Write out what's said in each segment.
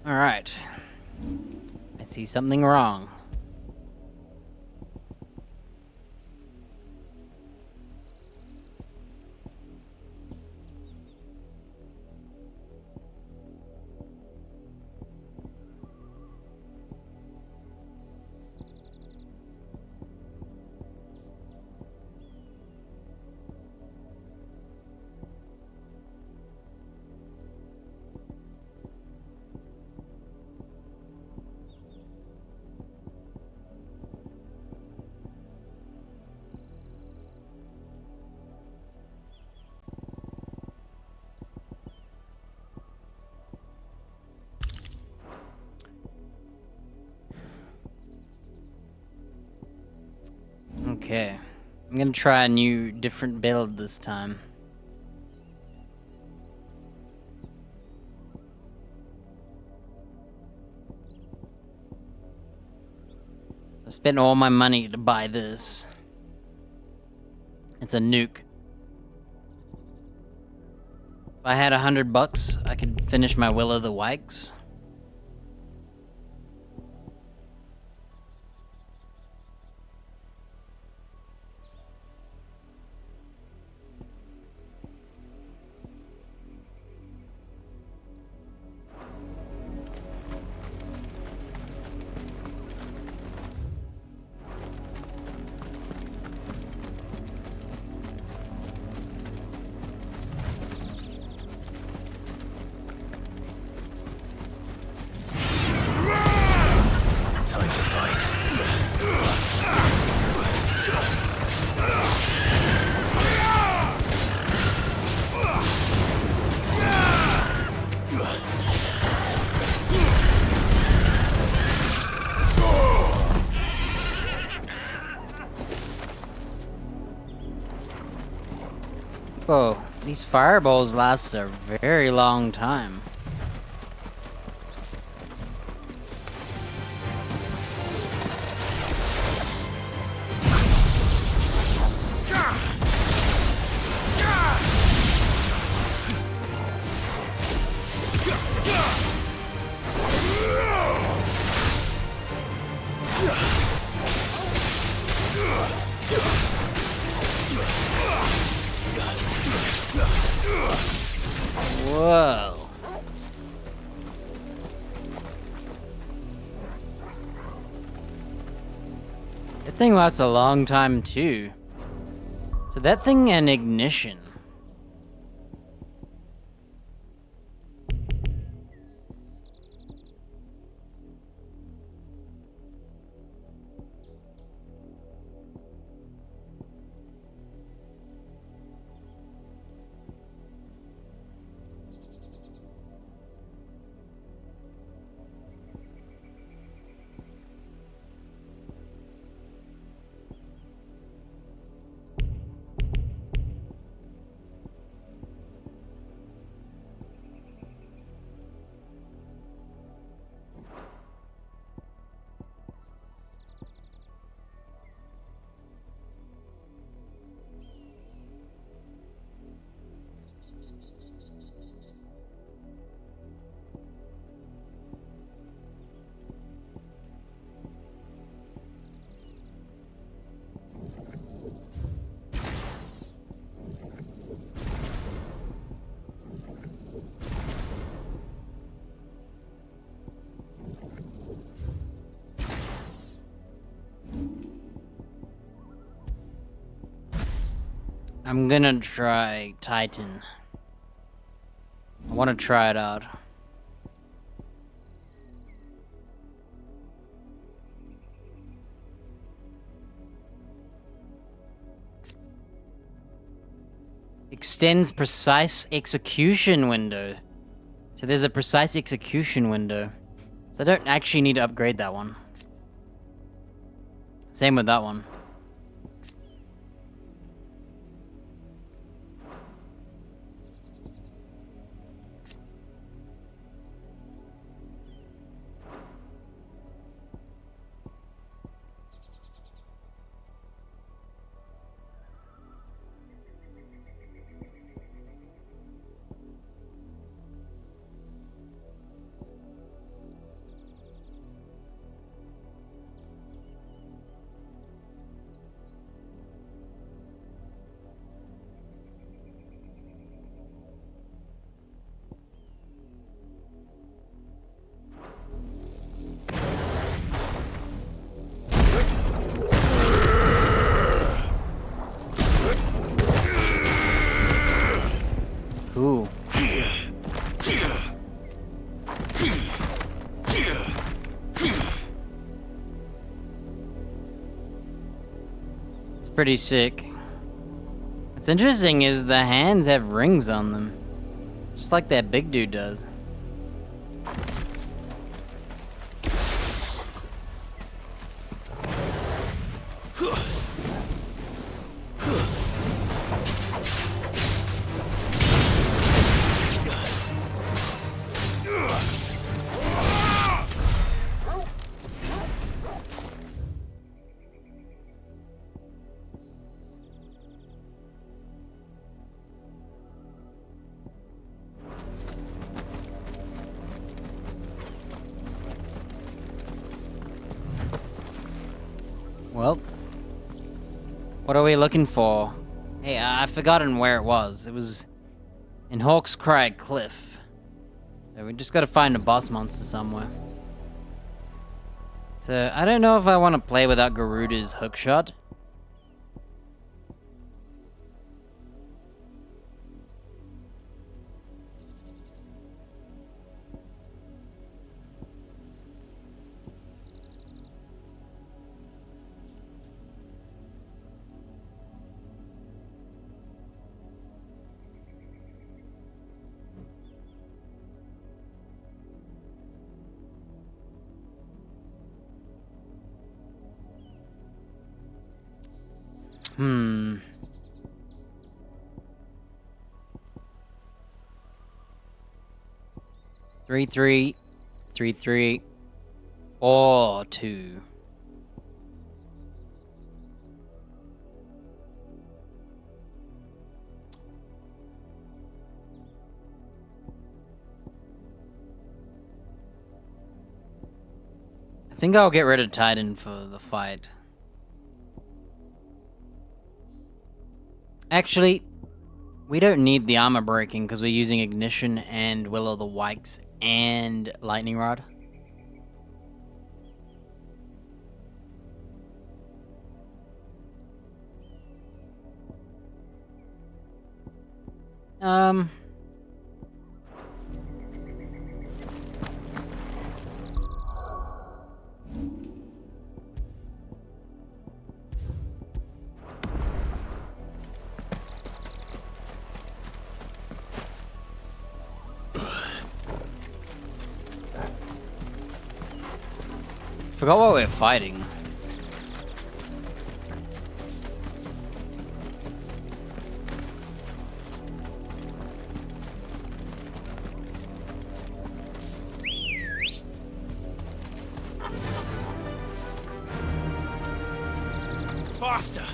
Alright. I see something wrong. Okay. I'm gonna try a new, different build this time. I spent all my money to buy this. It's a nuke. If I had $100, I could finish my Will of the Wisps. Time to fight. Whoa, these fireballs last a very long time. Whoa. That thing lasts a long time too. So that thing and ignition. I'm gonna try Titan. I wanna try it out. Extends precise execution window. So there's a precise execution window. So I don't actually need to upgrade that one. Same with that one. pretty sick. What's interesting is the hands have rings on them. Just like that big dude does. Well, what are we looking for? Hey, I've forgotten where it was. It was in Hawk's Cry Cliff. So we just gotta find a boss monster somewhere. So, I don't know if I want to play without Garuda's hookshot. Hmm. Three, 3, or 2. I think I'll get rid of Titan for the fight. Actually, we don't need the armor breaking because we're using Ignition and Will o' the Wisps and Lightning Rod. Forgot what we're fighting. Faster!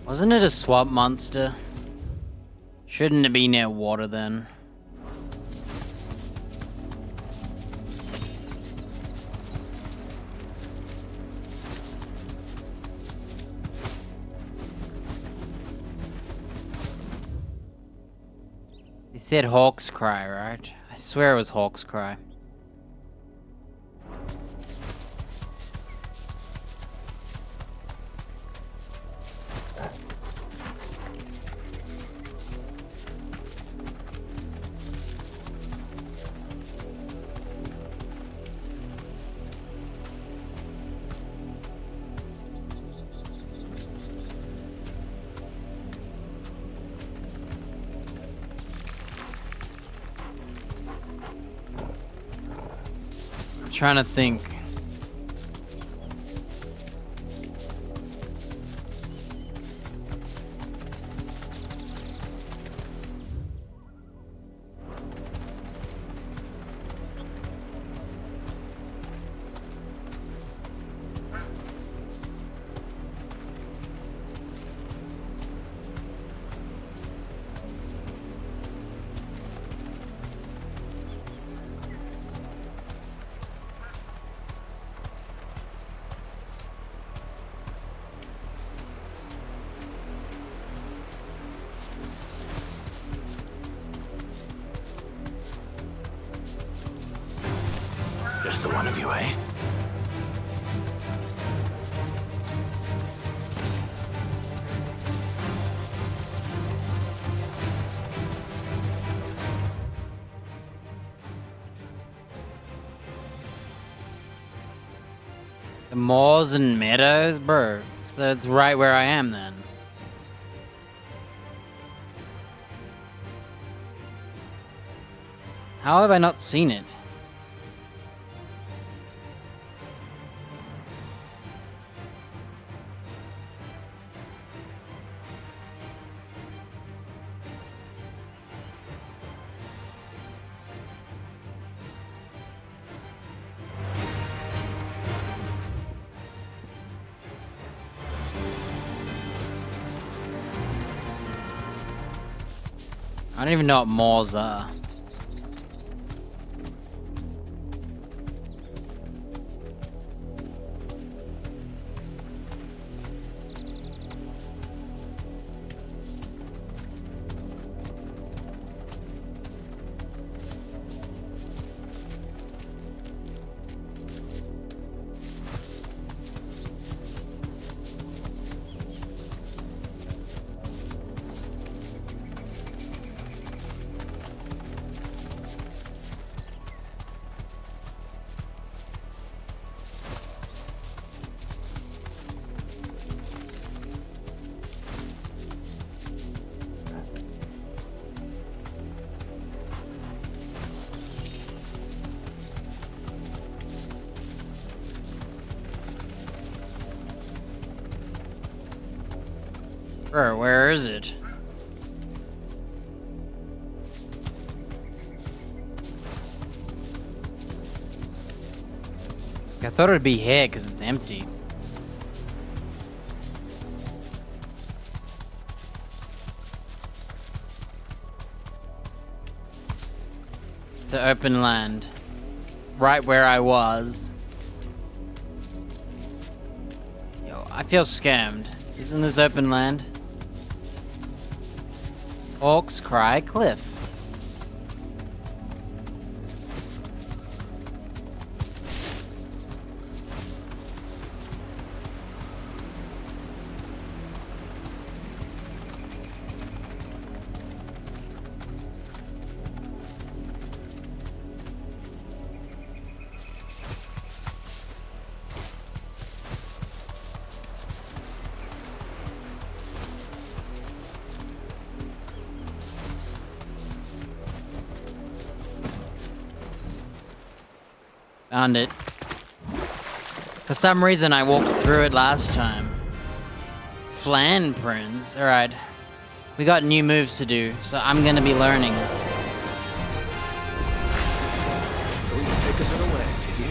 Wasn't it a swamp monster? Shouldn't it be near water then? He said Hawk's Cry, right? I swear it was Hawk's Cry. Trying to think. Just the one of you, eh? The moors and meadows, bro. So it's right where I am then. How have I not seen it? I don't even know what moors are. Bro, where is it? I thought it'd be here because it's empty. It's an open land. Right where I was. Yo, I feel scammed. Isn't this open land? Orcs Cry Cliff. Found it. For some reason, I walked through it last time. Flan prints. Alright. We got new moves to do, so I'm gonna be learning. Going to take us unawares, did you?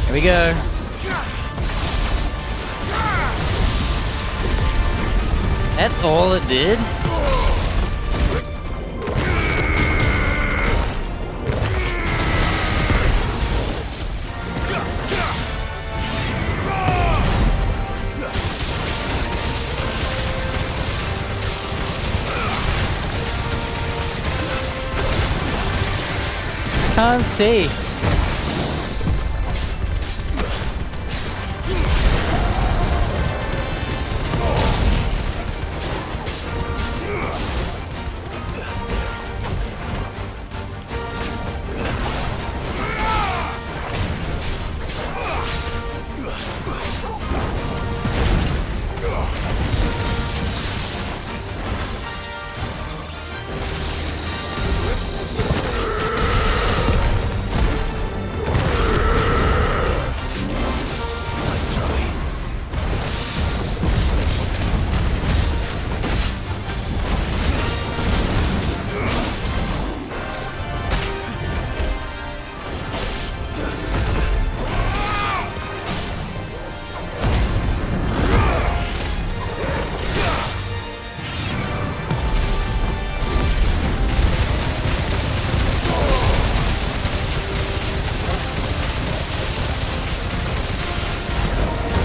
Here we go. That's all it did? Can't see.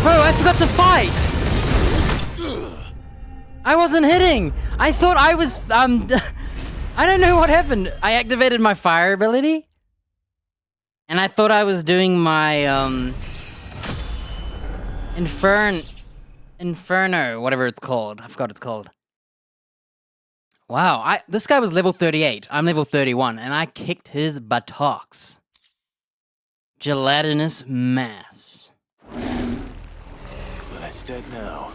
Bro, I forgot to fight! I wasn't hitting! I thought I was, I don't know what happened. I activated my fire ability. And I thought I was doing my, Inferno, whatever it's called. I forgot what it's called. Wow, this guy was level 38. I'm level 31, and I kicked his buttocks. Gelatinous mass. Well, it's dead now.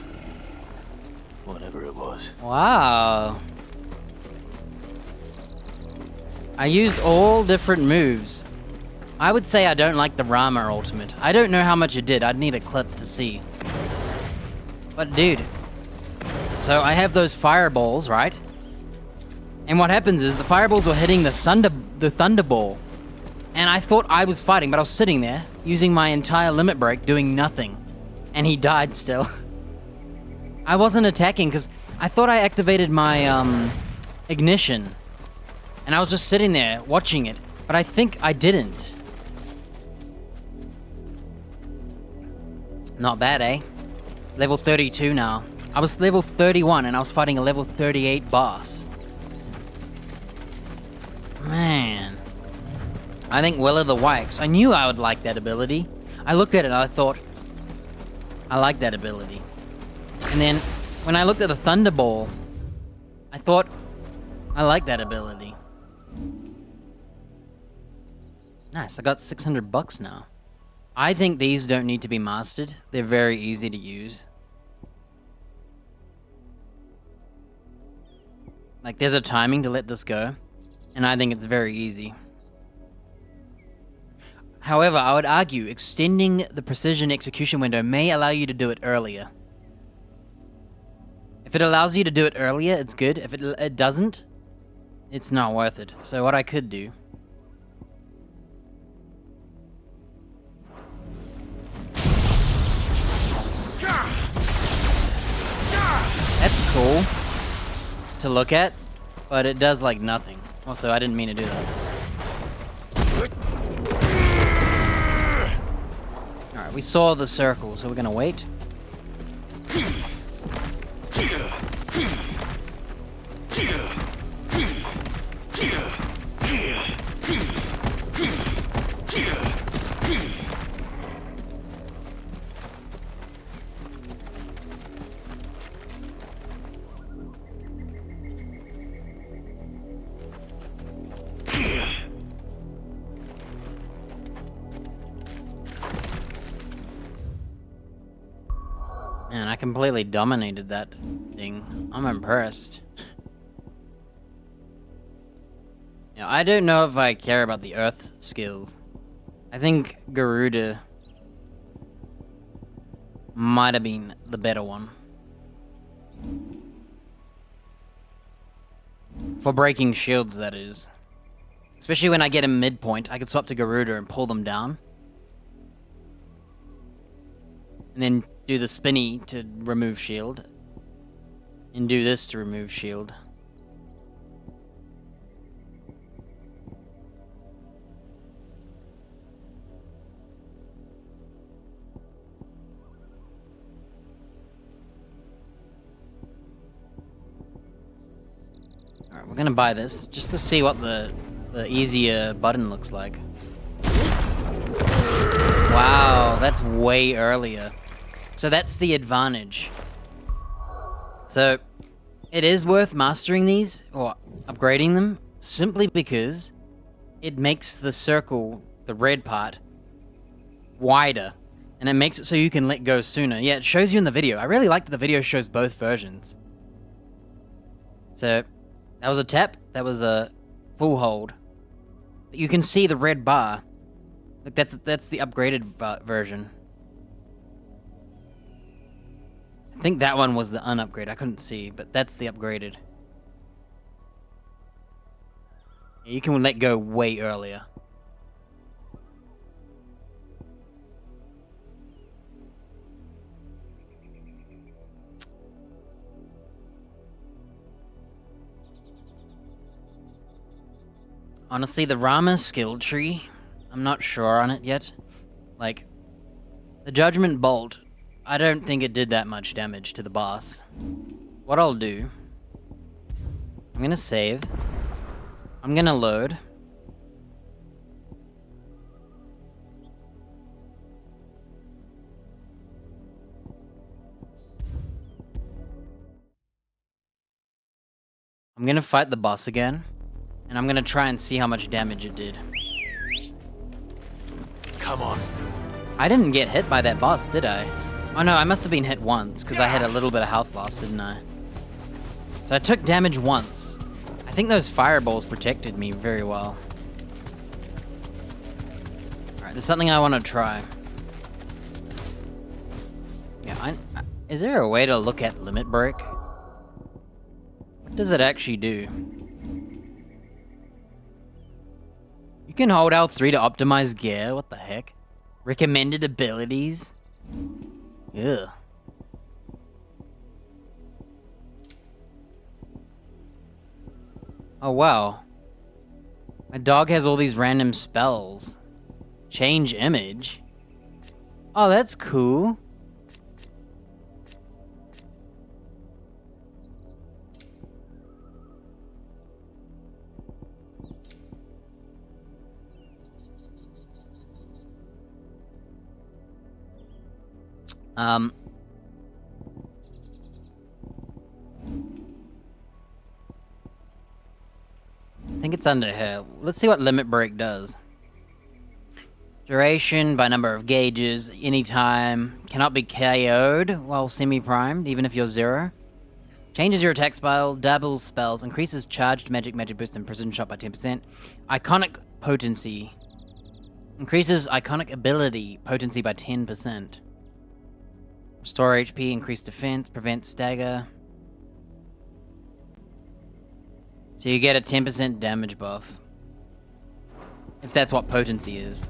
Whatever it was. Wow. I used all different moves. I would say I don't like the Rama ultimate. I don't know how much it did. I'd need a clip to see. But dude, so I have those fireballs, right? And what happens is the fireballs were hitting the thunderball. And I thought I was fighting, but I was sitting there using my entire limit break doing nothing. And he died still. I wasn't attacking because I thought I activated my ignition. And I was just sitting there watching it, but I think I didn't. Not bad, eh? Level 32 now. I was level 31 and I was fighting a level 38 boss. Man. I think Will of the Wikes. I knew I would like that ability. I looked at it and I thought, I like that ability. And then when I looked at the Thunderball, I thought, I like that ability. Nice, I got 600 bucks now. I think these don't need to be mastered. They're very easy to use. Like, there's a timing to let this go, and I think it's very easy. However, I would argue extending the precision execution window may allow you to do it earlier. If it allows you to do it earlier, it's good. If it doesn't, it's not worth it. So what I could do... That's cool to look at, but it does like nothing. Also, I didn't mean to do that. Alright, we saw the circle, so we're gonna wait. Man, I completely dominated that thing. I'm impressed. Yeah, I don't know if I care about the earth skills. I think Garuda might have been the better one. For breaking shields, that is. Especially when I get him midpoint, I could swap to Garuda and pull them down. And then do the spinny to remove shield. And do this to remove shield. Alright, we're gonna buy this, just to see what the easier button looks like. Wow, that's way earlier. So that's the advantage. So, it is worth mastering these, or upgrading them, simply because it makes the circle, the red part, wider. And it makes it so you can let go sooner. Yeah, it shows you in the video. I really like that the video shows both versions. So, that was a tap, that was a full hold. But you can see the red bar. Look, that's the upgraded version. I think that one was the unupgrade. I couldn't see, but that's the upgraded. You can let go way earlier. Honestly, the Rama skill tree, I'm not sure on it yet. Like, the Judgment Bolt I don't think it did that much damage to the boss. What I'll do... I'm gonna save. I'm gonna load. I'm gonna fight the boss again, and I'm gonna try and see how much damage it did. Come on. I didn't get hit by that boss, did I? Oh no, I must have been hit once, because I had a little bit of health loss, didn't I? So I took damage once. I think those fireballs protected me very well. Alright, there's something I want to try. Yeah, is there a way to look at limit break? What does it actually do? You can hold L3 to optimize gear, what the heck? Recommended abilities? Ugh. Oh wow. My dog has all these random spells. Change image? Oh, that's cool. I think it's under here. Let's see what limit break does. Duration by number of gauges, anytime, cannot be KO'd while semi-primed, even if you're 0. Changes your attack spell, doubles spells, increases charged magic boost and precision shot by 10%. Iconic potency. Increases iconic ability potency by 10%. Restore HP, increase defense, prevent stagger. So you get a 10% damage buff. If that's what potency is.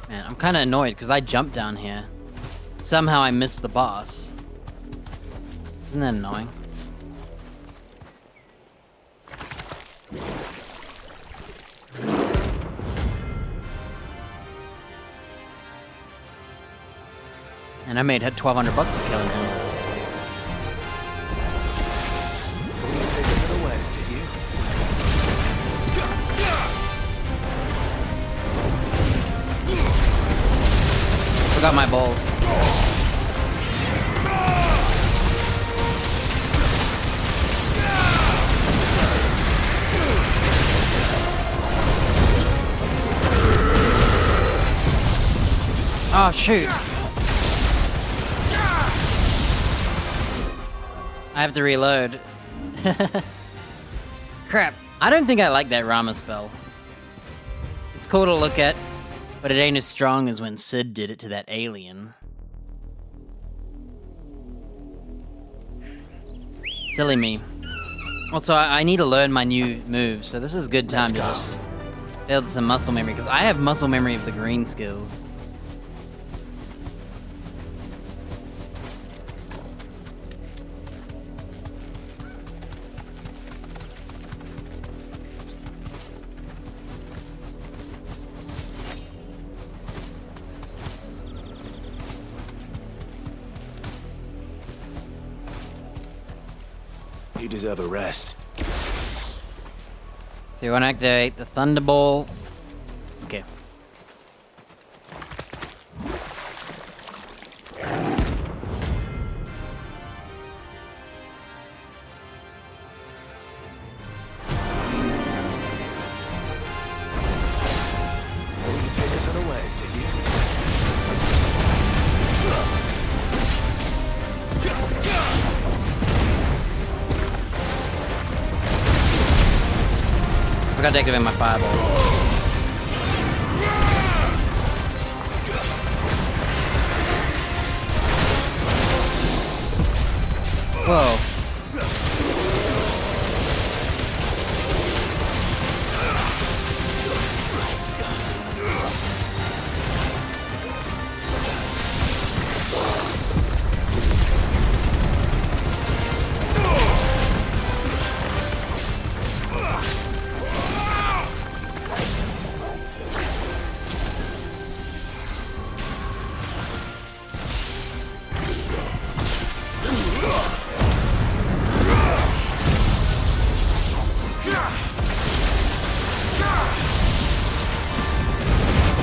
Man, I'm kind of annoyed because I jumped down here. Somehow I missed the boss. Isn't that annoying? And I made $1,200 for killing him. So you take us to the west, did you? Forgot my balls. Oh shoot. I have to reload. Crap. I don't think I like that Rama spell. It's cool to look at, but it ain't as strong as when Sid did it to that alien. Silly me. Also, I need to learn my new moves, so this is a good time to just build some muscle memory, because I have muscle memory of the green skills. You deserve a rest. So you want to activate the Thunderball. Okay. So you take us to the west, did you? I forgot to activate my fireball. Whoa.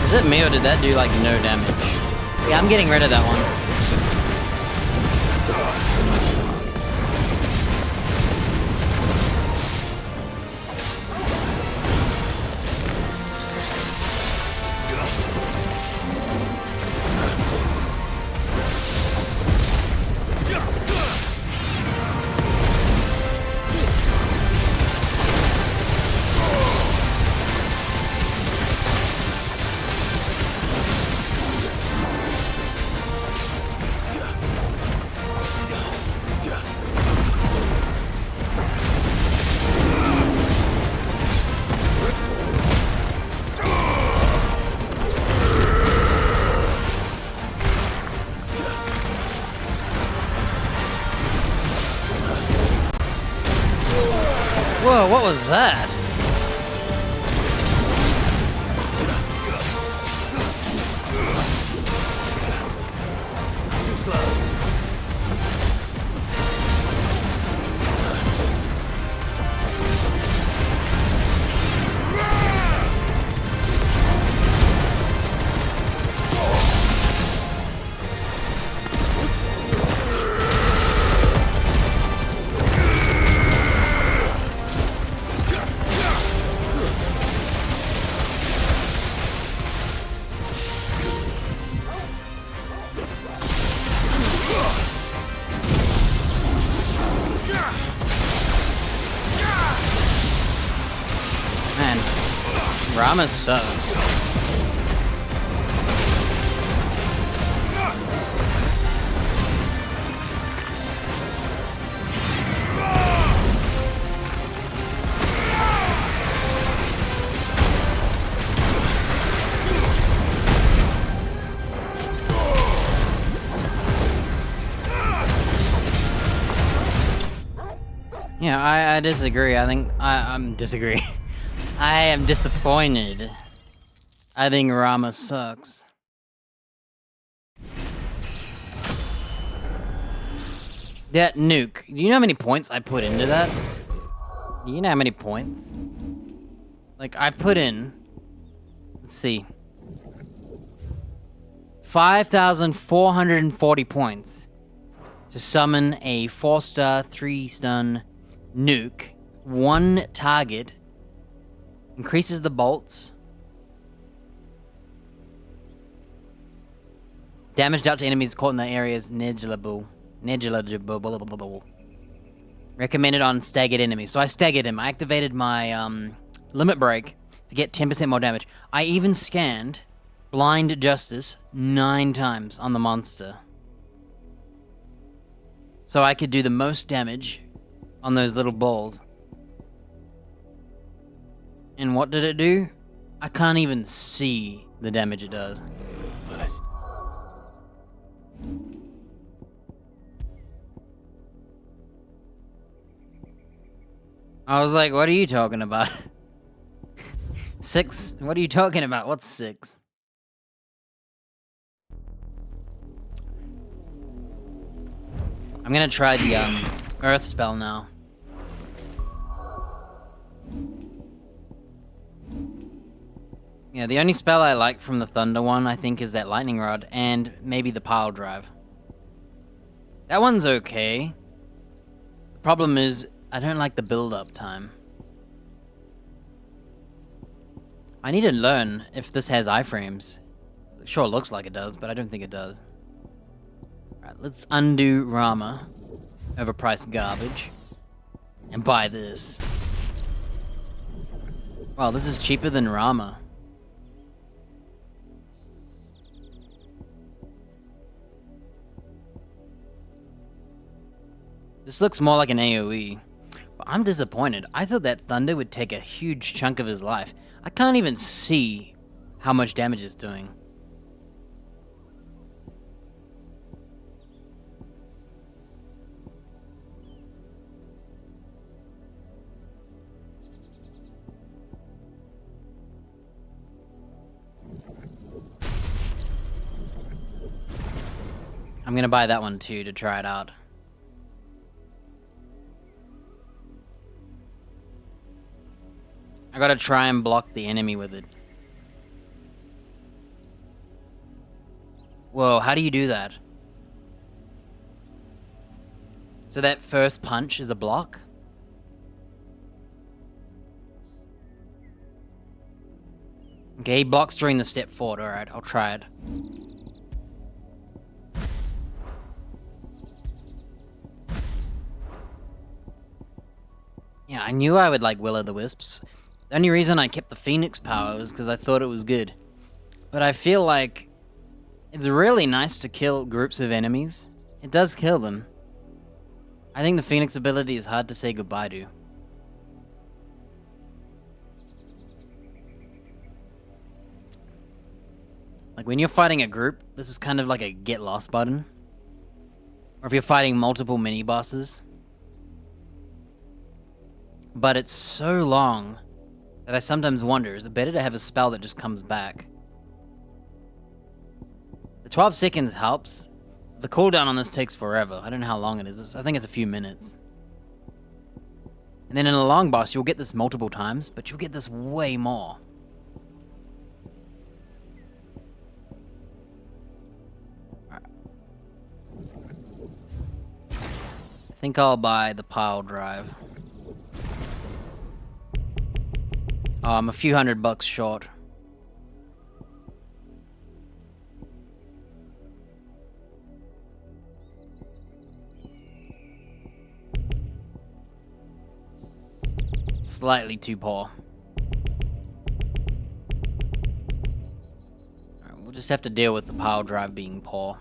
Is it me or did that do like no damage? Yeah, I'm getting rid of that one. Whoa, what was that? Too slow. Man, Rama sucks. Yeah, I disagree. I think I'm disagree. I am disappointed. I think Rama sucks. That nuke. Do you know how many points I put into that? Do you know how many points? Like, I put in... Let's see. 5,440 points to summon a 4-star, 3-stun nuke. One target. Increases the bolts. Damage dealt to enemies caught in the area is negligible. Negligible. Recommended on staggered enemies. So I staggered him. I activated my limit break to get 10% more damage. I even scanned Blind Justice 9 times on the monster. So I could do the most damage on those little balls. And what did it do? I can't even see the damage it does. I was like, what are you talking about? 6? What are you talking about? What's 6? I'm gonna try the Earth spell now. Yeah, the only spell I like from the Thunder one, I think, is that Lightning Rod, and maybe the Pile Drive. That one's okay. The problem is, I don't like the build-up time. I need to learn if this has iframes. It sure looks like it does, but I don't think it does. Alright, let's undo Rama. Overpriced garbage. And buy this. Wow, this is cheaper than Rama. This looks more like an AoE. But I'm disappointed. I thought that Thunder would take a huge chunk of his life. I can't even see how much damage it's doing. I'm gonna buy that one too to try it out. I gotta try and block the enemy with it. Whoa, how do you do that? So that first punch is a block? Okay, he blocks during the step forward. Alright, I'll try it. Yeah, I knew I would like Will-o'-the-Wisps. The only reason I kept the Phoenix power was because I thought it was good. But I feel like it's really nice to kill groups of enemies. It does kill them. I think the Phoenix ability is hard to say goodbye to. Like when you're fighting a group, this is kind of like a get lost button. Or if you're fighting multiple mini-bosses. But it's so long that I sometimes wonder, is it better to have a spell that just comes back? The 12 seconds helps. The cooldown on this takes forever. I don't know how long it is. I think it's a few minutes. And then in a long boss, you'll get this multiple times, but you'll get this way more. I think I'll buy the pile drive. Oh, I'm a few $100 short. Slightly too poor. Alright, we'll just have to deal with the pile drive being poor.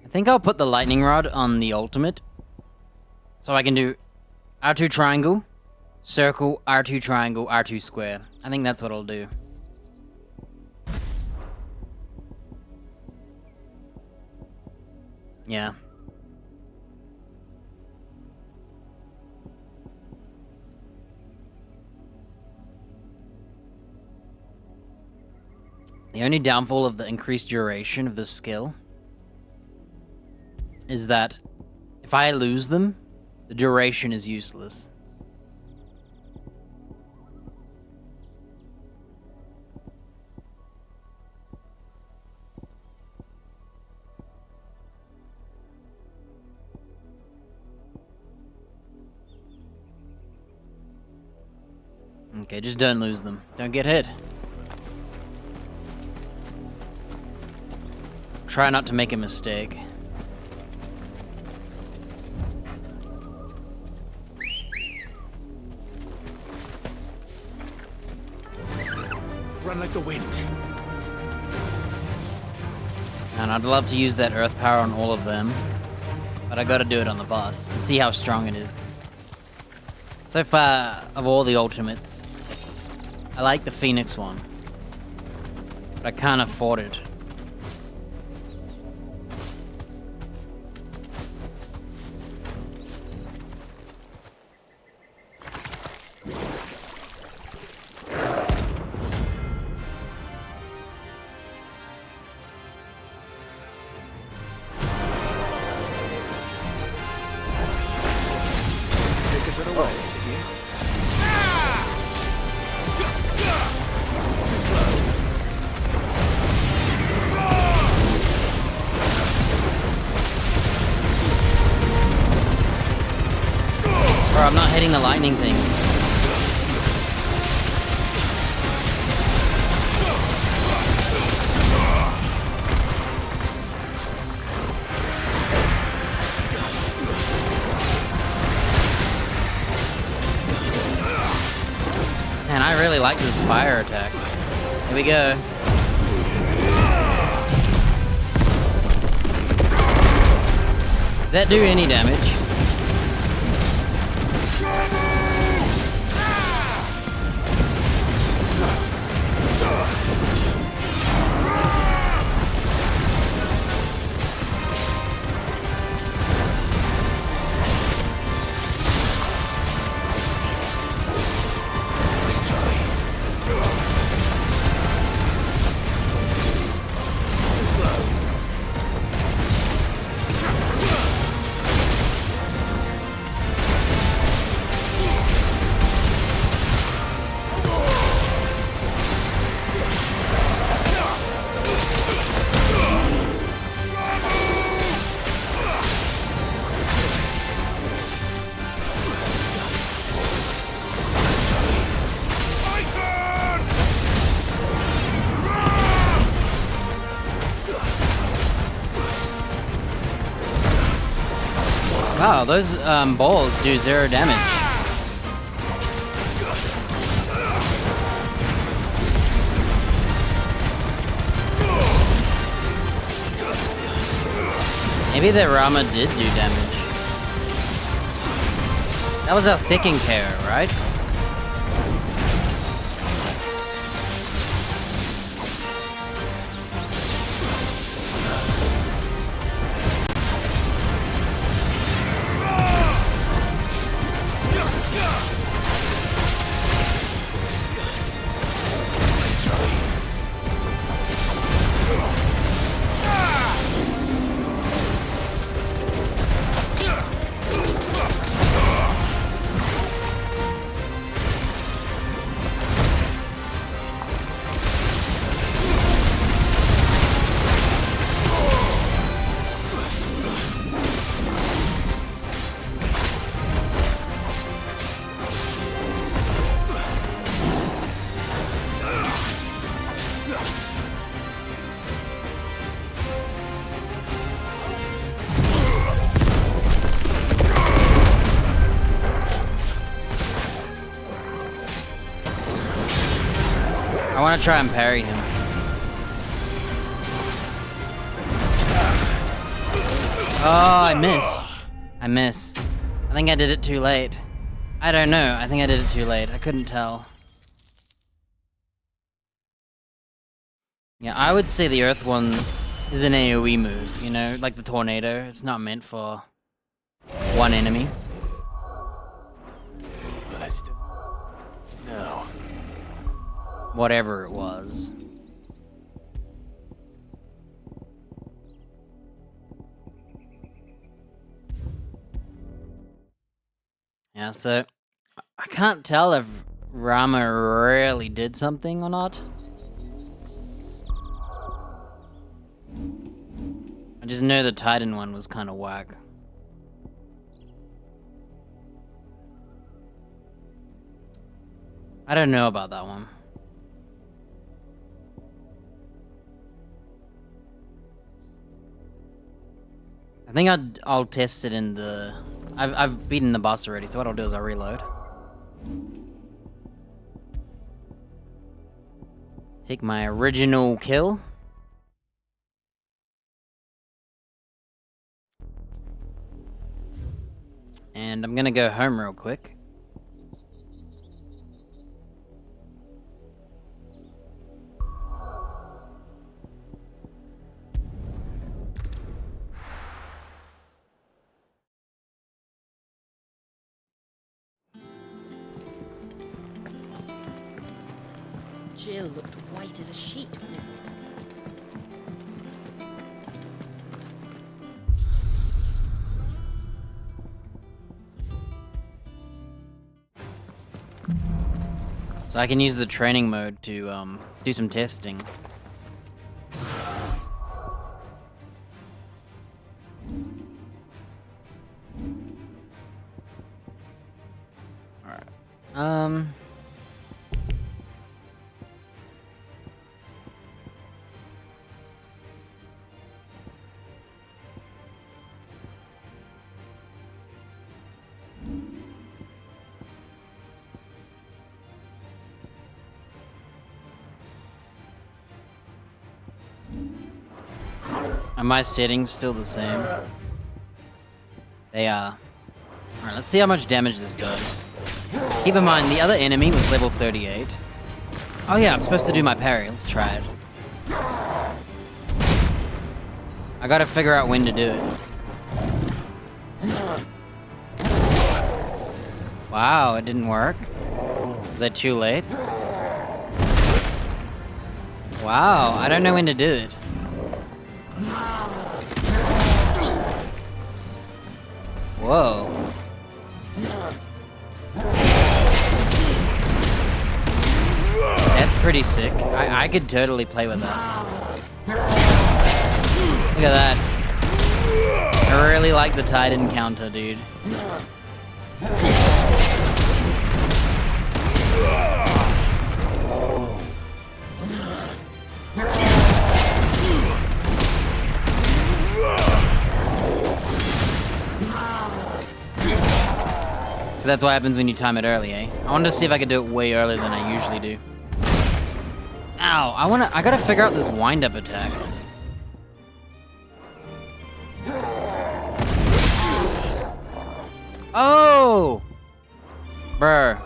I think I'll put the lightning rod on the ultimate. So I can do R2 triangle, circle, R2 triangle, R2 square. I think that's what I'll do. Yeah. The only downfall of the increased duration of this skill is that if I lose them, the duration is useless. Okay, just don't lose them. Don't get hit. Try not to make a mistake. Run like the wind. And I'd love to use that earth power on all of them, but I gotta do it on the boss to see how strong it is. So far, of all the ultimates, I like the Phoenix one, but I can't afford it. Bro, I'm not hitting the lightning thing. Man, I really like this fire attack. Here we go. Did that do any damage? Wow, those balls do 0 damage. Maybe the Rama did do damage. That was our second KO, right? I want to try and parry him. Oh, I missed. I missed. I think I did it too late. I don't know. I think I did it too late. I couldn't tell. Yeah, I would say the Earth one is an AoE move, you know? Like the tornado. It's not meant for one enemy. No. Whatever it was. Yeah, so I can't tell if Rama really did something or not. I just know the Titan one was kind of whack. I don't know about that one. I think I'll test it in the... I've beaten the boss already, so what I'll do is I'll reload. Take my original kill. And I'm gonna go home real quick. Jill looked white as a sheet when it... So I can use the training mode to do some testing. Alright. Are my settings still the same? They are. Alright, let's see how much damage this does. Keep in mind, the other enemy was level 38. Oh yeah, I'm supposed to do my parry. Let's try it. I gotta figure out when to do it. Wow, it didn't work. Was that too late? Wow, I don't know when to do it. Whoa. That's pretty sick. I could totally play with that. Look at that. I really like the Titan counter, dude. So that's what happens when you time it early, eh? I wanted to see if I could do it way earlier than I usually do. Ow, I gotta figure out this wind-up attack. Oh! Brr.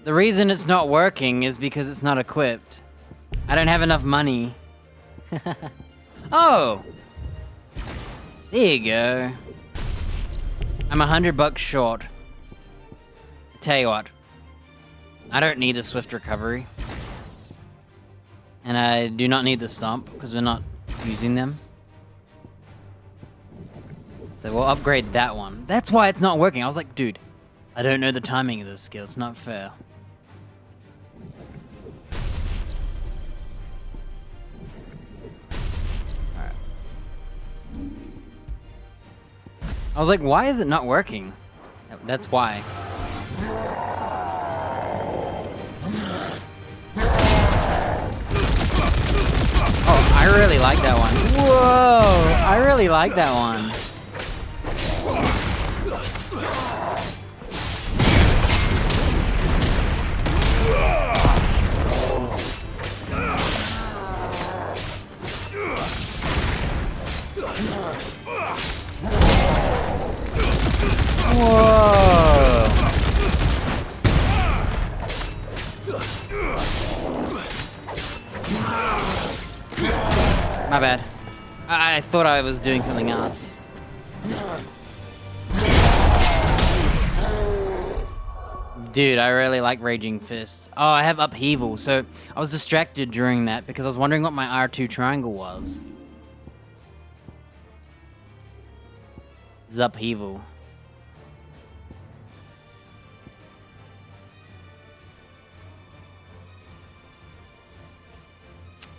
The reason it's not working is because it's not equipped. I don't have enough money. Oh! There you go. I'm $100 short. Tell you what. I don't need a swift recovery. And I do not need the stomp, because we're not using them. So we'll upgrade that one. That's why it's not working. I was like, dude, I don't know the timing of this skill. It's not fair. Alright. I was like, why is it not working? That's why. Oh, I really like that one. Whoa! I really like that one. Whoa! My bad. I thought I was doing something else. Dude, I really like Raging Fists. Oh, I have Upheaval, so I was distracted during that because I was wondering what my R2 triangle was. It's Upheaval.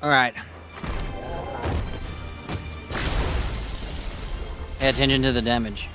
Alright. Pay attention to the damage.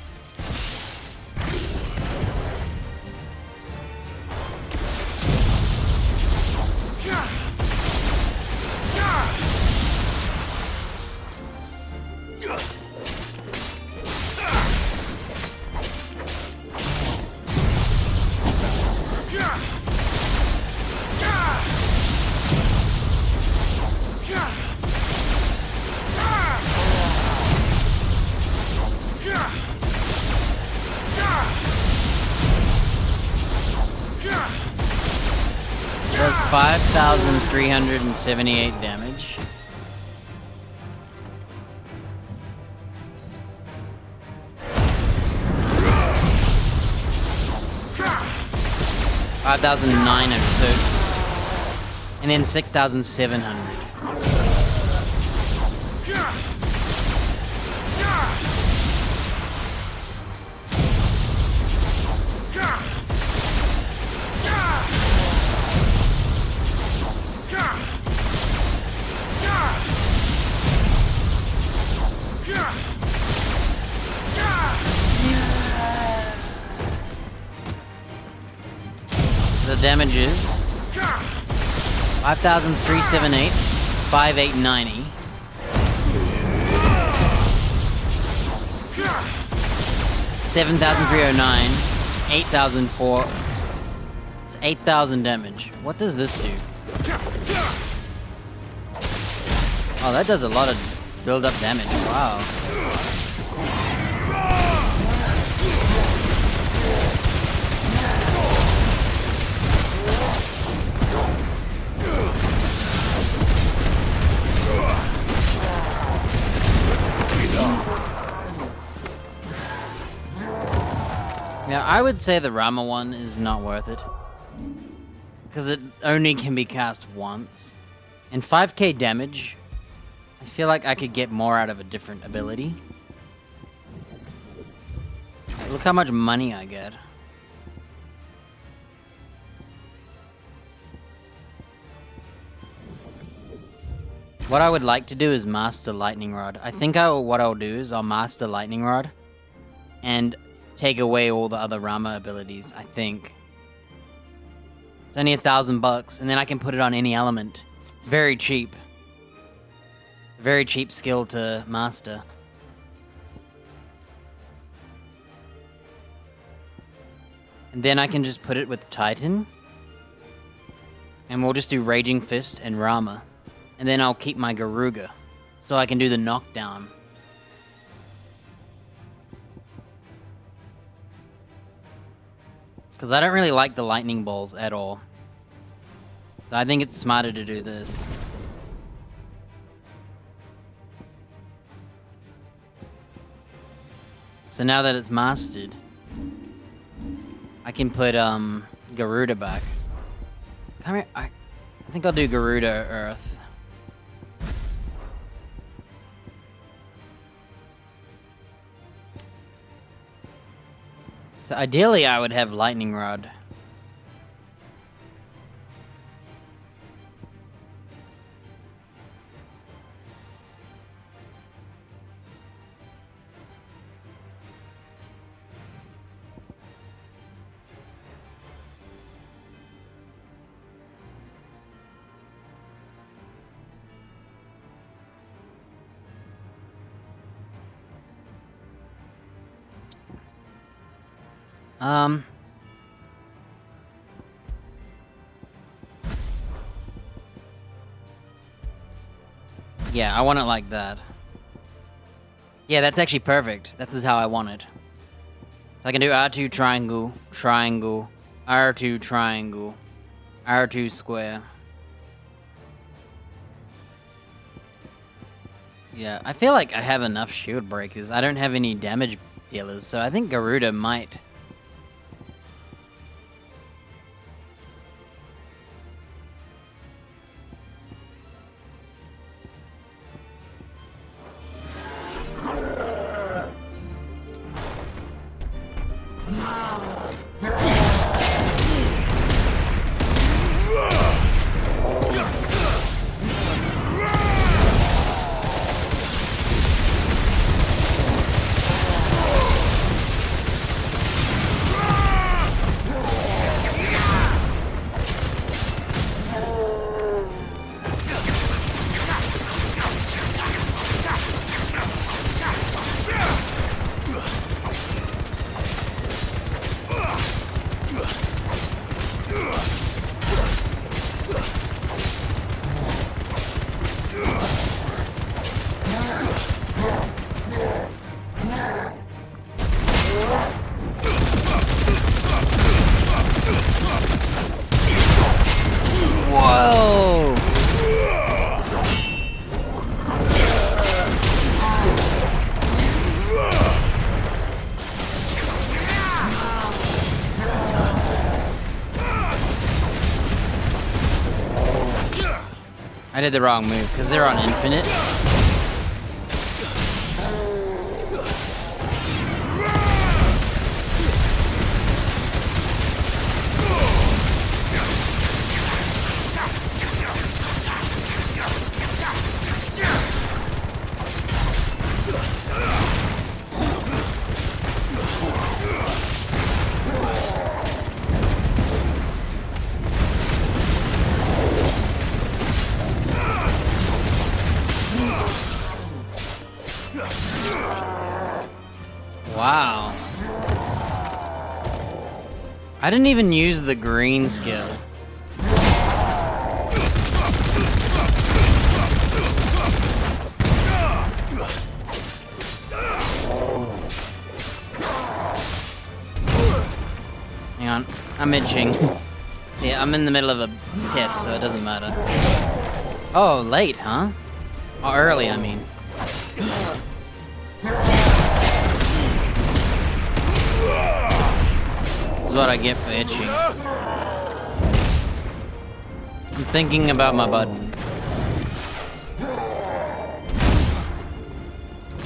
Does 5,378 damage. $5,900, so, and then 6,700. The damage is 5,378, 5,890. 7,309, 8,004. It's 8,000 damage. What does this do? Oh, that does a lot of build-up damage. Wow. Yeah, I would say the Rama one is not worth it. Because it only can be cast once. And 5k damage, I feel like I could get more out of a different ability. Look how much money I get. What I would like to do is master Lightning Rod. I think what I'll do is I'll master Lightning Rod and take away all the other Rama abilities, I think. It's only $1,000, and then I can put it on any element. It's very cheap. Very cheap skill to master. And then I can just put it with Titan. And we'll just do Raging Fist and Rama. And then I'll keep my Garuga. So I can do the knockdown. Because I don't really like the lightning balls at all. So I think it's smarter to do this. So now that it's mastered, I can put Garuda back. Come here. I think I'll do Garuda Earth. So ideally I would have Lightning Rod. Yeah, I want it like that. Yeah, that's actually perfect. This is how I want it. So I can do R2 triangle, triangle, R2 triangle, R2 square. Yeah, I feel like I have enough shield breakers. I don't have any damage dealers, so I think Garuda might. Whoa! I did the wrong move because they're on infinite. Wow. I didn't even use the green skill. Hang on, I'm itching. Yeah, I'm in the middle of a test, so it doesn't matter. Oh, late, huh? Oh, early, I mean. This is what I get for itching. I'm thinking about my buttons.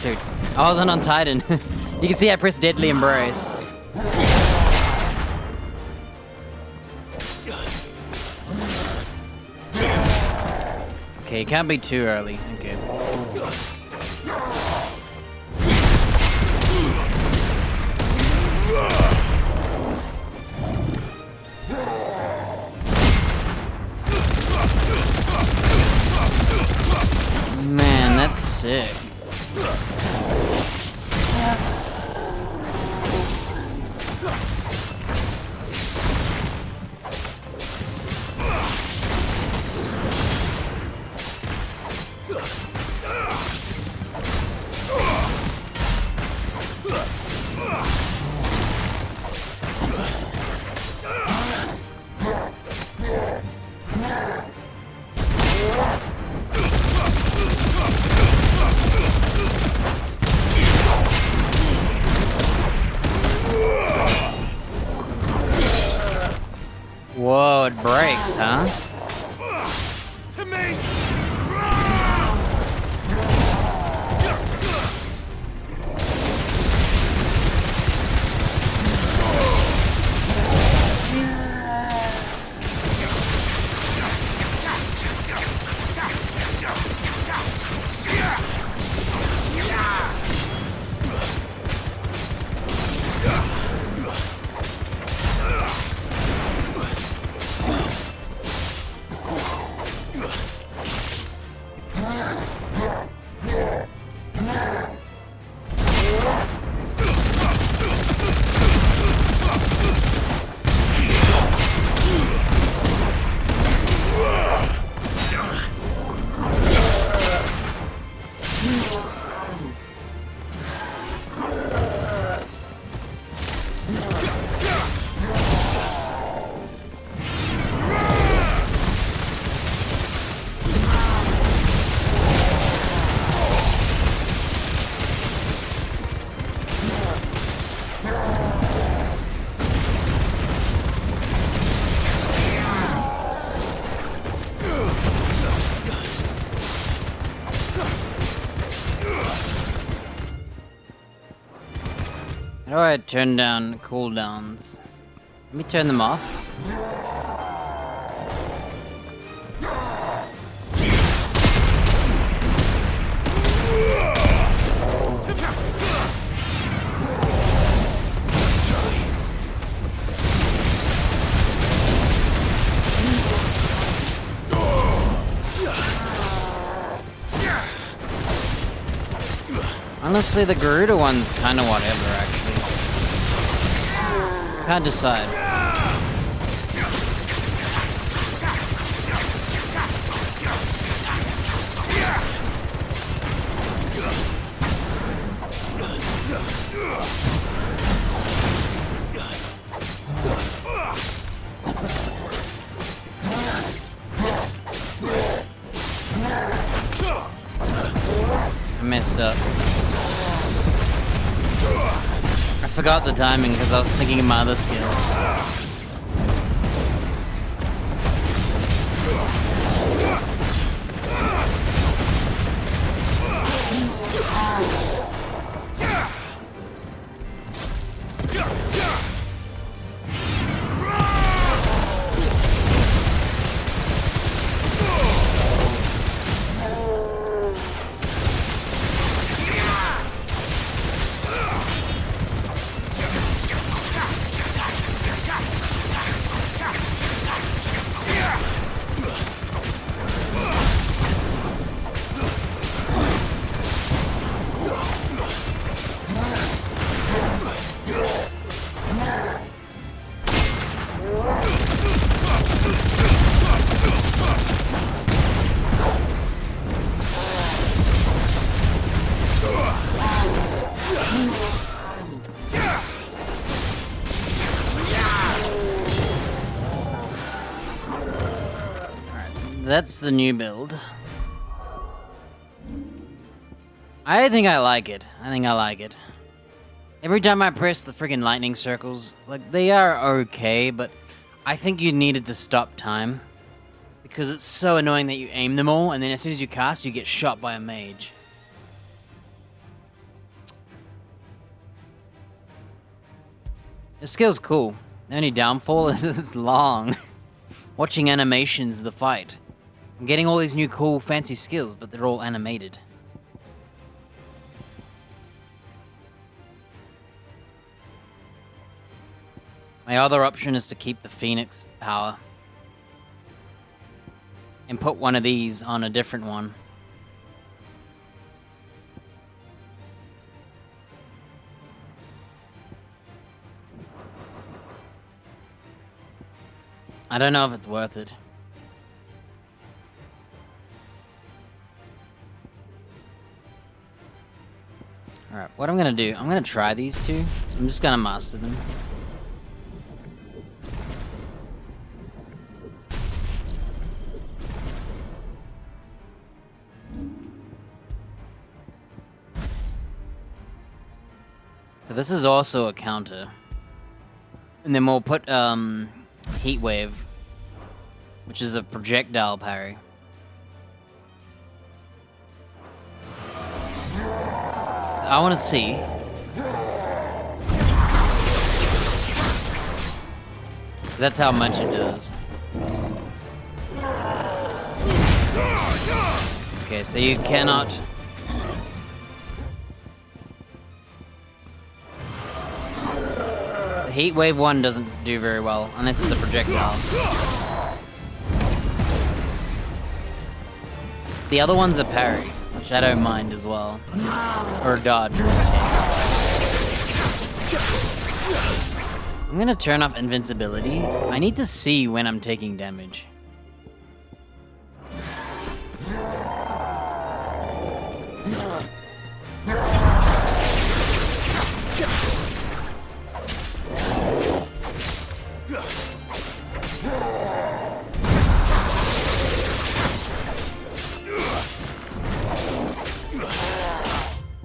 Dude, I wasn't on Titan. You can see I pressed Deadly Embrace. Okay, it can't be too early. Okay. Man, that's sick. How do I turn down cooldowns? Let me turn them off. Honestly, the Garuda one's kinda whatever, actually. Can't decide. I messed up. I forgot the timing because I was thinking of my other skill. That's the new build. I think I like it. Every time I press the friggin' lightning circles, like, they are okay, but I think you needed to stop time. Because it's so annoying that you aim them all, and then as soon as you cast, you get shot by a mage. The skill's cool. The only downfall is it's long. Watching animations of the fight. I'm getting all these new cool fancy skills, but they're all animated. My other option is to keep the Phoenix power. And put one of these on a different one. I don't know if it's worth it. Alright, what I'm gonna do, I'm gonna try these two. I'm just gonna master them. So this is also a counter. And then we'll put, Heat Wave, which is a projectile parry. I want to see. That's how much it does. Okay, so you cannot... The Heat Wave one doesn't do very well, unless it's a projectile. The other one's a parry, which I don't mind as well. Or a dodge in this case. I'm gonna turn off invincibility. I need to see when I'm taking damage.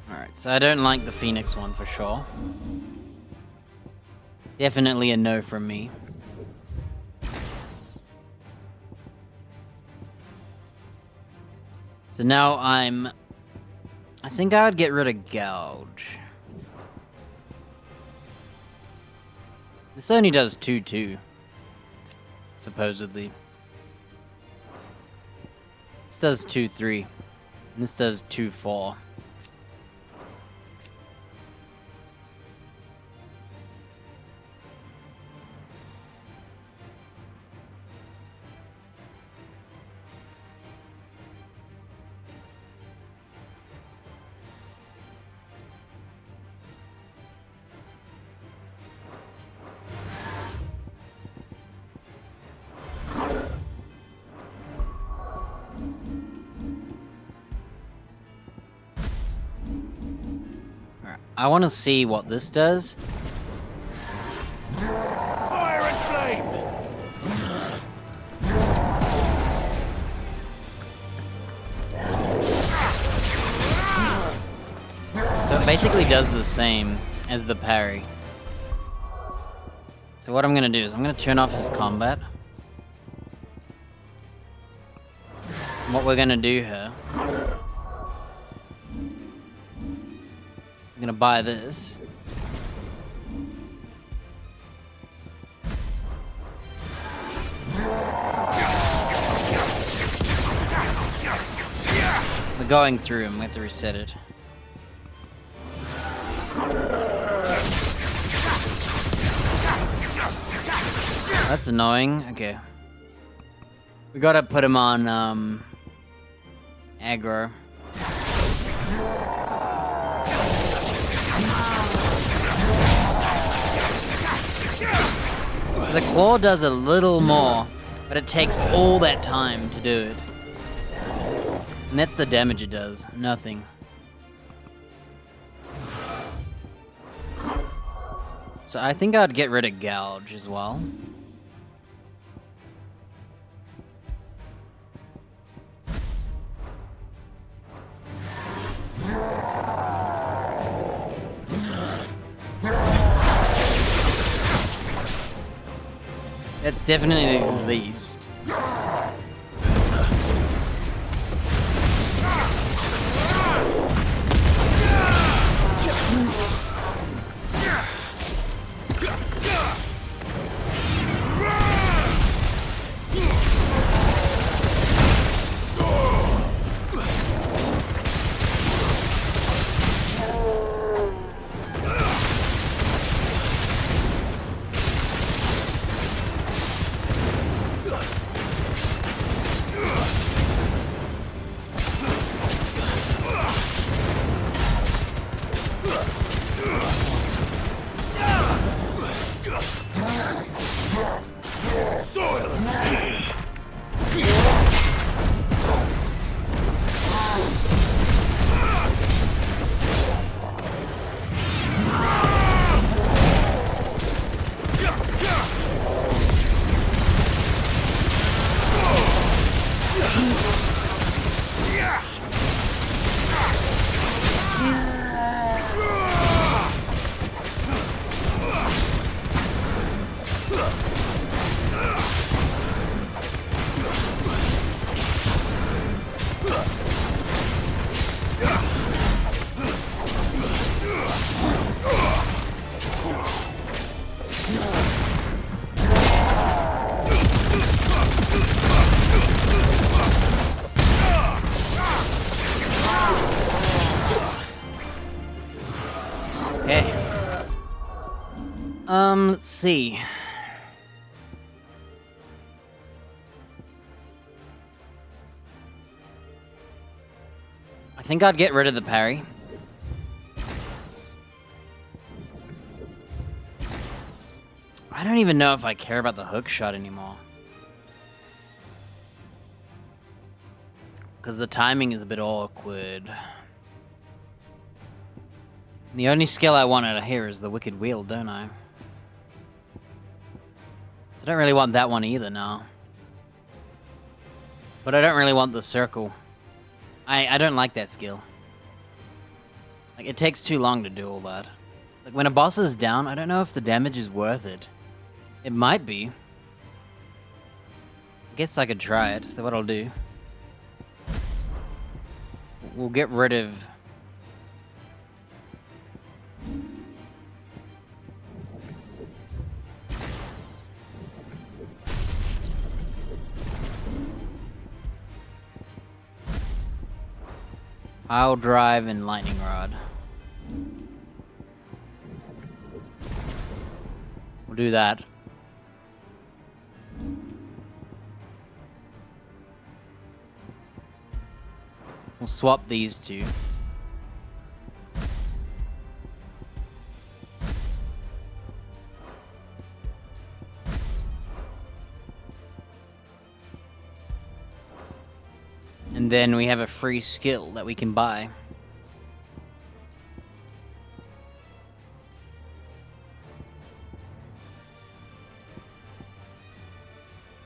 Alright, so I don't like the Phoenix one for sure. Definitely a no from me. So now I think I would get rid of Gouge. This only does 2-2. Supposedly. This does 2-3. And this does 2-4. I want to see what this does. Fire and flame! So it basically does the same as the parry. So what I'm gonna do is I'm gonna turn off his combat. And what we're gonna do here, I'm gonna buy this. We're going through him, we have to reset it. That's annoying. Okay. We gotta put him on, aggro. So the claw does a little more, but it takes all that time to do it. And that's the damage it does. Nothing. So I think I'd get rid of Gouge as well. That's definitely the least. Let's see. I think I'd get rid of the parry. I don't even know if I care about the hook shot anymore. Because the timing is a bit awkward. The only skill I want out of here is the Wicked Wheel, don't I? I don't really want that one either now. But I don't really want the circle. I don't like that skill. Like, it takes too long to do all that. Like, when a boss is down, I don't know if the damage is worth it. It might be. I guess I could try it, so what I'll do... We'll get rid of... I'll drive and lightning rod. We'll do that. We'll swap these two. And then we have a free skill that we can buy.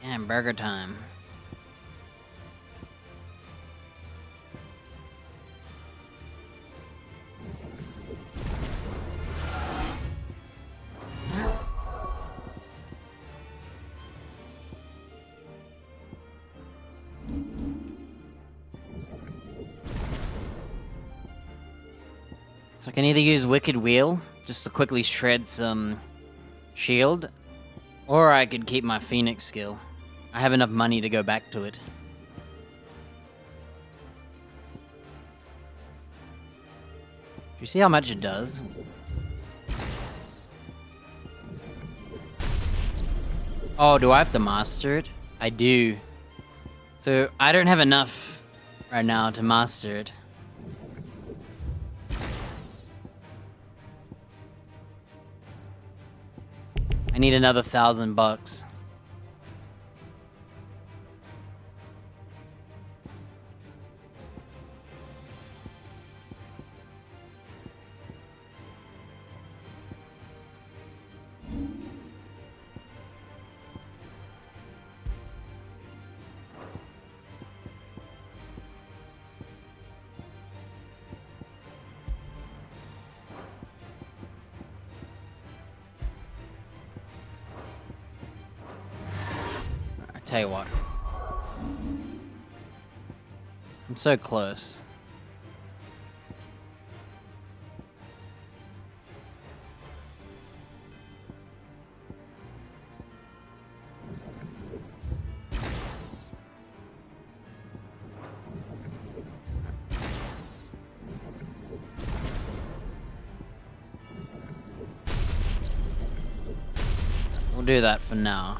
And burger time. So I can either use Wicked Wheel, just to quickly shred some shield, or I could keep my Phoenix skill. I have enough money to go back to it. You see how much it does? Oh, do I have to master it? I do. So I don't have enough right now to master it. I need another $1,000. Tell you what. I'm so close. We'll do that for now.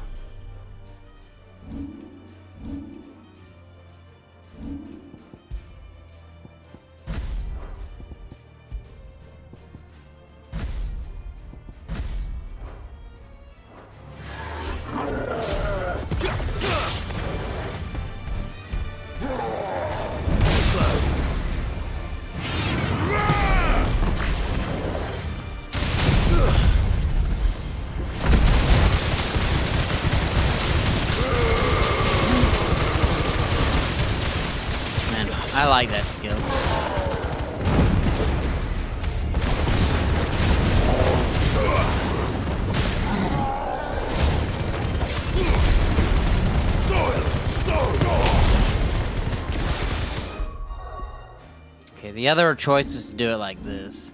I like that skill. Okay, the other choice is to do it like this.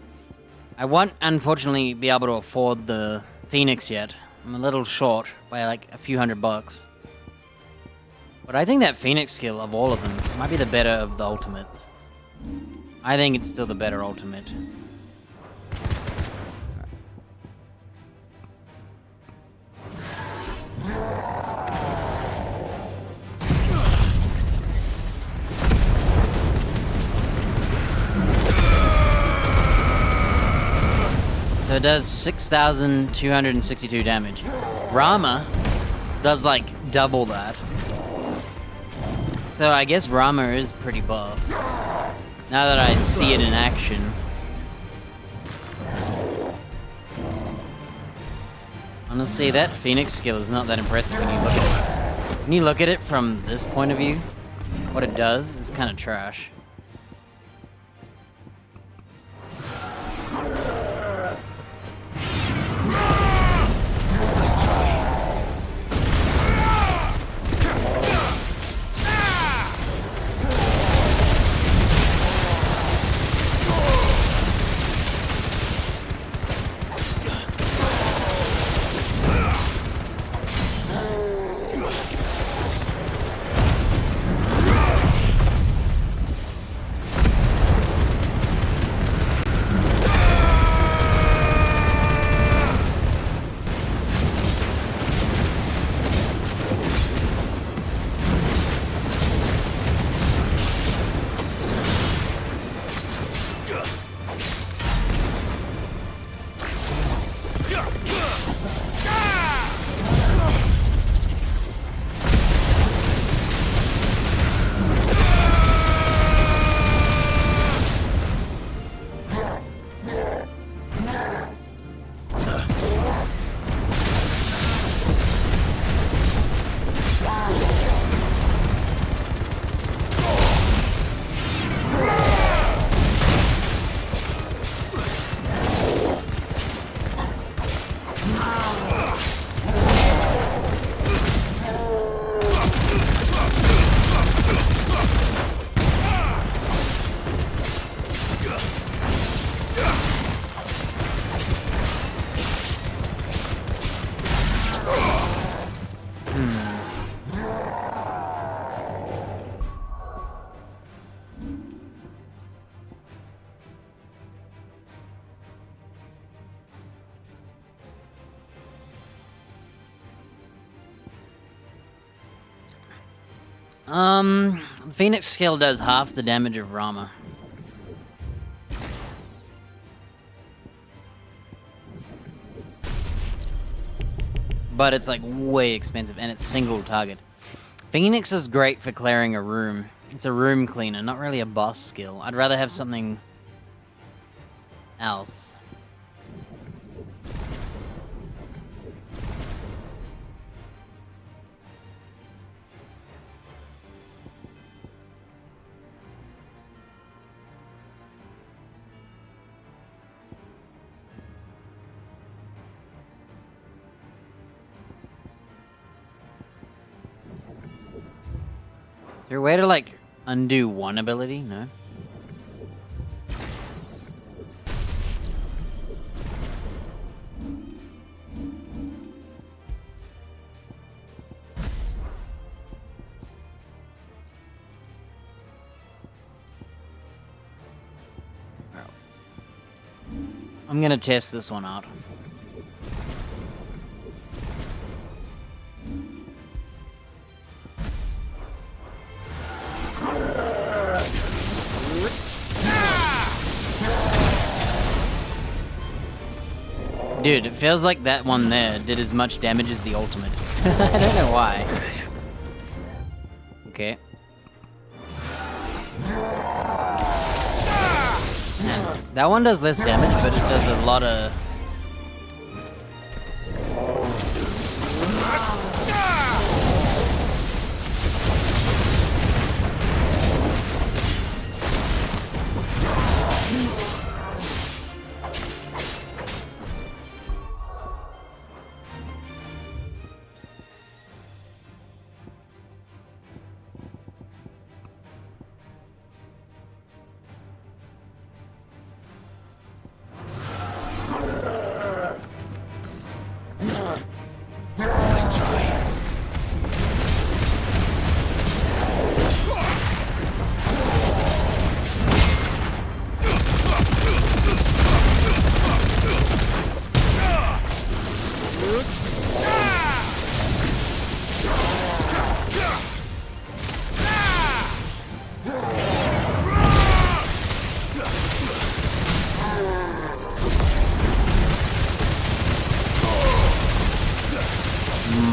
I won't, unfortunately, be able to afford the Phoenix yet. I'm a little short by like a few $100. But I think that Phoenix skill of all of them might be the better of the ultimates. I think it's still the better ultimate. So it does 6,262 damage. Rama does like double that. So I guess Rama is pretty buff. Now that I see it in action. Honestly, that Phoenix skill is not that impressive when you look at it. When you look at it from this point of view, what it does is kind of trash. Phoenix skill does half the damage of Rama. But it's like way expensive and it's single target. Phoenix is great for clearing a room. It's a room cleaner, not really a boss skill. I'd rather have something else. Is there a way to, like, undo one ability? No? I'm gonna test this one out. Dude, it feels like that one there did as much damage as the ultimate. I don't know why. Okay. Man, that one does less damage, but it does a lot of...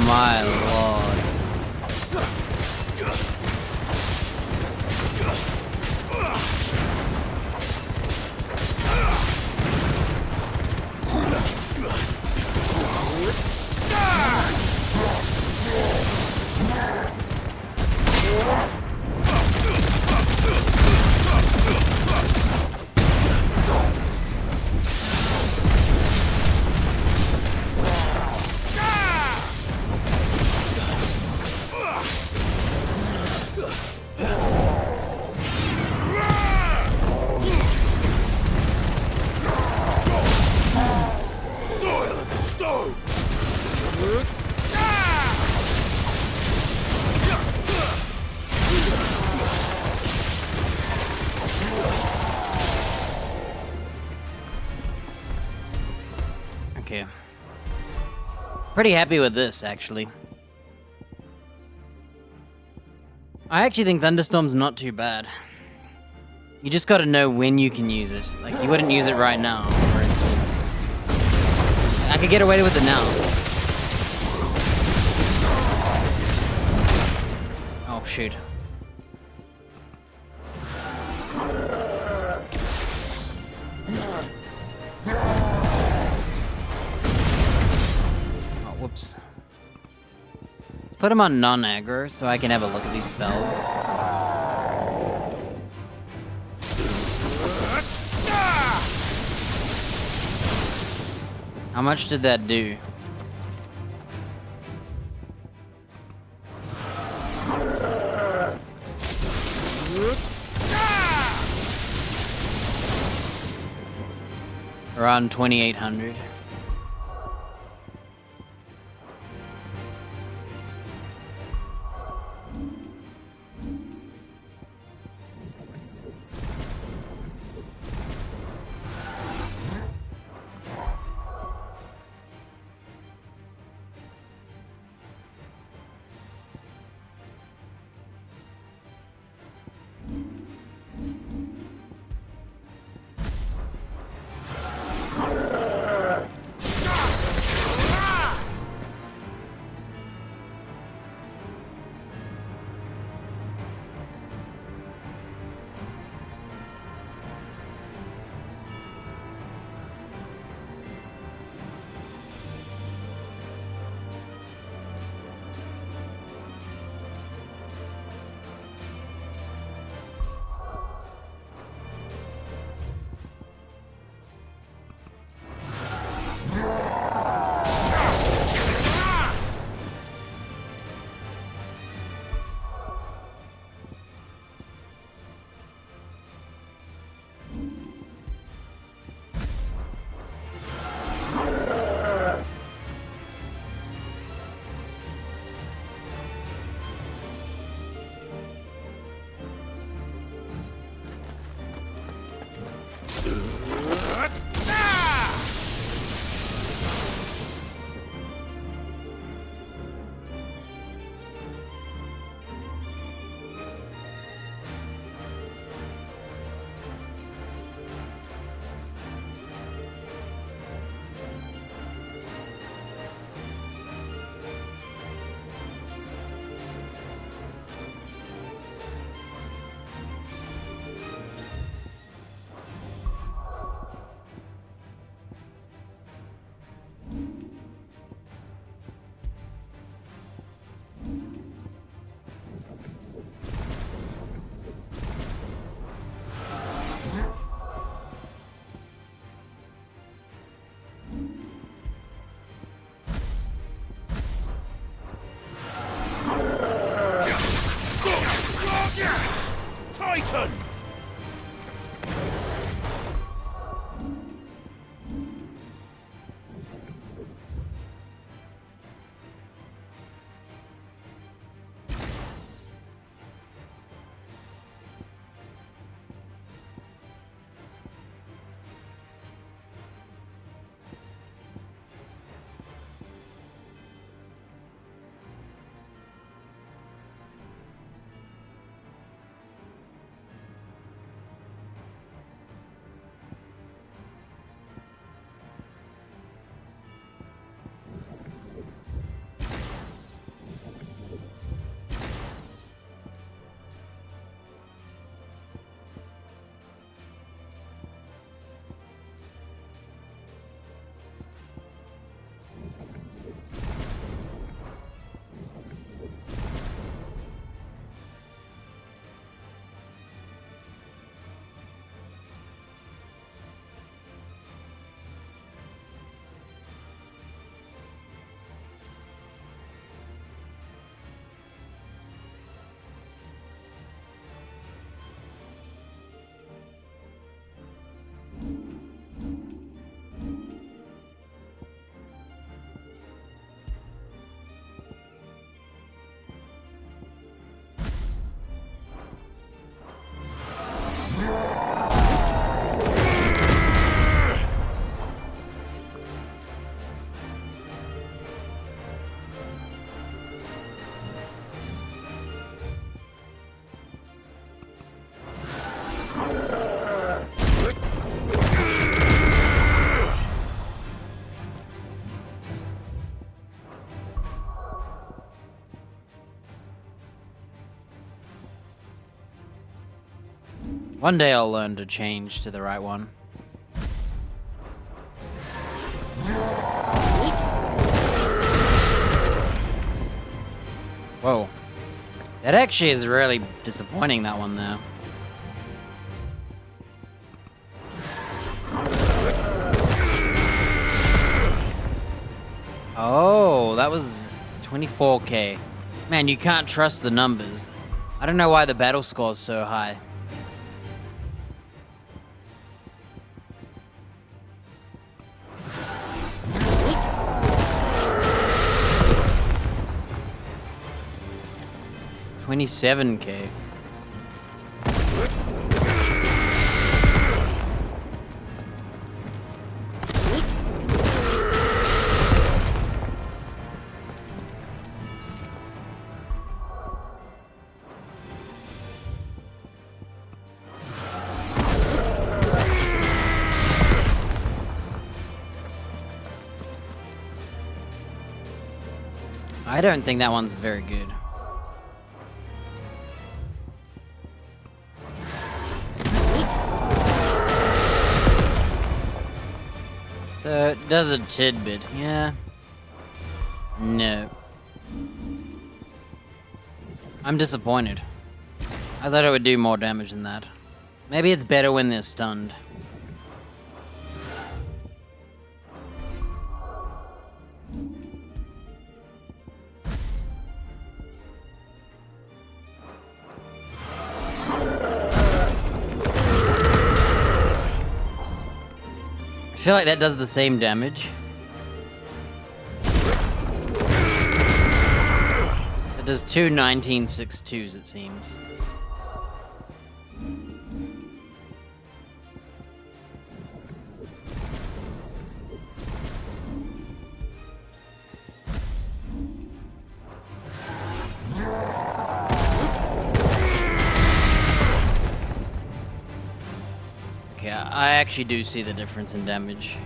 My lord. here. Pretty happy with this, actually. I actually think Thunderstorm's not too bad. You just gotta know when you can use it. Like, you wouldn't use it right now, for instance. I could get away with it now. Oh, shoot. Oh, whoops. Let's put him on non-aggro so I can have a look at these spells. How much did that do? Around 2,800. One day I'll learn to change to the right one. Whoa. That actually is really disappointing, that one there. Oh, that was 24k. Man, you can't trust the numbers. I don't know why the battle score is so high. $27k. I don't think that one's very good. So it does a tidbit, yeah. No. I'm disappointed. I thought it would do more damage than that. Maybe it's better when they're stunned. I feel like that does the same damage. It does two 1962s, it seems. Okay, I actually do see the difference in damage.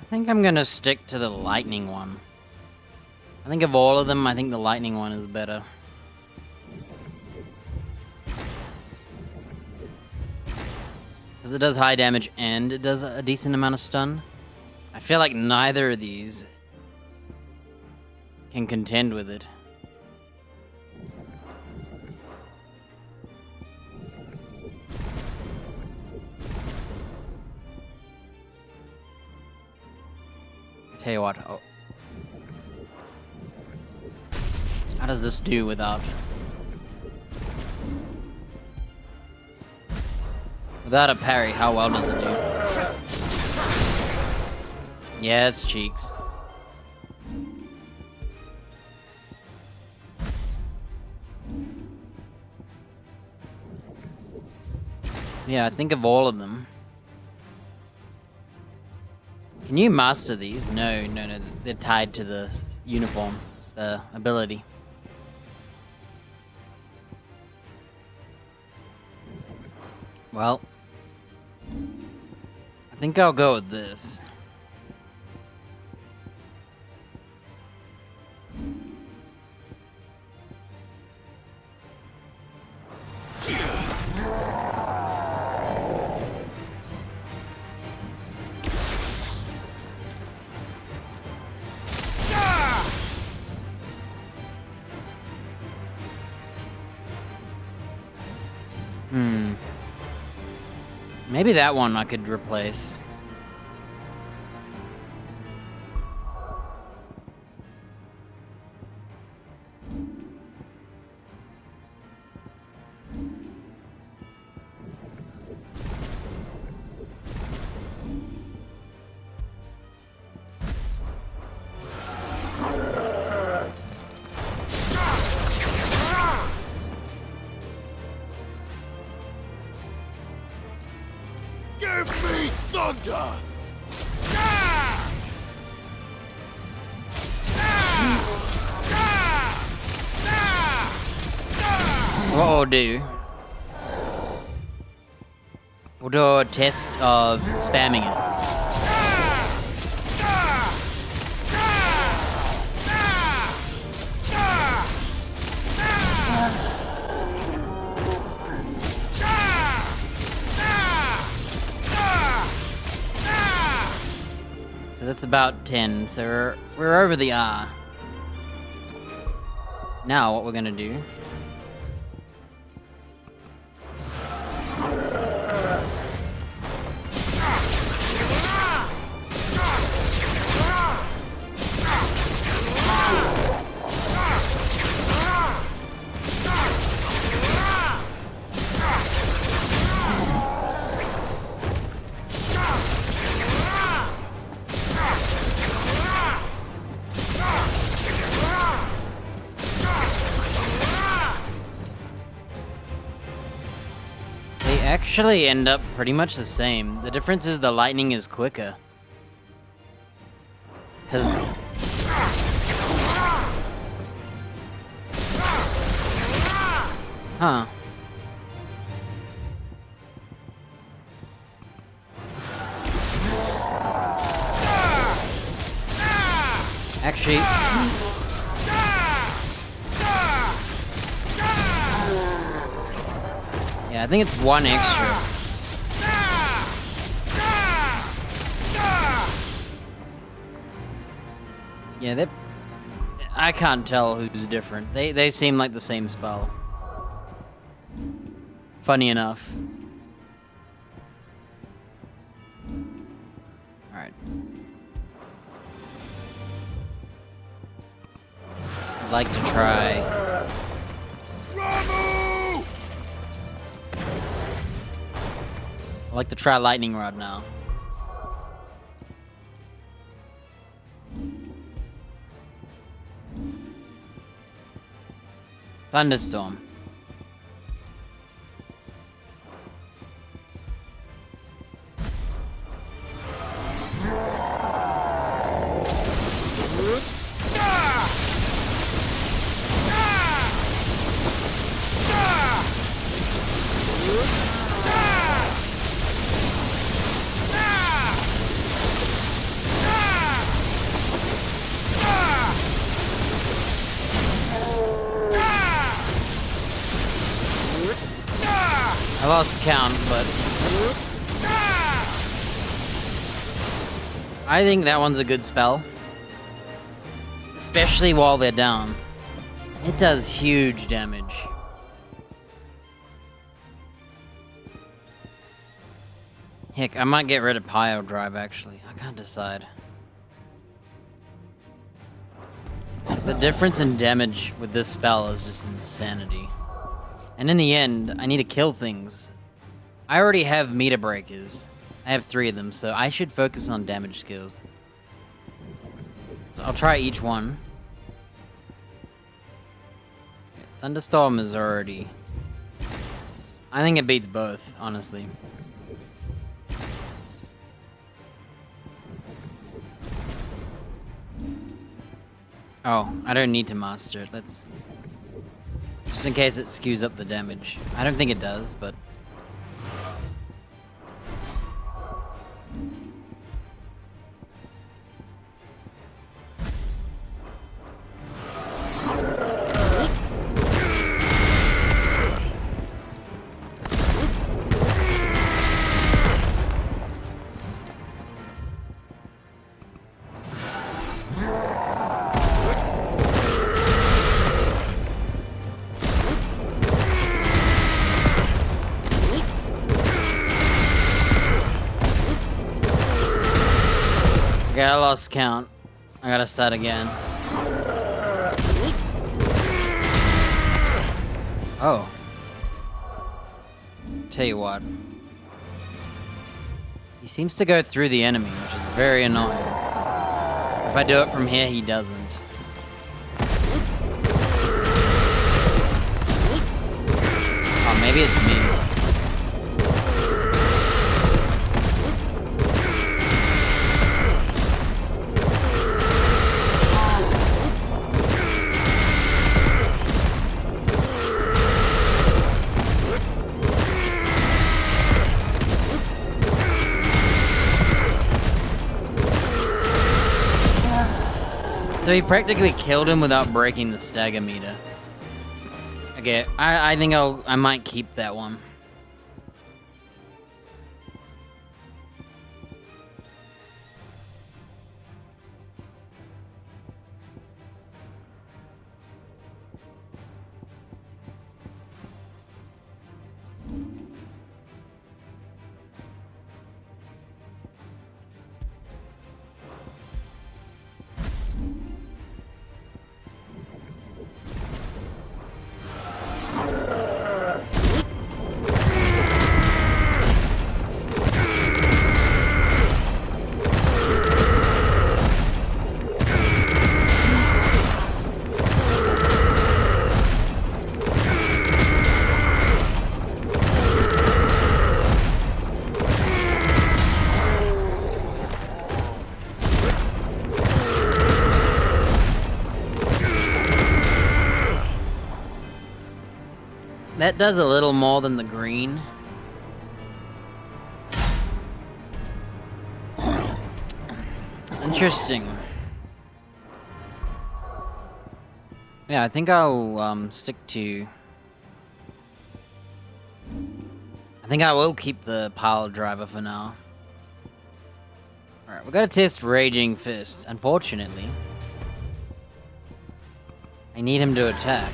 I think I'm gonna stick to the lightning one. I think of all of them, I think the lightning one is better. Because it does high damage and it does a decent amount of stun. I feel like neither of these can contend with it. Tell you what, oh. How does this do without a parry? How well does it do? Yeah, it's cheeks. Yeah, I think of all of them. Can you master these? No, they're tied to the uniform, the ability. Well, I think I'll go with this. Maybe that one I could replace. Give me thunder! What we'll do... We'll do a test of spamming it. So that's about 10, so we're over the R. Now what we're gonna do... actually end up pretty much the same. The difference is the lightning is quicker. Cause... Huh. Actually... Yeah, I think it's one extra. Yeah, they... I can't tell who's different. They seem like the same spell. Funny enough. Alright. I'd like to try... I'd like to try Lightning Rod now. Thunderstorm. I lost count, but I think that one's a good spell. Especially while they're down. It does huge damage. Heck, I might get rid of Pile Drive actually. I can't decide. The difference in damage with this spell is just insanity. And in the end, I need to kill things. I already have meter breakers. I have 3 of them, so I should focus on damage skills. So I'll try each one. Thunderstorm is already... I think it beats both, honestly. Oh, I don't need to master it. Let's... Just in case it skews up the damage. I don't think it does, but... Okay, I lost count. I gotta start again. Oh. Tell you what. He seems to go through the enemy, which is very annoying. If I do it from here, he doesn't. Oh, maybe it's me. So he practically killed him without breaking the stagger meter. Okay, I think I might keep that one. That does a little more than the green. Interesting. Yeah, I think I'll stick to... I think I will keep the pile driver for now. Alright, we gotta test Raging Fist. Unfortunately, I need him to attack.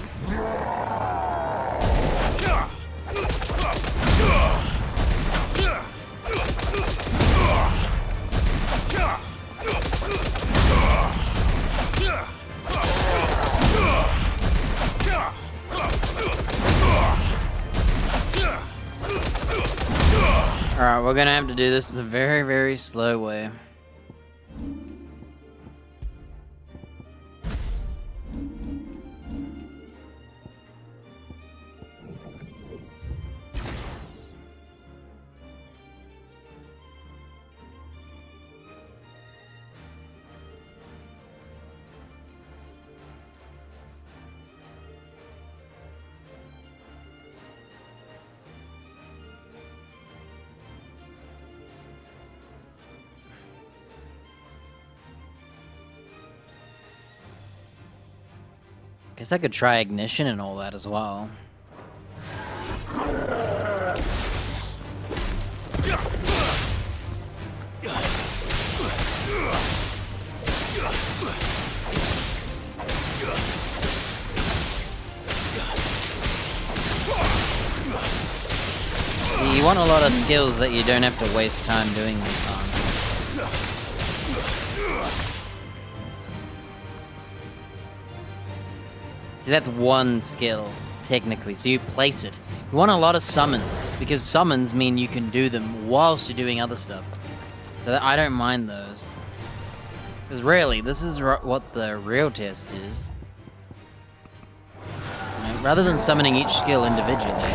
Alright, we're gonna have to do this in a very, very slow way. Guess I could try ignition and all that as well. You want a lot of skills that you don't have to waste time doing this on. See, that's one skill, technically, so you place it. You want a lot of summons, because summons mean you can do them whilst you're doing other stuff. So I don't mind those. Because really, this is what the real test is. You know, rather than summoning each skill individually,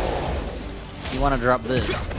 you want to drop this.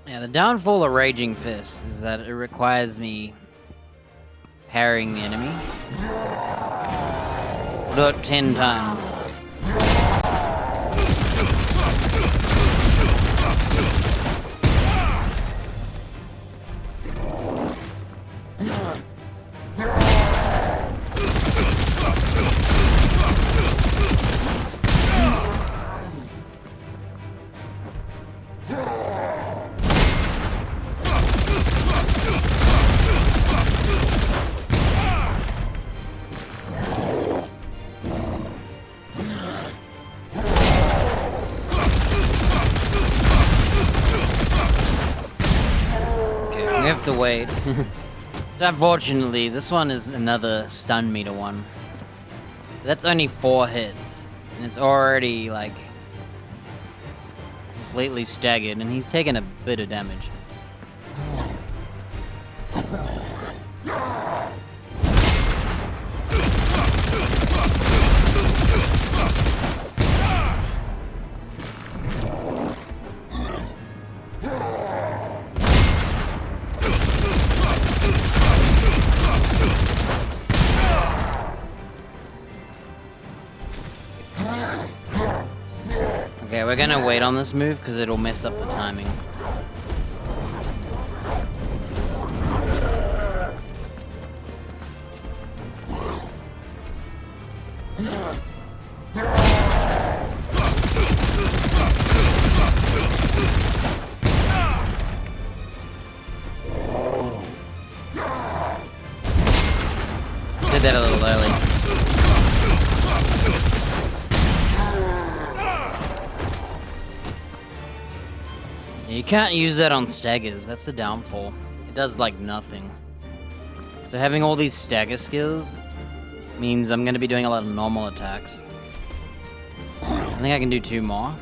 Yeah, the downfall of Raging Fist is that it requires me parrying the enemy. I'll do it 10 times. We have to wait. So unfortunately, this one is another stun meter one. That's only 4 hits, and it's already like completely staggered, and he's taken a bit of damage. Okay, we're gonna wait on this move because it'll mess up the timing. Did that a little early. You can't use that on staggers, that's the downfall. It does like nothing. So having all these stagger skills means I'm gonna be doing a lot of normal attacks. I think I can do 2 more.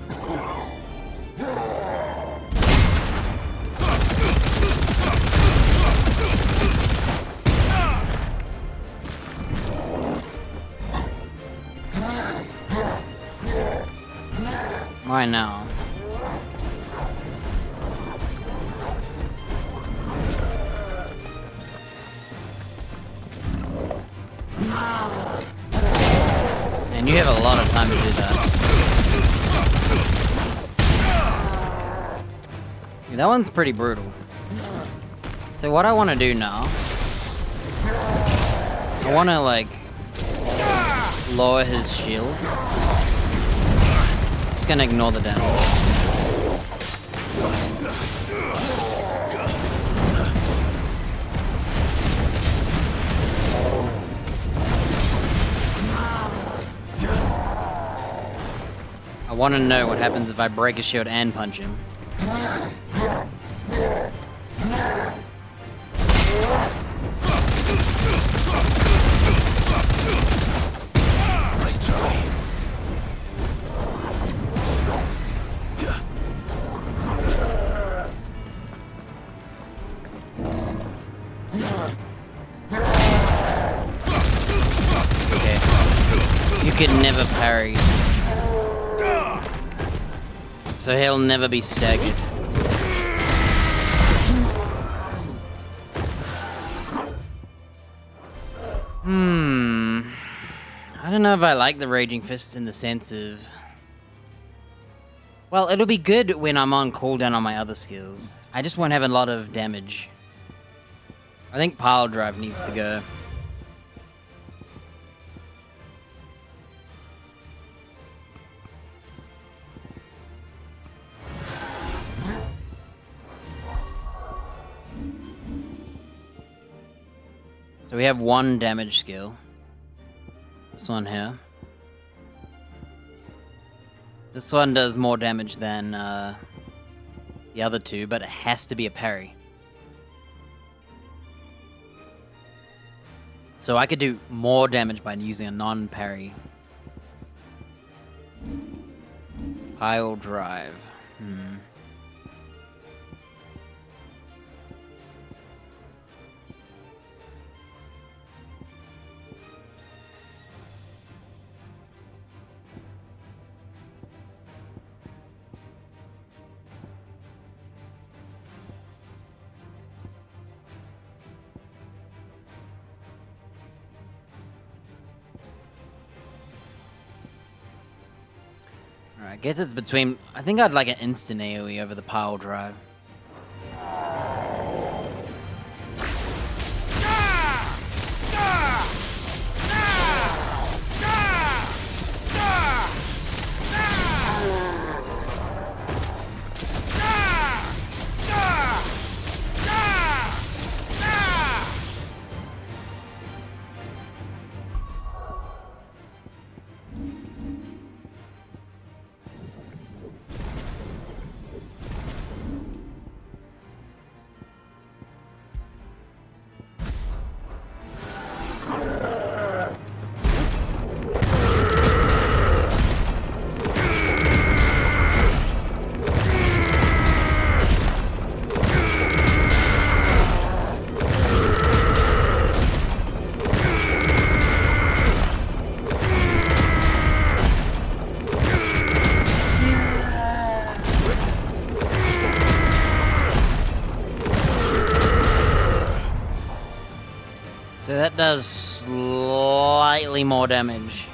Right now. And you have a lot of time to do that. Yeah, that one's pretty brutal. So what I want to do now, I want to like lower his shield. Just gonna ignore the damage. I want to know what happens if I break his shield and punch him. Nice try. Okay. You could never parry. So he'll never be staggered. I don't know if I like the Raging Fist in the sense of... Well, it'll be good when I'm on cooldown on my other skills. I just won't have a lot of damage. I think Pile Drive needs to go. So we have 1 damage skill. This one here. This one does more damage than the other 2, but it has to be a parry. So I could do more damage by using a non-parry. Pile Drive. Alright, I guess it's between... I think I'd like an instant AoE over the pile drive. So that does slightly more damage.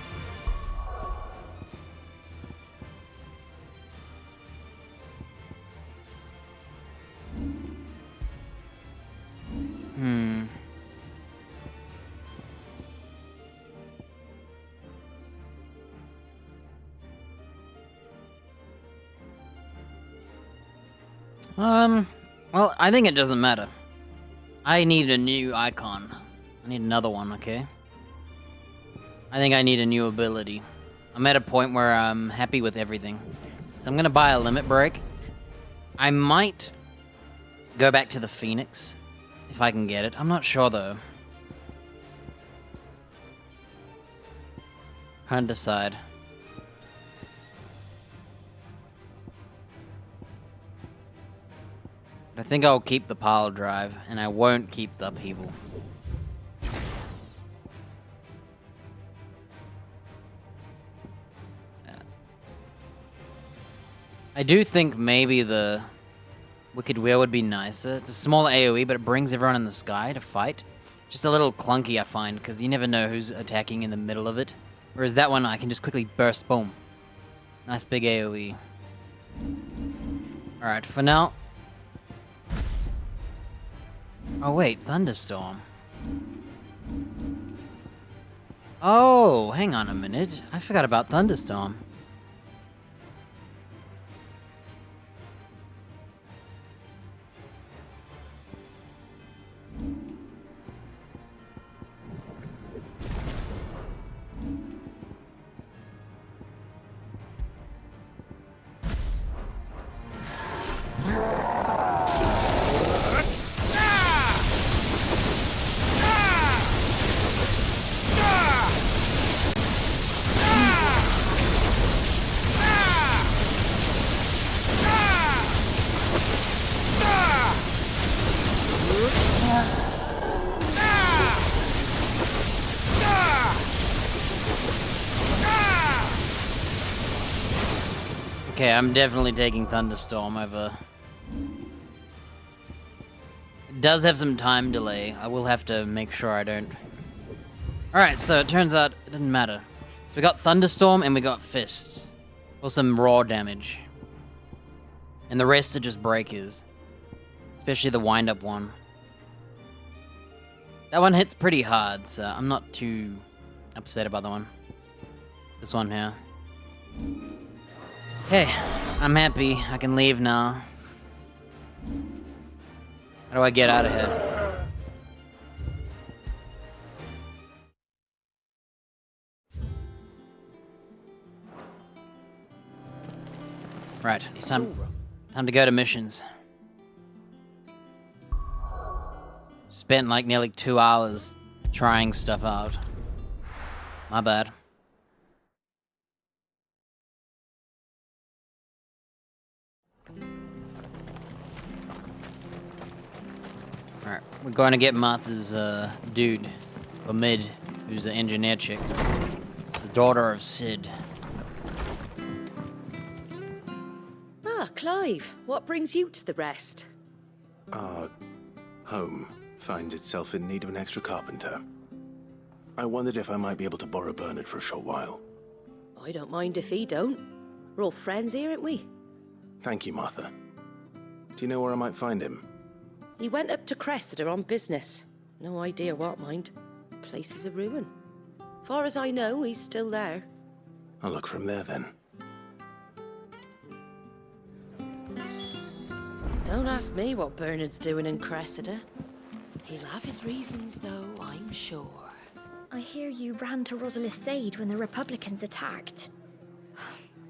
Well, I think it doesn't matter. I need a new icon. I need another one, okay? I think I need a new ability. I'm at a point where I'm happy with everything. So I'm gonna buy a limit break. I might go back to the Phoenix if I can get it. I'm not sure though. Can't decide. I think I'll keep the pile drive, and I won't keep the upheaval. I do think maybe the Wicked Wheel would be nicer. It's a small AoE, but it brings everyone in the sky to fight. Just a little clunky, I find, because you never know who's attacking in the middle of it. Whereas that one, I can just quickly burst, boom. Nice big AoE. Alright, for now... Oh wait, Thunderstorm. Oh, hang on a minute. I forgot about Thunderstorm. Okay, I'm definitely taking Thunderstorm over. It does have some time delay. I will have to make sure I don't. Alright, so it turns out it didn't matter. So we got Thunderstorm and we got Fists. For some raw damage. And the rest are just breakers. Especially the wind-up one. That one hits pretty hard, so I'm not too upset about that one. This one here. Okay, I'm happy. I can leave now. How do I get out of here? Right, it's time to go to missions. Spent like nearly 2 hours trying stuff out. My bad. Alright, we're going to get Martha's dude, Omid, who's an engineer chick. The daughter of Sid. Ah, Clive, what brings you to the rest? Our home finds itself in need of an extra carpenter. I wondered if I might be able to borrow Bernard for a short while. I don't mind if he don't. We're all friends here, ain't we? Thank you, Martha. Do you know where I might find him? He went up to Cressida on business. No idea what, mind. Place is a ruin. Far as I know, he's still there. I'll look from there then. Don't ask me what Bernard's doing in Cressida. He'll have his reasons, though, I'm sure. I hear you ran to Rosalith's aid when the Republicans attacked.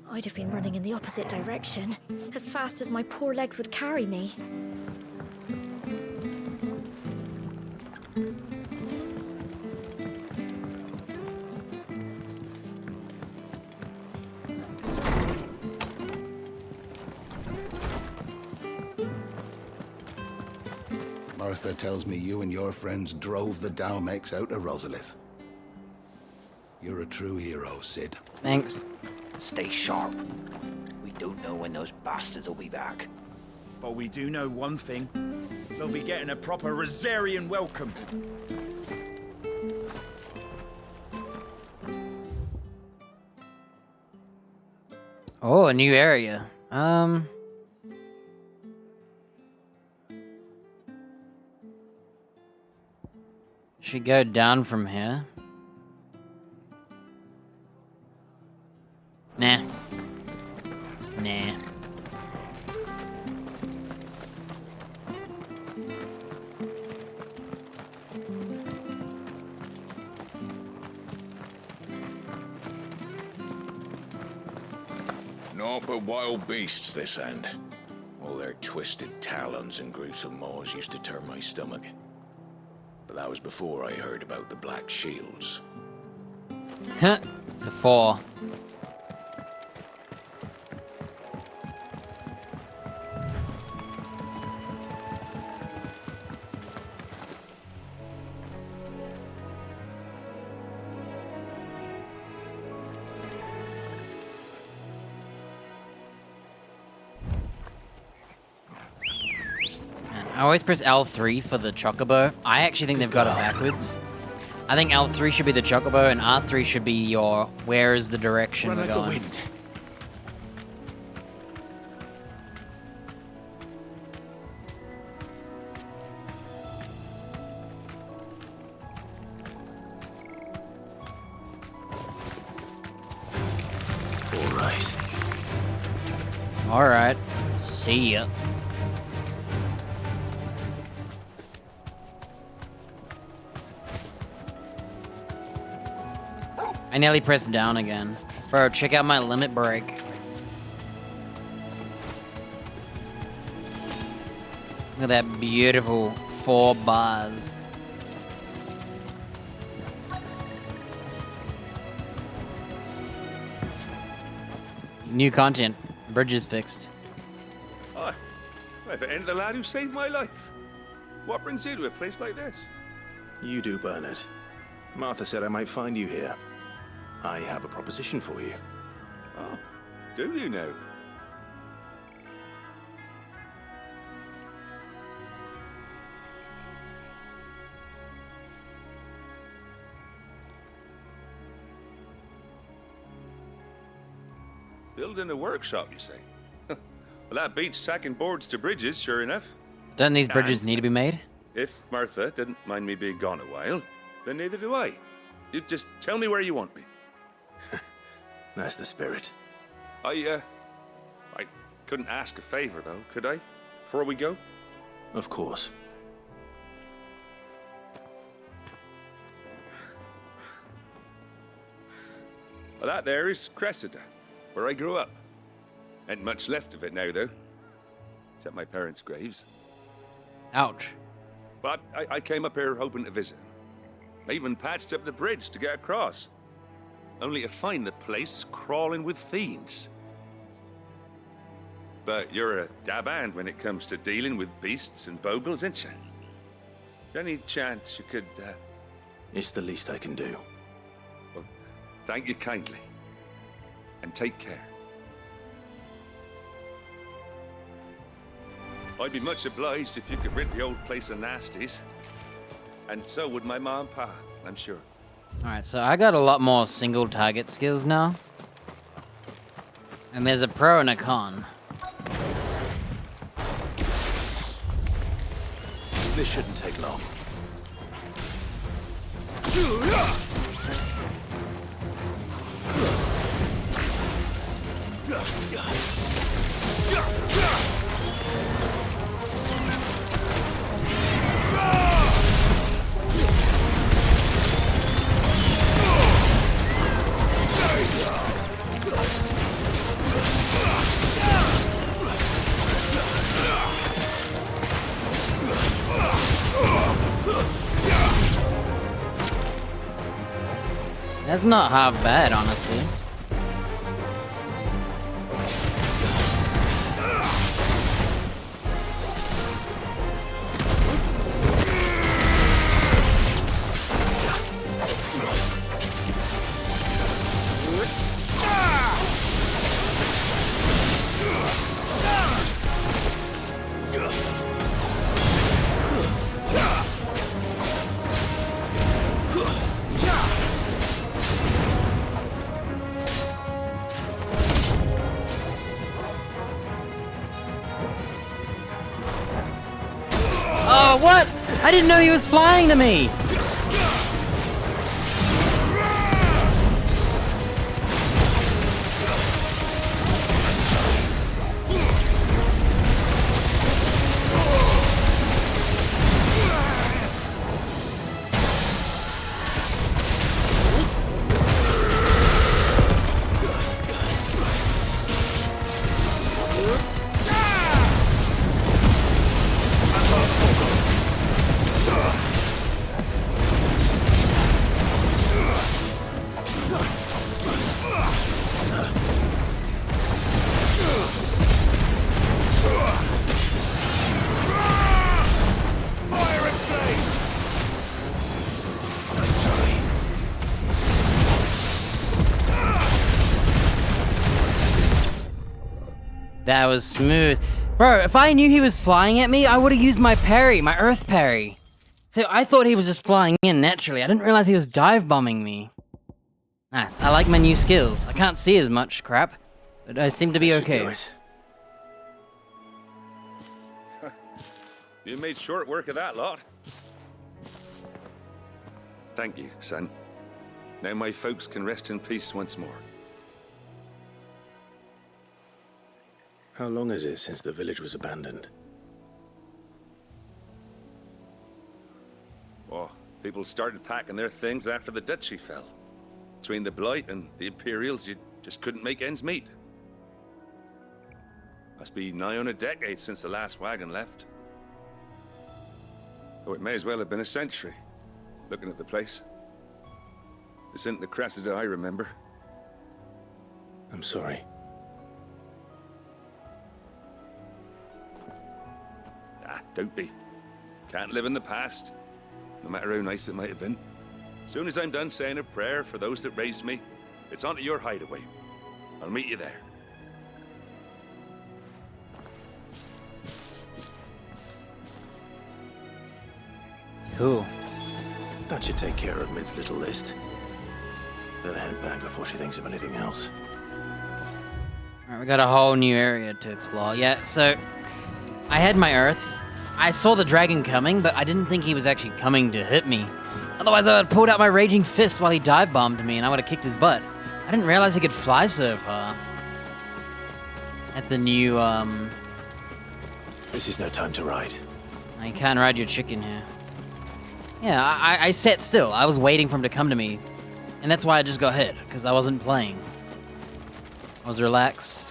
I'd have been running in the opposite direction, as fast as my poor legs would carry me. Martha tells me you and your friends drove the Dalmex out of Rosalith. You're a true hero, Sid. Thanks. Stay sharp. We don't know when those bastards will be back. But we do know one thing. They'll be getting a proper Rosarian welcome. Oh, a new area. Should go down from here. Nah. Nah. Naught but wild beasts this end. All their twisted talons and gruesome maws used to turn my stomach. But that was before I heard about the Black Shields. Huh. Before. I always press L3 for the chocobo. I actually think they've got it backwards. I think L3 should be the chocobo and R3 should be your where is the direction we're going. Wind. Alright. See ya. I nearly pressed down again. Bro, check out my limit break. Look at that beautiful 4 bars. New content. Bridges fixed. Aye. If it ain't the lad who saved my life. What brings you to a place like this? You do, Bernard. Martha said I might find you here. I have a proposition for you. Oh, do you now? Building a workshop, you say? Well, that beats tacking boards to bridges, sure enough. Don't these bridges need to be made? If Martha didn't mind me being gone a while, then neither do I. You just tell me where you want me. That's the spirit. I couldn't ask a favor, though, could I? Before we go? Of course. Well, that there is Cressida, where I grew up. Ain't much left of it now, though. Except my parents' graves. Ouch. But I came up here hoping to visit. I even patched up the bridge to get across. Only to find the place crawling with fiends. But you're a dab hand when it comes to dealing with beasts and bogles, ain't you? Any chance you could, It's the least I can do. Well, thank you kindly. And take care. I'd be much obliged if you could rid the old place of nasties. And so would my ma and pa, I'm sure. Alright, so I got a lot more single target skills now. And there's a pro and a con. This shouldn't take long. That's not half bad, honestly. Oh, what? I didn't know he was flying to me! That was smooth. Bro, if I knew he was flying at me, I would have used my parry, my earth parry. So I thought he was just flying in naturally. I didn't realize he was dive bombing me. Nice. I like my new skills. I can't see as much crap, but I seem to be That should do okay. it. You made short work of that lot. Thank you, son. Now my folks can rest in peace once more. How long is it since the village was abandoned? Oh, people started packing their things after the duchy fell. Between the Blight and the Imperials, you just couldn't make ends meet. Must be nigh on a decade since the last wagon left. Oh, it may as well have been a century, looking at the place. This isn't the Cressida I remember. I'm sorry. Ah, don't be. Can't live in the past, no matter how nice it might have been. Soon as I'm done saying a prayer for those that raised me, it's onto your hideaway. I'll meet you there. Cool. That should take care of Mid's little list. Better head back before she thinks of anything else. Alright, we got a whole new area to explore. Yeah, so I had my earth. I saw the dragon coming, but I didn't think he was actually coming to hit me. Otherwise, I would have pulled out my raging fist while he dive bombed me, and I would have kicked his butt. I didn't realize he could fly so far. That's a new, This is no time to ride. You can't ride your chicken here. Yeah, I sat still. I was waiting for him to come to me. And that's why I just got hit, because I wasn't playing. I was relaxed.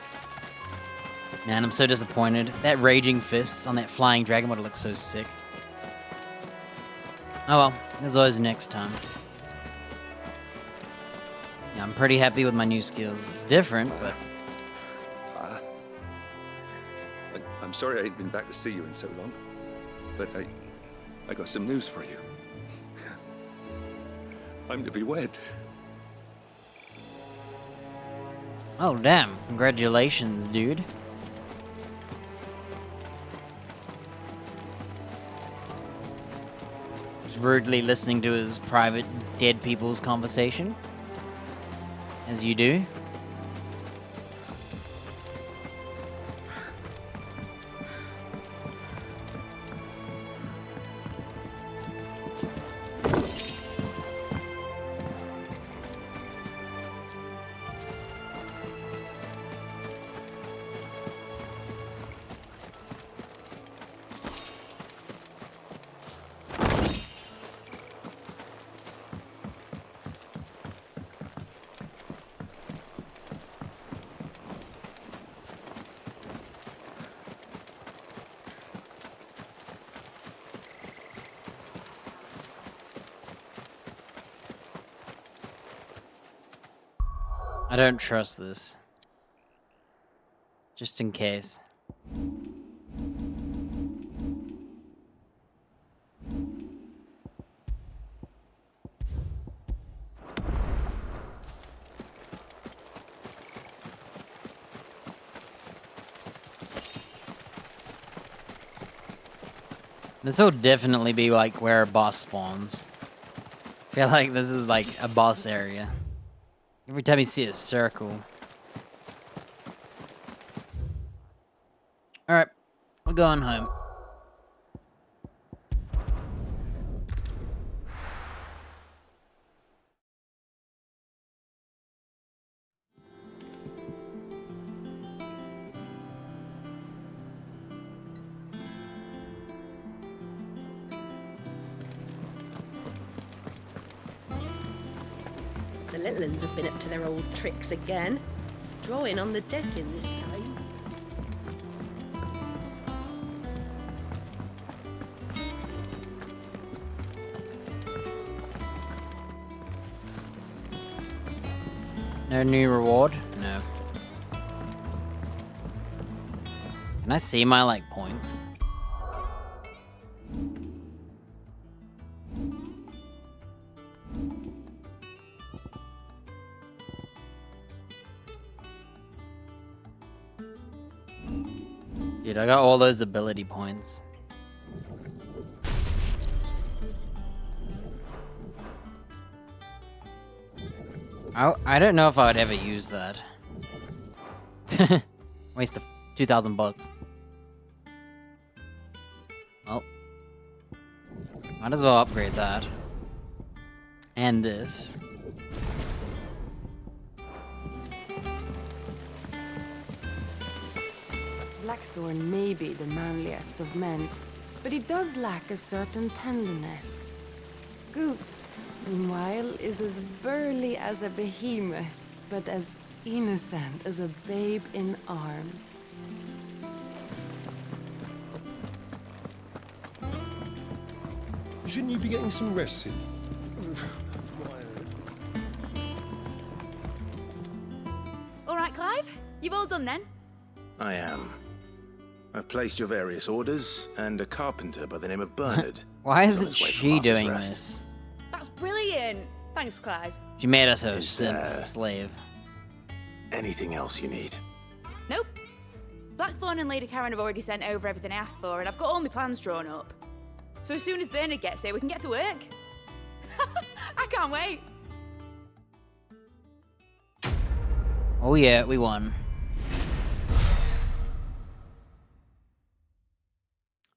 Man, I'm so disappointed. That raging fist on that flying dragon would have looked so sick. Oh well, there's always next time. Yeah, I'm pretty happy with my new skills. It's different, but... I'm sorry I ain't been back to see you in so long, but I got some news for you. I'm to be wed. Oh, damn. Congratulations, dude. Just rudely listening to his private dead people's conversation. As you do. I don't trust this. Just in case. This will definitely be like where a boss spawns. I feel like this is like a boss area. Every time you see a circle. Alright, we're going home. The little uns have been up to their old tricks again. Drawing on the decking this time. No new reward? No. Can I see my, like, points? Dude, I got all those ability points. I don't know if I would ever use that. Waste of 2,000 bucks. Well, might as well upgrade that. And this. Blackthorn may be the manliest of men, but he does lack a certain tenderness. Goots, meanwhile, is as burly as a behemoth, but as innocent as a babe in arms. Shouldn't you be getting some rest soon? All right, Clive. You've all done then? I am. I've placed your various orders, and a carpenter by the name of Bernard. Why is on isn't his way from she Arthur's doing Rest. this? That's brilliant. Thanks, Clive. She made us her Is slave. Anything else you need? Nope. Blackthorn and Lady Karen have already sent over everything I asked for, and I've got all my plans drawn up. So as soon as Bernard gets here, we can get to work. I can't wait. Oh yeah, we won.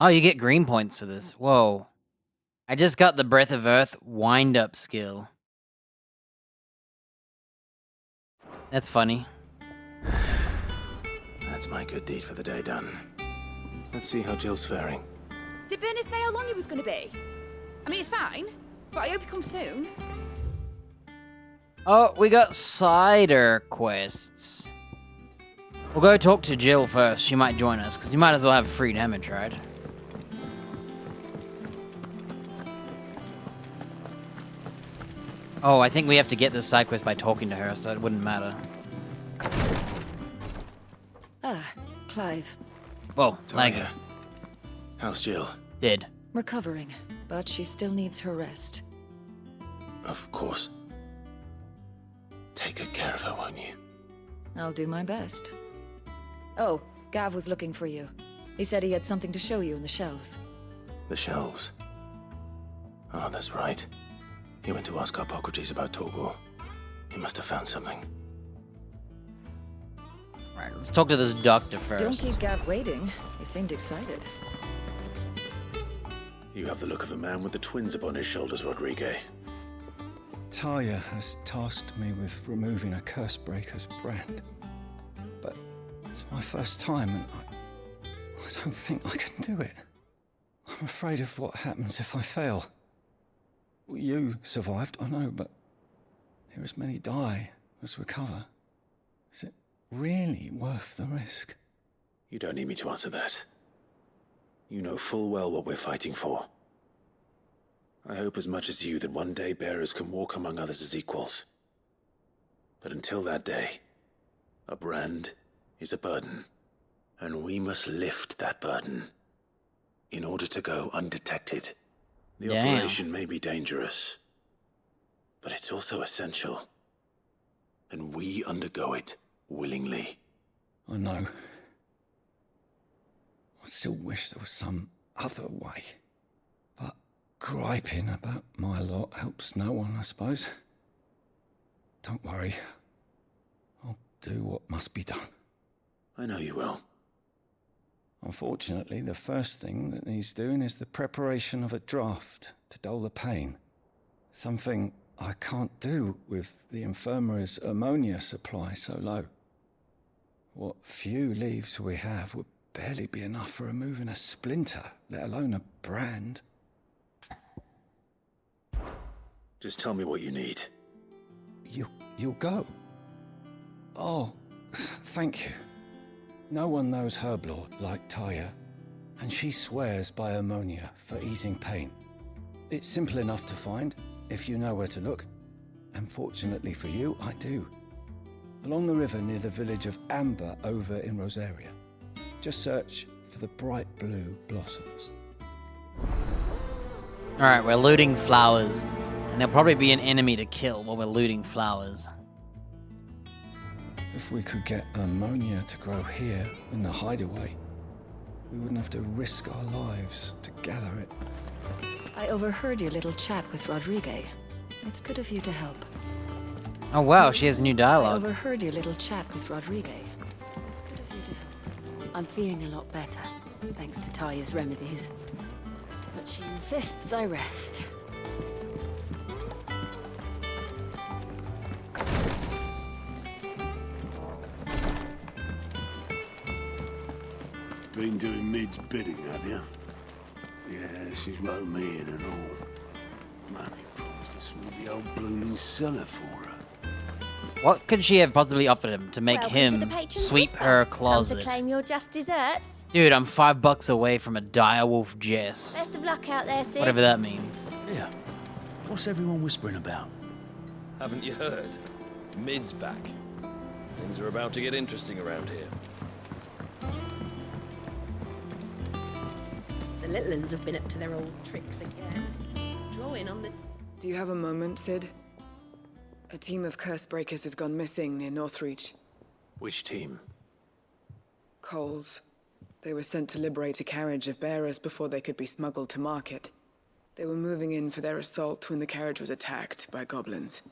Oh, you get green points for this. Whoa. I just got the Breath of Earth wind-up skill. That's funny. That's my good deed for the day done. Let's see how Jill's faring. Did Bernard say how long he was going to be? I mean, it's fine, but I hope he comes soon. Oh, we got cider quests. We'll go talk to Jill first. She might join us, because you might as well have free damage, right? Oh, I think we have to get this side quest by talking to her, so it wouldn't matter. Ah, Clive. Whoa, Talia. lag. How's Jill? Dead. Recovering, but she still needs her rest. Of course. Take good care of her, won't you? I'll do my best. Oh, Gav was looking for you. He said he had something to show you in the shelves. The shelves. Oh, that's right. He went to ask Hippocrates about Torgor. He must have found something. Right, let's talk to this doctor first. Don't keep Gav waiting. He seemed excited. You have the look of a man with the twins upon his shoulders, Rodrigue. Talia has tasked me with removing a Cursebreaker's brand. But it's my first time, and I don't think I can do it. I'm afraid of what happens if I fail. You survived, I know, but there as many die as recover. Is it really worth the risk? You don't need me to answer that. You know full well what we're fighting for. I hope as much as you that one day bearers can walk among others as equals. But until that day, a brand is a burden, and we must lift that burden in order to go undetected. The Damn. operation may be dangerous, but it's also essential, and we undergo it willingly. I know. I still wish there was some other way. But griping about my lot helps no one, I suppose. Don't worry. I'll do what must be done. I know you will. Unfortunately, the first thing that needs doing is the preparation of a draft to dull the pain. Something I can't do with the infirmary's ammonia supply so low. What few leaves we have would barely be enough for removing a splinter, let alone a brand. Just tell me what you need. You'll go? Oh, thank you. No one knows Herblord like Taya, and she swears by ammonia for easing pain. It's simple enough to find, if you know where to look. And fortunately for you, I do. Along the river near the village of Amber over in Rosaria. Just search for the bright blue blossoms. Alright, we're looting flowers. And there'll probably be an enemy to kill while we're looting flowers. If we could get ammonia to grow here in the hideaway, we wouldn't have to risk our lives to gather it. I overheard your little chat with Rodrigue. It's good of you to help. Oh wow, she has new I dialogue. overheard your little chat with Rodrigue. It's good of you to help. I'm feeling a lot better, thanks to Taya's remedies. But she insists I rest. Been doing Mid's bidding, have you? Yeah, she's wrote me in and all. Man, he promised to sweep the old blooming cellar for her. What could she have possibly offered him to make him sweep her closet? Come to claim your just desserts. Dude, I'm $5 away from a direwolf Jess. Best of luck out there, Sid. Whatever that means. Yeah. What's everyone whispering about? Haven't you heard? Mid's back. Things are about to get interesting around here. The little uns have been up to their old tricks again. Drawing on the... Do you have a moment, Sid? A team of curse breakers has gone missing near Northreach. Which team? Coles. They were sent to liberate a carriage of bearers before they could be smuggled to market. They were moving in for their assault when the carriage was attacked by goblins.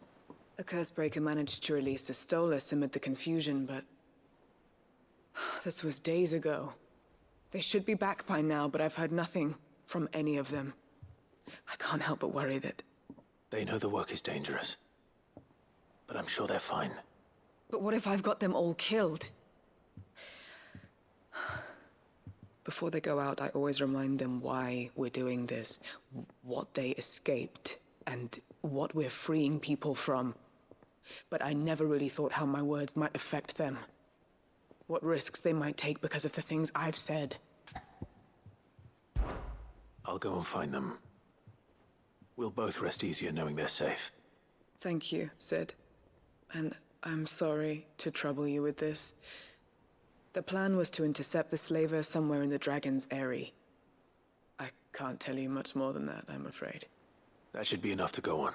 A curse breaker managed to release a Stolas amid the confusion, but... this was days ago. They should be back by now, but I've heard nothing from any of them. I can't help but worry that... They know the work is dangerous. But I'm sure they're fine. But what if I've got them all killed? Before they go out, I always remind them why we're doing this, what they escaped, and what we're freeing people from. But I never really thought how my words might affect them. What risks they might take because of the things I've said. I'll go and find them. We'll both rest easier knowing they're safe. Thank you, Sid. And I'm sorry to trouble you with this. The plan was to intercept the slaver somewhere in the Dragon's Eyrie. I can't tell you much more than that, I'm afraid. That should be enough to go on.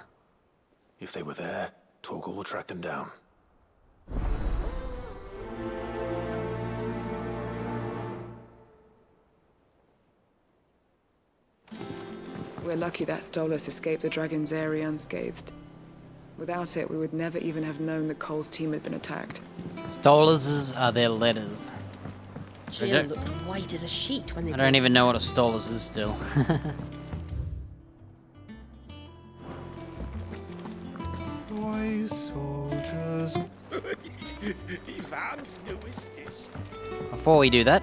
If they were there, Torgal will track them down. We're lucky that Stolas escaped the Dragon's Eyrie unscathed. Without it, we would never even have known that Cole's team had been attacked. Stolas are their letters. Jill looked white as a sheet when they... I don't even know what a Stolas is still. Boys, soldiers. Ivan's newest dish. Before we do that,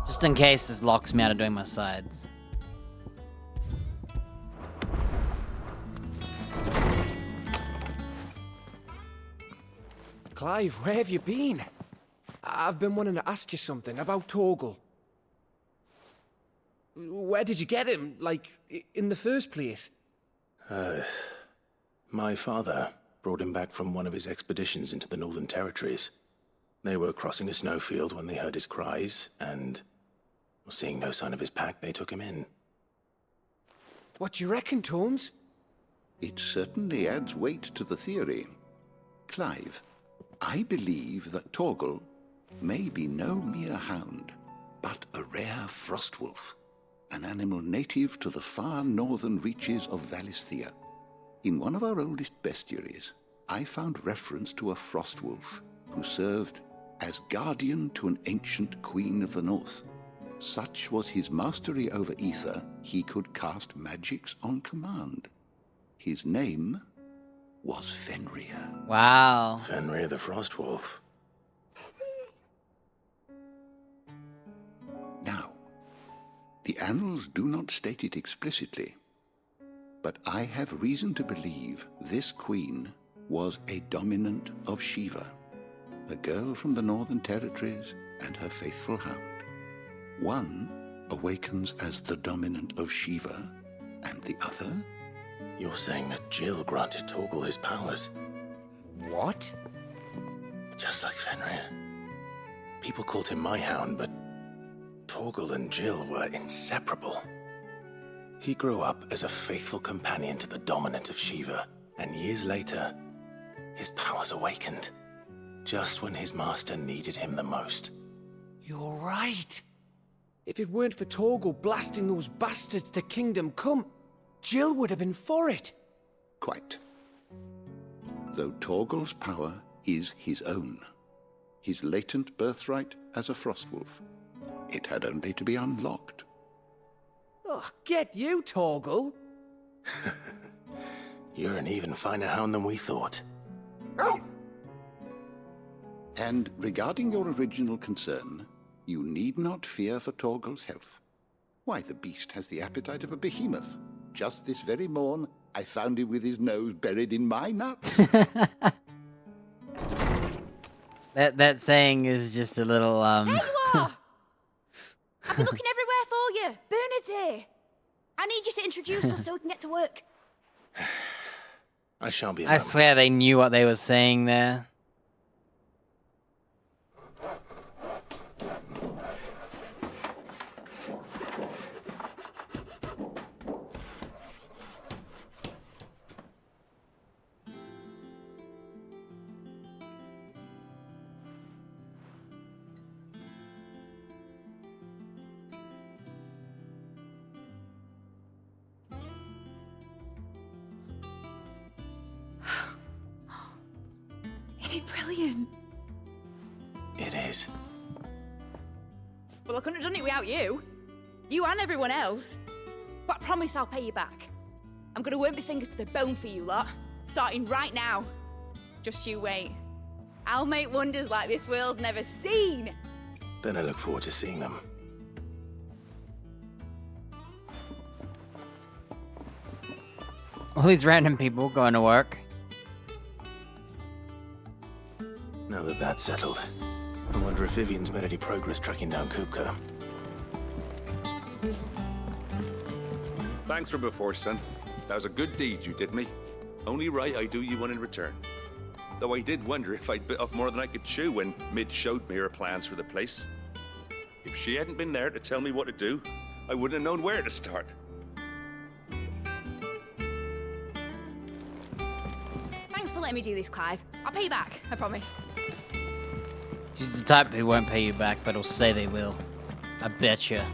just in case this locks me out of doing my sides. Clive, where have you been? I've been wanting to ask you something about Torgal. Where did you get him, like, in the first place? My father brought him back from one of his expeditions into the Northern Territories. They were crossing a snowfield when they heard his cries, and seeing no sign of his pack, they took him in. What do you reckon, Torms? It certainly adds weight to the theory. Clive, I believe that Torgal may be no mere hound, but a rare frostwolf, an animal native to the far northern reaches of Valisthea. In one of our oldest bestiaries, I found reference to a frostwolf who served as guardian to an ancient queen of the north. Such was his mastery over ether, he could cast magics on command. His name was Fenrir. Wow. Fenrir the Frostwolf. Now, the annals do not state it explicitly, but I have reason to believe this queen was a dominant of Shiva, a girl from the Northern Territories and her faithful hound. One awakens as the dominant of Shiva, and the other? You're saying that Jill granted Torgal his powers? What? Just like Fenrir. People called him my hound, but Torgal and Jill were inseparable. He grew up as a faithful companion to the dominant of Shiva, and years later, his powers awakened, just when his master needed him the most. You're right. If it weren't for Torgal blasting those bastards to Kingdom Come, Jill would have been for it. Quite. Though Torgal's power is his own, his latent birthright as a Frostwolf, it had only to be unlocked. Oh, get you, Torgal! You're an even finer hound than we thought. And regarding your original concern, you need not fear for Torgal's health. Why, the beast has the appetite of a behemoth. Just this very morn, I found him with his nose buried in my nuts. That saying is just a little, There you are! I've been looking everywhere for you. Bernard's here. I need you to introduce us so we can get to work. I shan't be a I moment. swear they knew what they were saying there. Isn't it brilliant? It is. Well, I couldn't have done it without you. You and everyone else. But I promise I'll pay you back. I'm gonna work my fingers to the bone for you lot, starting right now. Just you wait. I'll make wonders like this world's never seen. Then I look forward to seeing them. All these random people going to work. Now that that's settled, I wonder if Vivian's made any progress tracking down Kupka. Thanks for before, son. That was a good deed you did me. Only right I do you one in return. Though I did wonder if I'd bit off more than I could chew when Mid showed me her plans for the place. If she hadn't been there to tell me what to do, I wouldn't have known where to start. Thanks for letting me do this, Clive. I'll pay you back, I promise. She's the type who won't pay you back, but will say they will. I betcha.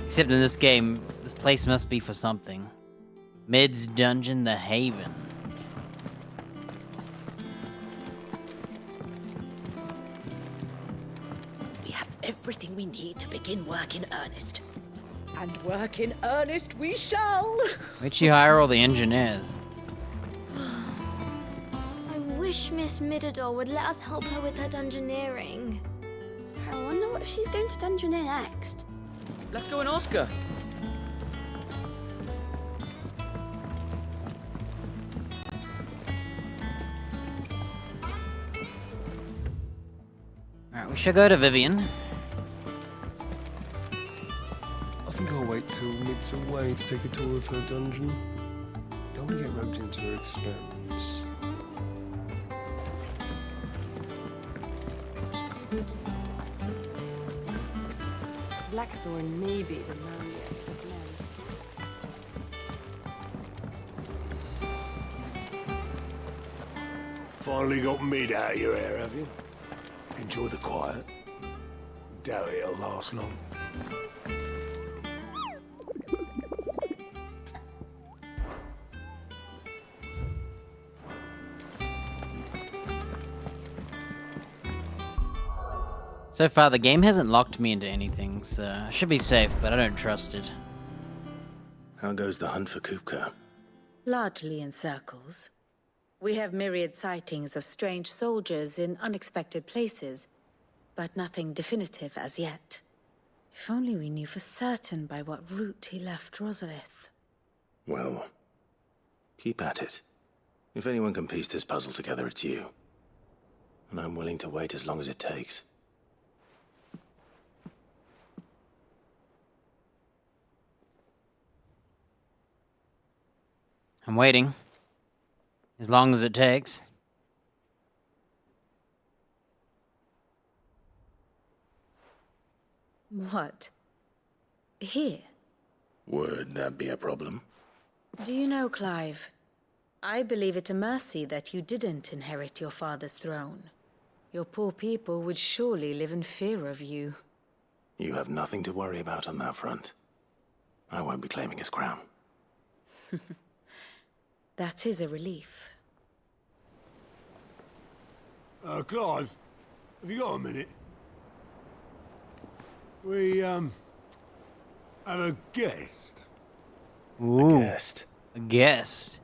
Except in this game, this place must be for something. Mid's Dungeon, the Haven. We have everything we need to begin work in earnest. And work in earnest we shall! Where'd she hire all the engineers? I wish Miss Midador would let us help her with her dungeoneering. I wonder what she's going to dungeoneer next. Let's go and ask her. Alright, we should go to Vivian. I think I'll wait till Mid's away to take a tour of her dungeon. Don't want to get roped into her experiments. Blackthorn may be the manliest of men. Finally got mid out of your hair, have you? Enjoy the quiet. Doubt it'll last long. So far, the game hasn't locked me into anything, so I should be safe, but I don't trust it. How goes the hunt for Kupka? Largely in circles. We have myriad sightings of strange soldiers in unexpected places, but nothing definitive as yet. If only we knew for certain by what route he left Rosalith. Well, keep at it. If anyone can piece this puzzle together, it's you. And I'm willing to wait as long as it takes. I'm waiting. As long as it takes. What? Here? Would that be a problem? Do you know, Clive? I believe it a mercy that you didn't inherit your father's throne. Your poor people would surely live in fear of you. You have nothing to worry about on that front. I won't be claiming his crown. That is a relief. Clive, have you got a minute? We, have a guest. Ooh. A guest? A guest.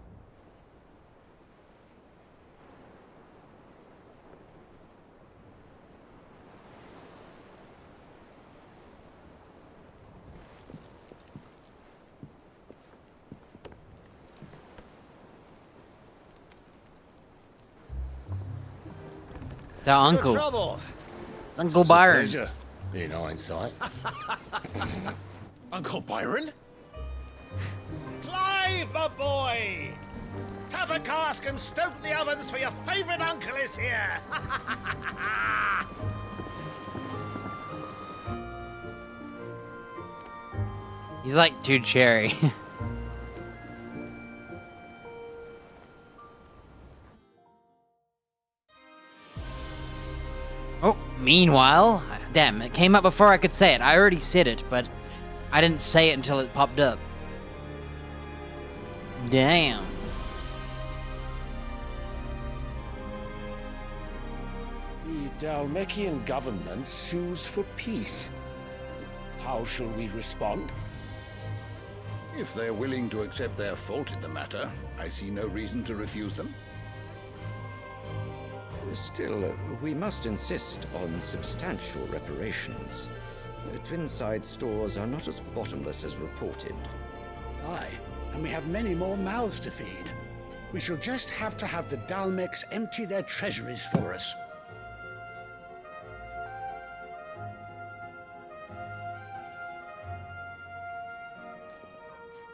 It's our uncle. Trouble. It's Uncle Byron. Pleasure, in hindsight. Uncle Byron? Clive, my boy! Tap a cask and stoke the ovens, for your favourite uncle is here! He's like too cherry. Oh, meanwhile, damn, it came up before I could say it. I already said it, but I didn't say it until it popped up. Damn. The Dalmekian government sues for peace. How shall we respond? If they're willing to accept their fault in the matter, I see no reason to refuse them. Still, we must insist on substantial reparations. Twinside stores are not as bottomless as reported. Aye, and we have many more mouths to feed. We shall just have to have the Dalmecs empty their treasuries for us.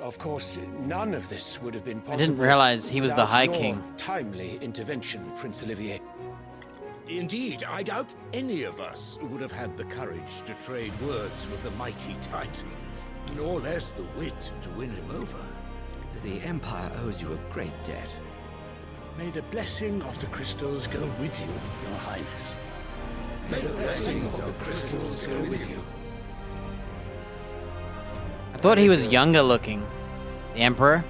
Of course, none of this would have been possible. I didn't realize he was the without High your King. Timely intervention, Prince Olivier. Indeed, I doubt any of us would have had the courage to trade words with the mighty Titan, nor less the wit to win him over. The Empire owes you a great debt. May the blessing of the crystals go with you, Your Highness. May the blessing of the crystals go with you. I thought he was younger looking. The Emperor.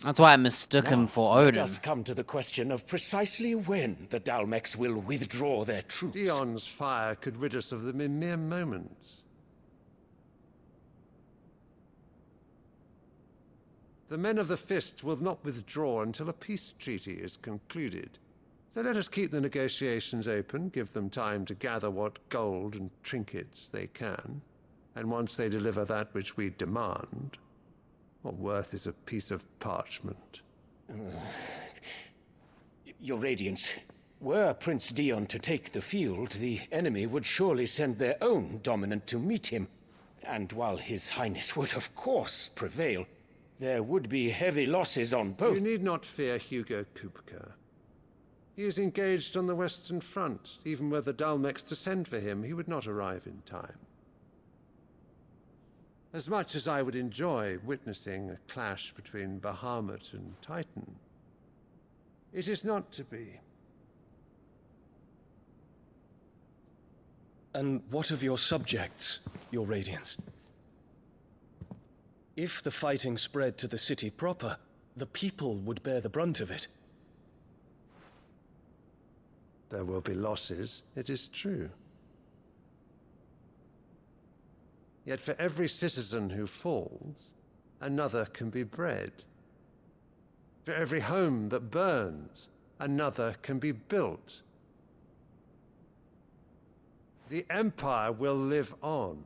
That's why I mistook him for Let Odin. us come to the question of precisely when the Dalmecs will withdraw their troops. Dion's fire could rid us of them in mere moments. The men of the Fist will not withdraw until a peace treaty is concluded. So let us keep the negotiations open, give them time to gather what gold and trinkets they can, and once they deliver that which we demand, what worth is a piece of parchment? Your Radiance, were Prince Dion to take the field, the enemy would surely send their own dominant to meet him. And while His Highness would of course prevail, there would be heavy losses on both. You need not fear Hugo Kupka. He is engaged on the Western Front. Even were the Dalmex to send for him, he would not arrive in time. As much as I would enjoy witnessing a clash between Bahamut and Titan, it is not to be. And what of your subjects, your Radiance? If the fighting spread to the city proper, the people would bear the brunt of it. There will be losses, it is true. Yet for every citizen who falls, another can be bred. For every home that burns, another can be built. The Empire will live on.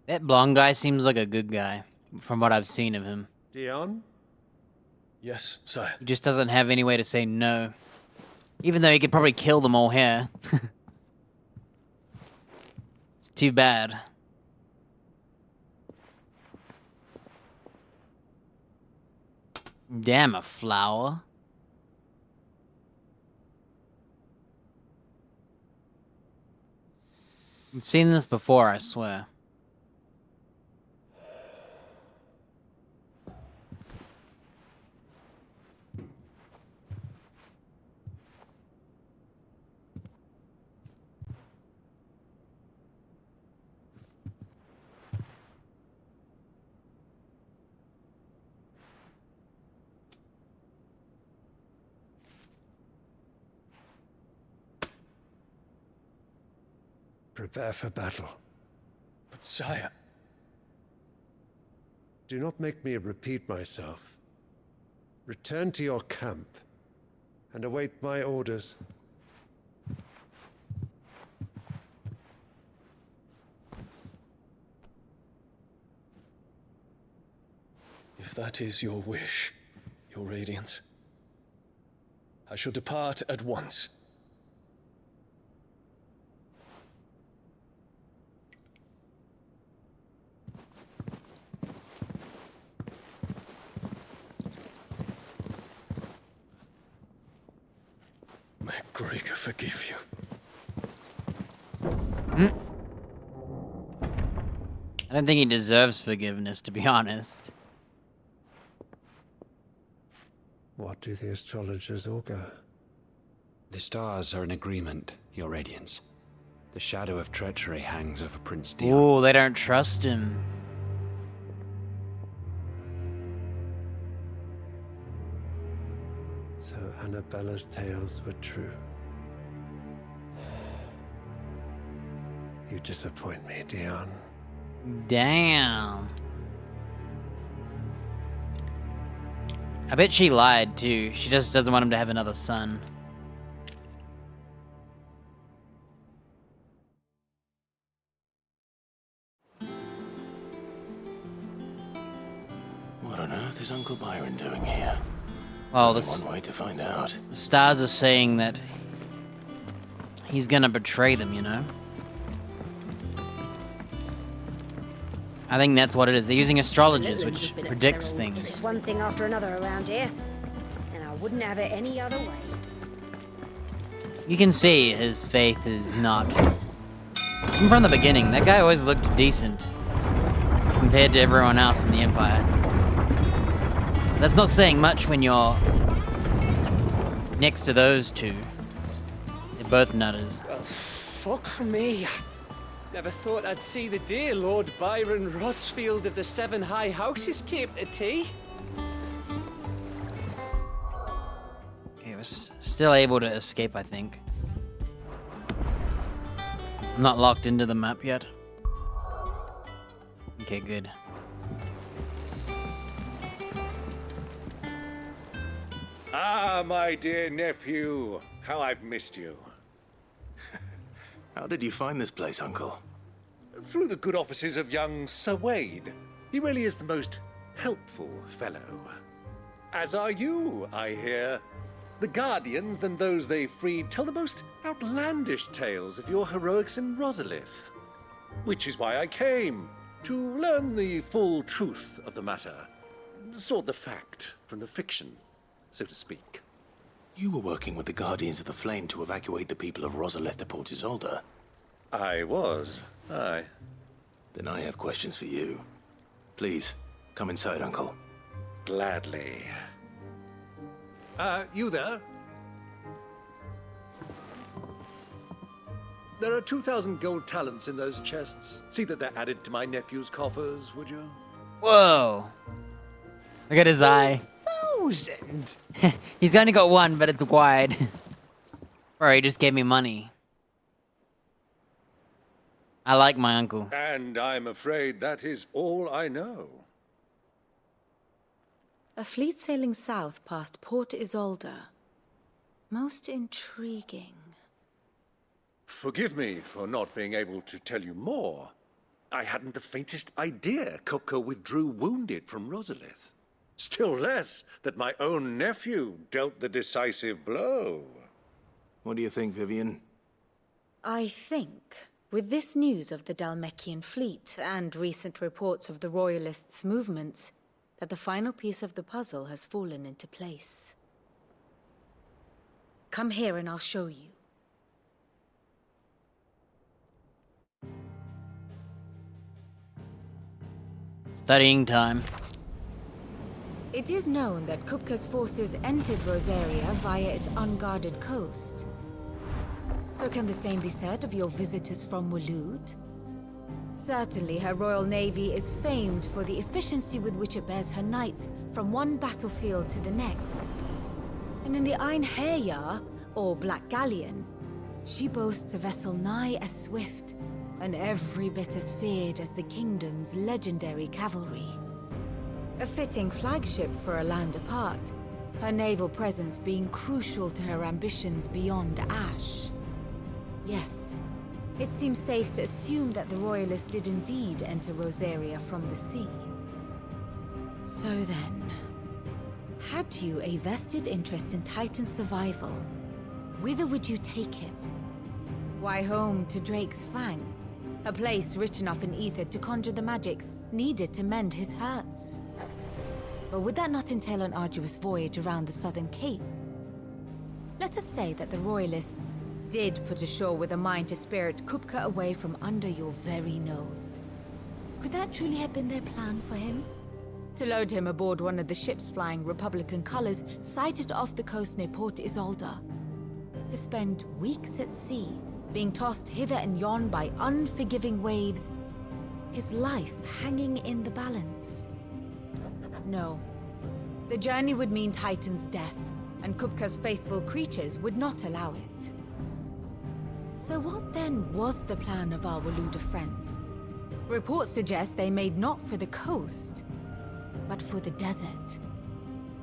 That blonde guy seems like a good guy, from what I've seen of him. Dion? Yes, sire. He just doesn't have any way to say no. Even though he could probably kill them all here. It's too bad. Damn, a flower. I've seen this before, I swear. Prepare for battle. But sire... Do not make me repeat myself. Return to your camp and await my orders. If that is your wish, your Radiance, I shall depart at once. May Gregor forgive you. I don't think he deserves forgiveness, to be honest. What do the astrologers augur? The stars are in agreement, your Radiance. The shadow of treachery hangs over Prince Dion. Ooh, they don't trust him. So Annabella's tales were true. You disappoint me, Dion. Damn. I bet she lied too. She just doesn't want him to have another son. What on earth is Uncle Byron doing here? Well, Only one way to find out. The stars are saying that he's gonna betray them, you know? I think that's what it is. They're using astrologers, which predicts things. It's one thing after another around here, and I wouldn't have it any other way. You can see his faith is not... Even from the beginning, that guy always looked decent compared to everyone else in the Empire. That's not saying much when you're next to those two. They're both nutters. Well, fuck me. Never thought I'd see the dear Lord Byron Rosfield of the Seven High Houses came to tea. Okay, we're still able to escape, I think. I'm not locked into the map yet. Okay, good. Ah, my dear nephew. How I've missed you. How did you find this place, Uncle? Through the good offices of young Sir Wade. He really is the most helpful fellow. As are you, I hear. The Guardians and those they freed tell the most outlandish tales of your heroics in Rosalith. Which is why I came, to learn the full truth of the matter. Sort the fact from the fiction. so to speak. You were working with the Guardians of the Flame to evacuate the people of Rosalith to Port Isolde. I was, aye. Then I have questions for you. Please, come inside, Uncle. Gladly. You there? There are 2,000 gold talents in those chests. See that they're added to my nephew's coffers, would you? Whoa. Look at his eye. 1,000? He's only got one, but it's wide. Bro, he just gave me money. I like my uncle. And I'm afraid that is all I know. A fleet sailing south past Port Isolde. Most intriguing. Forgive me for not being able to tell you more. I hadn't the faintest idea Kupka withdrew wounded from Rosalith. Still less that my own nephew dealt the decisive blow. What do you think, Vivian? I think, with this news of the Dhalmekian fleet and recent reports of the Royalists' movements, that the final piece of the puzzle has fallen into place. Come here and I'll show you. Studying time. It is known that Kupka's forces entered Rosaria via its unguarded coast. So can the same be said of your visitors from Waloed? Certainly, her Royal Navy is famed for the efficiency with which it bears her knights from one battlefield to the next. And in the Einherjar, or Black Galleon, she boasts a vessel nigh as swift and every bit as feared as the kingdom's legendary cavalry. A fitting flagship for a land apart, her naval presence being crucial to her ambitions beyond Ash. Yes, it seems safe to assume that the Royalists did indeed enter Rosaria from the sea. So then, had you a vested interest in Titan's survival, whither would you take him? Why, home to Drake's Fang, a place rich enough in ether to conjure the magics needed to mend his hurts. But would that not entail an arduous voyage around the southern cape? Let us say that the Royalists did put ashore with a mind to spirit Kupka away from under your very nose. Could that truly have been their plan for him? To load him aboard one of the ships flying Republican colors sighted off the coast near Port Isolde? To spend weeks at sea, being tossed hither and yon by unforgiving waves, his life hanging in the balance? No. The journey would mean Titan's death, and Kupka's faithful creatures would not allow it. So what then was the plan of our Waluda friends? Reports suggest they made not for the coast, but for the desert.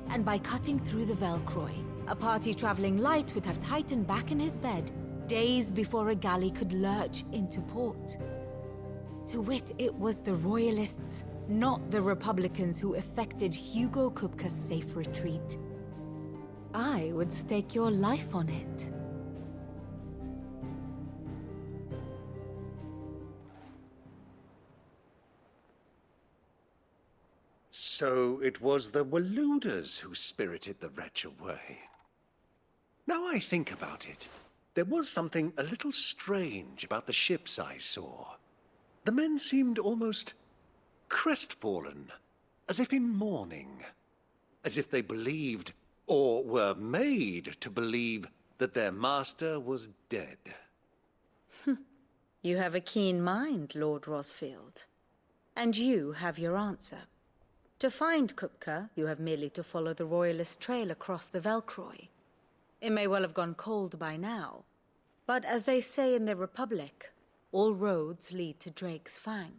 And by cutting through the Velcroy, a party traveling light would have Titan back in his bed days before a galley could lurch into port. To wit, it was the Royalists, not the Republicans, who effected Hugo Kupka's safe retreat. I would stake your life on it. So it was the Waludas who spirited the wretch away. Now I think about it, there was something a little strange about the ships I saw. The men seemed almost crestfallen, as if in mourning, as if they believed, or were made to believe, that their master was dead. You have a keen mind, Lord Rosfield. And you have your answer. To find Kupka, you have merely to follow the Royalist trail across the Velcroy. It may well have gone cold by now, but as they say in the Republic, all roads lead to Drake's Fang.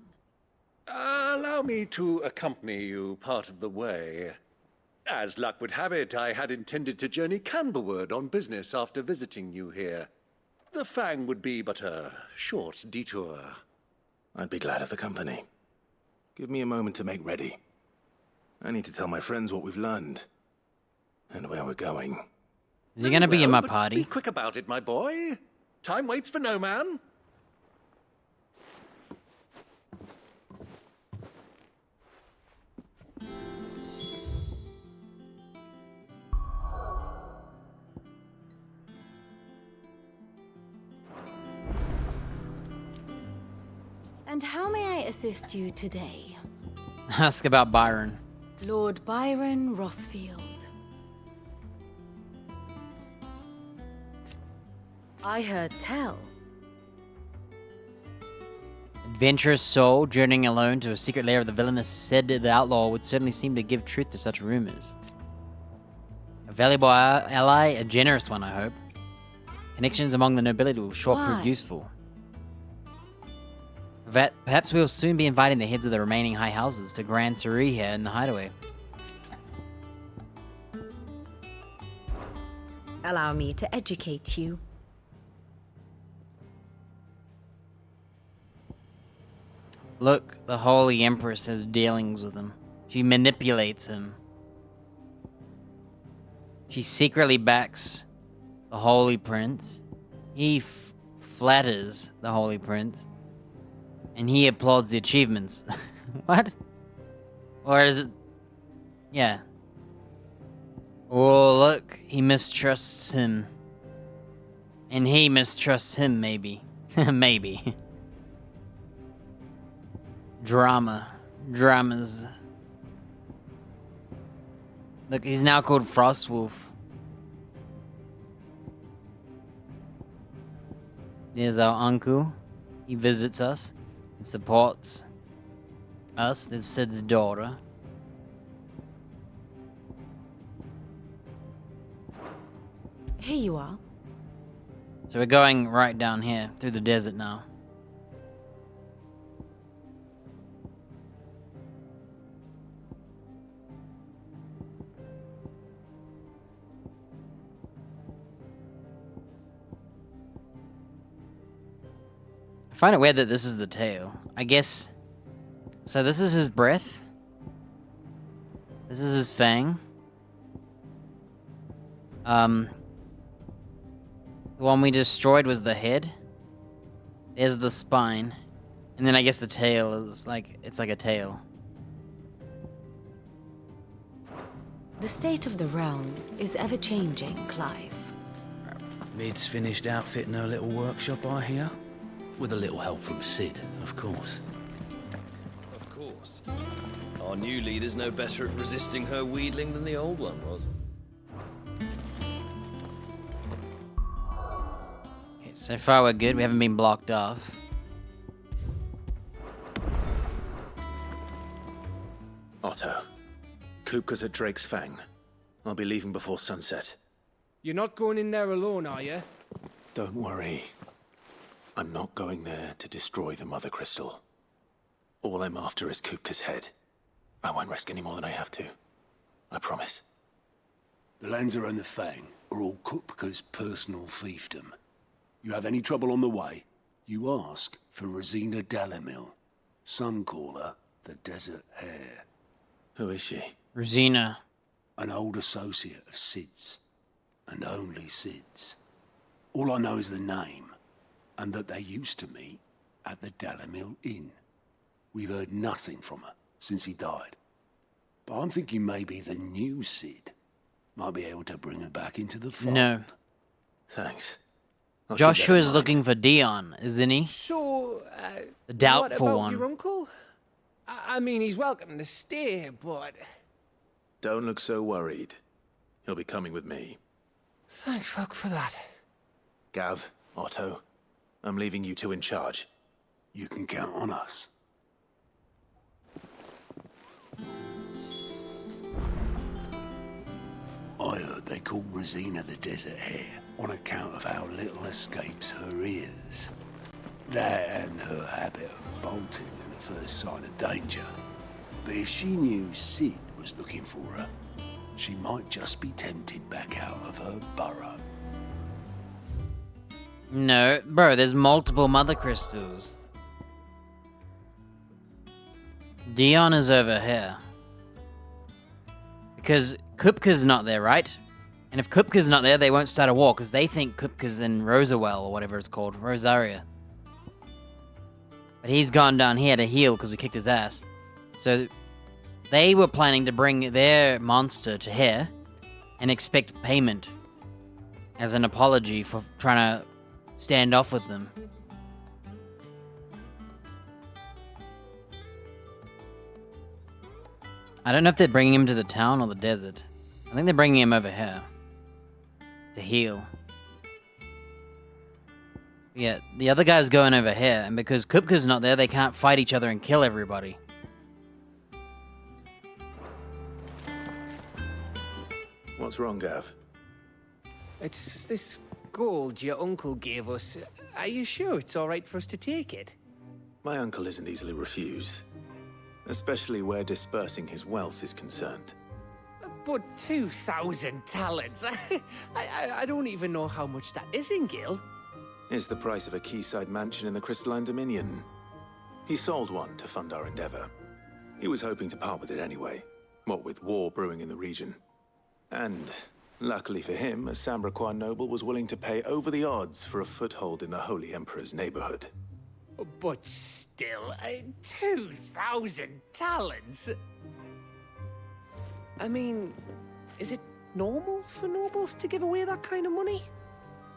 Allow me to accompany you part of the way. As luck would have it, I had intended to journey Canverward on business after visiting you here. The Fang would be but a short detour. I'd be glad of the company. Give me a moment to make ready. I need to tell my friends what we've learned. And where we're going. Is he gonna be in my But party? be quick about it, my boy. Time waits for no man. And how may I assist you today? Ask about Byron. Lord Byron Rossfield. I heard tell. Adventurous soul journeying alone to a secret lair of the villainous said the outlaw would certainly seem to give truth to such rumors. A valuable ally, a generous one, I hope. Connections among the nobility will sure prove useful. Perhaps we will soon be inviting the heads of the remaining high houses to Grand Surrey here in the hideaway. Allow me to educate you. Look, the Holy Empress has dealings with him. She manipulates him. She secretly backs the Holy Prince. He flatters the Holy Prince. And he applauds the achievements. What? Or is it... Yeah. Oh, look, he mistrusts him. And he mistrusts him, maybe. Maybe. Dramas. Look, he's now called Frostwolf. There's our uncle. He visits us and supports us. There's Sid's daughter. Here you are. So we're going right down here through the desert now. I find it weird that this is the tail. I guess... So this is his breath. This is his fang. The one we destroyed was the head. There's the spine. And then I guess the tail is like... It's like a tail. The state of the realm is ever-changing, Clive. Mid's finished outfitting her little workshop, I hear. With a little help from Sid, of course. Of course. Our new leader's no better at resisting her wheedling than the old one was. Okay, so far we're good. We haven't been blocked off. Otto, Kupka's at Drake's Fang. I'll be leaving before sunset. You're not going in there alone, are you? Don't worry. I'm not going there to destroy the Mother Crystal. All I'm after is Kupka's head. I won't risk any more than I have to. I promise. The Lancer and the Fang are all Kupka's personal fiefdom. You have any trouble on the way, you ask for Rosina Dalamil. Some call her the Desert Hare. Who is she? Rosina. An old associate of Sid's. And only Sid's. All I know is the name, and that they used to meet at the Dalamil Inn. We've heard nothing from her since he died. But I'm thinking maybe the new Sid might be able to bring her back into the fold. No. Thanks. Joshua's looking for Dion, isn't he? So, the doubtful what about one. your uncle? I mean, he's welcome to stay, but... Don't look so worried. He'll be coming with me. Thank fuck for that. Gav, Otto, I'm leaving you two in charge. You can count on us. I heard they call Rosina the Desert Hare on account of how little escapes her ears. That and her habit of bolting at the first sign of danger. But if she knew Sid was looking for her, she might just be tempted back out of her burrow. No, bro, there's multiple Mother Crystals. Dion is over here. Because Kupka's not there, right? And if Kupka's not there, they won't start a war, because they think Kupka's in Rosawell, or whatever it's called, Rosaria. But he's gone down here to heal, because we kicked his ass. So, they were planning to bring their monster to here, and expect payment. As an apology for trying to stand off with them. I don't know if they're bringing him to the town or the desert. I think they're bringing him over here. To heal. Yeah, the other guy's going over here, and because Kupka's not there, they can't fight each other and kill everybody. What's wrong, Gav? It's this gold your uncle gave us. Are you sure it's all right for us to take it? My uncle isn't easily refused, especially where dispersing his wealth is concerned. But 2,000 talents. I don't even know how much that is in Gil. It's the price of a quayside mansion in the Crystalline Dominion. He sold one to fund our endeavor. He was hoping to part with it anyway, what with war brewing in the region. And, luckily for him, a Sambraquan noble was willing to pay over the odds for a foothold in the Holy Emperor's neighborhood. But still, 2,000 talents? I mean, is it normal for nobles to give away that kind of money?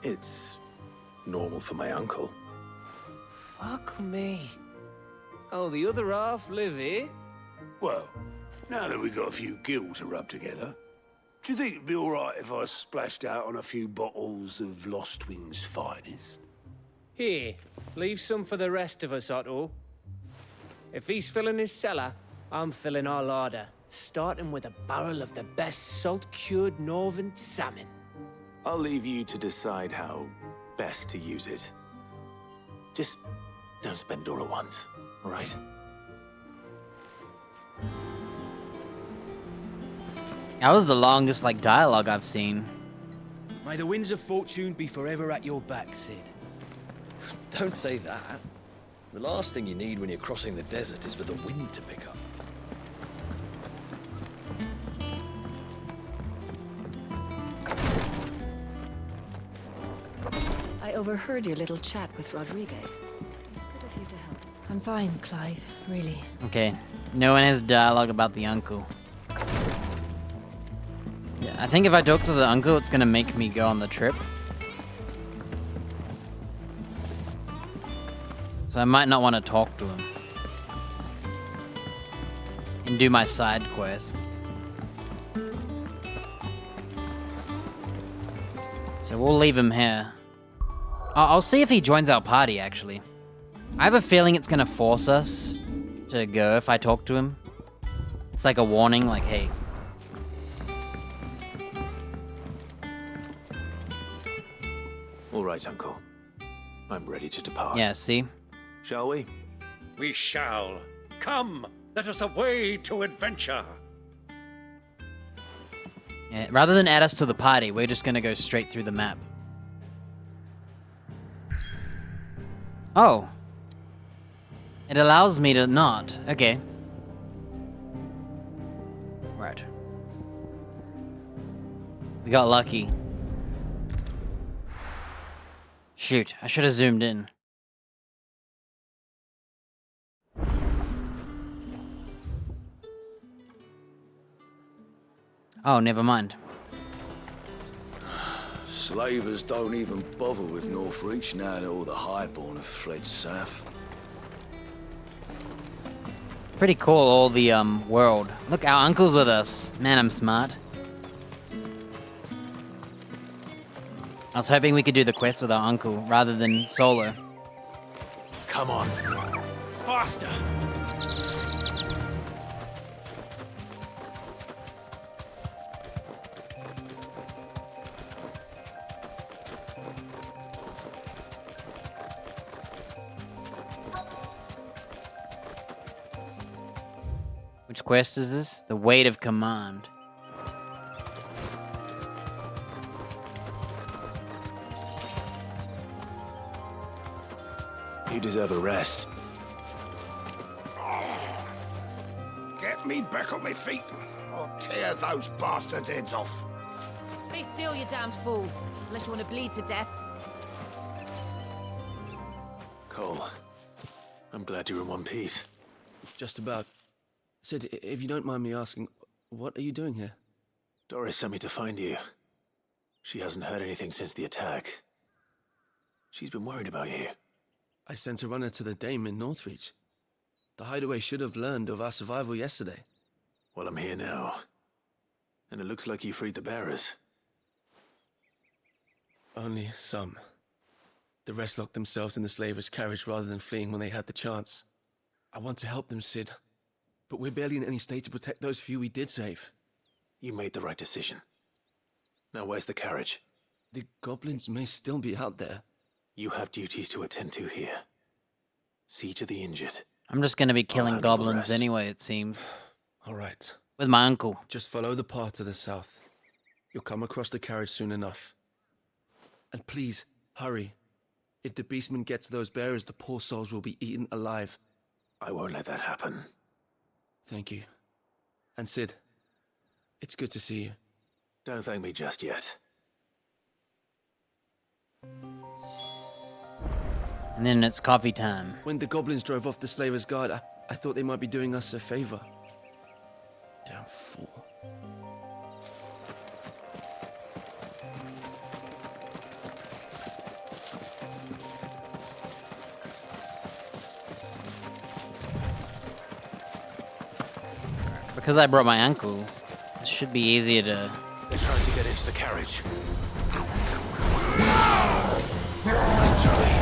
It's normal for my uncle. Fuck me. Oh, the other half live here? Well, now that we've got a few gil to rub together, do you think it'd be all right if I splashed out on a few bottles of Lost Wings finest? Here, leave some for the rest of us, Otto. If he's filling his cellar, I'm filling our larder, starting with a barrel of the best salt-cured northern salmon. I'll leave you to decide how best to use it. Just don't spend it all at once, all right? That was the longest, dialogue I've seen. May the winds of fortune be forever at your back, Sid. Don't say that. The last thing you need when you're crossing the desert is for the wind to pick up. I overheard your little chat with Rodrigue. It's good of you to help. I'm fine, Clive, really. Okay, no one has dialogue about the uncle. Yeah, I think if I talk to the uncle, it's gonna make me go on the trip. So I might not want to talk to him. And do my side quests. So we'll leave him here. I'll see if he joins our party, actually. I have a feeling it's gonna force us to go if I talk to him. It's like a warning, like, hey. All right, Uncle. I'm ready to depart. Yeah, see? Shall we? We shall. Come, let us away to adventure. Yeah, rather than add us to the party, we're just gonna go straight through the map. Oh. It allows me to not. Okay. Right. We got lucky. Shoot, I should have zoomed in. Oh, never mind. Slavers don't even bother with Northreach now that all the highborn have fled south. Pretty cool, all the world. Look, our uncle's with us. Man, I'm smart. I was hoping we could do the quest with our uncle rather than solo. Come on. Faster. Which quest is this? The Weight of Command. You deserve a rest. Get me back on my feet. I'll tear those bastards' heads off. Stay still, you damned fool. Unless you want to bleed to death. Cole, I'm glad you're in one piece. Just about. Sid, if you don't mind me asking, what are you doing here? Doris sent me to find you. She hasn't heard anything since the attack. She's been worried about you. I sent a runner to the Dame in Northreach. The hideaway should have learned of our survival yesterday. Well, I'm here now. And it looks like you freed the bearers. Only some. The rest locked themselves in the slavers' carriage rather than fleeing when they had the chance. I want to help them, Cid. But we're barely in any state to protect those few we did save. You made the right decision. Now where's the carriage? The goblins may still be out there. You have duties to attend to here. See to the injured. I'm just gonna be killing handle the goblins rest. anyway, it seems. All right. With my uncle. Just follow the path to the south. You'll come across the carriage soon enough. And please, hurry. If the beastmen get to those bearers, the poor souls will be eaten alive. I won't let that happen. Thank you. And Cid, it's good to see you. Don't thank me just yet. And then it's coffee time. When the goblins drove off the slavers' guard, I thought they might be doing us a favor. Damn fool. Because I brought my uncle, it should be easier to... They're trying to get into the carriage. Nice try.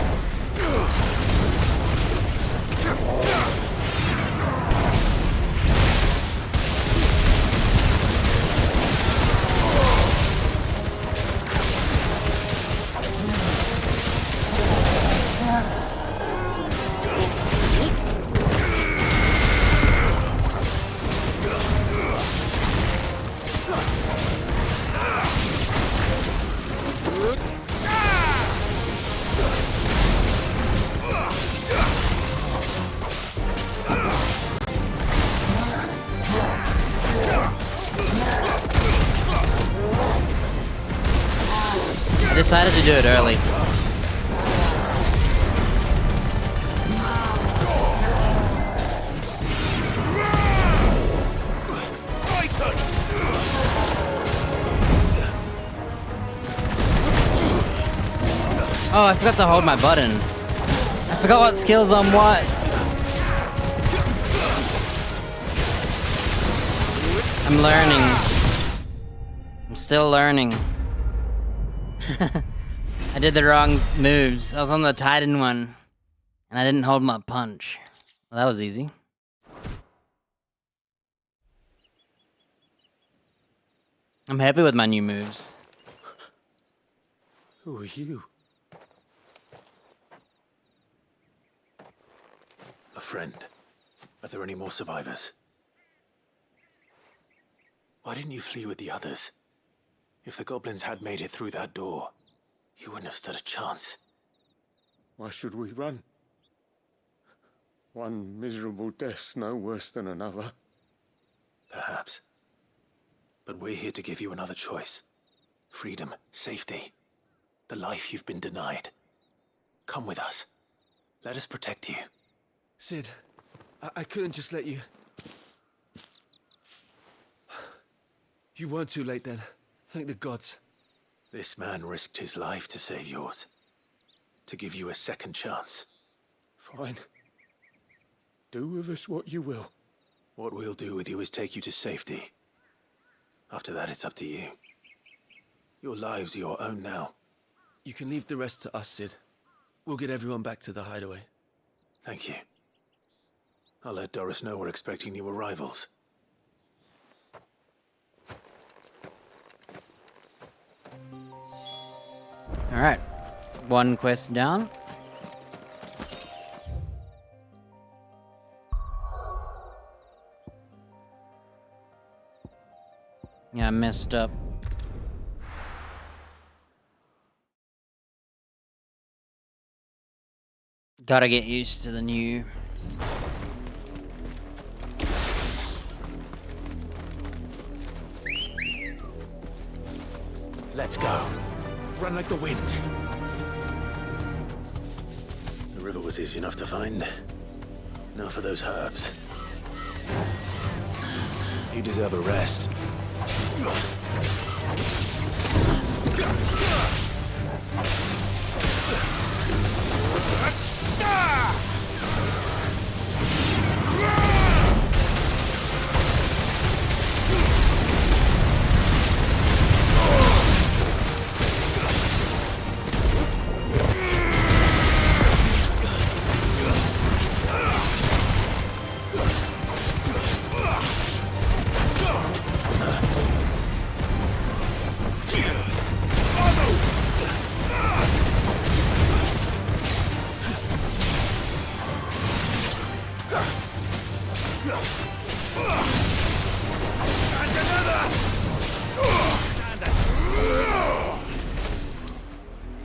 I decided to do it early. Oh, I forgot to hold my button. I forgot what skill's on what. I'm learning. I'm still learning. I did the wrong moves. I was on the Titan one, and I didn't hold my punch. Well, that was easy. I'm happy with my new moves. Who are you? A friend. Are there any more survivors? Why didn't you flee with the others? If the goblins had made it through that door, you wouldn't have stood a chance. Why should we run? One miserable death's no worse than another. Perhaps. But we're here to give you another choice. Freedom, safety, the life you've been denied. Come with us. Let us protect you. Cid, I couldn't just let you... You weren't too late then. Thank the gods. This man risked his life to save yours. To give you a second chance. Fine. Do with us what you will. What we'll do with you is take you to safety. After that, it's up to you. Your lives are your own now. You can leave the rest to us, Cid. We'll get everyone back to the hideaway. Thank you. I'll let Doris know we're expecting new arrivals. Alright. One quest down. Yeah, I messed up. Gotta get used to the new... Let's go. Run like the wind. The river was easy enough to find. Now for those herbs. You deserve a rest.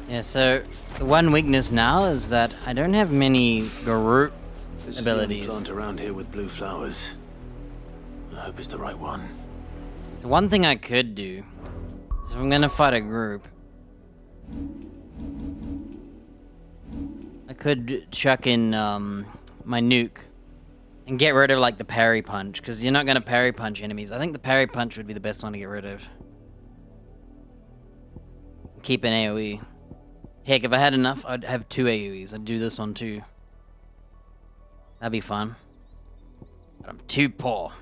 Yeah, so the one weakness now is that I don't have many group This is the only abilities. plant around here with blue flowers. I hope it's the right one. So one thing I could do is if I'm gonna fight a group, I could chuck in my nuke and get rid of like the parry punch, because you're not gonna parry punch enemies. I think the parry punch would be the best one to get rid of. Keep an AoE. Heck, if I had enough, I'd have 2 AoEs. I'd do this one too. That'd be fun. But I'm too poor.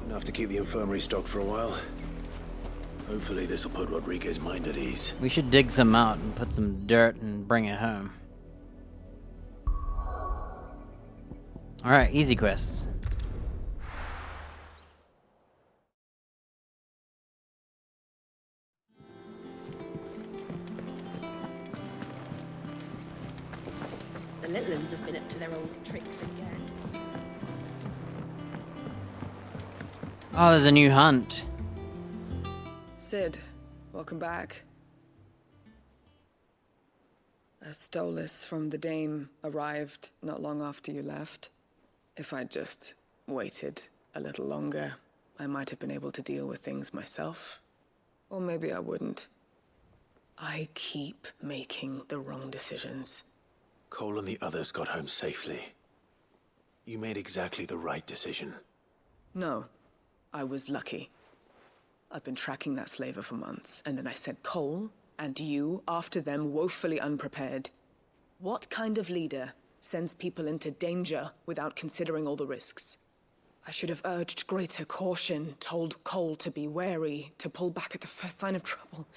Enough to keep the infirmary stocked for a while. Hopefully this will put Rodriguez's mind at ease. We should dig some out and put some dirt and bring it home. Alright, easy quests. The little ones have been up to their old tricks again. Oh, there's a new hunt. Sid, welcome back. A Stolas from the Dame arrived not long after you left. If I'd just waited a little longer, I might have been able to deal with things myself. Or maybe I wouldn't. I keep making the wrong decisions. Cole and the others got home safely. You made exactly the right decision. No, I was lucky. I've been tracking that slaver for months, and then I sent Cole and you after them, woefully unprepared. What kind of leader sends people into danger without considering all the risks? I should have urged greater caution, told Cole to be wary, to pull back at the first sign of trouble.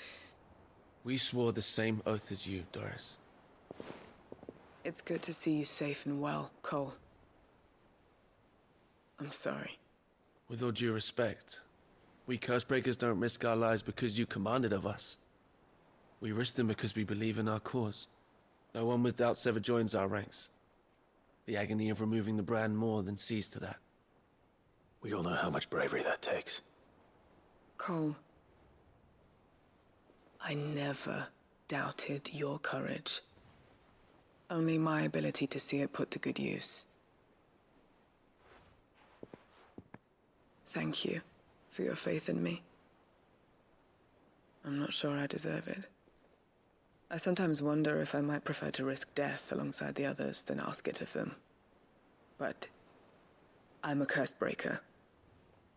We swore the same oath as you, Doris. It's good to see you safe and well, Cole. I'm sorry. With all due respect, we Cursebreakers don't risk our lives because you commanded of us. We risk them because we believe in our cause. No one with doubts ever joins our ranks. The agony of removing the brand more than sees to that. We all know how much bravery that takes. Cole, I never doubted your courage. Only my ability to see it put to good use. Thank you for your faith in me. I'm not sure I deserve it. I sometimes wonder if I might prefer to risk death alongside the others than ask it of them. But I'm a Cursebreaker.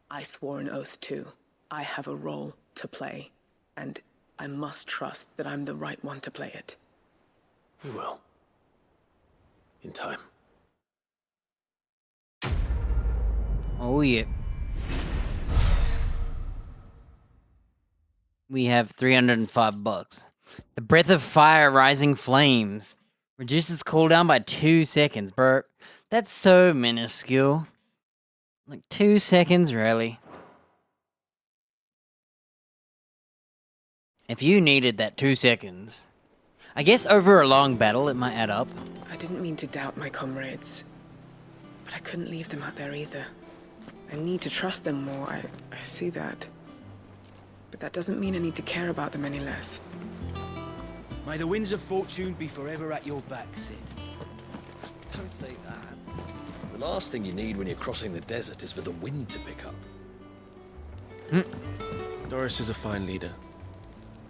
I swore an oath too. I have a role to play, and I must trust that I'm the right one to play it. You will. In time. Oh yeah. We have 305 bucks. The Breath of Fire Rising Flames. Reduces cooldown by 2 seconds, bro. That's so minuscule. Like 2 seconds, really. If you needed that 2 seconds, I guess over a long battle it might add up. I didn't mean to doubt my comrades, but I couldn't leave them out there either. I need to trust them more, I see that. But that doesn't mean I need to care about them any less. May the winds of fortune be forever at your back, Sid. Don't say that. The last thing you need when you're crossing the desert is for the wind to pick up. Doris is a fine leader.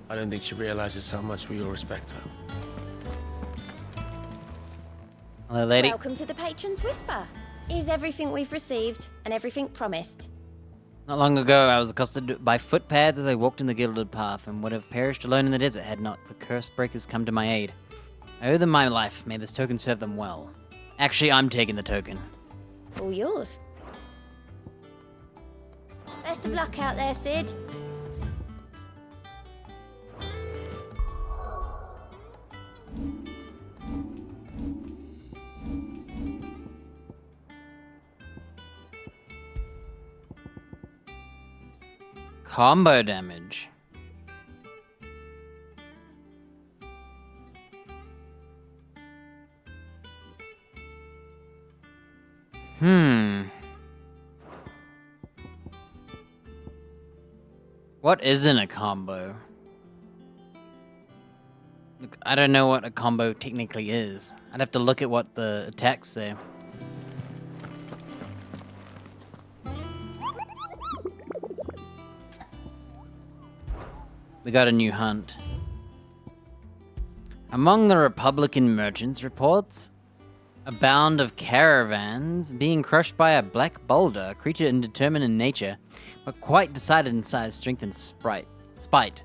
I don't think she realizes how much we all respect her. Hello, lady. Welcome to the Patron's Whisper. Is everything we've received and everything promised? Not long ago, I was accosted by footpads as I walked in the gilded path and would have perished alone in the desert had not the Cursebreakers come to my aid. I owe them my life. May this token serve them well. Actually, I'm taking the token. All yours. Best of luck out there, Sid. Combo damage. What isn't a combo? Look, I don't know what a combo technically is. I'd have to look at what the attacks say. We got a new hunt. Among the Republican merchants reports a band of caravans being crushed by a black boulder, a creature indeterminate in nature, but quite decided in size, strength, and spite.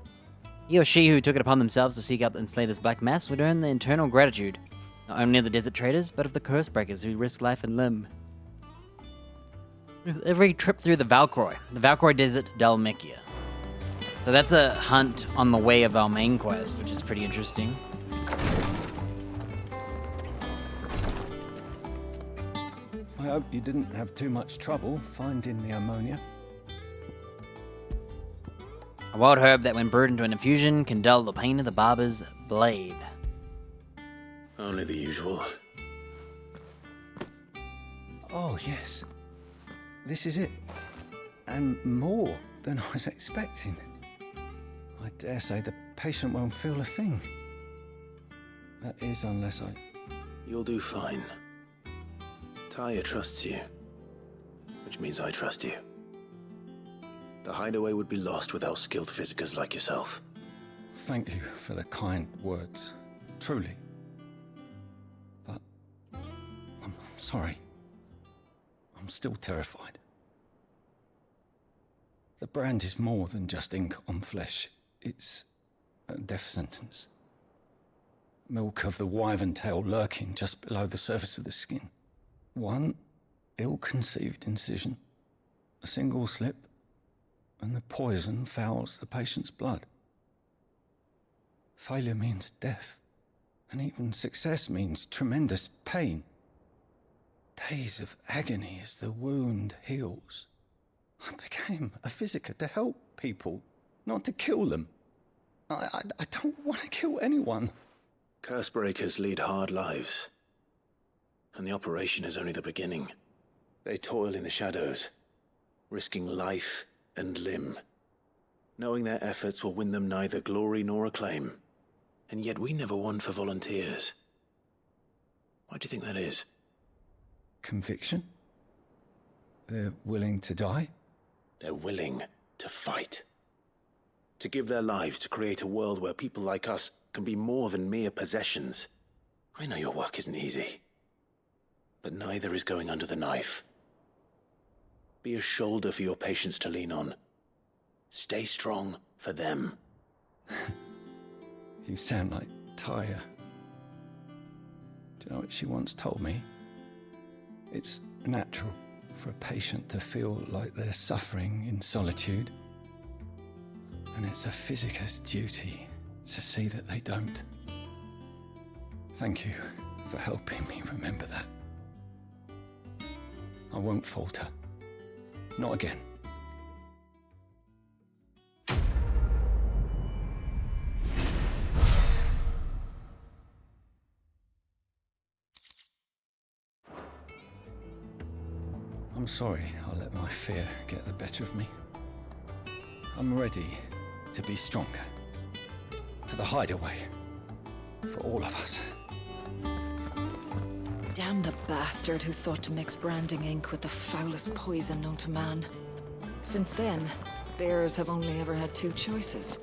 He or she who took it upon themselves to seek out and slay this black mass would earn the eternal gratitude, not only of the desert traders, but of the curse breakers who risk life and limb. With every trip through the Valkyrie Desert Dalmekia. So that's a hunt on the way of our main quest, which is pretty interesting. I hope you didn't have too much trouble finding the ammonia. A wild herb that when brewed into an infusion can dull the pain of the barber's blade. Only the usual. Oh, yes. This is it. And more than I was expecting. I dare say the patient won't feel a thing. That is, unless I... You'll do fine. Tyre trusts you, which means I trust you. The hideaway would be lost without skilled physicers like yourself. Thank you for the kind words. Truly. But... I'm sorry. I'm still terrified. The brand is more than just ink on flesh. It's a death sentence. Milk of the wyvern tail lurking just below the surface of the skin. One ill-conceived incision, a single slip, and the poison fouls the patient's blood. Failure means death, and even success means tremendous pain. Days of agony as the wound heals. I became a physiker to help people, not to kill them. I don't want to kill anyone. Cursebreakers lead hard lives. And the operation is only the beginning. They toil in the shadows, risking life and limb, knowing their efforts will win them neither glory nor acclaim. And yet we never won for volunteers. Why do you think that is? Conviction? They're willing to die? They're willing to fight. To give their lives to create a world where people like us can be more than mere possessions. I know your work isn't easy. But neither is going under the knife. Be a shoulder for your patients to lean on. Stay strong for them. You sound like Tyre. Do you know what she once told me? It's natural for a patient to feel like they're suffering in solitude. And it's a physiker's duty to see that they don't. Thank you for helping me remember that. I won't falter. Not again. I'm sorry I let my fear get the better of me. I'm ready to be stronger. For the hideaway. For all of us. Damn the bastard who thought to mix branding ink with the foulest poison known to man. Since then, bears have only ever had two choices.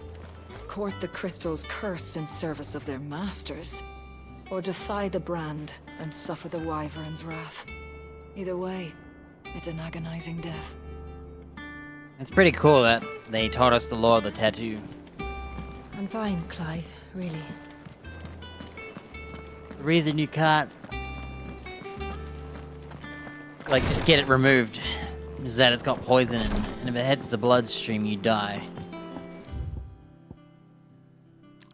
Court the crystal's curse in service of their masters, or defy the brand and suffer the wyvern's wrath. Either way, it's an agonizing death. It's pretty cool that they taught us the law of the tattoo. I'm fine, Clive, really. The reason you can't like just get it removed is that it's got poison in it, and if it hits the bloodstream you die.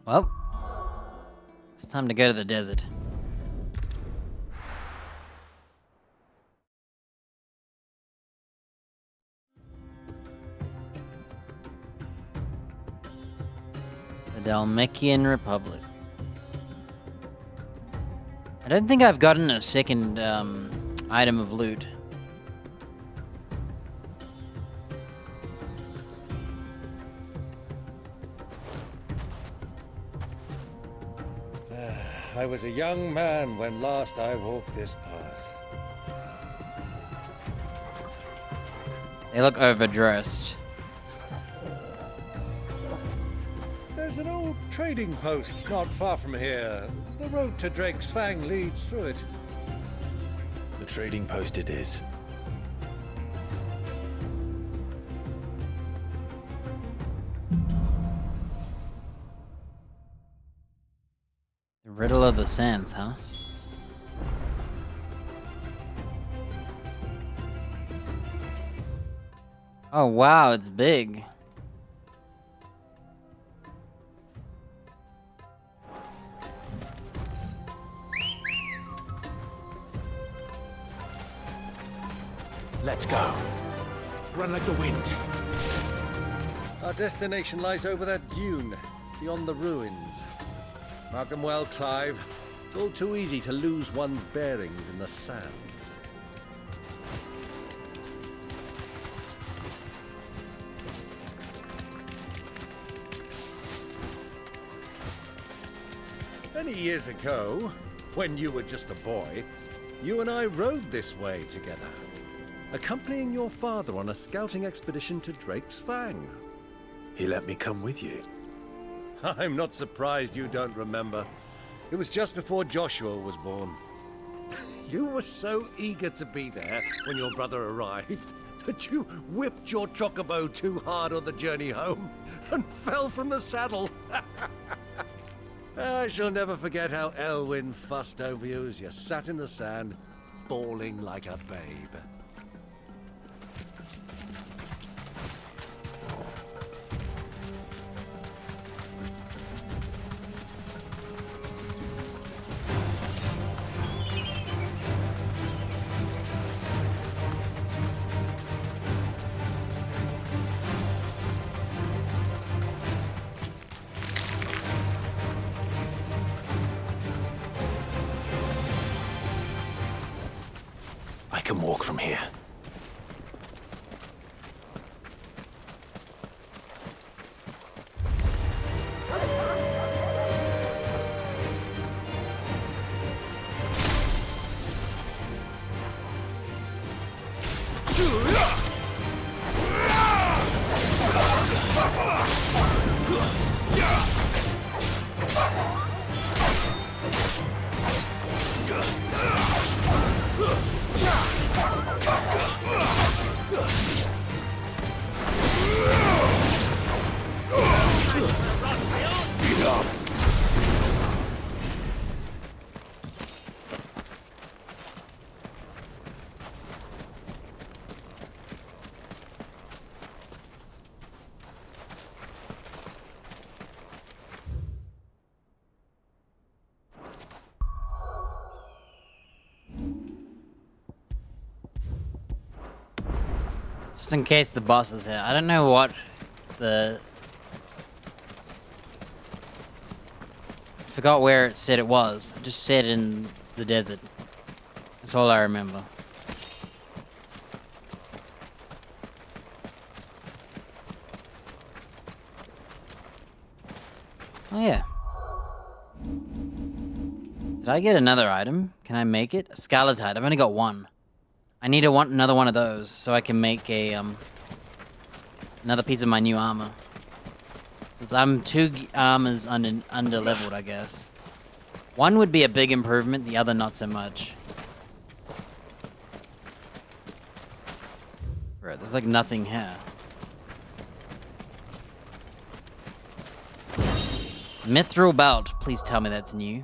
Well, it's time to go to the desert. Dalmatian Republic. I don't think I've gotten a second item of loot. I was a young man when last I walked this path. They look overdressed. There's an old trading post not far from here. The road to Drake's Fang leads through it. The trading post it is. The Riddle of the Sands, huh? Oh wow, it's big. Let's go. Run like the wind. Our destination lies over that dune, beyond the ruins. Mark them well, Clive. It's all too easy to lose one's bearings in the sands. Many years ago, when you were just a boy, you and I rode this way together, accompanying your father on a scouting expedition to Drake's Fang. He let me come with you. I'm not surprised you don't remember. It was just before Joshua was born. You were so eager to be there when your brother arrived that you whipped your chocobo too hard on the journey home and fell from the saddle. I shall never forget how Elwyn fussed over you as you sat in the sand, bawling like a babe. I can walk from here. Just in case the boss is here. I don't know what the... I forgot where it said it was. It just said in the desert. That's all I remember. Oh yeah. Did I get another item? Can I make it? A scalatite. I've only got one. I need another one of those so I can make a another piece of my new armor. Since I'm 2 armors under leveled, I guess. One would be a big improvement, the other not so much. Bro, there's like nothing here. Mithril belt. Please tell me that's new.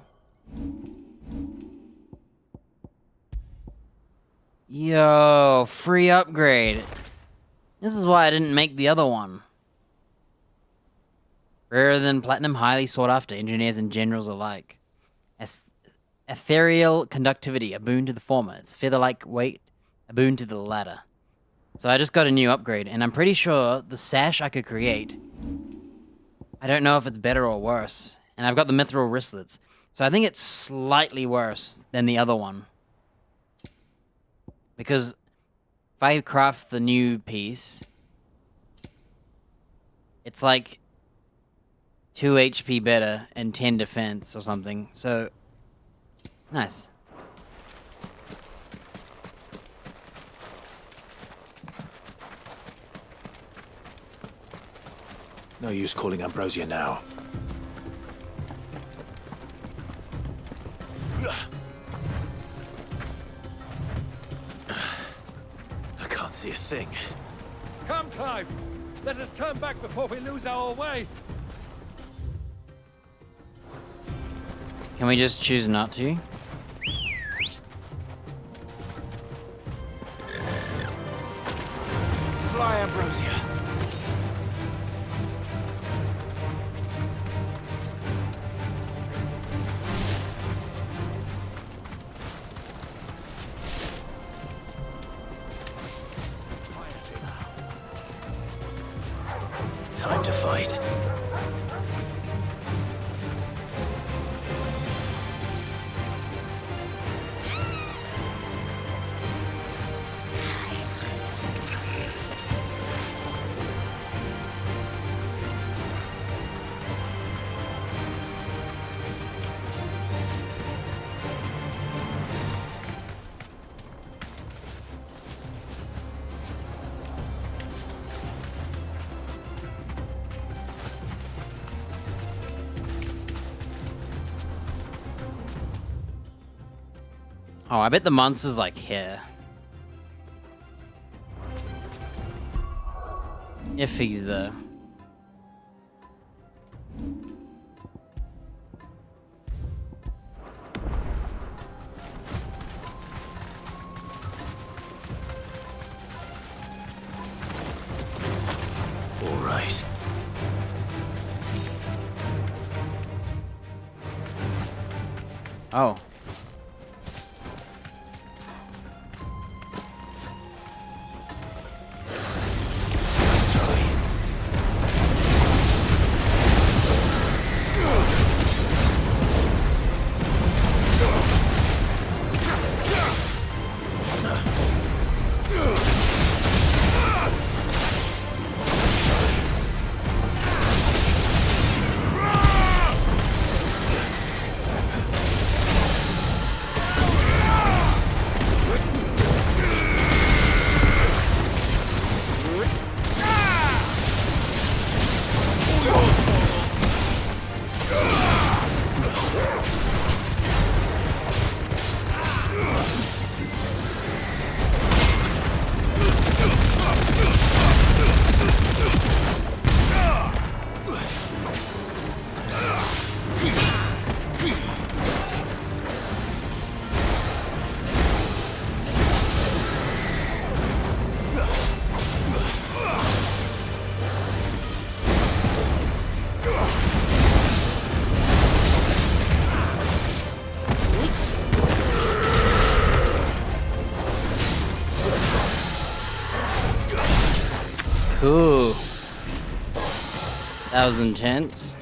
Yo, free upgrade. This is why I didn't make the other one. Rarer than platinum, highly sought after, engineers and generals alike. Ethereal conductivity, a boon to the former. It's feather-like weight, a boon to the latter. So I just got a new upgrade, and I'm pretty sure the sash I could create I don't know if it's better or worse. And I've got the mithril wristlets. So I think it's slightly worse than the other one. Because if I craft the new piece, it's like 2 HP better and 10 defense or something. So, nice. No use calling Ambrosia now. I can't see a thing. Come, Clive! Let us turn back before we lose our way! Can we just choose not to? Fly, Ambrosia! Time to fight. Oh, I bet the monster's like here. If he's there. All right. Oh. Cool. That was intense.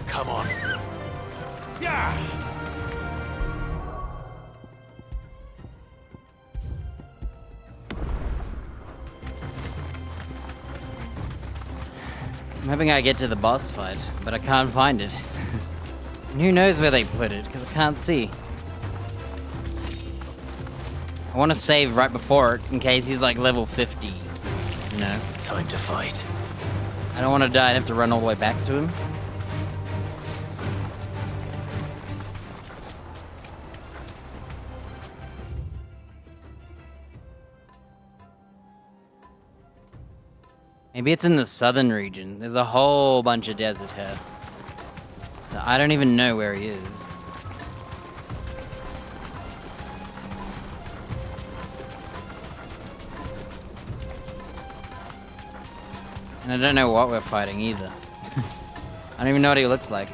Come on. Yeah. I'm hoping I get to the boss fight, but I can't find it. And who knows where they put it, because I can't see. I want to save right before it, in case he's like level 50, you know? Time to fight. I don't want to die and have to run all the way back to him. Maybe it's in the southern region. There's a whole bunch of desert here. So I don't even know where he is. And I don't know what we're fighting either. I don't even know what he looks like.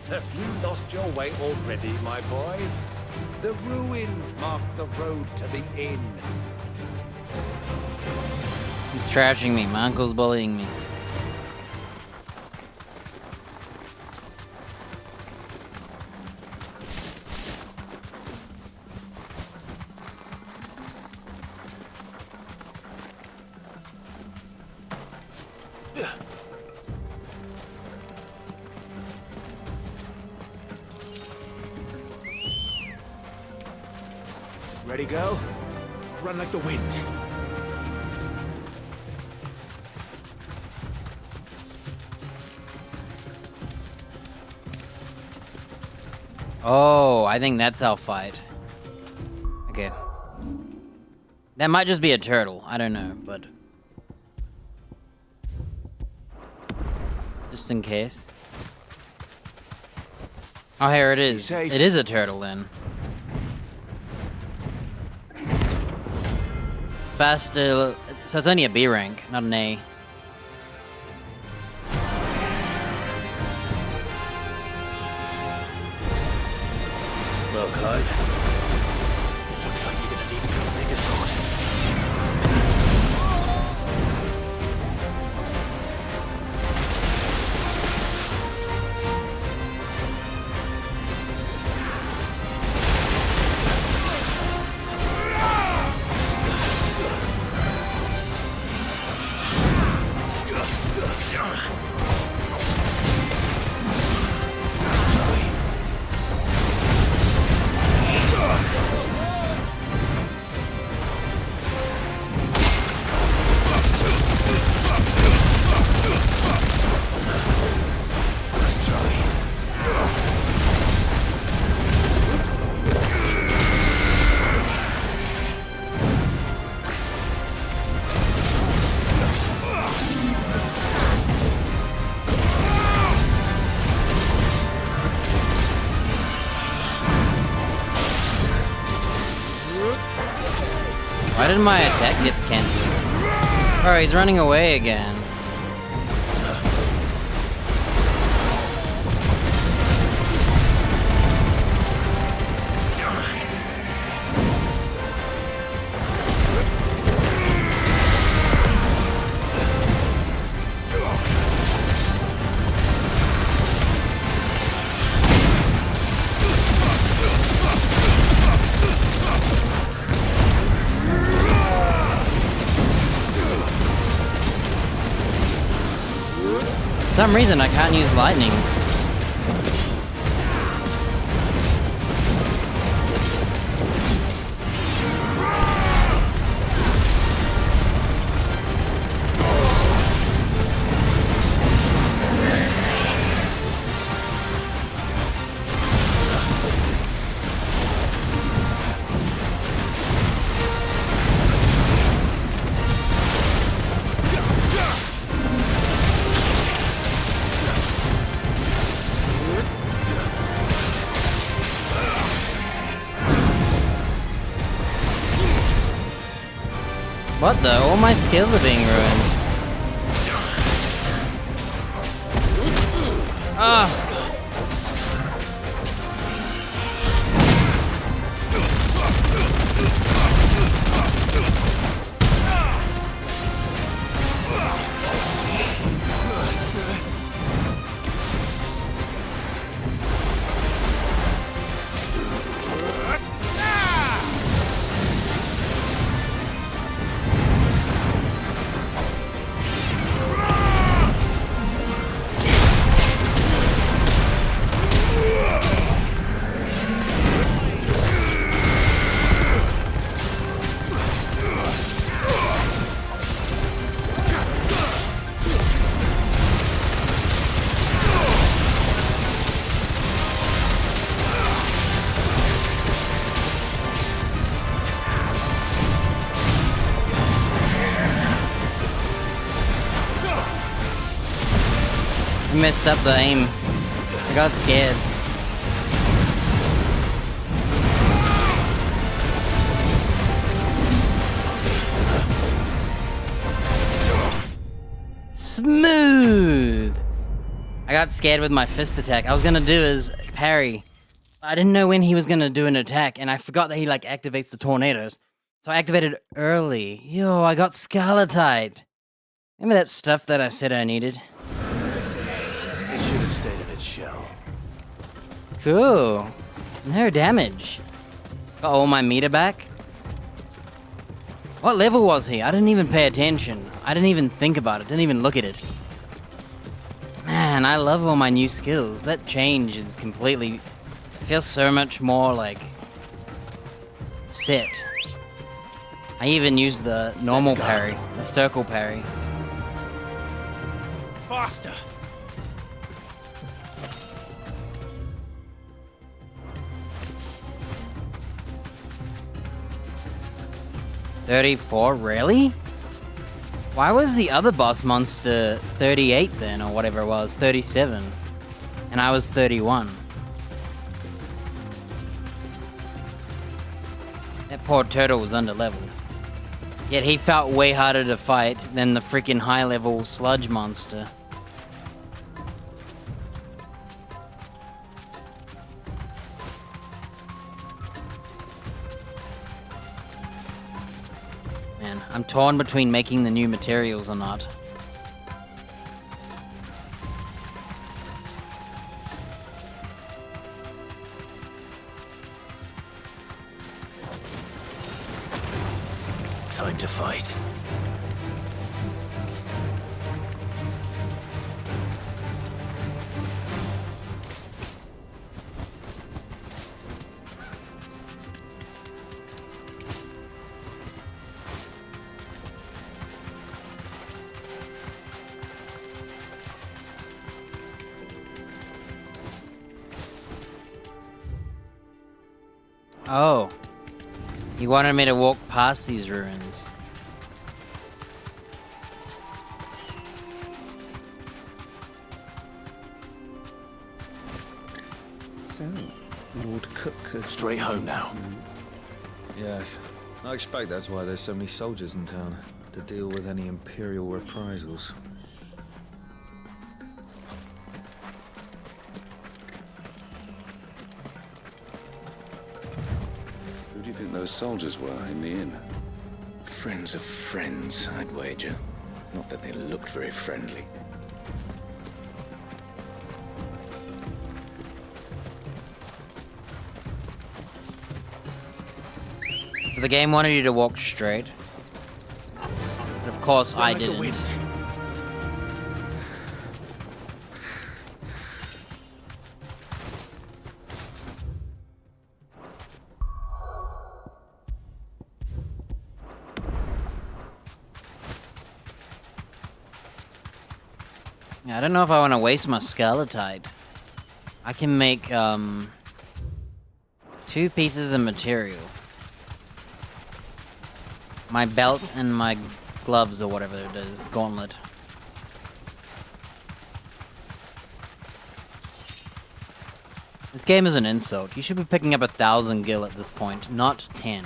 Have you lost your way already, my boy? The ruins mark the road to the inn. He's trashing me. My uncle's bullying me. Ready, girl? Run like the wind. Oh, I think that's how fight. Okay. That might just be a turtle. I don't know, but... just in case. Oh, here it is. It is a turtle, then. Faster... so it's only a B rank, not an A. Well, Clive, looks like you're gonna need a bigger sword. Why did my attack get cancelled? Oh, he's running away again. For some reason, I can't use lightning. What the? All my skills are being ruined. Ah! messed up the aim. I got scared. Smooth! I got scared with my fist attack. I was gonna do his parry. I didn't know when he was gonna do an attack, and I forgot that he like activates the tornadoes. So I activated early. Yo, I got Scarletite. Remember that stuff that I said I needed? It should have stayed in its shell. Cool. No damage. Got all my meter back. What level was he? I didn't even pay attention. I didn't even think about it. Didn't even look at it. Man, I love all my new skills. That change is completely... It feels so much more like... set. I even used the normal parry. The circle parry. Faster! $34, really? Why was the other boss monster 38 then, or whatever it was, 37? And I was 31. That poor turtle was under-leveled. Yet he felt way harder to fight than the freaking high-level sludge monster. Man, I'm torn between making the new materials or not. Time to fight. Oh. He wanted me to walk past these ruins. So, Lord Cook has... Straight home now. Yes. I expect that's why there's so many soldiers in town, to deal with any Imperial reprisals. Who do you think those soldiers were in the inn? Friends of friends, I'd wager. Not that they looked very friendly. So the game wanted you to walk straight. But of course I didn't. Yeah, I don't know if I want to waste my Scarletite. I can make 2 pieces of material. My belt and my gloves or whatever it is, gauntlet. This game is an insult. You should be picking up 1,000 gil at this point, not 10.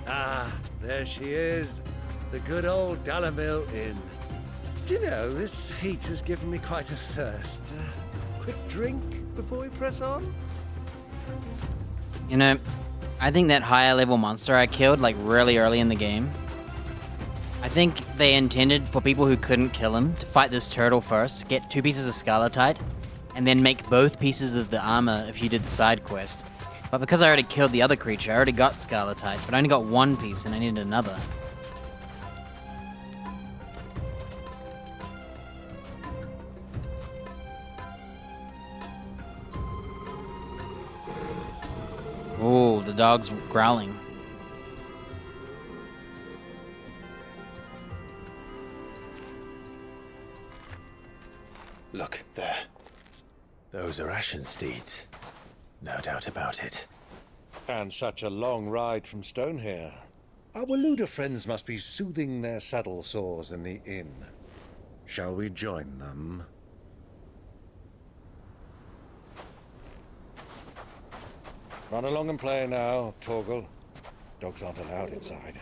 Ah, there she is. The good old Dalamil Inn. Do you know, this heat has given me quite a thirst. Quick drink before we press on? You know, I think that higher level monster I killed, like, really early in the game, I think they intended for people who couldn't kill him to fight this turtle first, get 2 pieces of scarletite, and then make both pieces of the armor if you did the side quest. But because I already killed the other creature, I already got scarletite, but I only got 1 piece and I needed another. Oh, the dog's growling. Look, there. Those are Ashen steeds. No doubt about it. And such a long ride from Stonehair. Our Waluda friends must be soothing their saddle sores in the inn. Shall we join them? Run along and play now, Torgal. Dogs aren't allowed inside.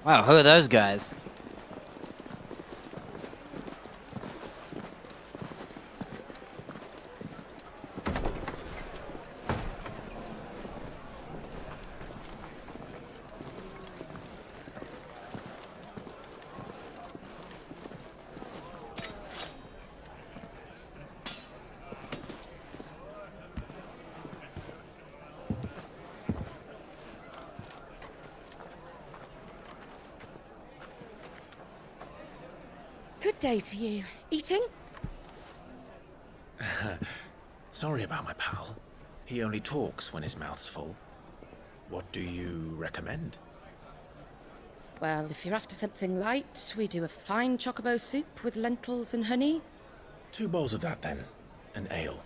Wow, who are those guys? Good day to you. Eating? Sorry about my pal. He only talks when his mouth's full. What do you recommend? Well, if you're after something light, we do a fine chocobo soup with lentils and honey. 2 bowls of that, then. An ale.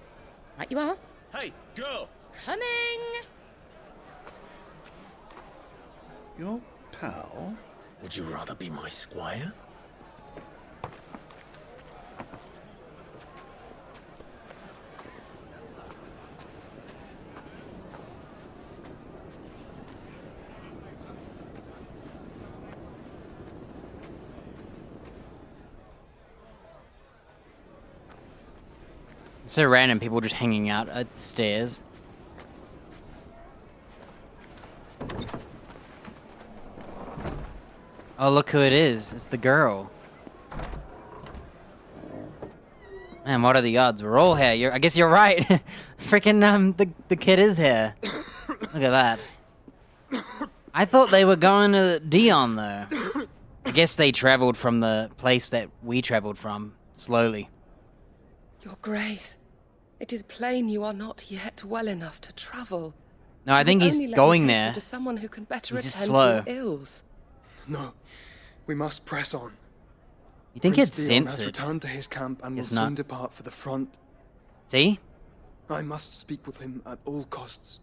Right you are. Hey, girl! Coming! Your pal? Would you rather be my squire? It's so random, people just hanging out at the stairs. Oh, look who it is. It's the girl. Man, what are the odds? We're all here. I guess you're right. Freaking, the kid is here. Look at that. I thought they were going to Dion, though. I guess they traveled from the place that we traveled from, slowly. Your Grace, it is plain you are not yet well enough to travel. No, I think he's going there. To someone who can better He's just attend slow. to your ills. No, we must press on. You think Prince it's Dion has censored? returned to his camp and will Guess not. soon depart for the front. See? I must speak with him at all costs.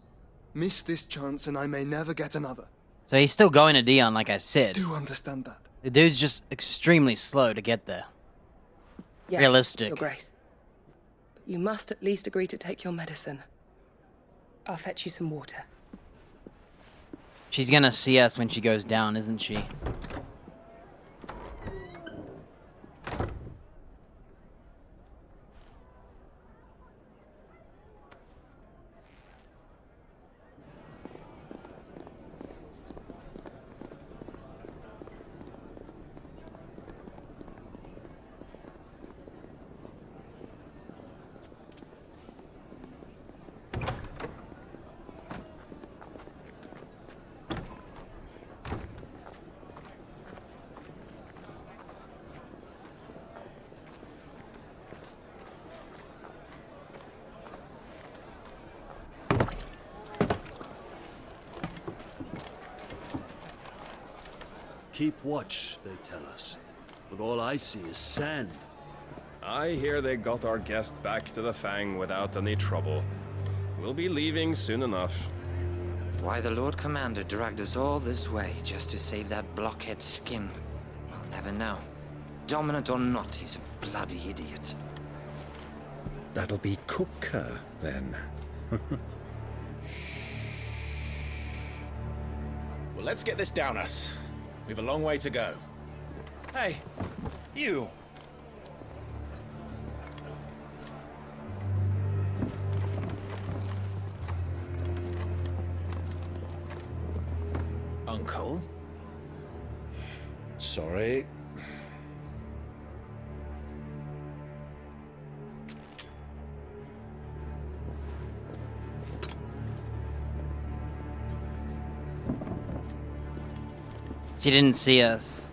Miss this chance and I may never get another. So he's still going to Dion, like I said. Do understand that? The dude's just extremely slow to get there. Yes, Realistic. Your Grace. But you must at least agree to take your medicine. I'll fetch you some water. She's gonna see us when she goes down, isn't she? Keep watch, they tell us. But all I see is sand. I hear they got our guest back to the Fang without any trouble. We'll be leaving soon enough. Why the Lord Commander dragged us all this way just to save that blockhead skin, we'll never know. Dominant or not, he's a bloody idiot. That'll be Cooker, then. Well, let's get this down us. We've a long way to go. Hey, you. Uncle? Sorry. She didn't see us.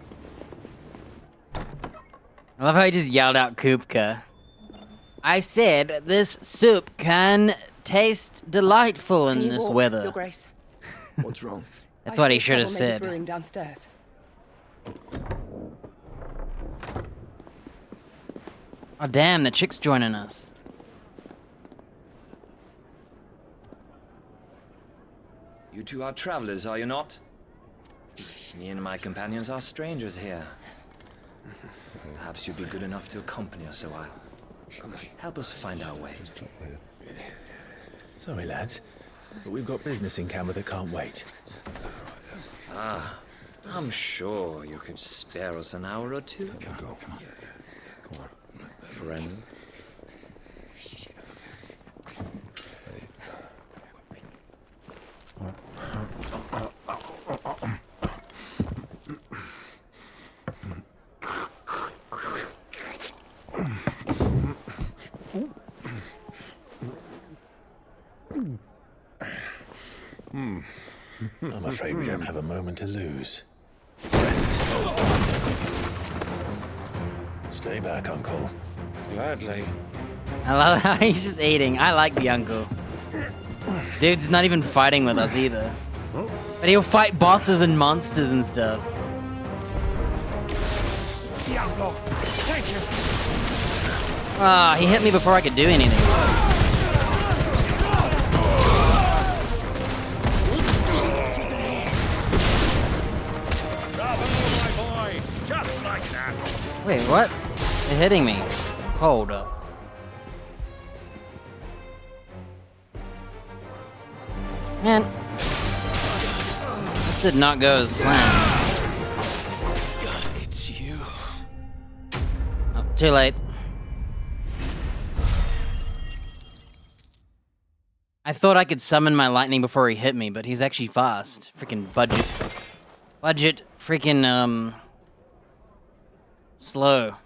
I love how he just yelled out Kupka. I said this soup can taste delightful in this weather. Your Grace. What's wrong? That's what he I should have trouble may be said. brewing downstairs. Oh damn, the chick's joining us. You two are travelers, are you not? Me and my companions are strangers here. Perhaps you'd be good enough to accompany us a while. Help us find our way. Sorry, lads, but we've got business in camera that can't wait. Ah, I'm sure you could spare us an hour or two. Come on. Friend. I'm afraid we don't have a moment to lose. Stay back, Uncle. Gladly. I love how he's just eating. I like the uncle. Dude's not even fighting with us either. But he'll fight bosses and monsters and stuff. Diablo, thank you. Ah, he hit me before I could do anything. Bravo, my boy. Just like that. Wait, what? They're hitting me. Hold up. Man. This did not go as planned. It's you. Oh, too late. I thought I could summon my lightning before he hit me, but he's actually fast. Freaking budget. Budget freaking, slow.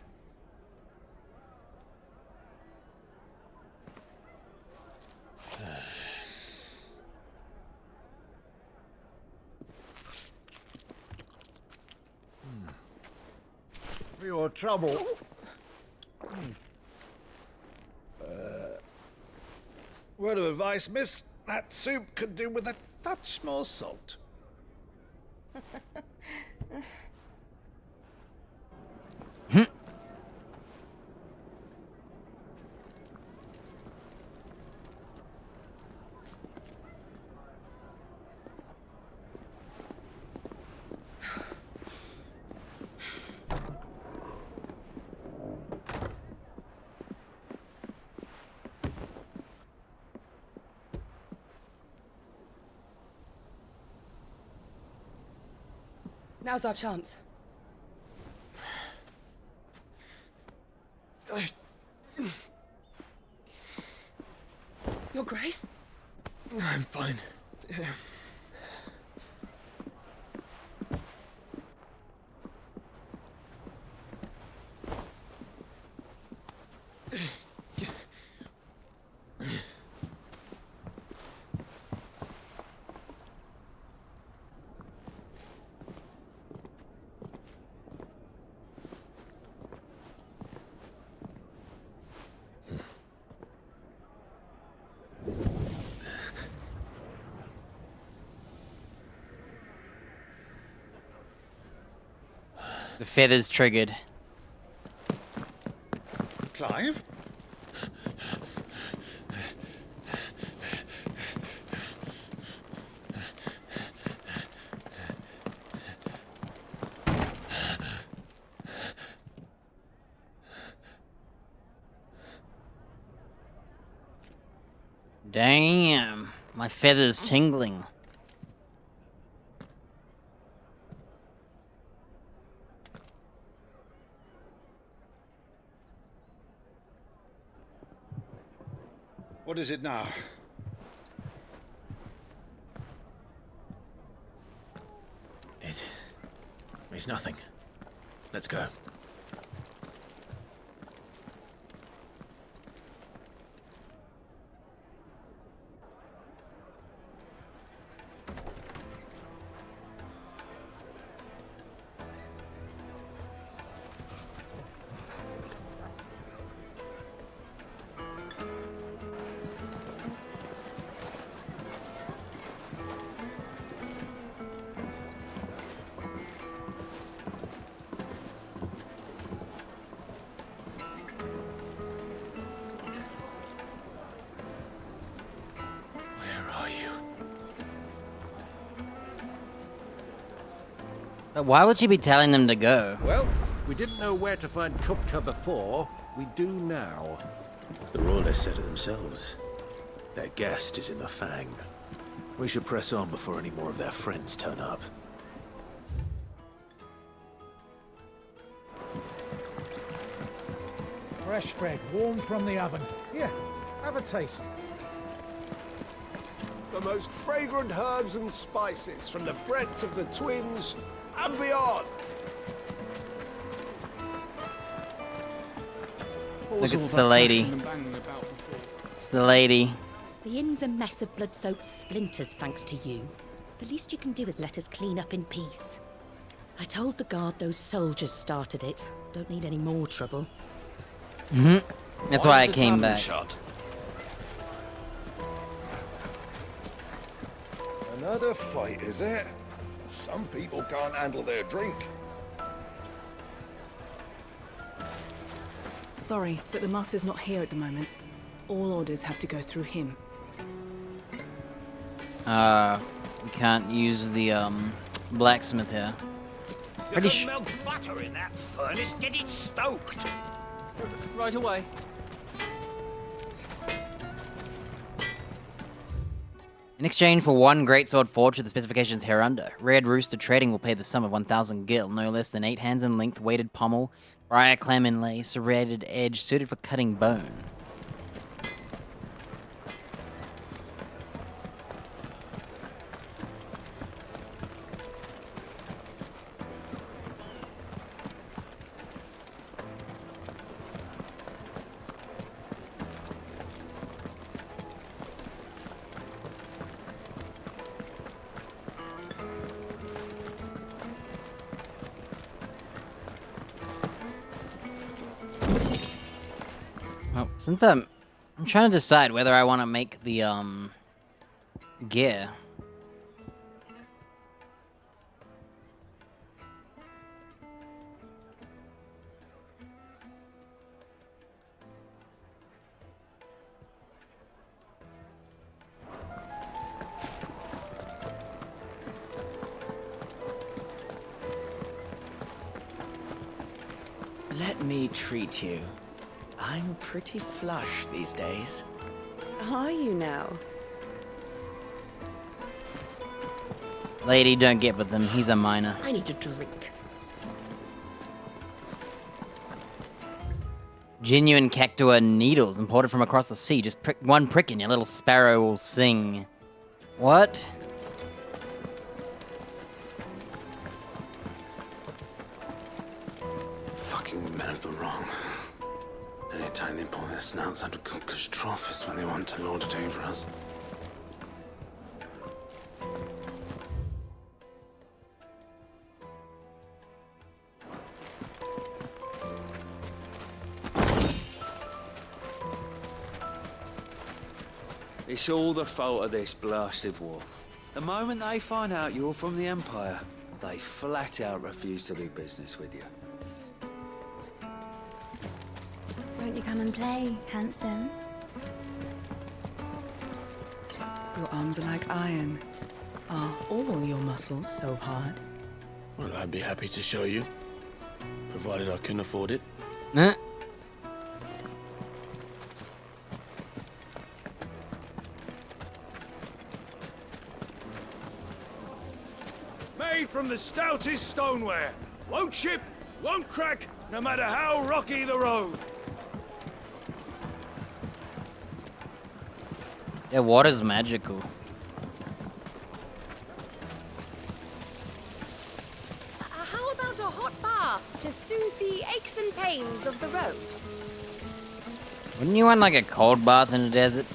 For your trouble. Word of advice, miss. That soup could do with a touch more salt. Now's our chance. Your Grace? I'm fine. The feathers triggered. Clive? Damn, my feathers tingling. What is it now? It's nothing. Let's go. But why would she be telling them to go? Well, we didn't know where to find Kupka before. We do now. The Royalists said it themselves. Their guest is in the Fang. We should press on before any more of their friends turn up. Fresh bread, warm from the oven. Here, have a taste. The most fragrant herbs and spices from the breadth of the Twins and beyond. Look, it's the lady. It's the lady. The inn's a mess of blood-soaked splinters, thanks to you. The least you can do is let us clean up in peace. I told the guard those soldiers started it. Don't need any more trouble. That's why I came back. Another fight, is it? Some people can't handle their drink. Sorry, but the Master's not here at the moment. All orders have to go through him. We can't use the, blacksmith here. Pretty sure. Melt butter in that furnace. Get it stoked. Right away. In exchange for one greatsword forged to the specifications hereunder, Red Rooster Trading will pay the sum of 1,000 gil, no less than 8 hands in length, weighted pommel, briar clam inlay, serrated edge, suited for cutting bone. Well, since I'm trying to decide whether I want to make the, gear. Let me treat you. I'm pretty flush these days. Are you now? Lady, don't get with him. He's a minor. I need a drink. Genuine cactua needles imported from across the sea. Just one prick and your little sparrow will sing. What? Fucking men of the wrong. Anytime they pull their snouts out of Kupka's trough is when they want to lord it over us. It's all the fault of this blasted war. The moment they find out you're from the Empire, they flat out refuse to do business with you. Won't you come and play, handsome? Your arms are like iron. Are all your muscles so hard? Well, I'd be happy to show you, provided I can afford it. Nah. made from the stoutest stoneware. Won't chip, won't crack, no matter how rocky the road. Their water's magical. How about a hot bath to soothe the aches and pains of the road? Wouldn't you want like a cold bath in the desert?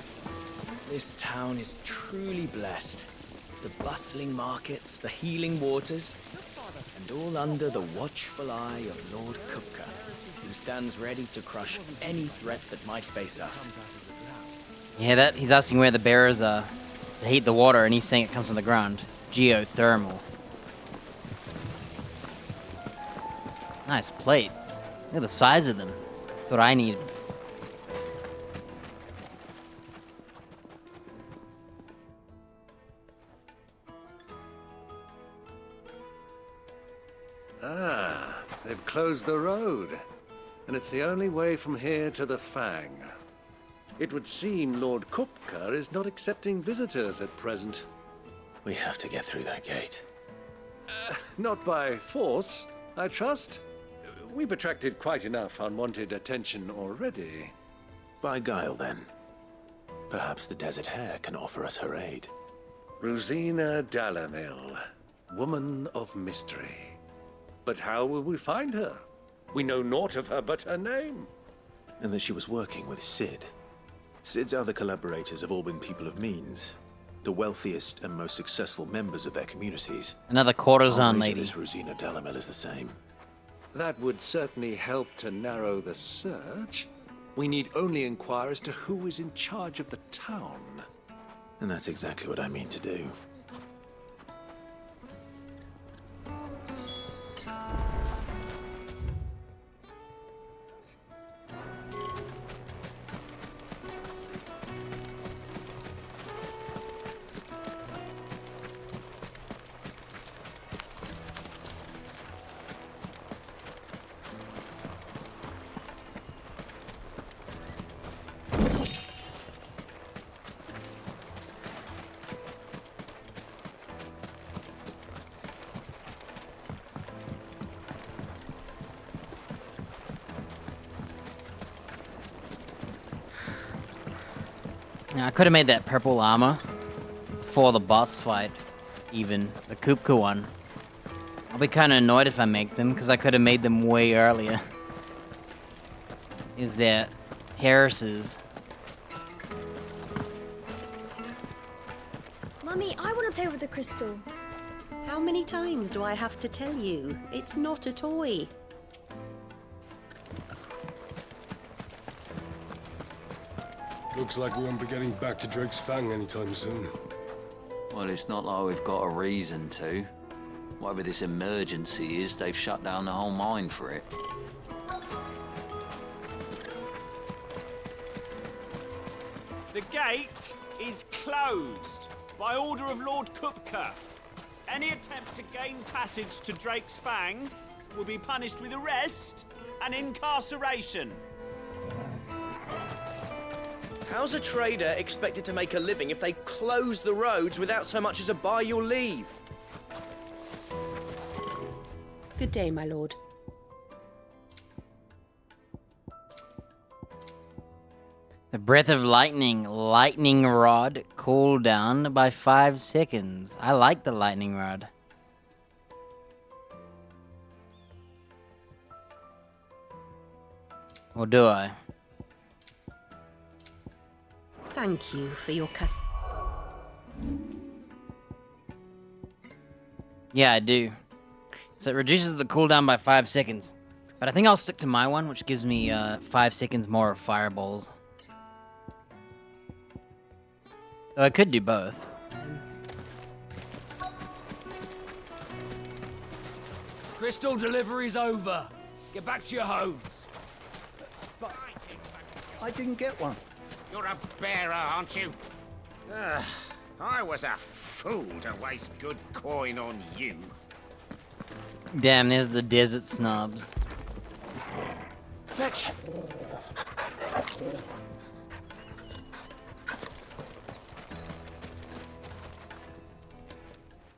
This town is truly blessed. The bustling markets, the healing waters, and all under the watchful eye of Lord Kupka, who stands ready to crush any threat that might face us. Yeah, that he's asking where the bearers are to heat the water, and he's saying it comes from the ground. Geothermal. Nice plates. Look at the size of them. That's what I need. Ah, they've closed the road. And it's the only way from here to the Fang. It would seem Lord Kupka is not accepting visitors at present. We have to get through that gate. Not by force, I trust. We've attracted quite enough unwanted attention already. By guile, then. Perhaps the Desert Hare can offer us her aid. Rosina Dalamil, woman of mystery. But how will we find her? We know naught of her but her name. And that she was working with Sid. Sid's other collaborators have all been people of means. The wealthiest and most successful members of their communities. Another courtesan I'll wager lady. This Rosina Dalamil is the same. That would certainly help to narrow the search. We need only inquire as to who is in charge of the town. And that's exactly what I mean to do. Yeah, I could have made that purple armor for the boss fight, even the Kupka one. I'll be kind of annoyed if I make them, because I could have made them way earlier. Is there terraces? Mummy, I want to play with the crystal. How many times do I have to tell you? It's not a toy. Looks like we won't be getting back to Drake's Fang anytime soon. Well, it's not like we've got a reason to. Whatever this emergency is, they've shut down the whole mine for it. The gate is closed by order of Lord Kupka. Any attempt to gain passage to Drake's Fang will be punished with arrest and incarceration. How's a trader expected to make a living if they close the roads without so much as a buy your leave? Good day, my lord. The breath of lightning rod cooldown by 5 seconds. I like the lightning rod. Or do I? Thank you for your Yeah, I do. So it reduces the cooldown by 5 seconds. But I think I'll stick to my one, which gives me 5 seconds more of fireballs. So I could do both. Crystal delivery's over. Get back to your homes. But I didn't get one. You're a bearer, aren't you? I was a fool to waste good coin on you. Damn, there's the desert snobs. Fetch!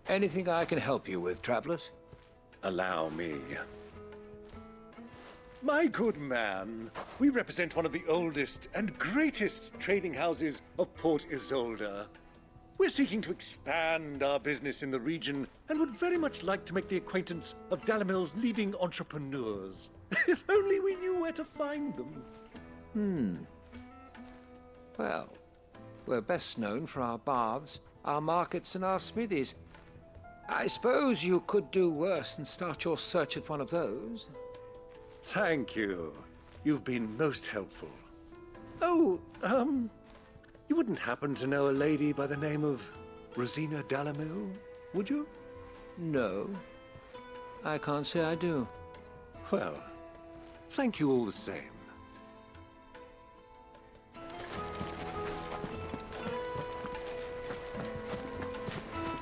Anything I can help you with, travelers? Allow me. My good man, we represent one of the oldest and greatest trading houses of Port Isolde. We're seeking to expand our business in the region and would very much like to make the acquaintance of Dalamil's leading entrepreneurs. If only we knew where to find them. Well, we're best known for our baths, our markets, and our smithies. I suppose you could do worse than start your search at one of those. Thank you. You've been most helpful. Oh, you wouldn't happen to know a lady by the name of Rosina Dalamil, would you? No, I can't say I do. Well, thank you all the same.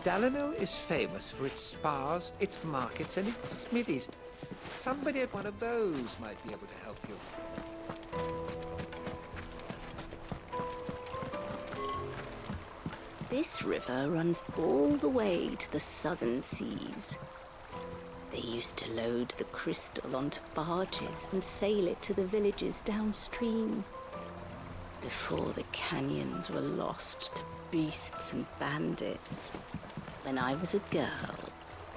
Dalamil is famous for its spas, its markets, and its smithies. Somebody at one of those might be able to help you. This river runs all the way to the southern seas. They used to load the crystal onto barges and sail it to the villages downstream. Before the canyons were lost to beasts and bandits. When I was a girl,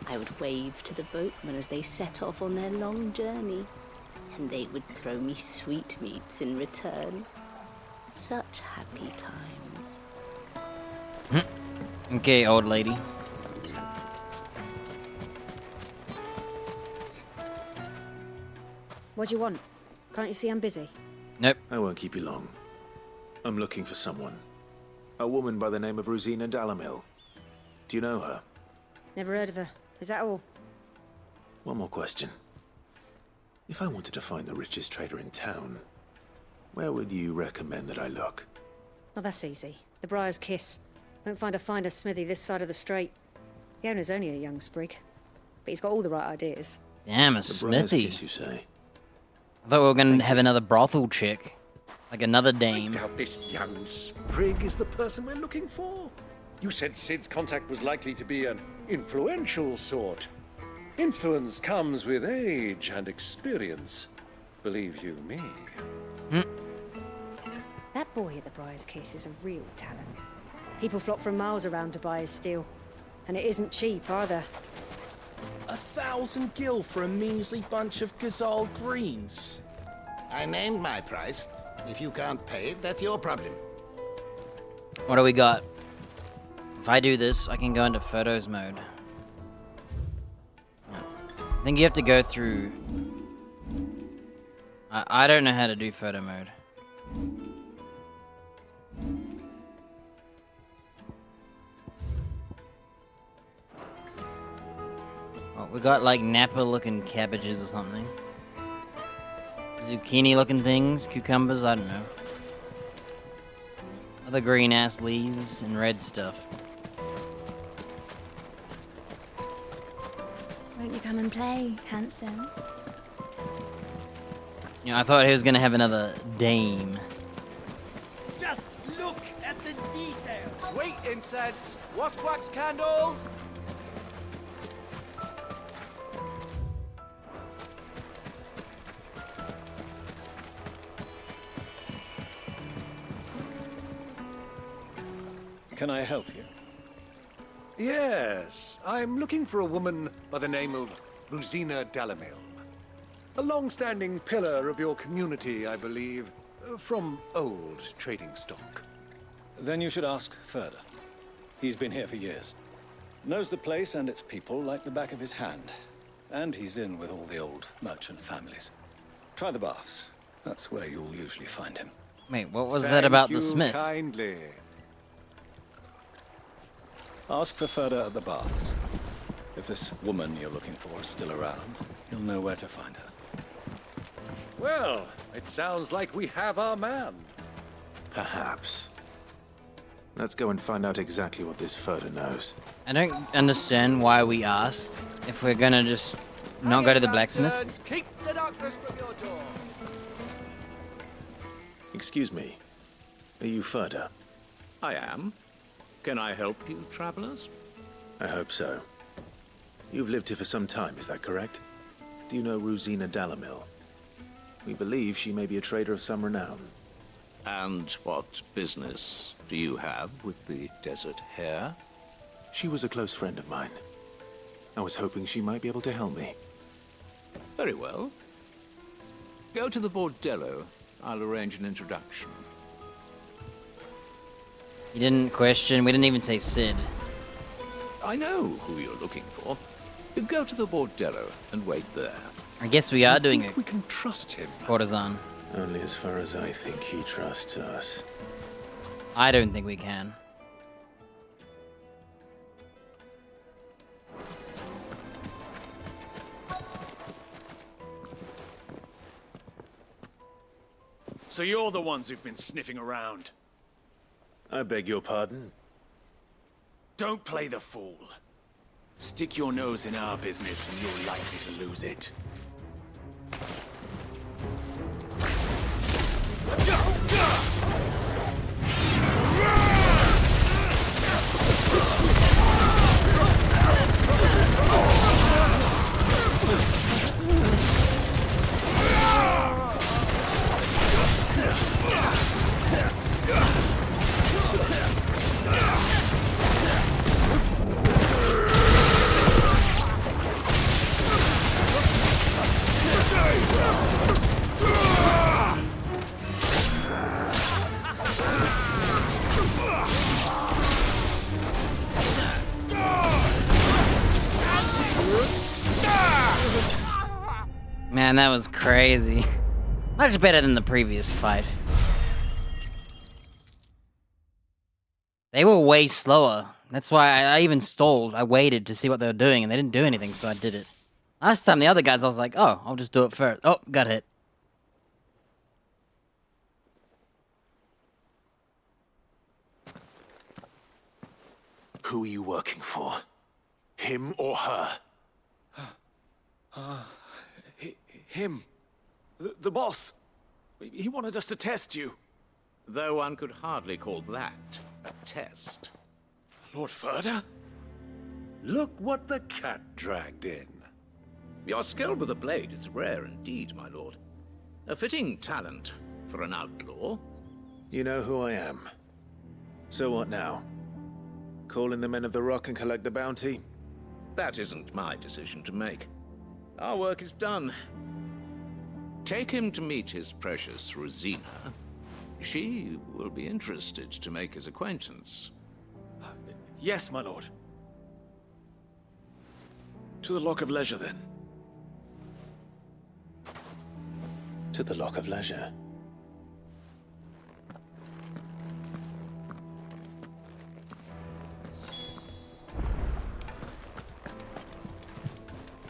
I would wave to the boatmen as they set off on their long journey, and they would throw me sweetmeats in return. Such happy times. Okay, old lady. What do you want? Can't you see I'm busy? Nope. I won't keep you long. I'm looking for someone. A woman by the name of Rosina Dalamil. Do you know her? Never heard of her. Is that all? One more question. If I wanted to find the richest trader in town, where would you recommend that I look? Well, that's easy. The Briar's Kiss. Won't find a finer smithy this side of the strait. The owner's only a young sprig, but he's got all the right ideas. Damn, a The Briar's smithy. Kiss, you say? I thought we were gonna have another brothel chick. Like another dame. I doubt this young sprig is the person we're looking for. You said Sid's contact was likely to be an influential sort. Influence comes with age and experience. Believe you me. That boy at the Briar's Kiss is a real talent. People flock from miles around to buy his steel. And it isn't cheap either. 1,000 gil for a measly bunch of Gazal greens. I named my price. If you can't pay it, that's your problem. What do we got? If I do this, I can go into photos mode. I think you have to go through... I don't know how to do photo mode. Oh, we got like Napa-looking cabbages or something. Zucchini-looking things, cucumbers, I don't know. Other green-ass leaves and red stuff. Won't you come and play, handsome? You know, I thought he was gonna have another dame. Just look at the details. Sweet incense, wax candles. Can I help you? Yes, I'm looking for a woman by the name of Rosina Dalamil. A long-standing pillar of your community, I believe, from old trading stock. Then you should ask Ferda. He's been here for years. Knows the place and its people like the back of his hand. And he's in with all the old merchant families. Try the baths. That's where you'll usually find him. Wait, what was that about the smith? Kindly. Ask for Ferda at the baths. If this woman you're looking for is still around, you'll know where to find her. Well, it sounds like we have our man. Perhaps. Let's go and find out exactly what this Ferda knows. I don't understand why we asked if we're gonna just not go to the blacksmith. Keep the darkness from your door. Excuse me. Are you Ferda? I am. Can I help you, travelers? I hope so. You've lived here for some time, is that correct? Do you know Rosina Dalamil? We believe she may be a trader of some renown. And what business do you have with the desert hare? She was a close friend of mine. I was hoping she might be able to help me. Very well. Go to the bordello. I'll arrange an introduction. You didn't question. We didn't even say Sid. I know who you're looking for. Go to the bordello and wait there. I guess we are doing it. We can trust him. Courtesan. Only as far as I think he trusts us. I don't think we can. So you're the ones who've been sniffing around. I beg your pardon? Don't play the fool. Stick your nose in our business and you're likely to lose it. Man, that was crazy. Much better than the previous fight. They were way slower. That's why I even stalled. I waited to see what they were doing, and they didn't do anything, so I did it. Last time, the other guys, I was like, oh, I'll just do it first. Oh, got hit. Who are you working for? Him or her? Him. The boss. He wanted us to test you. Though one could hardly call that a test. Lord Ferda? Look what the cat dragged in. Your skill with the blade is rare indeed, my lord. A fitting talent for an outlaw. You know who I am. So what now? Call in the Men of the Rock and collect the bounty? That isn't my decision to make. Our work is done. Take him to meet his precious Rosina. She will be interested to make his acquaintance. Yes, my lord. To the Lock of Leisure, then. To the Lock of Leisure.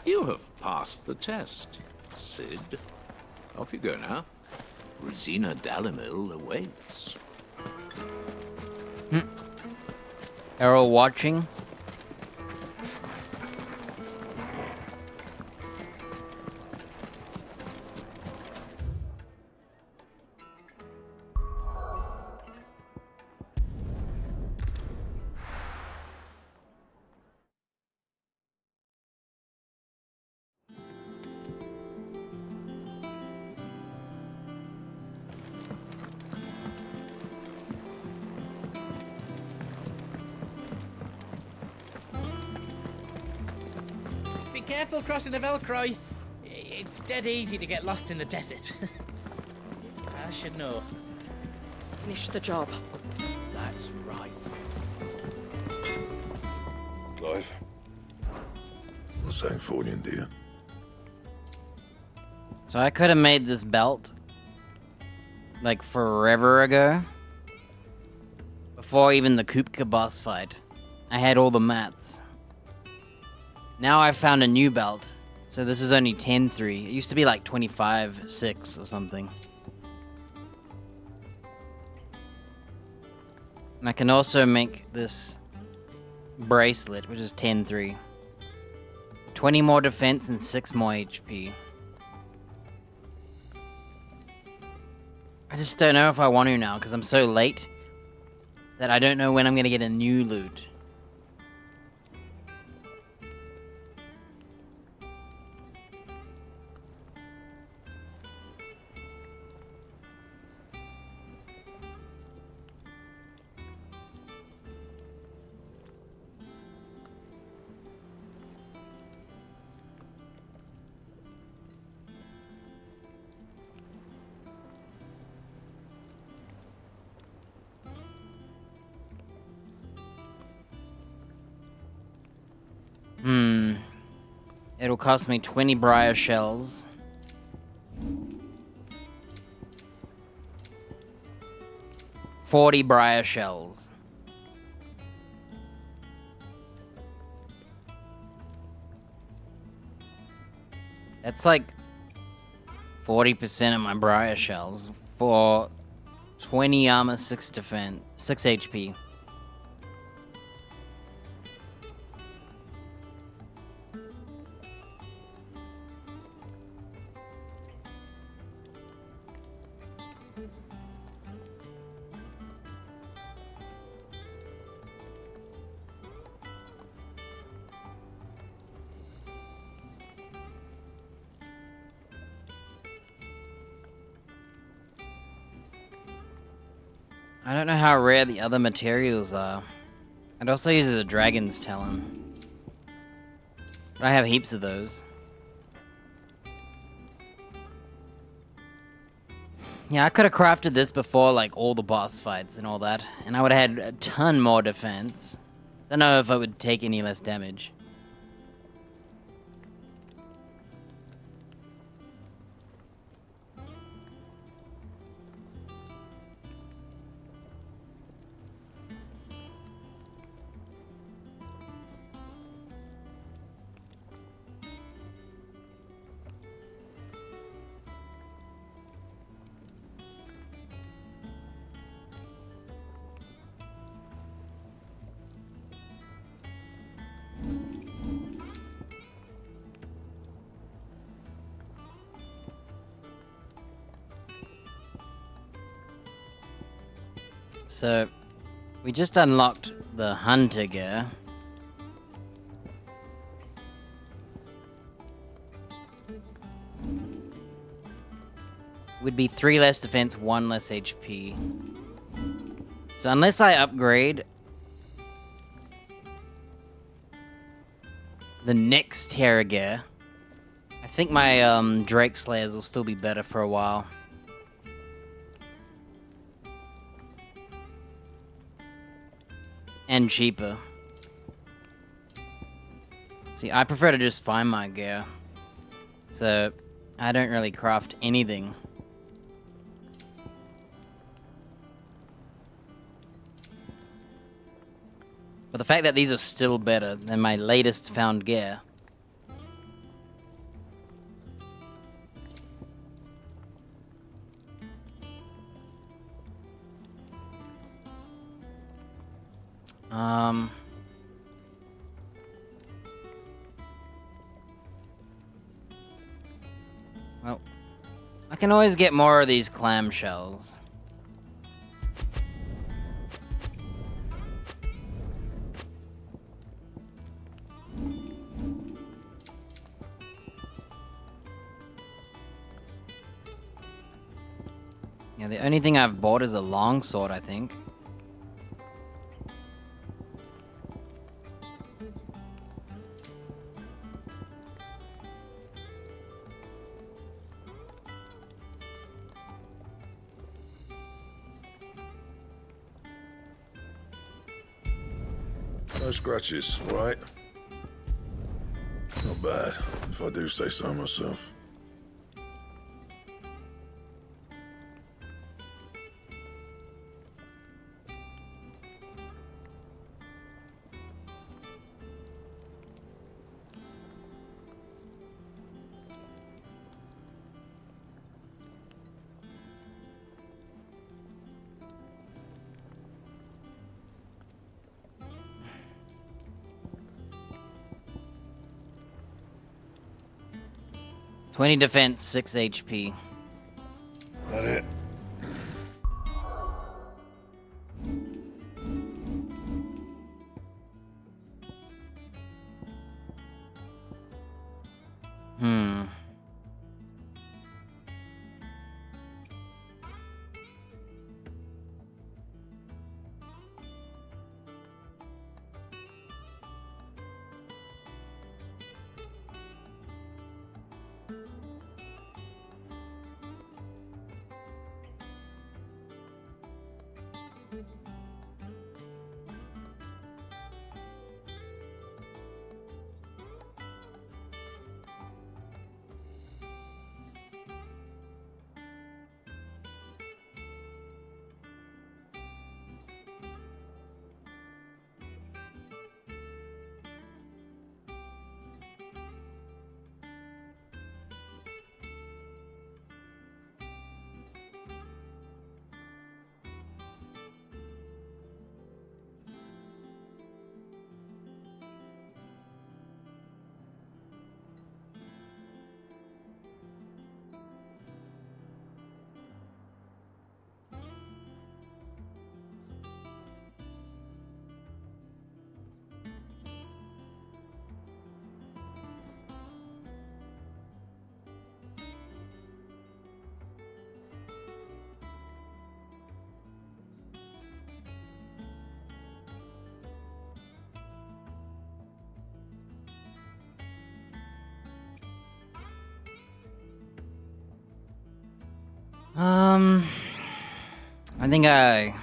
You have passed the test, Sid. Off you go now. Rosina Dalamil awaits. They're all watching. Careful crossing the Velcroy. It's dead easy to get lost in the desert. I should know. Finish the job. That's right. Clive. You're saying Fornian, do you? So I could have made this belt like forever ago. Before even the Kupka boss fight. I had all the mats. Now I've found a new belt. So this is only 10-3. It used to be like 25-6 or something. And I can also make this bracelet, which is 10-3. 20 more defense and 6 more HP. I just don't know if I want to now, because I'm so late that I don't know when I'm going to get a new loot. it'll cost me 20 briar shells. $40 briar shells. That's like 40% of my briar shells for 20 armor, 6 defense, 6 HP. I don't know how rare the other materials are. It also uses a dragon's talon. But I have heaps of those. Yeah, I could have crafted this before, like, all the boss fights and all that. And I would have had a ton more defense. Don't know if I would take any less damage. So, we just unlocked the hunter gear. Would be 3 less defense, 1 less HP. So unless I upgrade the next Terra gear, I think my Drake Slayers will still be better for a while. And cheaper. See, I prefer to just find my gear. So, I don't really craft anything. But the fact that these are still better than my latest found gear. Well, I can always get more of these clamshells. Yeah, the only thing I've bought is a longsword, I think. No scratches, right? Not bad, if I do say so myself. $20 defense, 6 HP. That it? Hmm. I think Fine.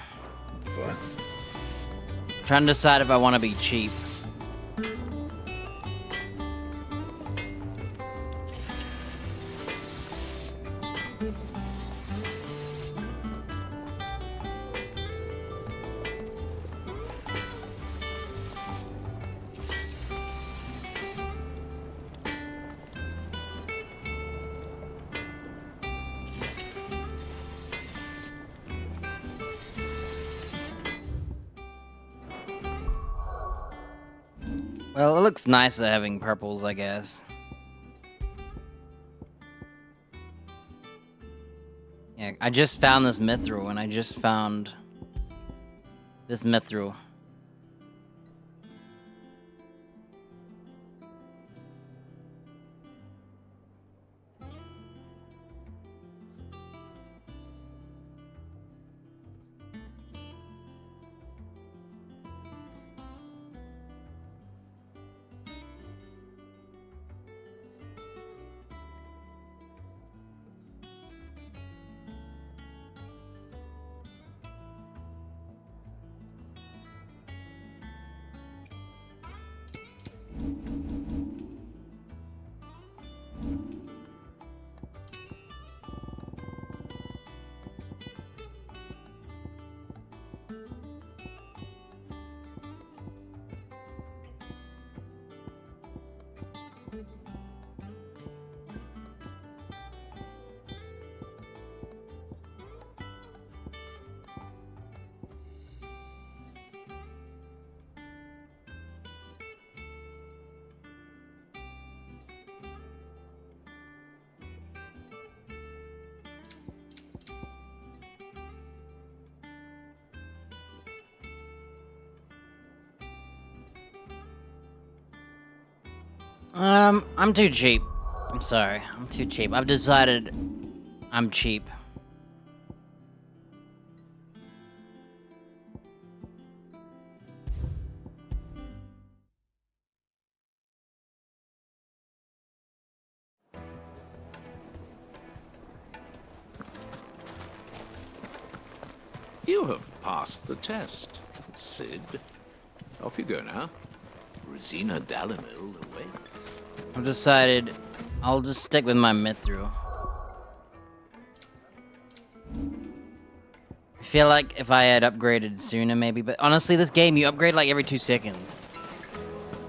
trying to decide if I want to be cheap. Well, it looks nicer having purples, I guess. Yeah, I just found this mithril, and I just found this mithril. I'm too cheap. I'm sorry, I'm too cheap. I've decided I'm cheap. You have passed the test, Sid. Off you go now. Rosina Dalimil away. I've decided I'll just stick with my mithril. I feel like if I had upgraded sooner, maybe, but honestly, this game, you upgrade like every 2 seconds.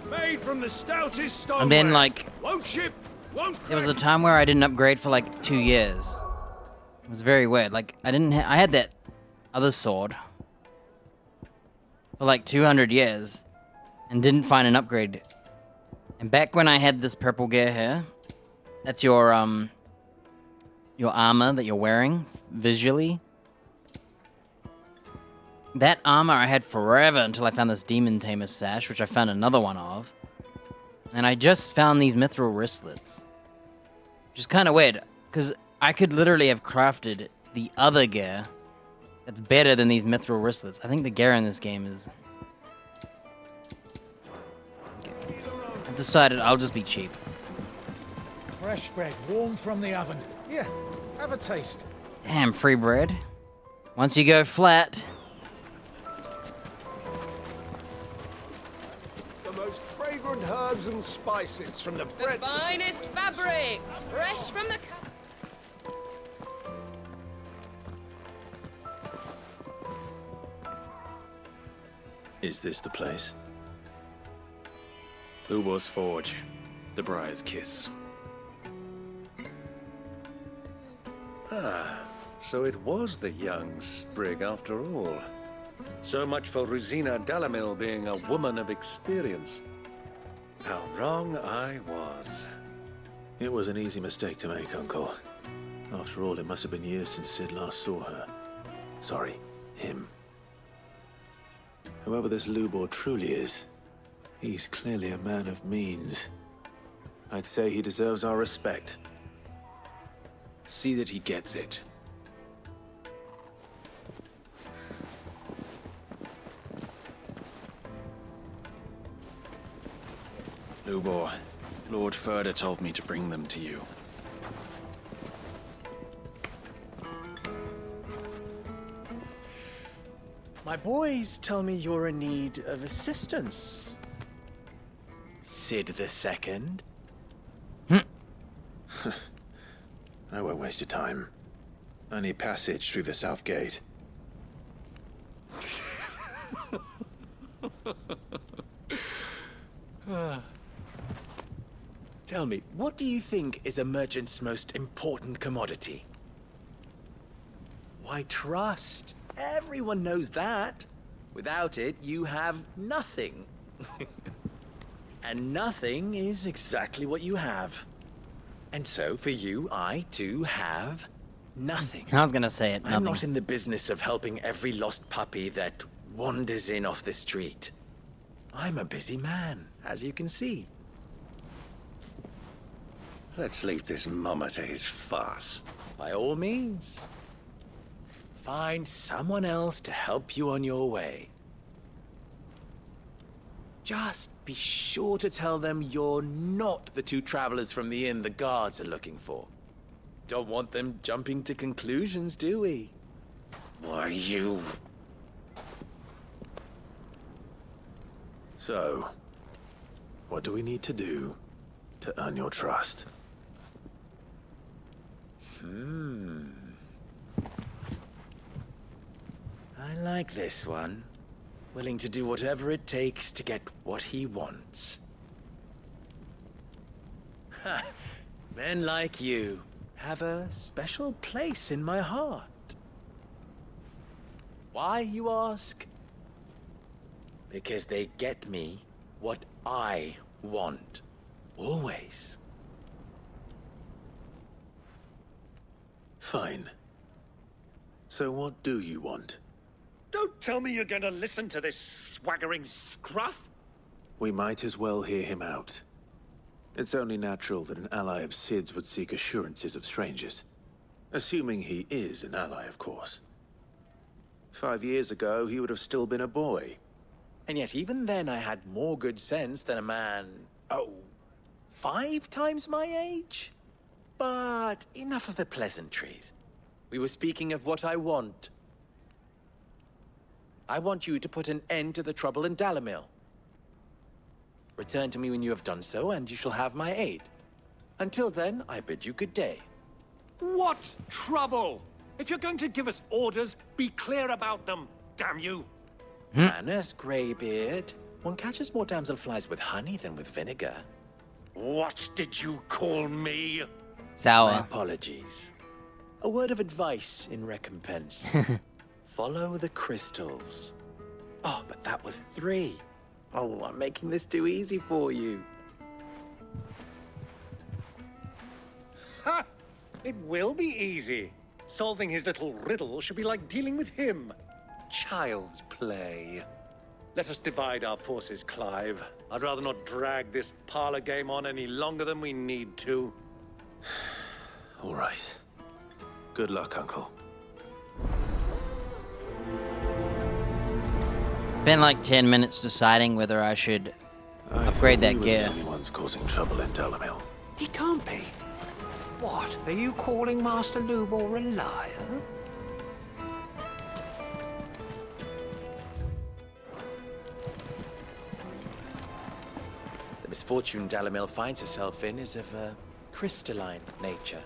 Made from the stoutest stone. And then, like, won't ship, won't there was a time where I didn't upgrade for like 2 years. It was very weird. Like, I had that other sword for like 200 years and didn't find an upgrade. And back when I had this purple gear here, that's your armor that you're wearing visually. That armor I had forever until I found this Demon Tamer sash, which I found another one of. And I just found these mithril wristlets. Which is kind of weird, because I could literally have crafted the other gear that's better than these mithril wristlets. I think the gear in this game is... Okay. I've decided I'll just be cheap. Fresh bread, warm from the oven. Here, have a taste. Damn, free bread. Once you go flat... The most fragrant herbs and spices from the bread. The finest fabrics, fresh from the... Is this the place? Lubor's Forge, the Briar's Kiss. Ah, so it was the young sprig after all. So much for Rosina Dalimil being a woman of experience. How wrong I was. It was an easy mistake to make, Uncle. After all, it must have been years since Sid last saw her. Sorry, him. Whoever this Lubor truly is, he's clearly a man of means. I'd say he deserves our respect. See that he gets it. Lubor, Lord Furder told me to bring them to you. My boys tell me you're in need of assistance. Sid the Second. I won't waste your time. I need passage through the south gate. Tell me, what do you think is a merchant's most important commodity? Why, trust. Everyone knows that. Without it, you have nothing. And nothing is exactly what you have. And so, for you, I, too, have nothing. I was gonna say it, I'm nothing. not in the business of helping every lost puppy that wanders in off the street. I'm a busy man, as you can see. Let's leave this mummer to his farce. By all means. Find someone else to help you on your way. Just be sure to tell them you're not the two travelers from the inn the guards are looking for. Don't want them jumping to conclusions, do we? Why, you... So, what do we need to do to earn your trust? I like this one. Willing to do whatever it takes to get what he wants. Ha! Men like you have a special place in my heart. Why, you ask? Because they get me what I want. Always. Fine. So what do you want? Don't tell me you're going to listen to this swaggering scruff. We might as well hear him out. It's only natural that an ally of Sid's would seek assurances of strangers. Assuming he is an ally, of course. 5 years ago, he would have still been a boy. And yet even then I had more good sense than a man, 5 times my age? But enough of the pleasantries. We were speaking of what I want. I want you to put an end to the trouble in Dalamil. Return to me when you have done so, and you shall have my aid. Until then, I bid you good day. What trouble? If you're going to give us orders, be clear about them, damn you. Manners, Greybeard. One catches more damselflies with honey than with vinegar. What did you call me? Sour. My apologies. A word of advice in recompense. Follow the crystals. Oh, but that was 3. Oh, I'm making this too easy for you. Ha! It will be easy. Solving his little riddle should be like dealing with him. Child's play. Let us divide our forces, Clive. I'd rather not drag this parlor game on any longer than we need to. All right. Good luck, Uncle. Spent like 10 minutes deciding whether I should upgrade that gear. The only ones causing trouble in Dalamil. He can't be. What? Are you calling Master Lubor a liar? The misfortune Dalamil finds herself in is of a crystalline nature.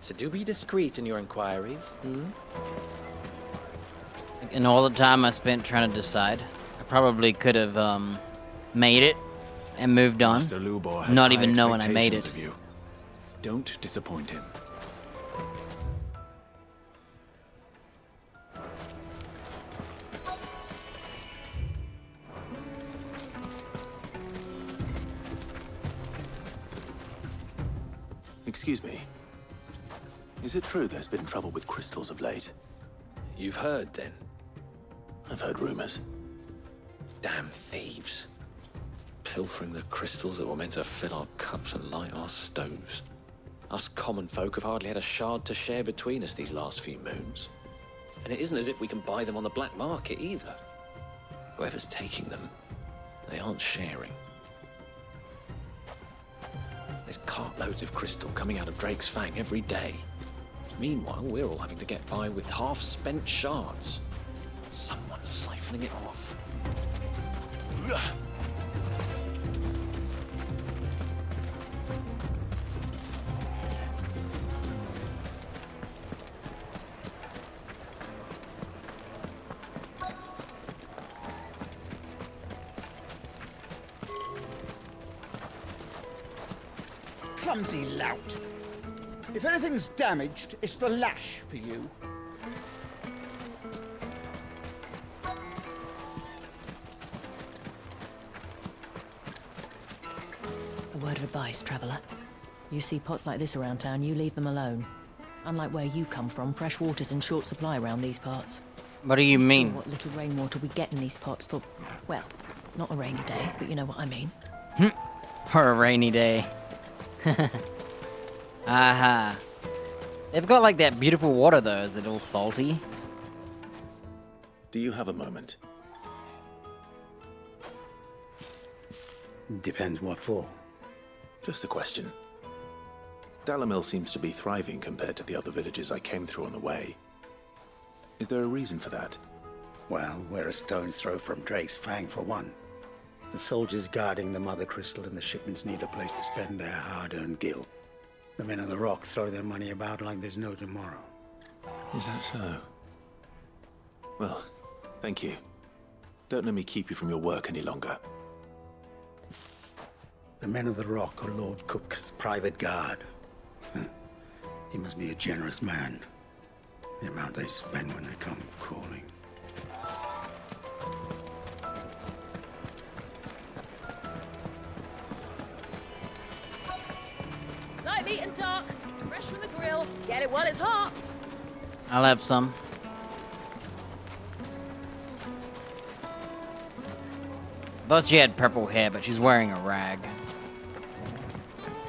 So do be discreet in your inquiries, And all the time I spent trying to decide, I probably could have made it and moved on, Master Lubor has not high even knowing I made expectations it. of you. Don't disappoint him. Excuse me. Is it true there's been trouble with crystals of late? You've heard, then? I've heard rumors. Damn thieves. Pilfering the crystals that were meant to fill our cups and light our stoves. Us common folk have hardly had a shard to share between us these last few moons. And it isn't as if we can buy them on the black market either. Whoever's taking them, they aren't sharing. There's cartloads of crystal coming out of Drake's Fang every day. Meanwhile, we're all having to get by with half-spent shards. Someone's siphoning it off. Clumsy lout. If anything's damaged, it's the lash for you. A word of advice, traveller. You see pots like this around town, you leave them alone. Unlike where you come from, fresh water's in short supply around these parts. What do you We store mean? what little rainwater we get in these pots for, well, not a rainy day, but you know what I mean. For a rainy day. Aha. They've got like that beautiful water though. Is it all salty? Do you have a moment? Depends what for. Just a question. Dalamil seems to be thriving compared to the other villages I came through on the way. Is there a reason for that? Well, we're a stone's throw from Drake's Fang for one. The soldiers guarding the Mother Crystal and the shipments need a place to spend their hard-earned gil. The men of the Rock throw their money about like there's no tomorrow. Is that so? Well, thank you. Don't let me keep you from your work any longer. The men of the Rock are Lord Kupka's private guard. He must be a generous man. The amount they spend when they come calling. Light meat and dark, fresh from the grill. Get it while it's hot. I'll have some. Thought she had purple hair, but she's wearing a rag.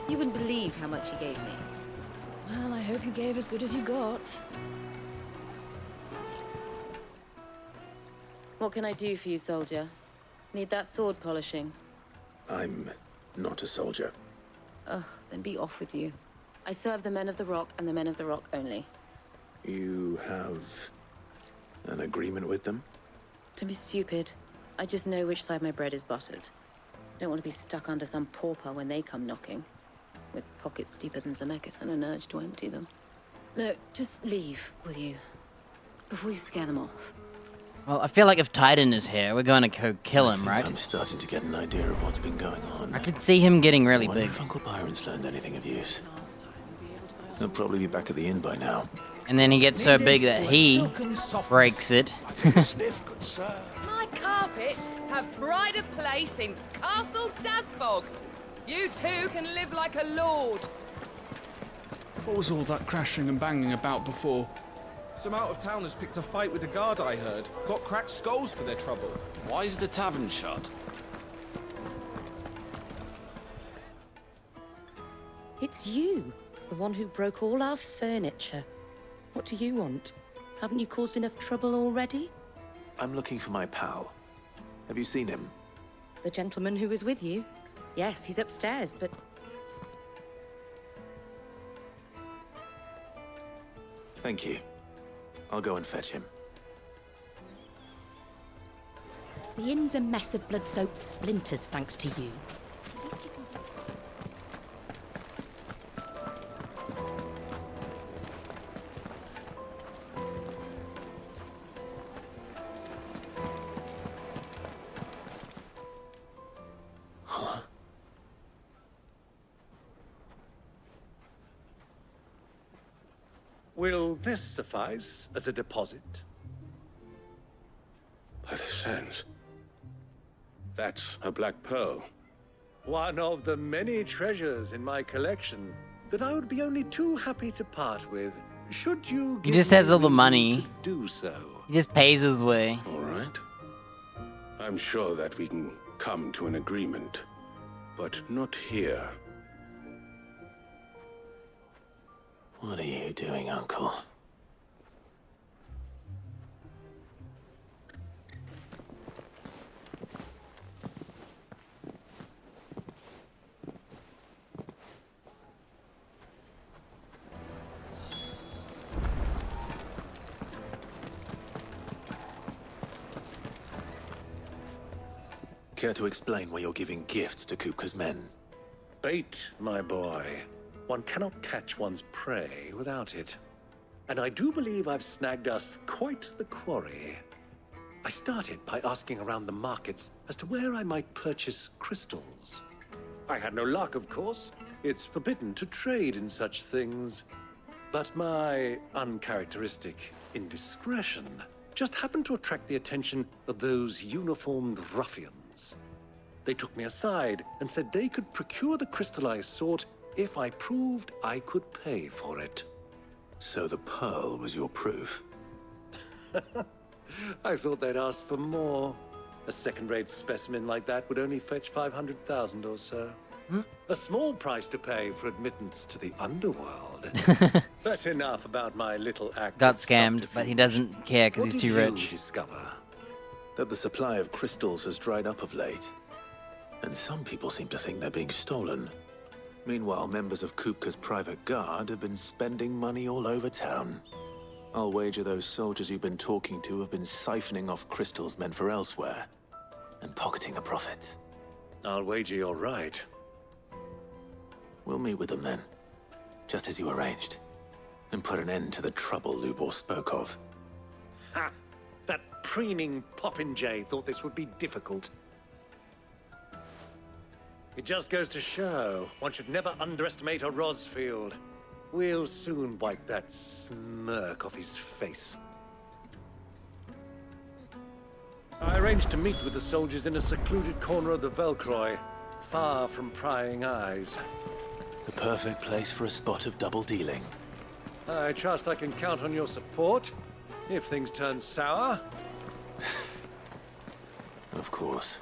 You wouldn't believe how much he gave me. Well, I hope you gave as good as you got. What can I do for you, soldier? Need that sword polishing? I'm not a soldier. Ugh, then be off with you. I serve the men of the Rock and the men of the Rock only. You have an agreement with them? Don't be stupid. I just know which side my bread is buttered. Don't want to be stuck under some pauper when they come knocking. With pockets deeper than Zemeckis and an urge to empty them. No, just leave, will you? Before you scare them off. Well, I feel like if Titan is here, we're going to go kill him, right? I'm starting to get an idea of what's been going on. I could see him getting really Wonder big. if Uncle Byron's learned anything of use. He'll probably be back at the inn by now. And then he gets so big that he breaks it. Sniff, good sir. My carpets have pride of place in Castle Dasbog. You too can live like a lord. What was all that crashing and banging about before? Some out-of-towners picked a fight with the guard, I heard. Got cracked skulls for their trouble. Why is the tavern shut? It's you, the one who broke all our furniture. What do you want? Haven't you caused enough trouble already? I'm looking for my pal. Have you seen him? The gentleman who was with you? Yes, he's upstairs, but... Thank you. I'll go and fetch him. The inn's a mess of blood-soaked splinters, thanks to you. Huh? Will this suffice as a deposit? By the sands. That's a black pearl. One of the many treasures in my collection that I would be only too happy to part with, should you He give just me has all the reason money. to do so. He just pays his way. All right. I'm sure that we can come to an agreement, but not here. What are you doing, Uncle? Care to explain why you're giving gifts to Kupka's men? Bait, my boy. One cannot catch one's prey without it. And I do believe I've snagged us quite the quarry. I started by asking around the markets as to where I might purchase crystals. I had no luck, of course. It's forbidden to trade in such things. But my uncharacteristic indiscretion just happened to attract the attention of those uniformed ruffians. They took me aside and said they could procure the crystal I sought if I proved I could pay for it. So the pearl was your proof? I thought they'd asked for more. A second-rate specimen like that would only fetch 500,000 or so. A small price to pay for admittance to the underworld. But enough about my little act. Got scammed, but he doesn't care because he's too rich. What did you discover? That the supply of crystals has dried up of late. And some people seem to think they're being stolen. Meanwhile, members of Kupka's private guard have been spending money all over town. I'll wager those soldiers you've been talking to have been siphoning off crystals meant for elsewhere, and pocketing the profits. I'll wager you're right. We'll meet with them then, just as you arranged, and put an end to the trouble Lubor spoke of. Ha! That preening popinjay thought this would be difficult. It just goes to show, one should never underestimate a Rosfield. We'll soon wipe that smirk off his face. I arranged to meet with the soldiers in a secluded corner of the Velcroy, far from prying eyes. The perfect place for a spot of double dealing. I trust I can count on your support, if things turn sour. Of course.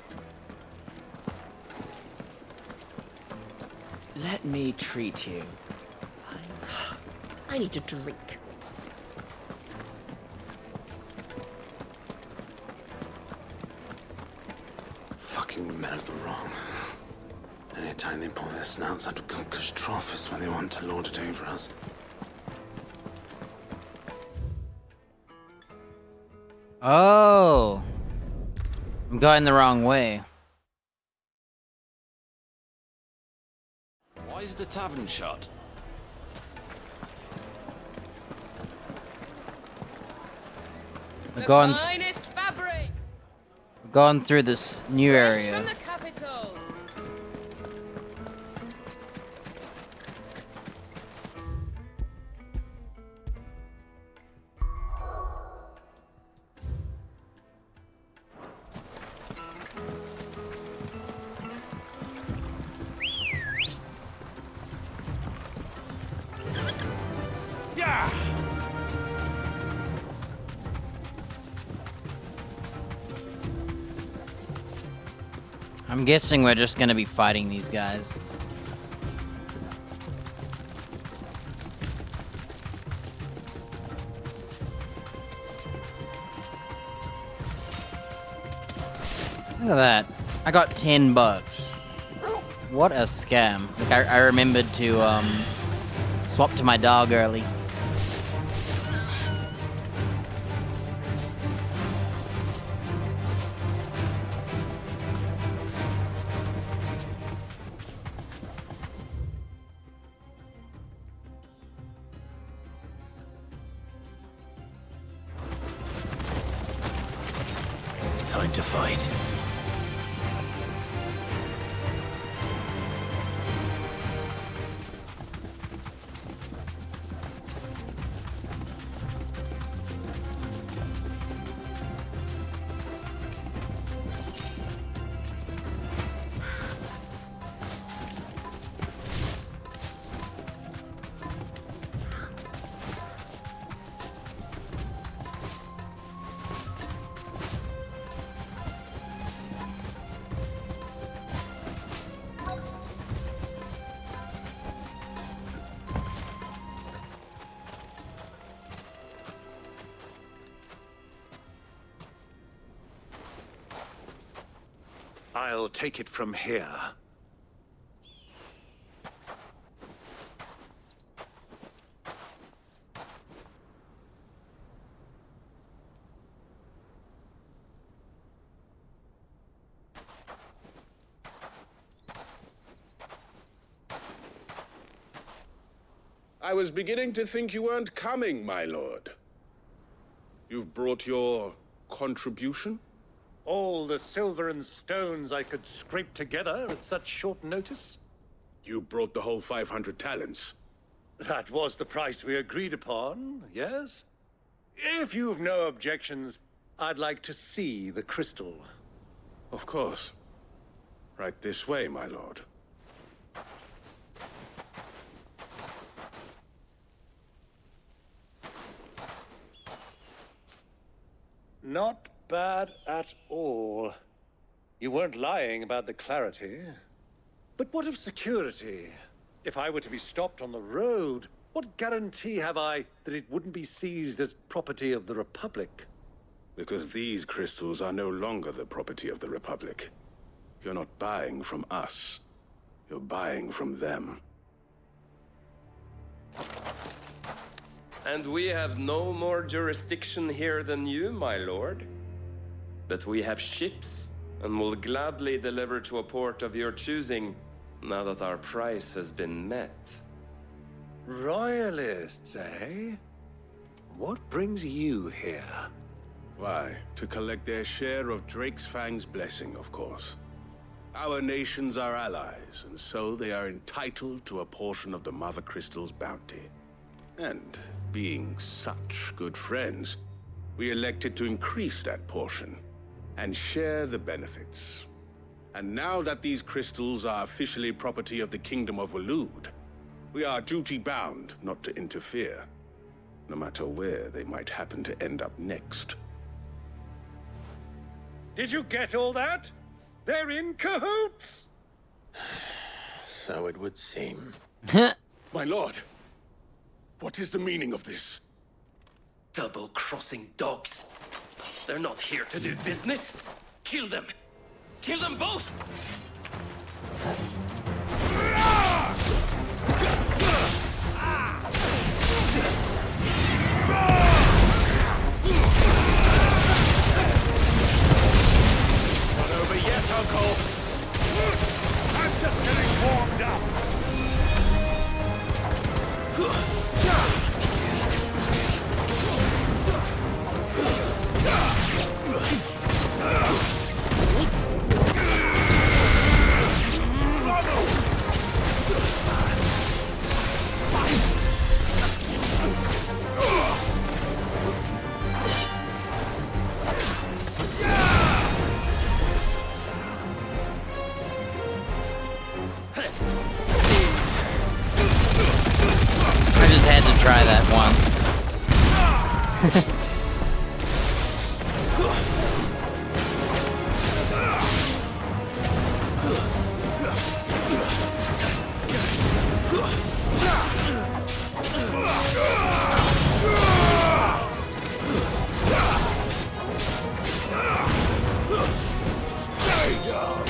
Let me treat you. I need a drink. Fucking men of the wrong. Anytime they pull their snouts out of Kupka's trough is when they want to lord it over us. Oh. I'm going the wrong way. Why is the tavern shut? We're going, Finest fabric we're going through this new fresh area. from the capital. Yeah! I'm guessing we're just gonna be fighting these guys. Look at that. I got $10. What a scam. Like I remembered to swap to my dog early. Time to fight. I'll take it from here. I was beginning to think you weren't coming, my lord. You've brought your contribution? All the silver and stones I could scrape together at such short notice? You brought the whole 500 talents. That was the price we agreed upon, yes? If you've no objections, I'd like to see the crystal. Of course. Right this way, my lord. Not bad at all. You weren't lying about the clarity. But what of security? If I were to be stopped on the road, what guarantee have I that it wouldn't be seized as property of the Republic? Because these crystals are no longer the property of the Republic. You're not buying from us. You're buying from them. And we have no more jurisdiction here than you, my lord. But we have ships, and will gladly deliver to a port of your choosing, now that our price has been met. Royalists, eh? What brings you here? Why, to collect their share of Drake's Fang's blessing, of course. Our nations are allies, and so they are entitled to a portion of the Mother Crystal's bounty. And, being such good friends, we elected to increase that portion and share the benefits. And now that these crystals are officially property of the Kingdom of Waloed, we are duty-bound not to interfere, no matter where they might happen to end up next. Did you get all that? They're in cahoots! So it would seem. My lord, what is the meaning of this? Double-crossing dogs. They're not here to do business. Kill them. Kill them both! Not over yet, Uncle. I'm just getting warmed up. I just had to try that once. Stay down!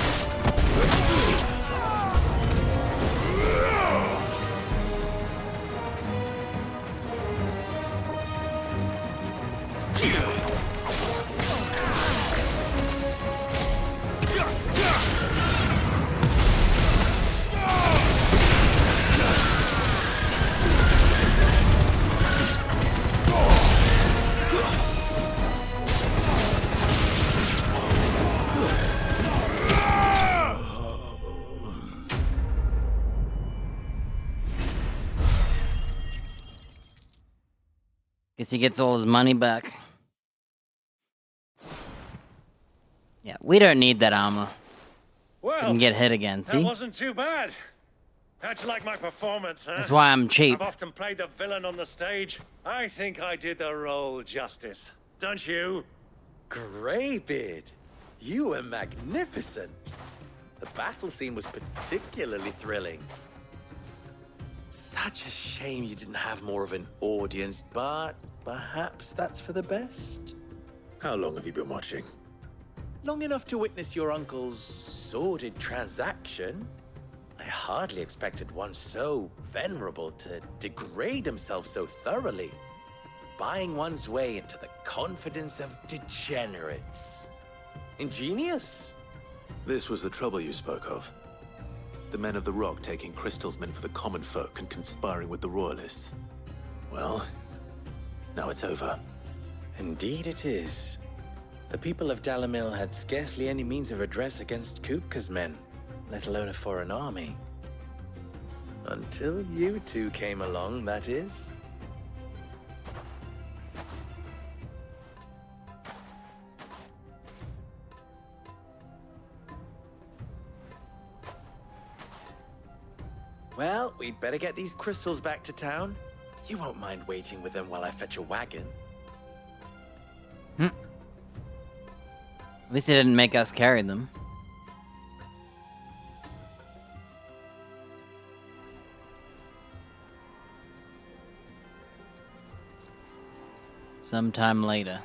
Guess he gets all his money back. Yeah, we don't need that armor. Well, We can get hit again, that see? wasn't too bad. How'd you like my performance, huh? That's why I'm cheap. I've often played the villain on the stage. I think I did the role justice. Don't you? Greybeard, you were magnificent. The battle scene was particularly thrilling. Such a shame you didn't have more of an audience, but perhaps that's for the best. How long have you been watching? Long enough to witness your uncle's sordid transaction. I hardly expected one so venerable to degrade himself so thoroughly. Buying one's way into the confidence of degenerates. Ingenious. This was the trouble you spoke of. The men of the Rock taking crystals meant for the common folk and conspiring with the Royalists. Well, now it's over. Indeed it is. The people of Dalamil had scarcely any means of redress against Kupka's men, let alone a foreign army. Until you two came along, that is. Well, we'd better get these crystals back to town. You won't mind waiting with them while I fetch a wagon. At least they didn't make us carry them. Sometime later.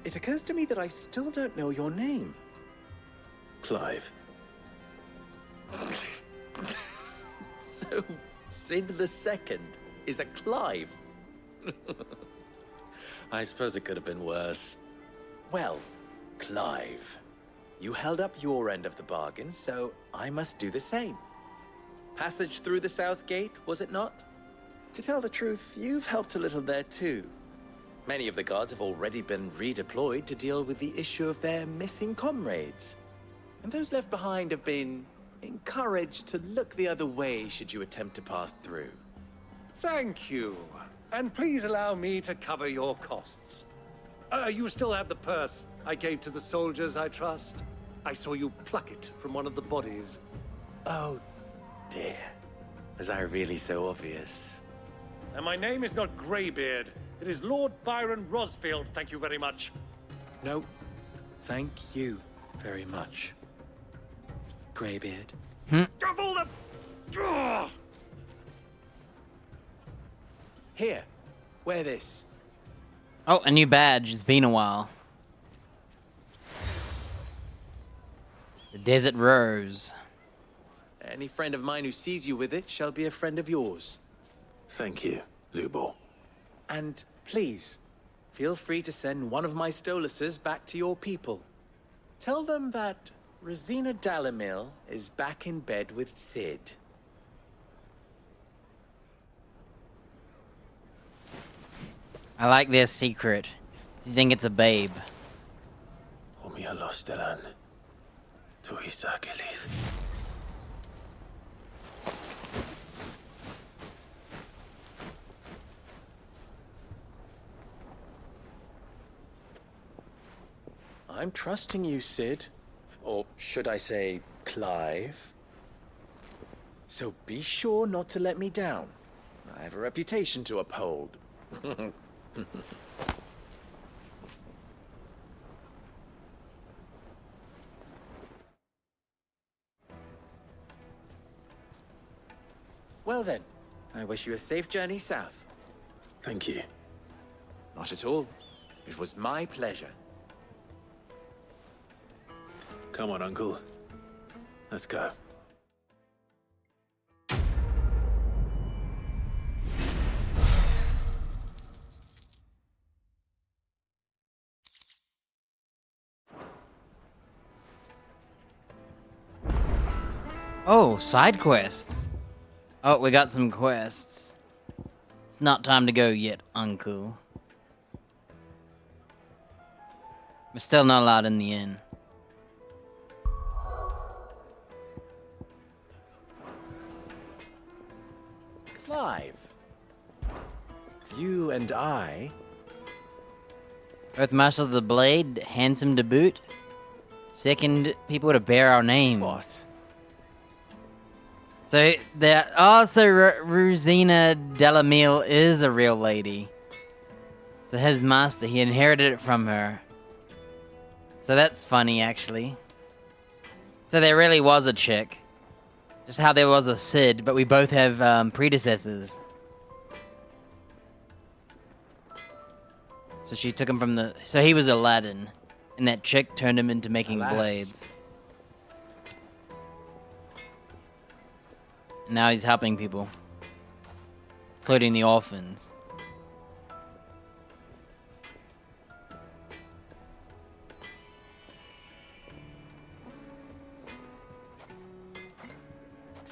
It occurs to me that I still don't know your name. Clive. So, Sid the Second is a Clive. I suppose it could have been worse. Well, Clive, you held up your end of the bargain, so I must do the same. Passage through the South Gate, was it not? To tell the truth, you've helped a little there too. Many of the guards have already been redeployed to deal with the issue of their missing comrades. And those left behind have been encouraged to look the other way should you attempt to pass through. Thank you. And please allow me to cover your costs. You still have the purse I gave to the soldiers, I trust? I saw you pluck it from one of the bodies. Oh, dear. Was I really so obvious? And my name is not Greybeard. It is Lord Byron Rosfield, thank you very much. No, thank you very much, Greybeard. Of all the... Ugh! Here, wear this. Oh, a new badge. It's been a while. The Desert Rose. Any friend of mine who sees you with it shall be a friend of yours. Thank you, Lubor. And please, feel free to send one of my Stoluses back to your people. Tell them that Rosina Dalamil is back in bed with Sid. I like their secret. Do you think it's a babe? Umialostelan. Tuisakelis. I'm trusting you, Sid. Or should I say, Clive? So be sure not to let me down. I have a reputation to uphold. Well then, I wish you a safe journey south. Thank you. Not at all. It was my pleasure. Come on, Uncle. Let's go. Oh, side quests. Oh, we got some quests. It's not time to go yet, Uncle. We're still not allowed in the inn. Clive. You and I... Both Masters of the Blade, handsome to boot. Second people to bear our names. Boss. So that Rosina Dalamil is a real lady. So his master, he inherited it from her. So that's funny, actually. So there really was a chick. Just how there was a Sid, but we both have predecessors. So she took him from the... So he was Aladdin. And that chick turned him into making blades. And now he's helping people. Including the orphans.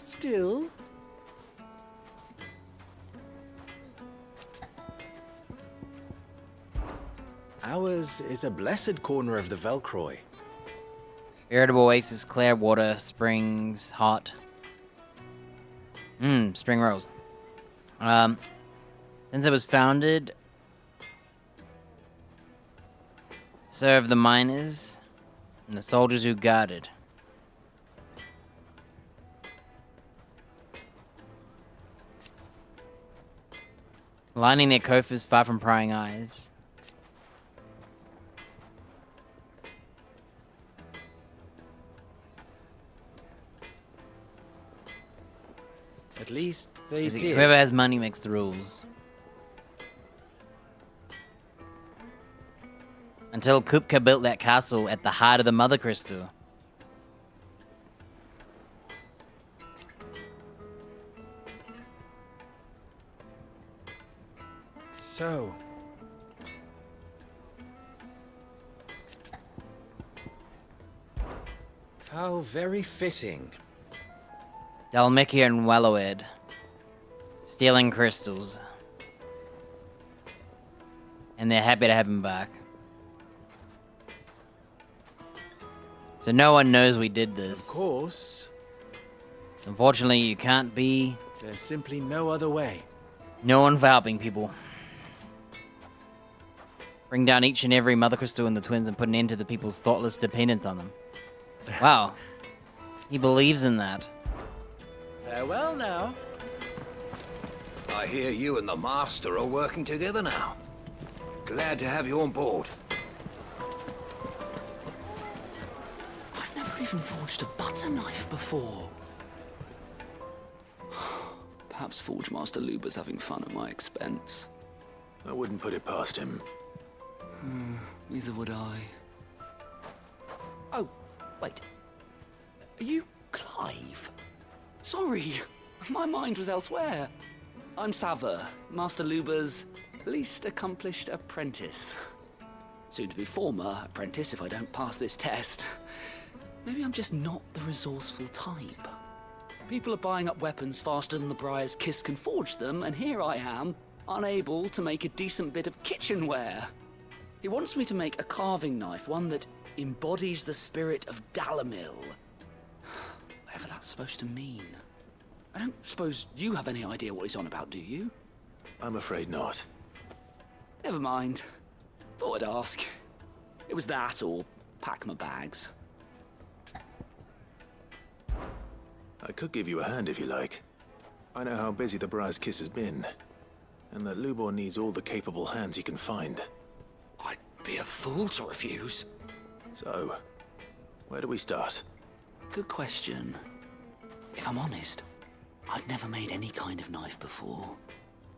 Still. Ours is a blessed corner of the Velcroy. Veritable oasis, clear water, springs, hot. Spring rolls. Since it was founded, served the miners and the soldiers who guarded. Lining their coffers far from prying eyes. At least they did. Whoever has money makes the rules. Until Kupka built that castle at the heart of the Mother Crystal. So. How very fitting. Dalmikir and Wallowed. Stealing crystals. And they're happy to have him back. So no one knows we did this. Of course. Unfortunately, you can't be... There's simply no other way. No one for helping people. Bring down each and every Mother Crystal and the twins and put an end to the people's thoughtless dependence on them. Wow. He believes in that. Farewell now. I hear you and the Master are working together now. Glad to have you on board. I've never even forged a butter knife before. Perhaps Forge Master Luber's having fun at my expense. I wouldn't put it past him. Neither would I. Oh, wait. Are you Clive? Sorry, my mind was elsewhere. I'm Sava, Master Luber's least accomplished apprentice. Soon to be former apprentice if I don't pass this test. Maybe I'm just not the resourceful type. People are buying up weapons faster than the Briar's Kiss can forge them, and here I am, unable to make a decent bit of kitchenware. He wants me to make a carving knife, one that embodies the spirit of Dalamil. Whatever that's supposed to mean. I don't suppose you have any idea what he's on about, do you? I'm afraid not. Never mind. Thought I'd ask. It was that or pack my bags. I could give you a hand if you like. I know how busy the Briar's Kiss has been, and that Lubor needs all the capable hands he can find. I'd be a fool to refuse. So, where do we start? Good question. If I'm honest, I've never made any kind of knife before.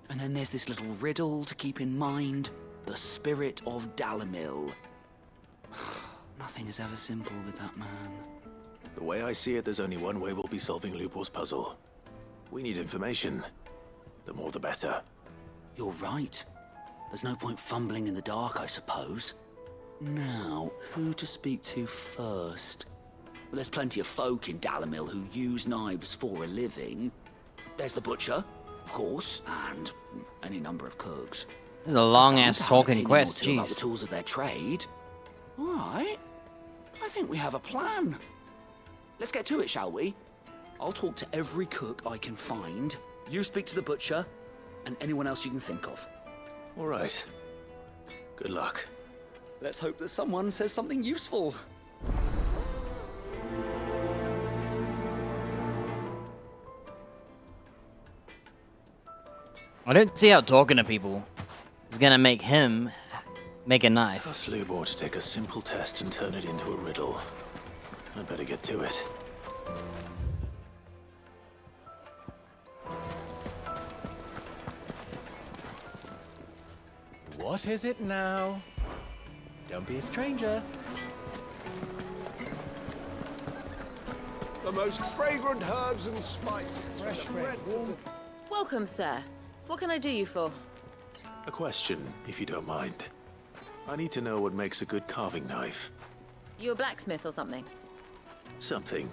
And then there's this little riddle to keep in mind. The spirit of Dalamil. Nothing is ever simple with that man. The way I see it, there's only one way we'll be solving Lubor's puzzle. We need information. The more the better. You're right. There's no point fumbling in the dark, I suppose. Now, who to speak to first? Well, there's plenty of folk in Dalamil who use knives for a living. There's the butcher, of course, and any number of cooks. This is a long-ass talking quest, jeez. About the tools of their trade. All right. I think we have a plan. Let's get to it, shall we? I'll talk to every cook I can find. You speak to the butcher, and anyone else you can think of. All right. Good luck. Let's hope that someone says something useful. I don't see how talking to people is gonna make him make a knife. Ask Lubor to take a simple test and turn it into a riddle. I'd better get to it. What is it now? Don't be a stranger. The most fragrant herbs and spices. Fresh bread. Welcome, sir. What can I do you for? A question, if you don't mind. I need to know what makes a good carving knife. You a blacksmith or something? Something.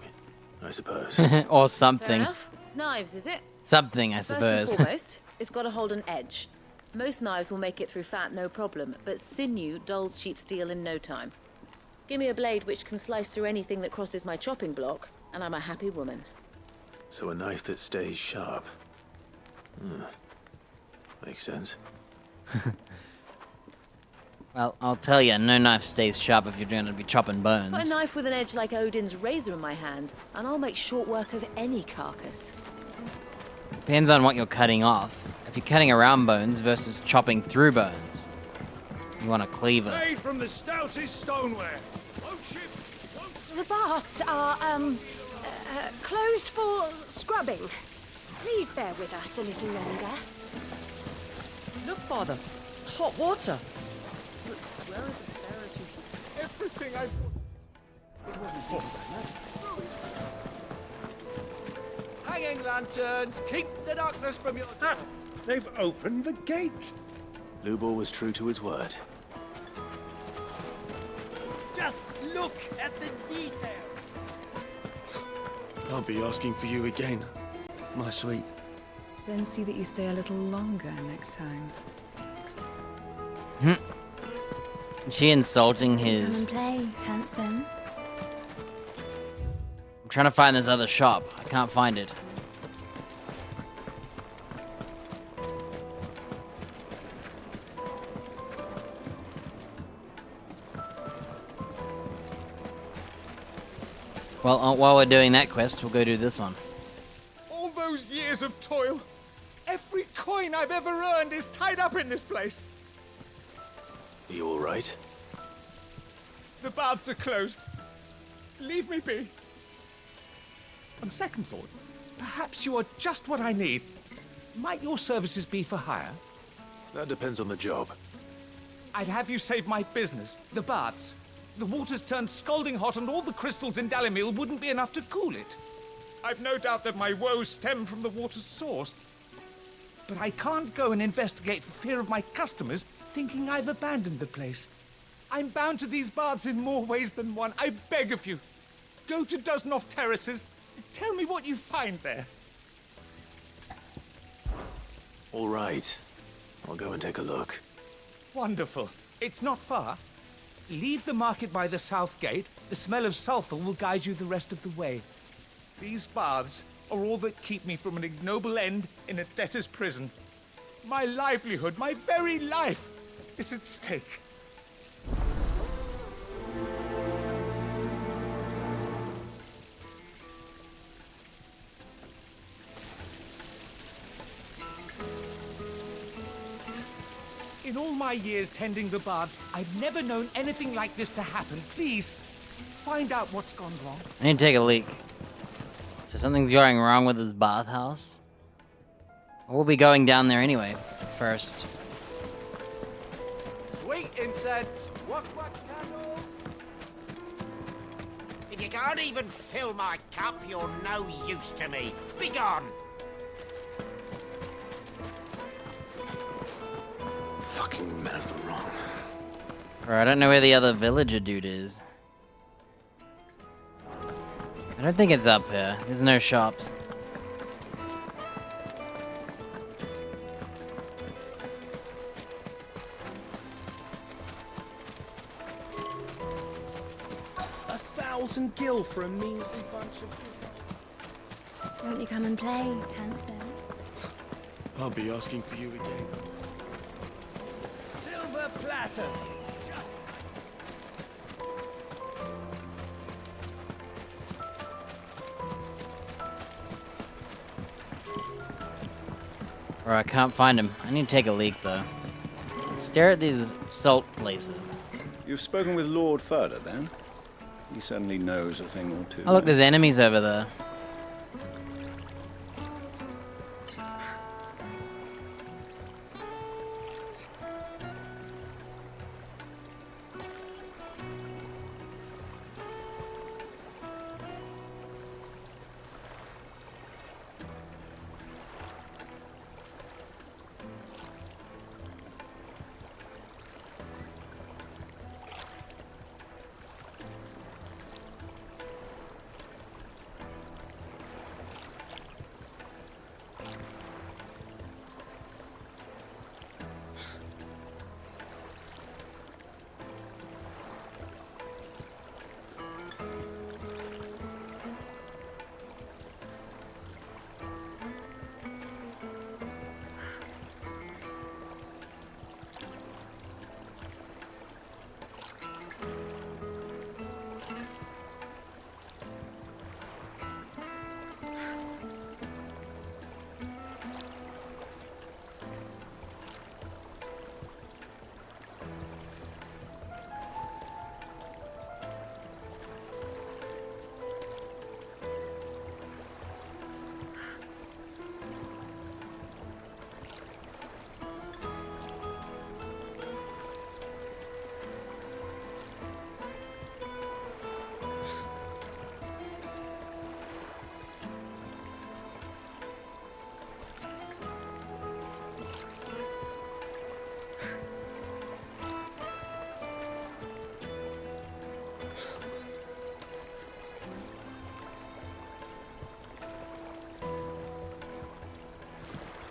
I suppose. Or Fair something. enough. Knives, is it? Something, I First suppose. and foremost, it's got to hold an edge. Most knives will make it through fat, no problem, but sinew dulls cheap steel in no time. Give me a blade which can slice through anything that crosses my chopping block, and I'm a happy woman. So a knife that stays sharp. Makes sense. Well, I'll tell you, no knife stays sharp if you're going to be chopping bones. Put a knife with an edge like Odin's razor in my hand, and I'll make short work of any carcass. Depends on what you're cutting off. If you're cutting around bones versus chopping through bones, you want a cleaver. Made from the stoutest stoneware. The baths are, closed for scrubbing. Please bear with us a little longer. Look, Father. Hot water. Look, where are the bearers who... Everything I've... It wasn't for Hanging lanterns, keep the darkness from your... They've opened the gate. Lubor was true to his word. Just look at the detail. I'll be asking for you again, my sweet. Then see that you stay a little longer next time. Is she insulting Come his... and play, handsome. I'm trying to find this other shop. I can't find it. Well, while we're doing that quest, we'll go do this one. All those years of toil. Every coin I've ever earned is tied up in this place. Are you all right? The baths are closed. Leave me be. On second thought, perhaps you are just what I need. Might your services be for hire? That depends on the job. I'd have you save my business, the baths. The water's turned scalding hot and all the crystals in Dalimil wouldn't be enough to cool it. I've no doubt that my woes stem from the water's source. But I can't go and investigate for fear of my customers thinking I've abandoned the place. I'm bound to these baths in more ways than one. I beg of you. Go to Dusnoff Terraces. Tell me what you find there. All right. I'll go and take a look. Wonderful. It's not far. Leave the market by the south gate. The smell of sulfur will guide you the rest of the way. These baths are all that keep me from an ignoble end in a debtor's prison. My livelihood, my very life, is at stake. In all my years tending the baths, I've never known anything like this to happen. Please, find out what's gone wrong. I need to take a leak. So something's going wrong with his bathhouse? We'll be going down there anyway, first. Sweet incense. What candle? If you can't even fill my cup, you're no use to me. Be gone! Fucking men of the wrong. Or I don't know where the other villager dude is. I don't think it's up here. There's no shops. A 1,000 gil for a measly bunch of... Won't you come and play, handsome? I'll be asking for you again. Silver platters. Or I can't find him. I need to take a leak though. Stare at these salt places. You've spoken with Lord Furler, then? He certainly knows a thing or two. Oh look, there's enemies over there.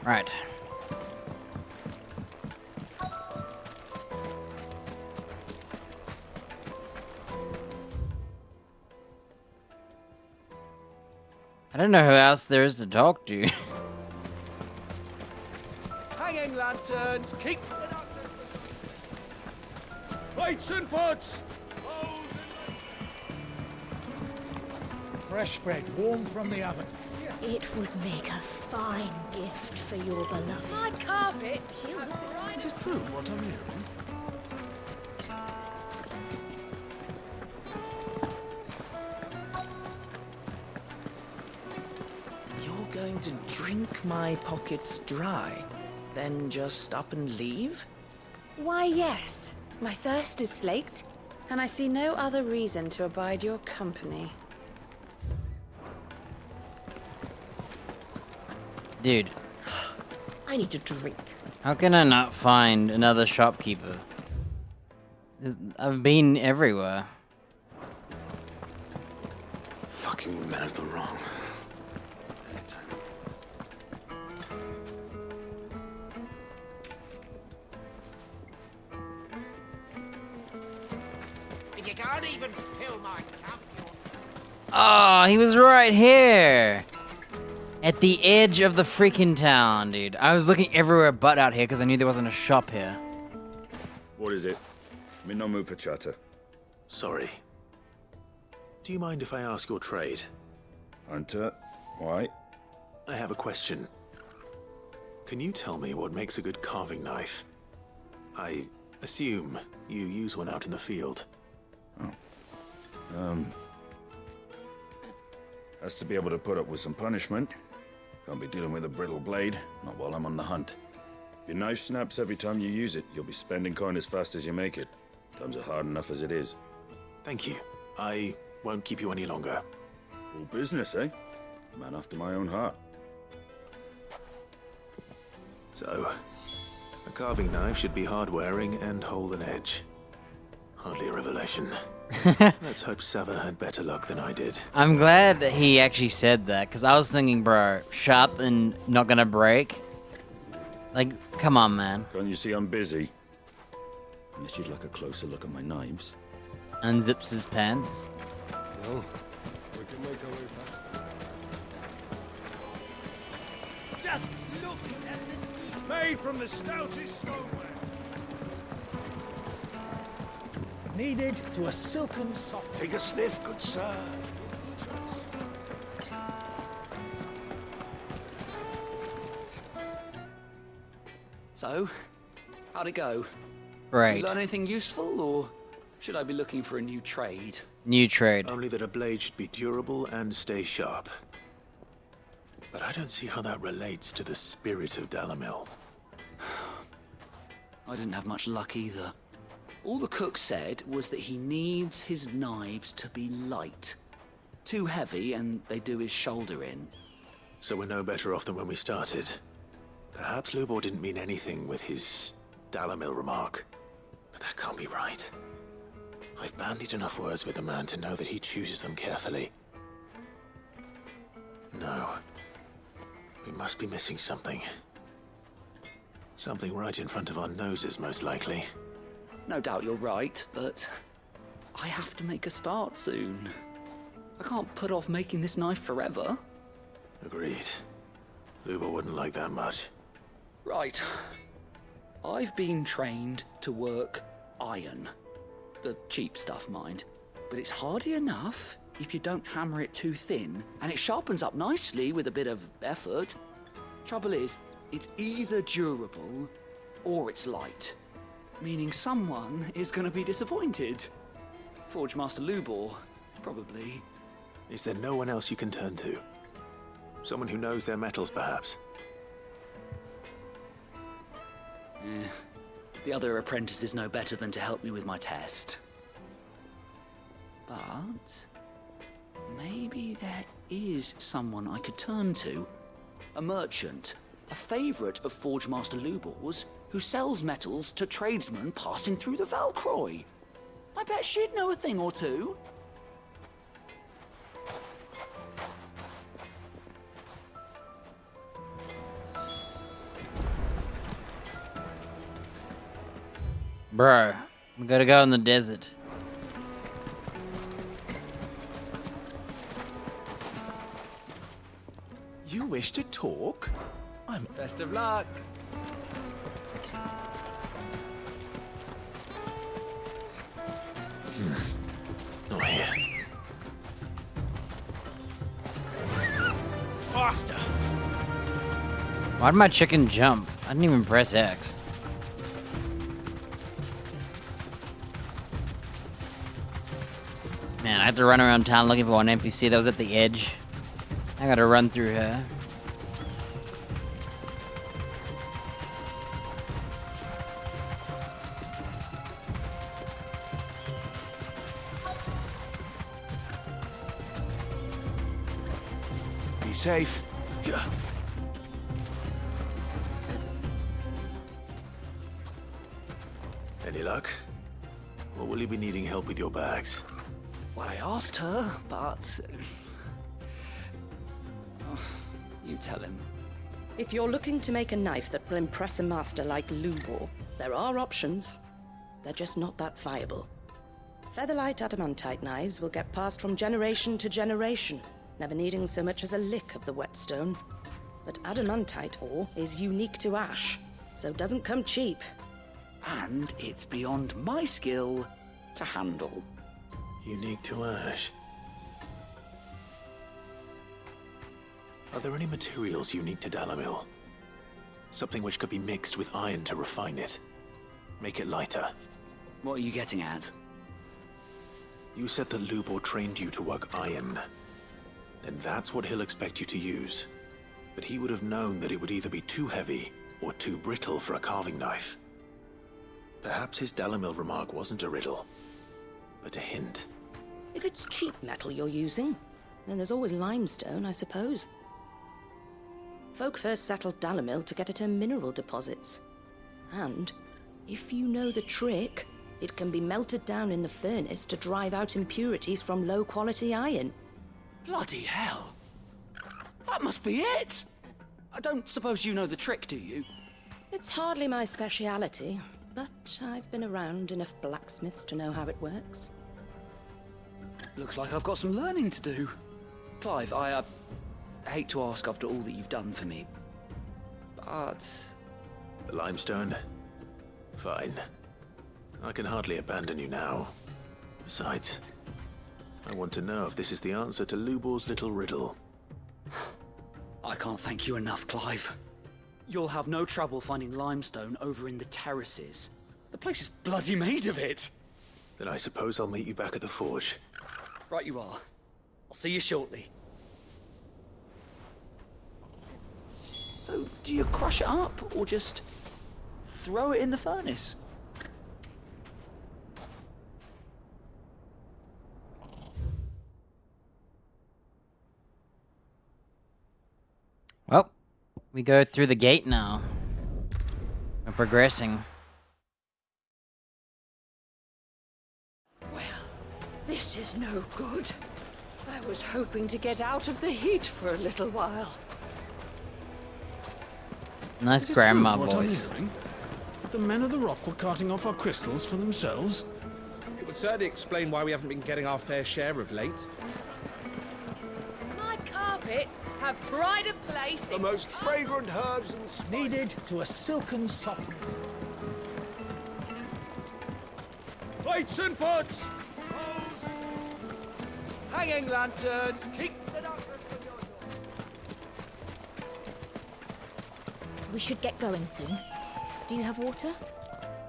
Right. I don't know who else there is to talk to. Hanging lanterns, keep the darkness. Plates and pots. Fresh bread, warm from the oven. It would make a fine gift for your beloved. My carpets have bright... Is it true what I'm hearing? You're going to drink my pockets dry, then just up and leave? Why, yes. My thirst is slaked, and I see no other reason to abide your company. Dude, I need a drink. how can I not find another shopkeeper? I've been everywhere. Fucking men of the wrong. If you can't even fill my cup, Oh, he was right here. At the edge of the freaking town, dude. I was looking everywhere but out here because I knew there wasn't a shop here. What is it? I'm in no mood for chatter. Sorry. Do you mind if I ask your trade? Hunter, why? I have a question. Can you tell me what makes a good carving knife? I assume you use one out in the field. Has to be able to put up with some punishment. Can't be dealing with a brittle blade, not while I'm on the hunt. If your knife snaps every time you use it, you'll be spending coin as fast as you make it. Times are hard enough as it is. Thank you. I won't keep you any longer. All business, eh? Man after my own heart. So, a carving knife should be hard-wearing and hold an edge. Hardly a revelation. Let's hope Sava had better luck than I did. I'm glad he actually said that, because I was thinking, bro, sharp and not gonna break. Like, come on, man. Can't you see I'm busy? Unless you'd like a closer look at my knives. Unzips his pants. Well, we can make our way back. Just look at the... Made from the stoutest stoneware. Kneaded to a silken soft. Take a sniff, good sir. So, how'd it go? Right. You learn anything useful, or should I be looking for a new trade? New trade. Only that a blade should be durable and stay sharp. But I don't see how that relates to the spirit of Dalamil. I didn't have much luck either. All the cook said was that he needs his knives to be light. Too heavy and they do his shoulder in. So we're no better off than when we started. Perhaps Lubor didn't mean anything with his Dalamil remark. But that can't be right. I've bandied enough words with the man to know that he chooses them carefully. No. We must be missing something. Something right in front of our noses, most likely. No doubt you're right, but I have to make a start soon. I can't put off making this knife forever. Agreed. Lubor wouldn't like that much. Right. I've been trained to work iron. The cheap stuff, mind. But it's hardy enough if you don't hammer it too thin, and it sharpens up nicely with a bit of effort. Trouble is, it's either durable or it's light. Meaning someone is going to be disappointed. Forge Master Lubor, probably. Is there no one else you can turn to? Someone who knows their metals, perhaps? The other apprentices know better than to help me with my test. But maybe there is someone I could turn to. A merchant, a favourite of Forge Master Lubor's, who sells metals to tradesmen passing through the Valcroy. I bet she'd know a thing or two. Bro, we gotta go in the desert. You wish to talk? I'm best of luck. Not here. Faster! Why'd my chicken jump? I didn't even press X. Man, I had to run around town looking for one NPC that was at the edge. I gotta run through her. Be safe. Yeah. Any luck? Or will you be needing help with your bags? Well, I asked her, but... you tell him. If you're looking to make a knife that will impress a master like Lubor, there are options. They're just not that viable. Featherlight adamantite knives will get passed from generation to generation, never needing so much as a lick of the whetstone. But adamantite ore is unique to ash, so doesn't come cheap. And it's beyond my skill to handle. Unique to ash. Are there any materials unique to Dalamil? Something which could be mixed with iron to refine it. Make it lighter. What are you getting at? You said that Lubor trained you to work iron. Then that's what he'll expect you to use. But he would have known that it would either be too heavy or too brittle for a carving knife. Perhaps his Dalamil remark wasn't a riddle, but a hint. If it's cheap metal you're using, then there's always limestone, I suppose. Folk first settled Dalamil to get at her mineral deposits. And, if you know the trick, it can be melted down in the furnace to drive out impurities from low-quality iron. Bloody hell! That must be it! I don't suppose you know the trick, do you? It's hardly my speciality, but I've been around enough blacksmiths to know how it works. Looks like I've got some learning to do. Clive, I hate to ask after all that you've done for me, but... The limestone? Fine. I can hardly abandon you now. Besides, I want to know if this is the answer to Lubor's little riddle. I can't thank you enough, Clive. You'll have no trouble finding limestone over in the terraces. The place is bloody made of it. Then I suppose I'll meet you back at the forge. Right you are. I'll see you shortly. So, do you crush it up, or just throw it in the furnace? Well, we go through the gate now. We're progressing. This is no good. I was hoping to get out of the heat for a little while. Nice grandma voice. The men of the rock were carting off our crystals for themselves? It would certainly explain why we haven't been getting our fair share of late. My carpets have pride of place The in most fragrant herbs and spices. Needed to a silken softness. Plates and pots! Hanging lanterns! Keep the darkness from your door! We should get going soon. Do you have water?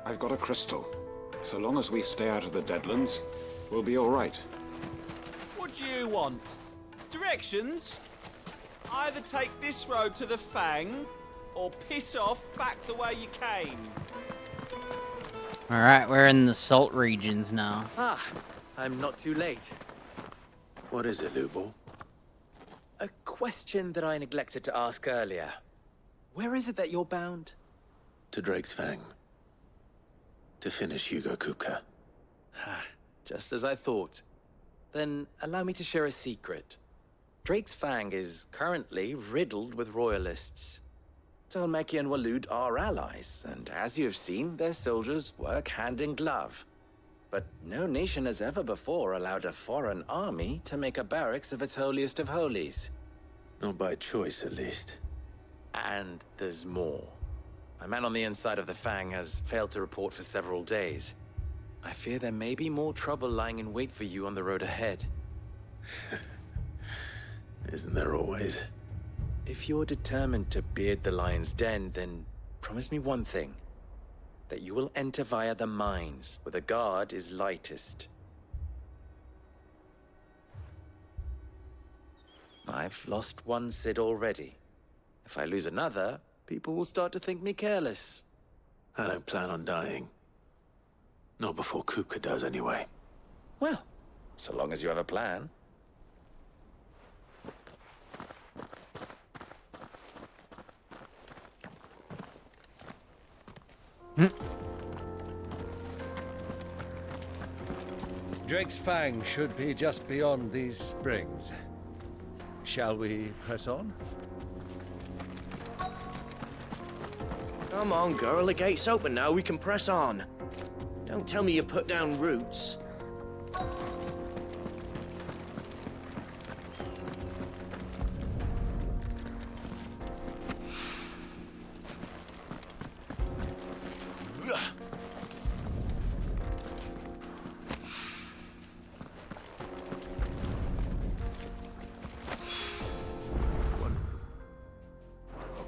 I've got a crystal. So long as we stay out of the Deadlands, we'll be all right. What do you want? Directions? Either take this road to the Fang, or piss off back the way you came. Alright, we're in the salt regions now. Ah, I'm not too late. What is it, Lubor? A question that I neglected to ask earlier. Where is it that you're bound? To Drake's Fang. To finish Hugo Kupka. Just as I thought. Then allow me to share a secret. Drake's Fang is currently riddled with royalists. Dhalmekia and Waloed are allies, and as you've seen, their soldiers work hand in glove. But no nation has ever before allowed a foreign army to make a barracks of its holiest of holies. Not by choice, at least. And there's more. A man on the inside of the Fang has failed to report for several days. I fear there may be more trouble lying in wait for you on the road ahead. Isn't there always? If you're determined to beard the lion's den, then promise me one thing. That you will enter via the mines, where the guard is lightest. I've lost one Cid already. If I lose another, people will start to think me careless. I don't plan on dying. Not before Kupka does, anyway. Well, so long as you have a plan. Drake's Fang should be just beyond these springs. Shall we press on? Come on, girl, the gate's open now, we can press on. Don't tell me you put down roots.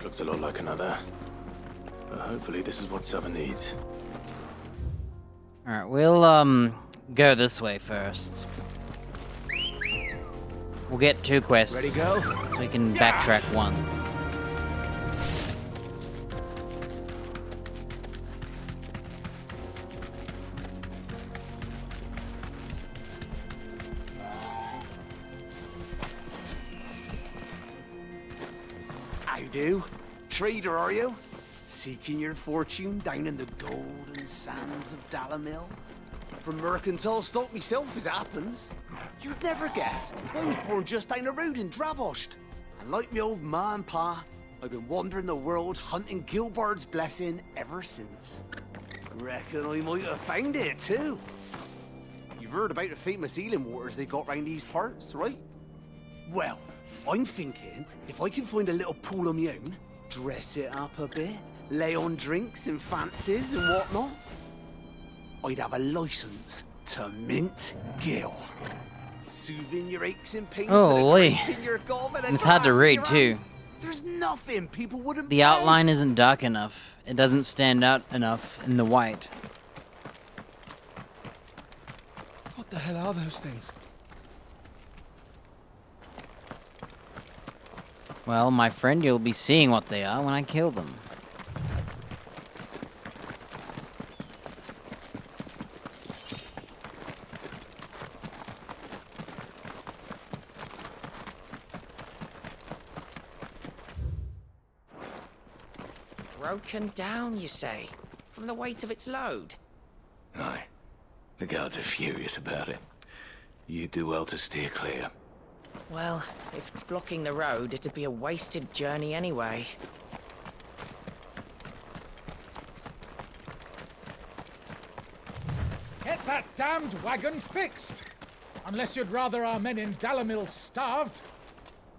Looks a lot like another. But hopefully this is what Sava needs. Alright, we'll, go this way first. We'll get 2 quests. Ready, go? So we can backtrack once. I do. Trader, are you? Seeking your fortune down in the golden sands of Dalamil? From mercantile stock myself, as it happens. You'd never guess. I was born just down the road in Dravost. And like me old ma and pa, I've been wandering the world hunting Gilbard's blessing ever since. Reckon I might have found it, too. You've heard about the famous healing waters they got round these parts, right? Well, I'm thinking, if I can find a little pool of my own, dress it up a bit, lay on drinks and fancies and whatnot, I'd have a license to mint Gil. Soothing your aches and pains. Holy. Your gob and It's hard to read, too. There's nothing people wouldn't The outline isn't dark enough. It doesn't stand out enough in the white. What the hell are those things? Well, my friend, you'll be seeing what they are when I kill them. Broken down, you say? From the weight of its load? Aye. The guards are furious about it. You do well to steer clear. Well, if it's blocking the road, it'd be a wasted journey anyway. Get that damned wagon fixed! Unless you'd rather our men in Dalamil starved.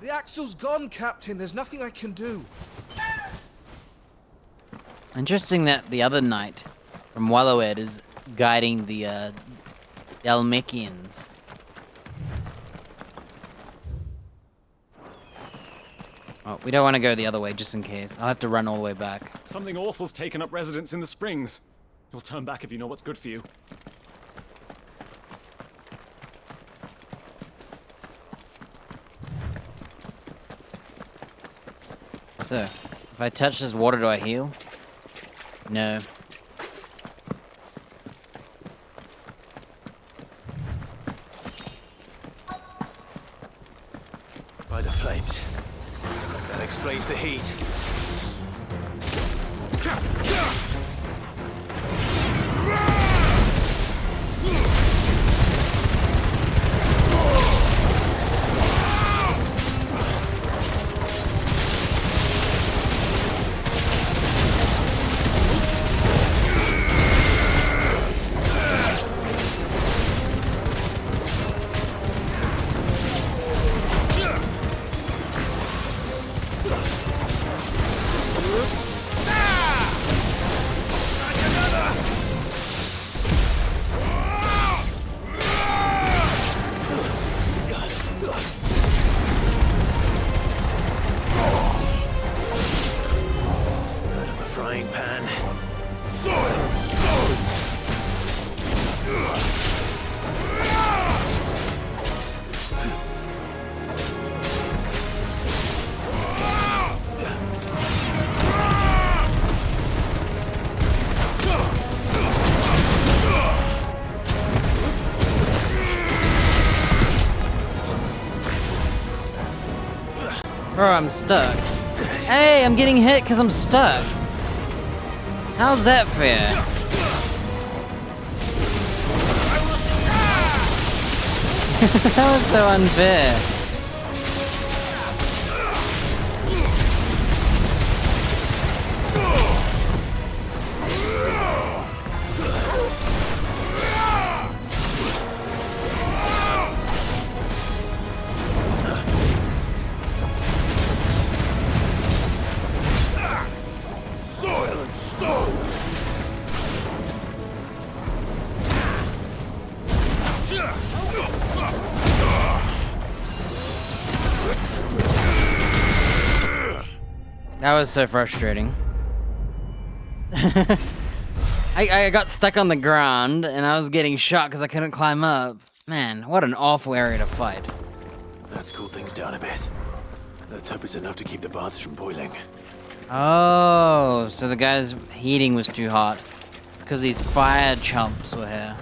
The axle's gone, Captain. There's nothing I can do. Interesting that the other knight from Wallowed is guiding the Dalmatians. Oh, we don't want to go the other way, just in case. I'll have to run all the way back. Something awful's taken up residence in the springs. You'll turn back if you know what's good for you. So, if I touch this water, do I heal? No. By the flames. That explains the heat. Bro, I'm stuck. Hey, I'm getting hit because I'm stuck. How's that fair? That was so unfair. Soil and stone! That was so frustrating. I got stuck on the ground and I was getting shot because I couldn't climb up. Man, what an awful area to fight. Let's cool things down a bit. Let's hope it's enough to keep the baths from boiling. Oh, so the guy's heating was too hot. It's because these fire chumps were here.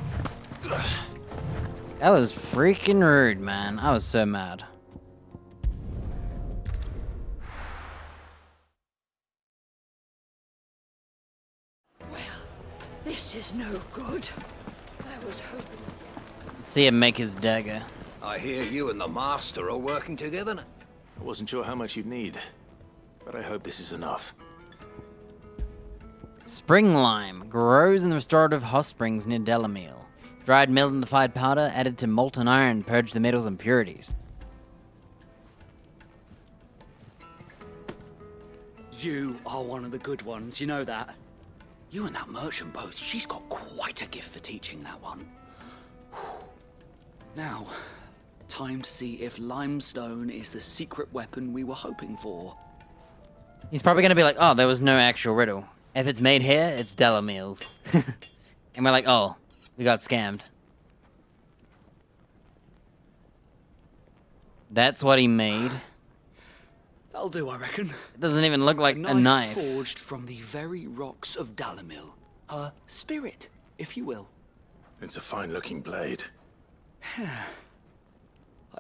That was freaking rude, man. I was so mad. This is no good. I was hoping. Let's see him make his dagger. I hear you and the Master are working together. I wasn't sure how much you'd need, but I hope this is enough. Spring lime grows in the restorative hot springs near Delamere. Dried milled and fired powder added to molten iron purge the metal's impurities. You are one of the good ones, you know that. You and that merchant both, she's got quite a gift for teaching that one. Now, time to see if limestone is the secret weapon we were hoping for. He's probably gonna be like, oh, there was no actual riddle. If it's made here, it's Delamere's. And we're like, oh, we got scammed. That's what he made. That'll do, I reckon. It doesn't even look like a knife. Forged from the very rocks of Dalamil. Her spirit, if you will. It's a fine-looking blade. I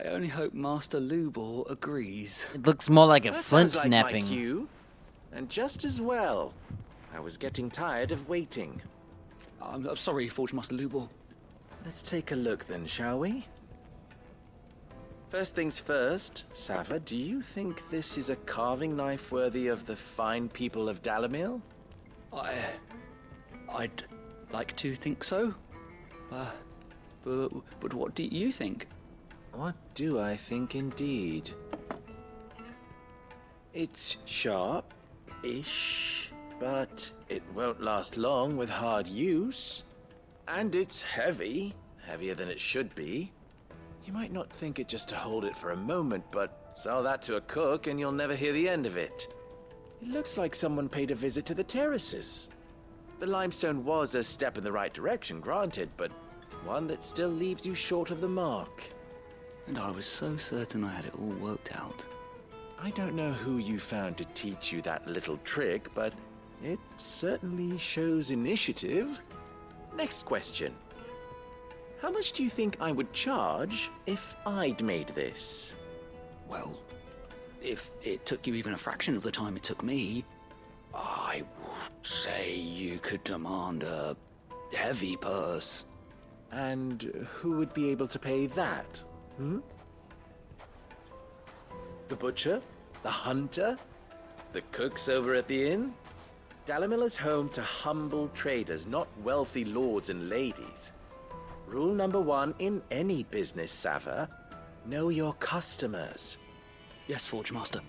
only hope Master Lubor agrees. It looks more like a That flint sounds like snapping. my cue. And just as well. I was getting tired of waiting. I'm sorry, Forge Master Lubor. Let's take a look then, shall we? First things first, Sava, do you think this is a carving knife worthy of the fine people of Dalamil? I'd like to think so. But what do you think? What do I think indeed? It's sharp-ish, but it won't last long with hard use. And it's heavy, heavier than it should be. You might not think it just to hold it for a moment, but sell that to a cook and you'll never hear the end of it. It looks like someone paid a visit to the terraces. The limestone was a step in the right direction, granted, but one that still leaves you short of the mark. And I was so certain I had it all worked out. I don't know who you found to teach you that little trick, but it certainly shows initiative. Next question. How much do you think I would charge if I'd made this? Well, if it took you even a fraction of the time it took me, I would say you could demand a heavy purse. And who would be able to pay that? The butcher? The hunter? The cooks over at the inn? Dalamil is home to humble traders, not wealthy lords and ladies. Rule number 1 in any business, Sava, know your customers. Yes, Forge Master.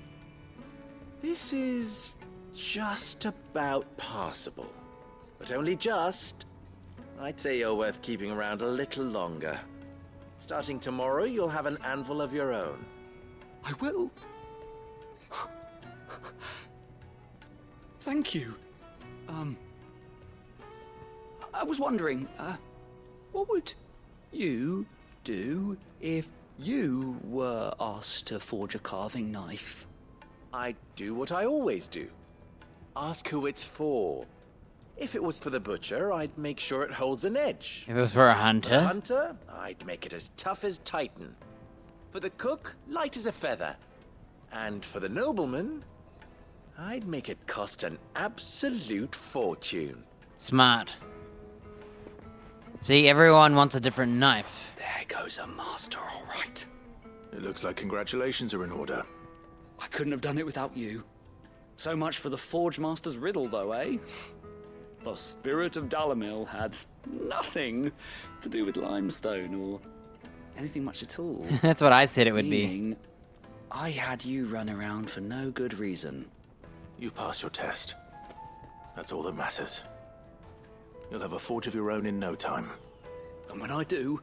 This is just about passable, but only just. I'd say you're worth keeping around a little longer. Starting tomorrow, you'll have an anvil of your own. I will. Thank you. I was wondering, what would you do if you were asked to forge a carving knife? I'd do what I always do. Ask who it's for. If it was for the butcher, I'd make sure it holds an edge. If it was for a For hunter? the hunter, I'd make it as tough as Titan. For the cook, light as a feather. And for the nobleman, I'd make it cost an absolute fortune. Smart. See, everyone wants a different knife. There goes a master, all right. It looks like congratulations are in order. I couldn't have done it without you. So much for the Forge Master's riddle, though, eh? The spirit of Dalamil had nothing to do with limestone or anything much at all. That's what I said it would be. Meaning, I had you run around for no good reason. You've passed your test. That's all that matters. You'll have a forge of your own in no time. And when I do,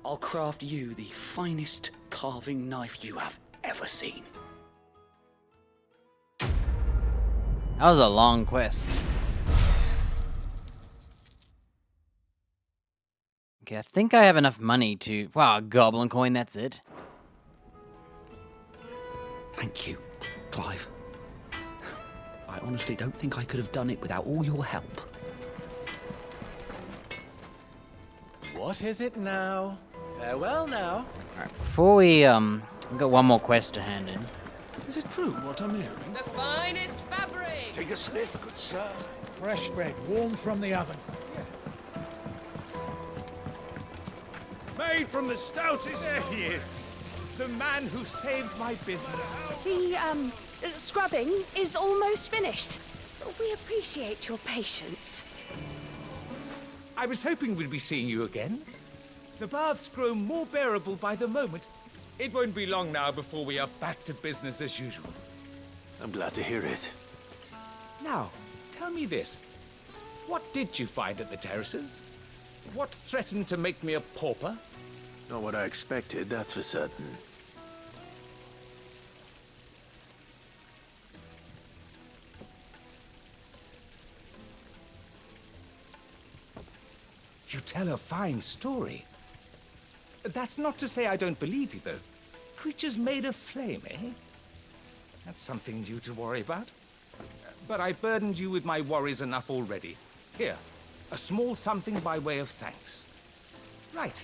I'll craft you the finest carving knife you have ever seen. That was a long quest. Okay, I think I have enough money to... Wow, a goblin coin, that's it. Thank you, Clive. I honestly don't think I could have done it without all your help. What is it now? Farewell now. Alright, before we've got one more quest to hand in. Is it true what I'm hearing? The finest fabric! Take a sniff, good sir. Fresh bread, warm from the oven. Made from the stoutest... There he is. The man who saved my business. The, scrubbing is almost finished. We appreciate your patience. I was hoping we'd be seeing you again. The baths grow more bearable by the moment. It won't be long now before we are back to business as usual. I'm glad to hear it. Now, tell me this. What did you find at the terraces? What threatened to make me a pauper? Not what I expected, that's for certain. You tell a fine story. That's not to say I don't believe you, though. Creatures made of flame, eh? That's something new to worry about. But I burdened you with my worries enough already. Here, a small something by way of thanks. Right.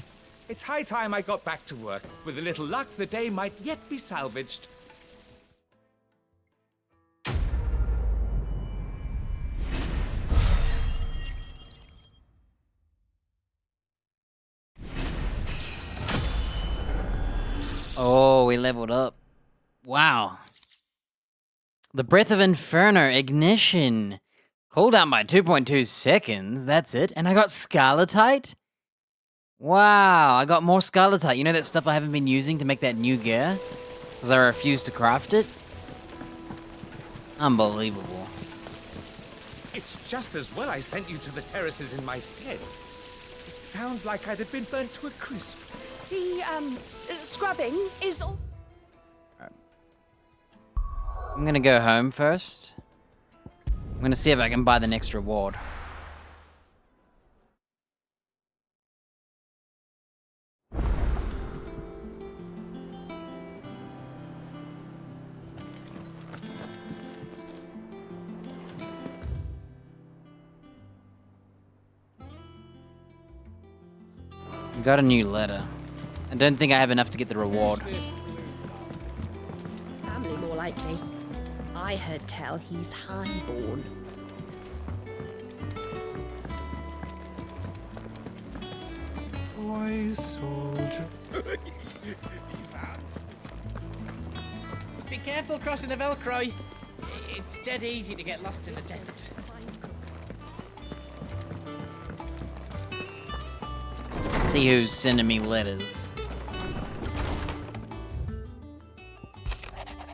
It's high time I got back to work. With a little luck, the day might yet be salvaged. Oh, we leveled up. Wow. The Breath of Inferno Ignition. Cooldown by 2.2 seconds. That's it. And I got Scarletite? Wow, I got more Scarletite. You know that stuff I haven't been using to make that new gear? Because I refused to craft it? Unbelievable. It's just as well I sent you to the terraces in my stead. It sounds like I'd have been burnt to a crisp. The, scrubbing is all... I'm gonna go home first. I'm gonna see if I can buy the next reward. We got a new letter. I don't think I have enough to get the reward. Family, more likely. I heard tell he's highborn. Boy soldier. Be careful crossing the Velcro. It's dead easy to get lost in the desert. See who's sending me letters.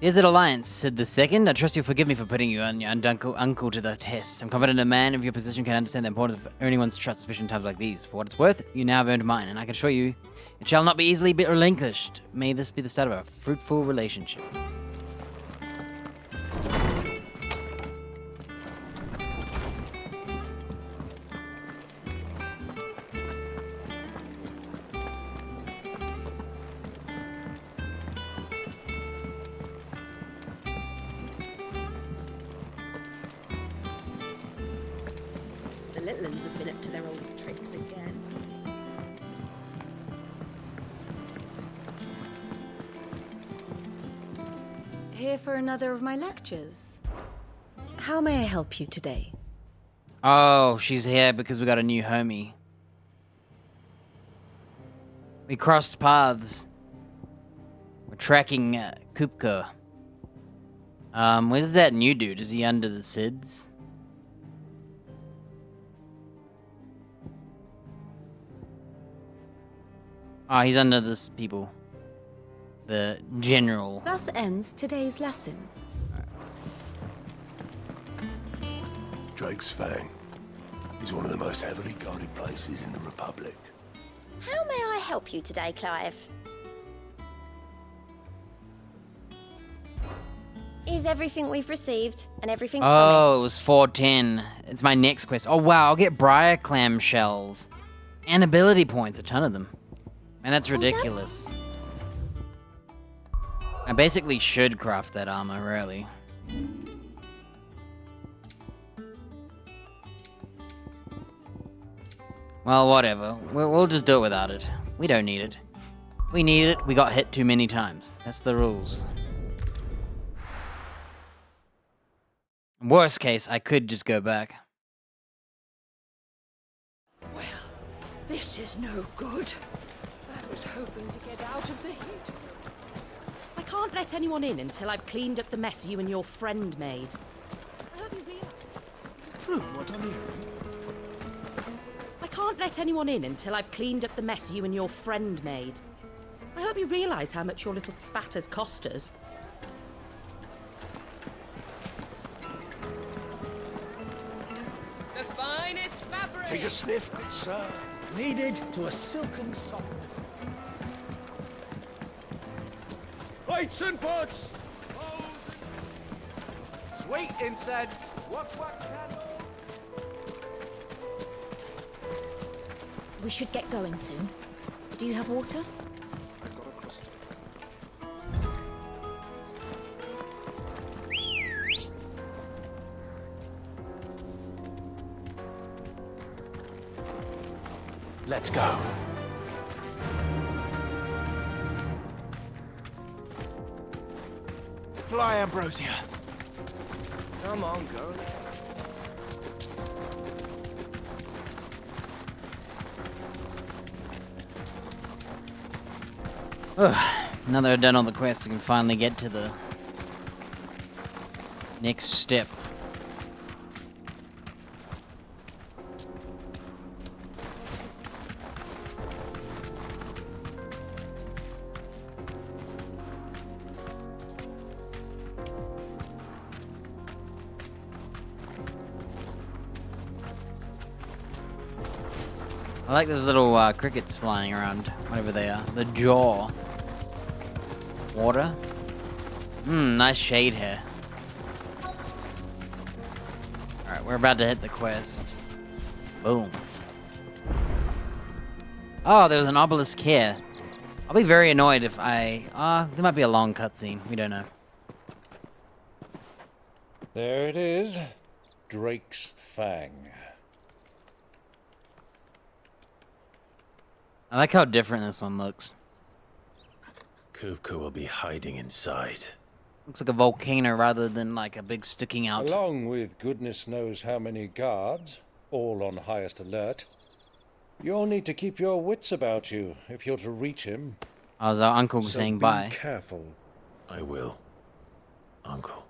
Is it Alliance? Said the second. I trust you'll forgive me for putting you and your uncle to the test. I'm confident a man of your position can understand the importance of earning one's trust, especially in times like these. For what it's worth, you now have earned mine, and I can assure you, it shall not be easily relinquished. May this be the start of a fruitful relationship. The little ones have been up to their old tricks again. Here for another of my lectures. How may I help you today? Oh, she's here because we got a new homie. We crossed paths. We're tracking Kupka. Where's that new dude? Is he under the SIDS? Oh, he's under this people. The general. Thus ends today's lesson. Drake's Fang is one of the most heavily guarded places in the Republic. How may I help you today, Clive? Is everything we've received and everything Oh, promised? it was 410. It's my next quest. Oh, wow, I'll get briar clam shells. And ability points, a ton of them. Man, that's ridiculous. I basically should craft that armor, really. Well, whatever. We'll just do it without it. We don't need it. We need it, we got hit too many times. That's the rules. Worst case, I could just go back. This is no good. I was hoping to get out of the heat. I can't let anyone in until I've cleaned up the mess you and your friend made. True, what I'm hearing. I can't let anyone in until I've cleaned up the mess you and your friend made. I hope you realise how much your little spatters cost us. The finest fabric. Take a sniff, good sir. Kneaded to a silken softness. Lights and pots! Sweet incense! What candle? We should get going soon. Do you have water? I've got a crystal. Let's go. Fly, Ambrosia. Come on, girl. Now that I've done all the quests, we can finally get to the next step. I like those little crickets flying around, whatever they are. The jaw. Water. Nice shade here. Alright, we're about to hit the quest. Boom. Oh, there was an obelisk here. I'll be very annoyed if I... there might be a long cutscene. We don't know. There it is. Drake's Fang. I like how different this one looks. Kupka will be hiding inside. Looks like a volcano rather than like a big sticking out. Along with goodness knows how many guards, all on highest alert. You'll need to keep your wits about you if you're to reach him. Oh, is our uncle So saying be bye? Careful. I will, Uncle.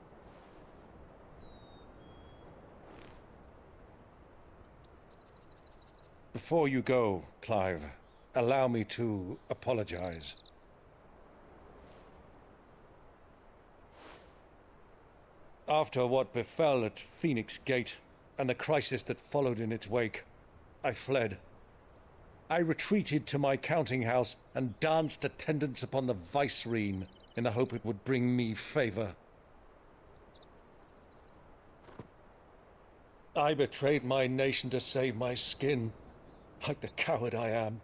Before you go, Clive, allow me to apologize. After what befell at Phoenix Gate and the crisis that followed in its wake, I fled. I retreated to my counting house and danced attendance upon the vicereine in the hope it would bring me favor. I betrayed my nation to save my skin, like the coward I am.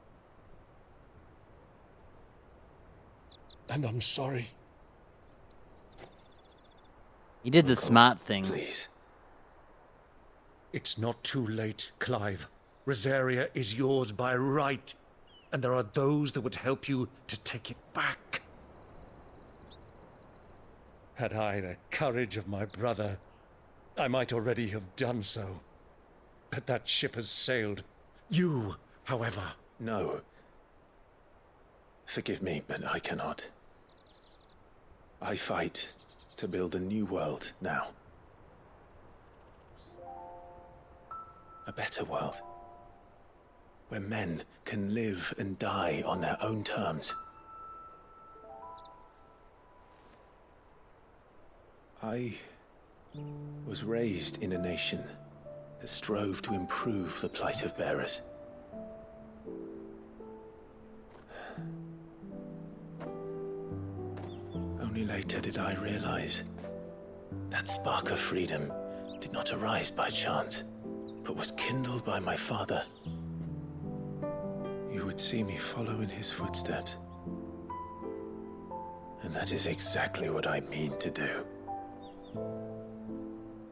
And I'm sorry. He did the smart thing. Please. It's not too late, Clive. Rosaria is yours by right, and there are those that would help you to take it back. Had I the courage of my brother, I might already have done so. But that ship has sailed. You, however... No. Forgive me, but I cannot. I fight to build a new world now. A better world. Where men can live and die on their own terms. I was raised in a nation that strove to improve the plight of bearers. Only later did I realize that spark of freedom did not arise by chance, but was kindled by my father. You would see me follow in his footsteps. And that is exactly what I mean to do.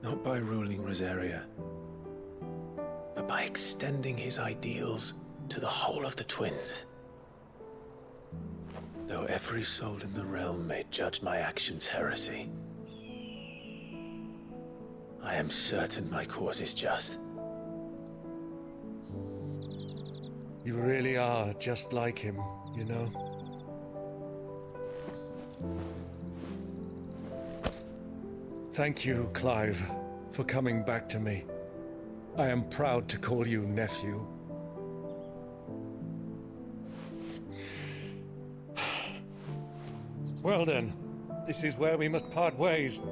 Not by ruling Rosaria, but by extending his ideals to the whole of the twins. Though every soul in the realm may judge my actions heresy, I am certain my cause is just. You really are just like him, you know? Thank you, Clive, for coming back to me. I am proud to call you nephew. Well then, this is where we must part ways.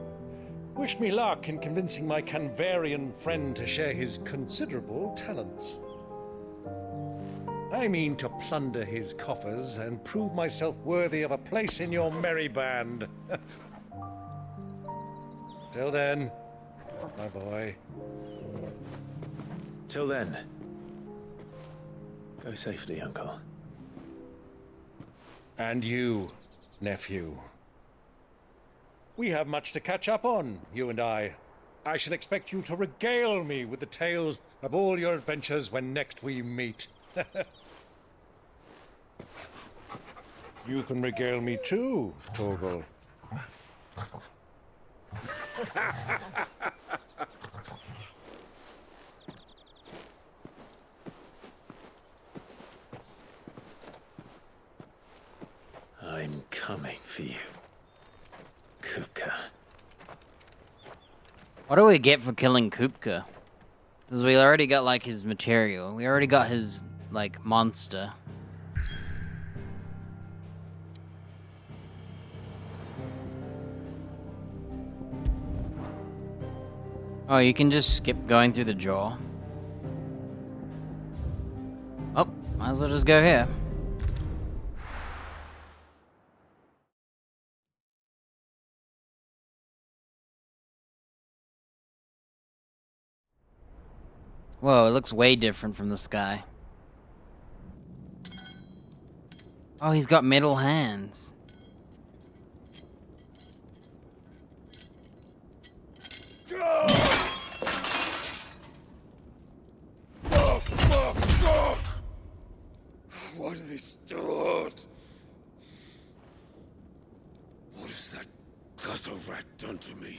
Wish me luck in convincing my Canvarian friend to share his considerable talents. I mean to plunder his coffers and prove myself worthy of a place in your merry band. Till then, my boy. Till then, go safely, Uncle. And you, nephew. We have much to catch up on, you and I. I shall expect you to regale me with the tales of all your adventures when next we meet. You can regale me too, Torgal. I'm coming for you, Kupka. What do we get for killing Kupka? Because we already got, like, his material. We already got his, like, monster. Oh, you can just skip going through the jaw. Oh, might as well just go here. Whoa, it looks way different from the sky. Oh, he's got metal hands. Fuck! What have they stored? What has that gutter rat done to me?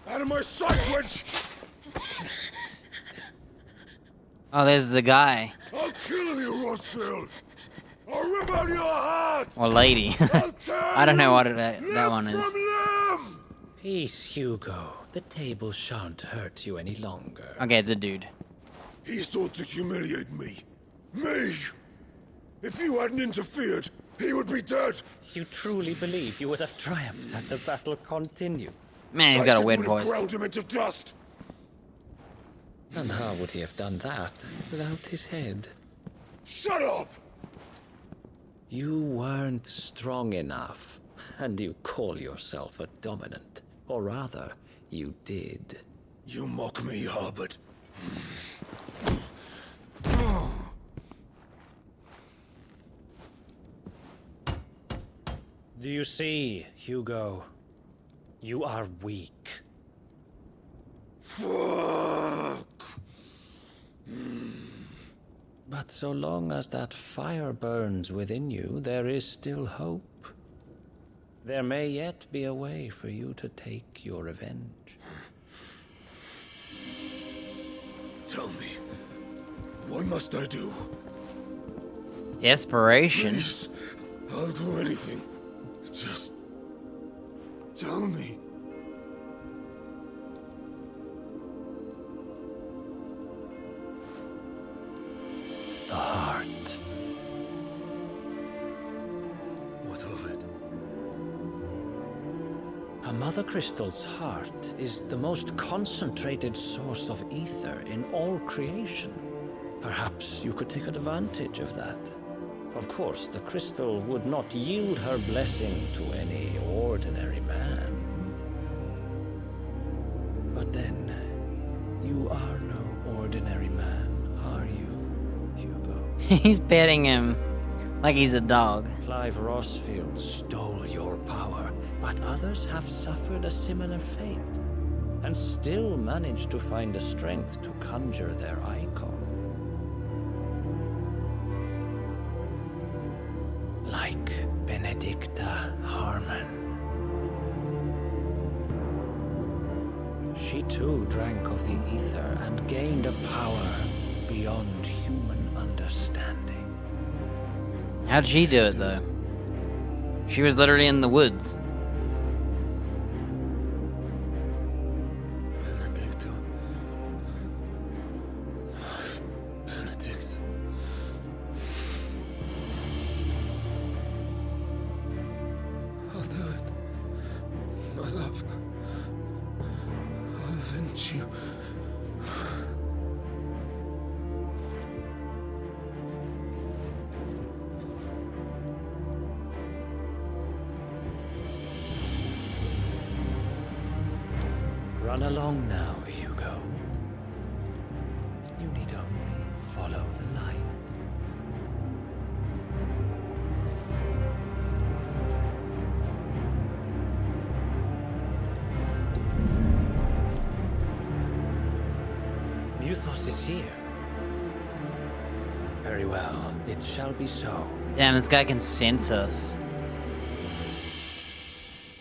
Out of my sight, witch! Oh, there's the guy. I'll kill you, Rossfield! I'll rip out your heart! Or lady. I don't know what that one is. Peace, Hugo. The table shan't hurt you any longer. Okay, it's a dude. He sought to humiliate me. Me! If you hadn't interfered, he would be dead! You truly believe you would have triumphed had the battle continued? Man, he's got a weird voice. Ground him into dust. And how would he have done that without his head? Shut up! You weren't strong enough, and you call yourself a dominant. Or rather, you did. You mock me, Harbert. Do you see, Hugo? You are weak. Fuck! But so long as that fire burns within you, there is still hope. There may yet be a way for you to take your revenge. Tell me, what must I do? Desperation. Please, I'll do anything. Just tell me. The heart. What of it? A Mother Crystal's heart is the most concentrated source of ether in all creation. Perhaps you could take advantage of that. Of course, the crystal would not yield her blessing to any ordinary man. But then, you are no ordinary man, are you, Hugo? He's petting him like he's a dog. Clive Rossfield stole your power, but others have suffered a similar fate, and still managed to find the strength to conjure their icon. Like Benedicta Harmon. She too drank of the ether and gained a power beyond human understanding. How'd she do it, though? She was literally in the woods. Benedict. I'll do it. My love. I'll avenge you. Run along now, Hugo. You need only follow the light. Muthos is here. Very well, it shall be so. Damn, this guy can sense us.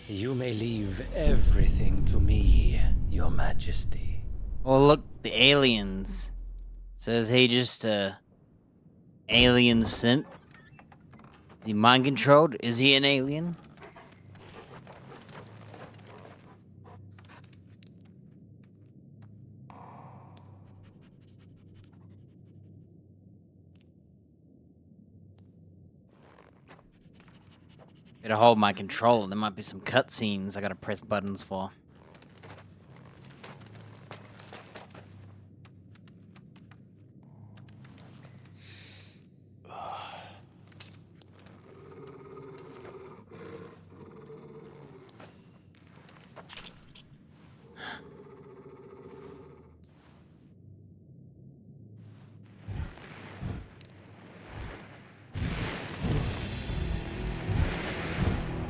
You may leave everything to me, Your Majesty. Oh, look, the aliens. So is he just a alien synth? Is he mind controlled? Is he an alien? Gotta hold my controller. There might be some cutscenes I gotta press buttons for.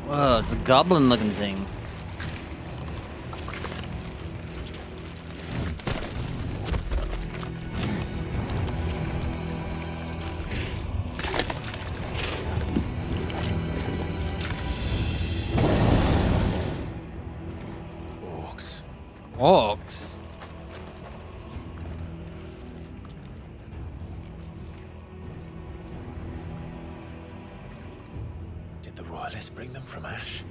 Whoa, it's a goblin-looking thing. Orcs. Orcs? Did the royalists bring them from Ash?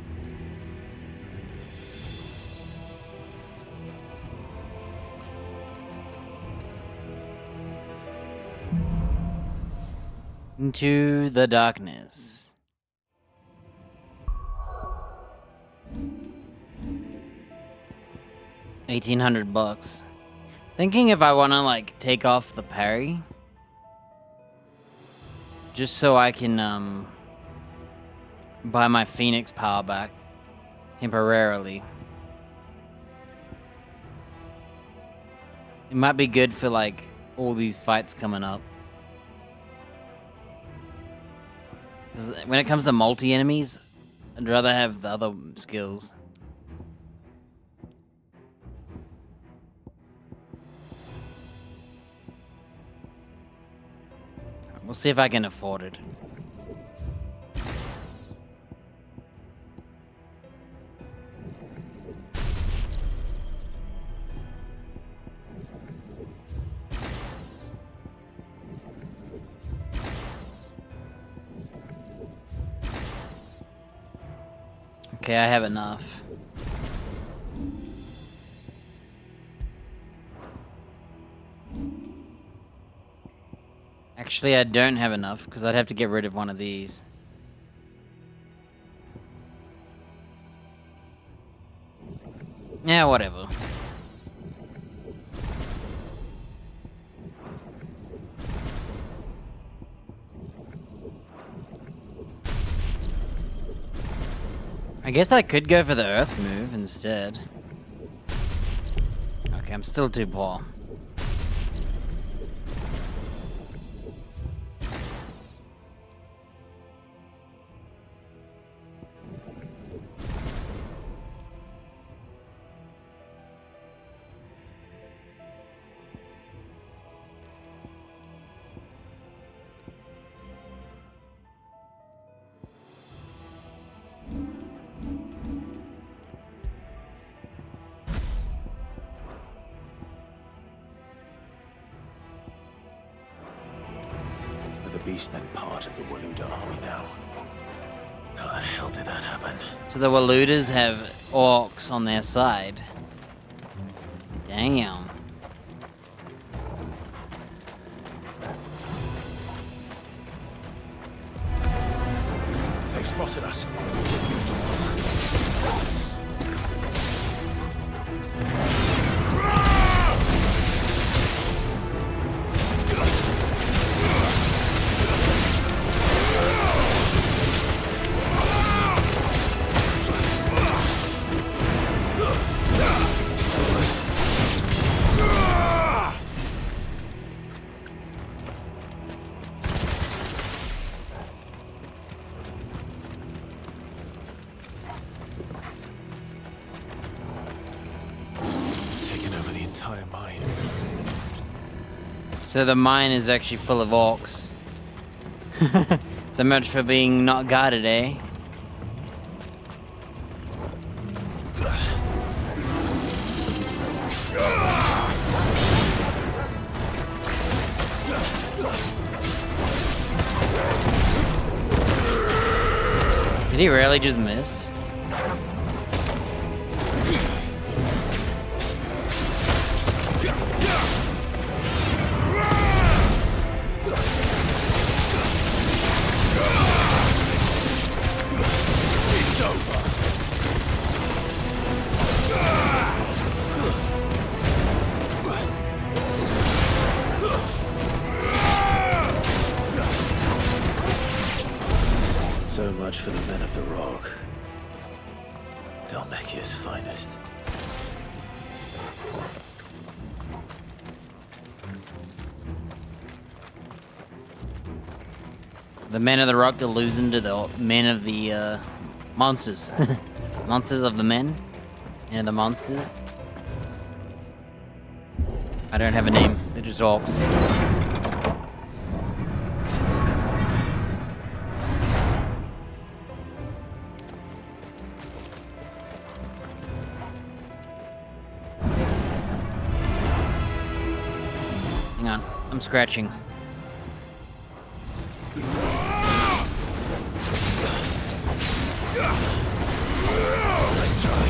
Into the darkness. $1,800. Thinking if I want to like take off the parry, just so I can buy my Phoenix power back temporarily. It might be good for like all these fights coming up. 'Cause when it comes to multi-enemies, I'd rather have the other skills. We'll see if I can afford it. Okay, I have enough. Actually, I don't have enough, because I'd have to get rid of one of these. Yeah, whatever. I guess I could go for the earth move instead. Okay, I'm still too poor. The Beastmen part of the Waluda army now. How the hell did that happen? So the Waludas have orcs on their side. Damn. They've spotted us. So the mine is actually full of orcs. So much for being not guarded, eh? Did he really just miss? So much for the men of the Rock. Dalmekia's finest. The men of the rock are losing to the men of the monsters. Monsters of the men? Men of the monsters? I don't have a name, they're just orcs. Hang on, I'm scratching. Nice try.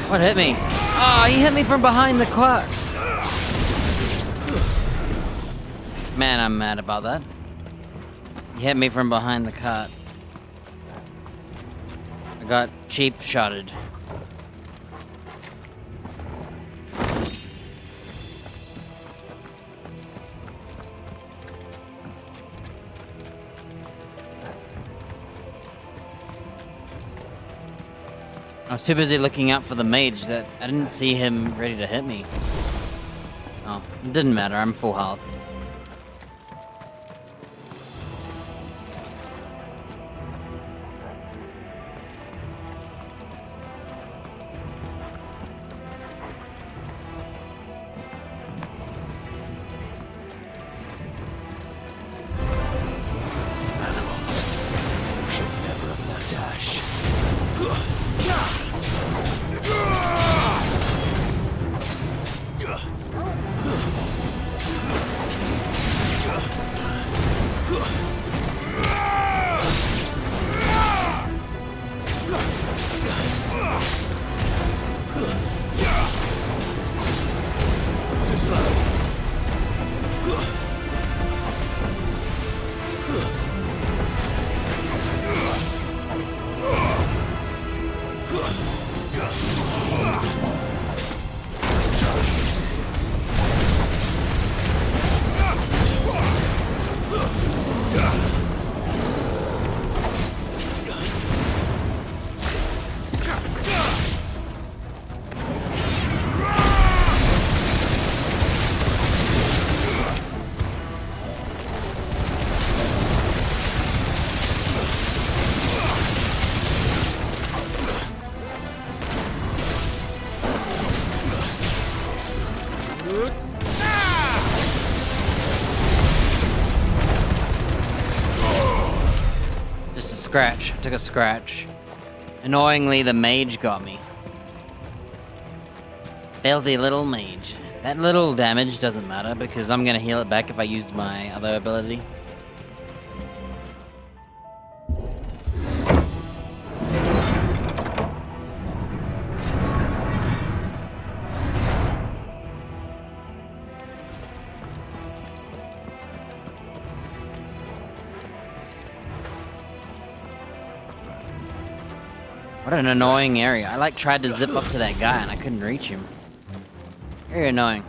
What hit me? Oh, he hit me from behind the cart. Man, I'm mad about that. He hit me from behind the cart. I got cheap shotted. I was too busy looking out for the mage that I didn't see him ready to hit me. Oh, it didn't matter, I'm full health. scratch. I took a scratch. Annoyingly, the mage got me. Filthy little mage. That little damage doesn't matter because I'm gonna heal it back if I used my other ability. What an annoying area. I like tried to zip up to that guy and I couldn't reach him. Very annoying.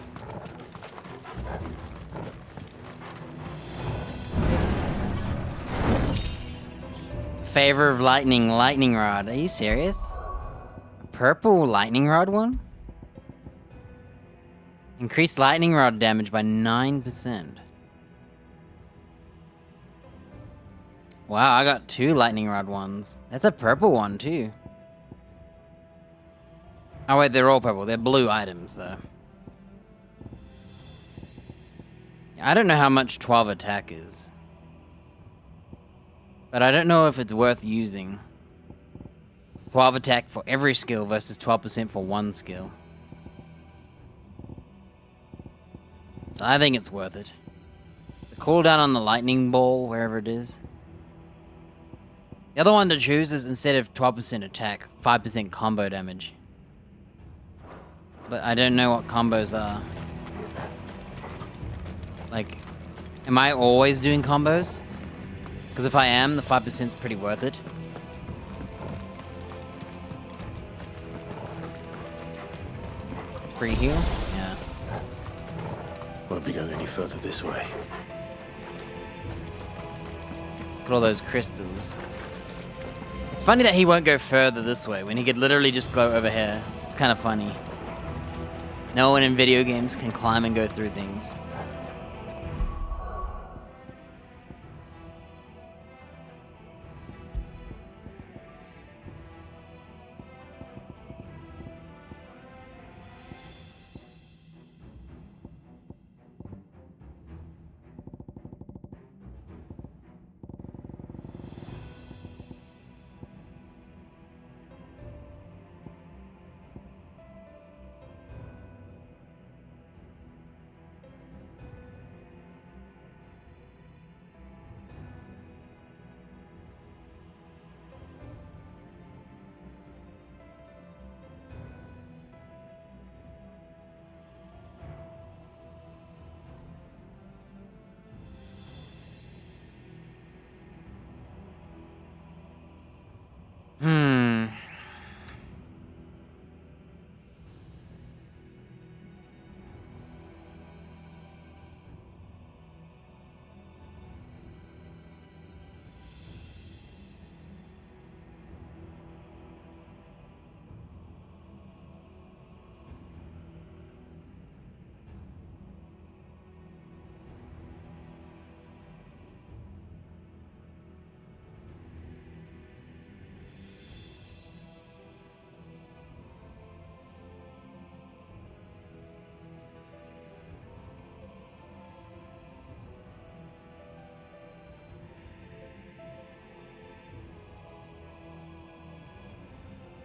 Favor of lightning rod. Are you serious? A purple lightning rod one? Increased lightning rod damage by 9%. Wow, I got 2 lightning rod ones. That's a purple one too. Oh wait, they're all purple. They're blue items though. I don't know how much 12 attack is. But I don't know if it's worth using. 12 attack for every skill versus 12% for one skill. So I think it's worth it. The cooldown on the lightning ball, wherever it is. The other one to choose is instead of 12% attack, 5% combo damage. But I don't know what combos are. Like, am I always doing combos? Because if I am, the 5% is pretty worth it. Free heal? Yeah. Won't be going any further this way. Look at all those crystals. It's funny that he won't go further this way when he could literally just go over here. It's kind of funny. No one in video games can climb and go through things.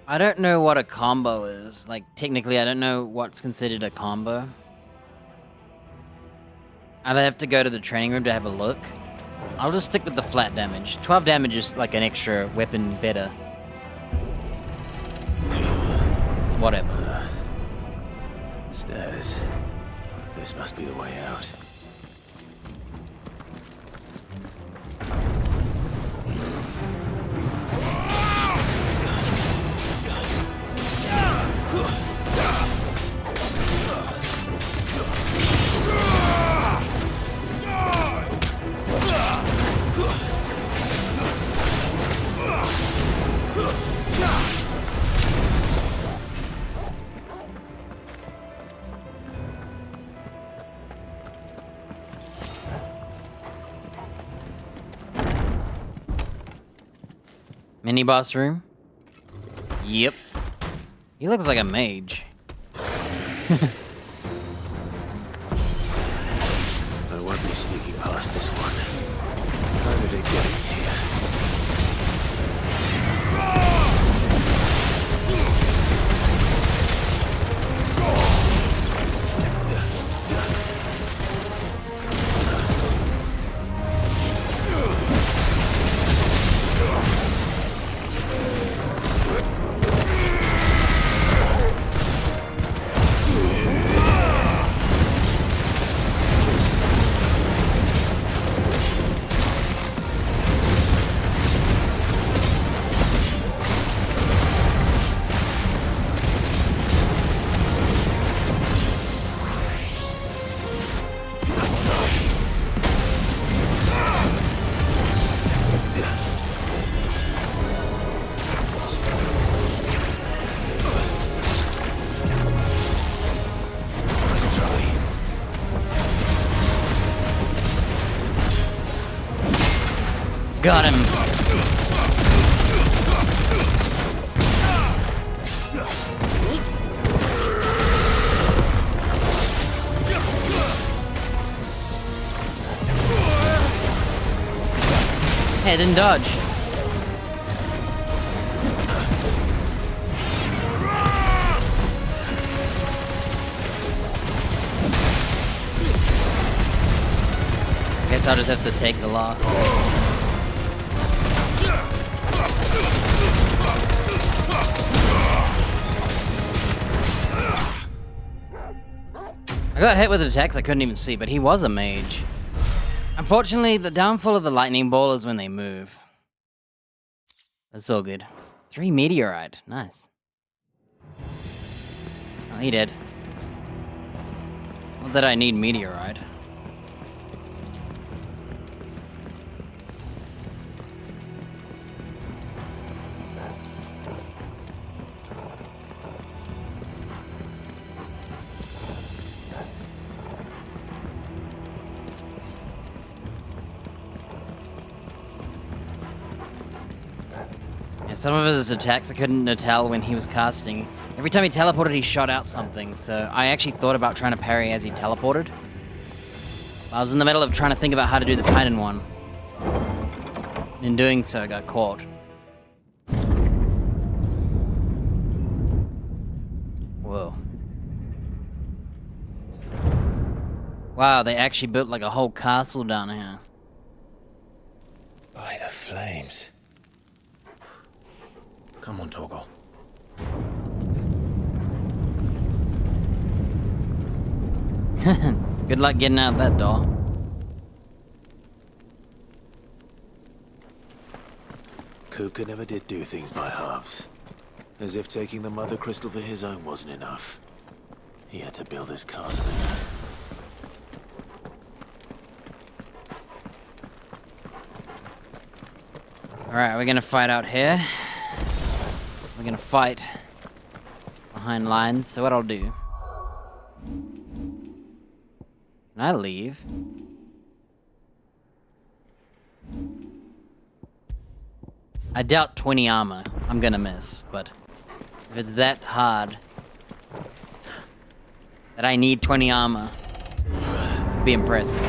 I don't know what a combo is. Like, technically, I don't know what's considered a combo. I'd have to go to the training room to have a look. I'll just stick with the flat damage. 12 damage is like an extra weapon better. Whatever. Stairs. This must be the way out. Mini boss room? Yep. He looks like a mage. I won't be sneaking past this one. How did it get in here? Got him. Hey, didn't dodge. Guess I'll just have to take the loss. I got hit with attacks I couldn't even see, but he was a mage. Unfortunately, the downfall of the lightning ball is when they move. That's all good. 3 meteorite. Nice. Oh, he did. Not that I need meteorite. Some of his attacks I couldn't tell when he was casting. Every time he teleported, he shot out something, so I actually thought about trying to parry as he teleported. I was in the middle of trying to think about how to do the Titan one. In doing so, I got caught. Whoa. Wow, they actually built like a whole castle down here. By the flames. Come on, Torgal. Good luck getting out that door. Kupka never did do things by halves. As if taking the Mother Crystal for his own wasn't enough. He had to build his castle again. Alright, we're gonna fight out here. We're gonna fight behind lines, so what I'll do... Can I leave? I doubt 20 armor I'm gonna miss, but if it's that hard that I need 20 armor, it'd be impressive.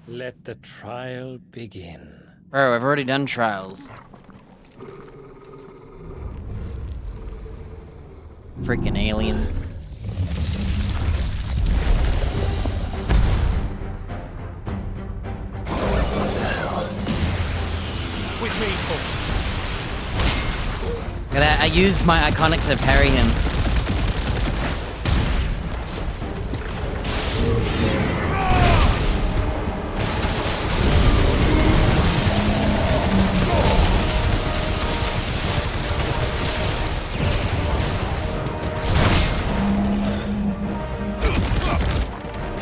Let the trial begin. Bro, I've already done trials. Freaking aliens. With me, Look at that, I used my iconic to parry him.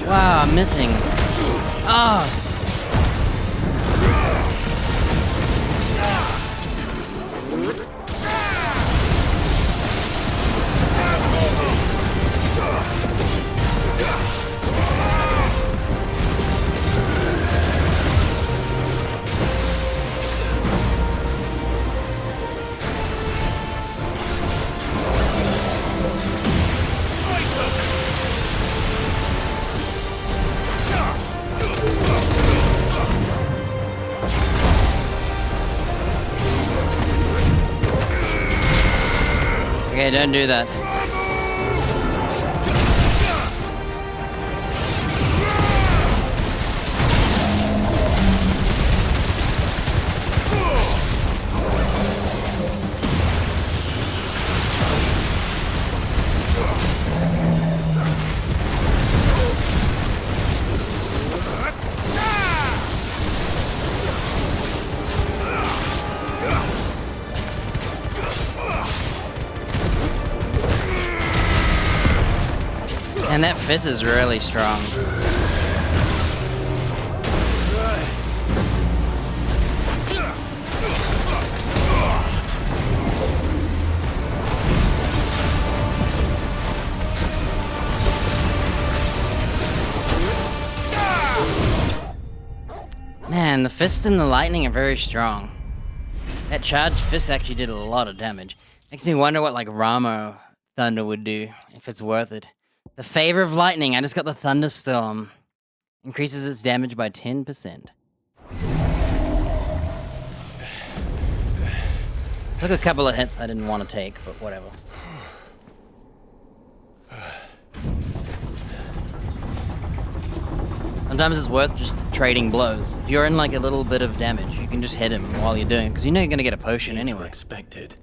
Wow, I'm missing. Ah! Okay, don't do that. And that fist is really strong. Man, the fist and the lightning are very strong. That charged fist actually did a lot of damage. Makes me wonder what like Ramo Thunder would do, if it's worth it. The favor of lightning, I just got the thunderstorm. Increases its damage by 10%. Took a couple of hits I didn't want to take, but whatever. Sometimes it's worth just trading blows. If you're in like a little bit of damage, you can just hit him while you're doing it, because you know you're gonna get a potion anyway. Expected.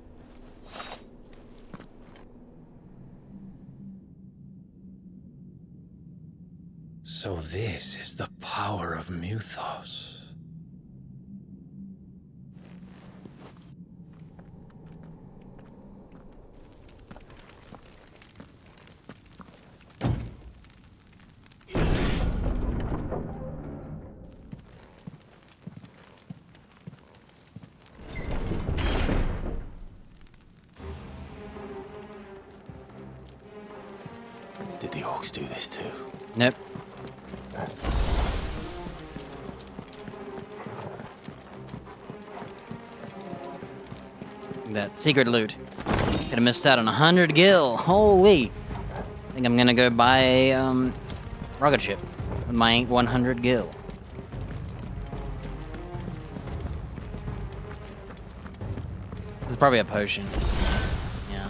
So this is the power of Muthos. Did the orcs do this too? Nope. That secret loot. Could have missed out on 100 gil. Holy! I think I'm gonna go buy a rocket ship with my 100 gil. There's probably a potion. Yeah.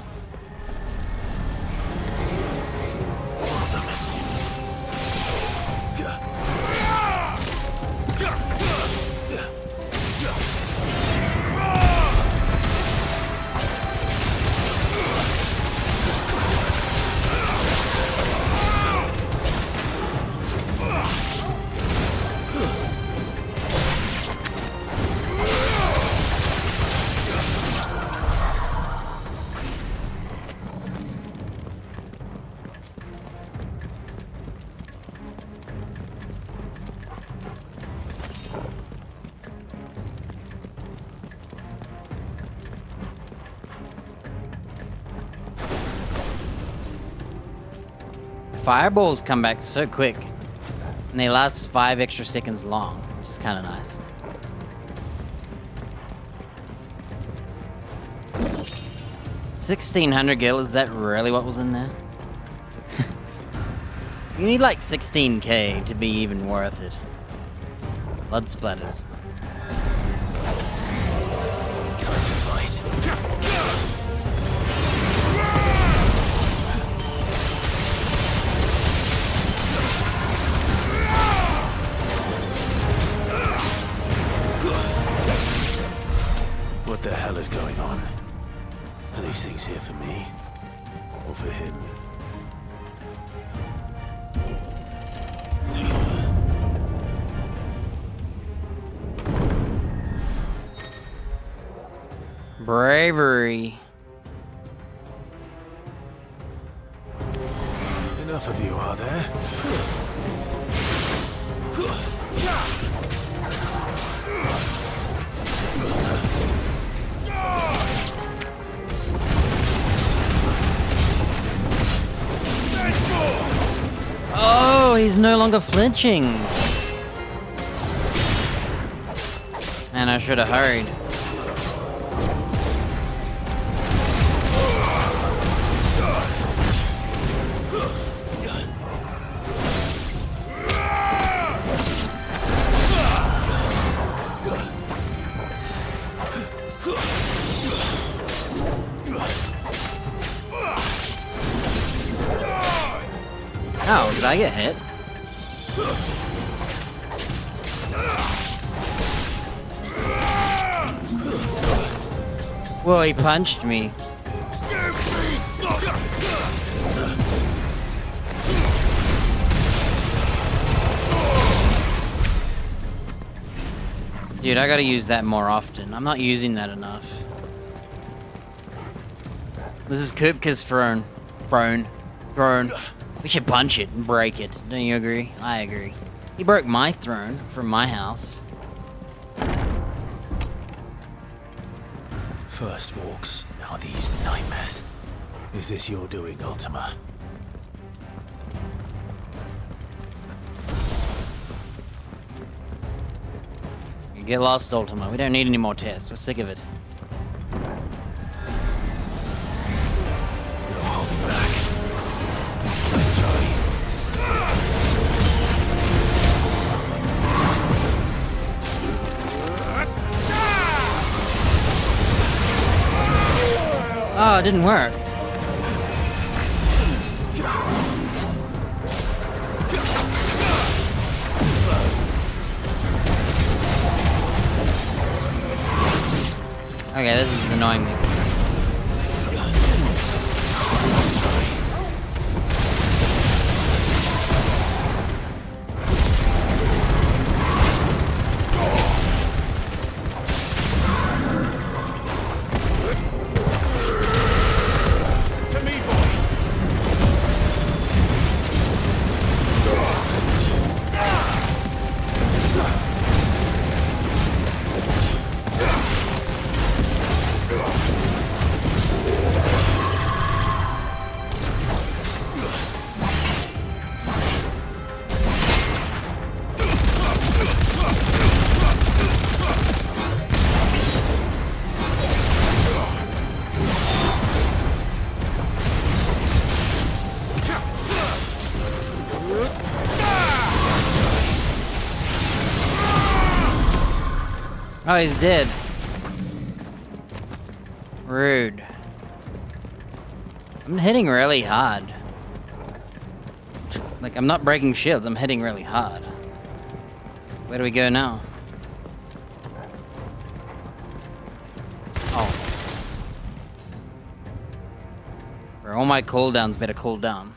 Fireballs come back so quick, and they last 5 extra seconds long, which is kind of nice. $1,600 gil, is that really what was in there? You need like 16k to be even worth it. Blood splatters. Time to fight. What the hell is going on? Are these things here for me? Or for him? Bravery. Enough of you, are there? Oh, he's no longer flinching. Man, I should have hurried. Oh, did I get hit? Whoa, he punched me. Dude, I gotta use that more often. I'm not using that enough. This is Kupka's throne. Throne. We should punch it and break it. Don't you agree? I agree. He broke my throne from my house. First orcs, now these nightmares. Is this your doing, Ultima? Get lost, Ultima. We don't need any more tests. We're sick of it. You're holding back. Let's try. Oh, it didn't work. Okay, this is annoying me. Oh, he's dead. Rude. I'm hitting really hard. Like, I'm not breaking shields, I'm hitting really hard. Where do we go now? Oh. Bro, all my cooldowns better cool down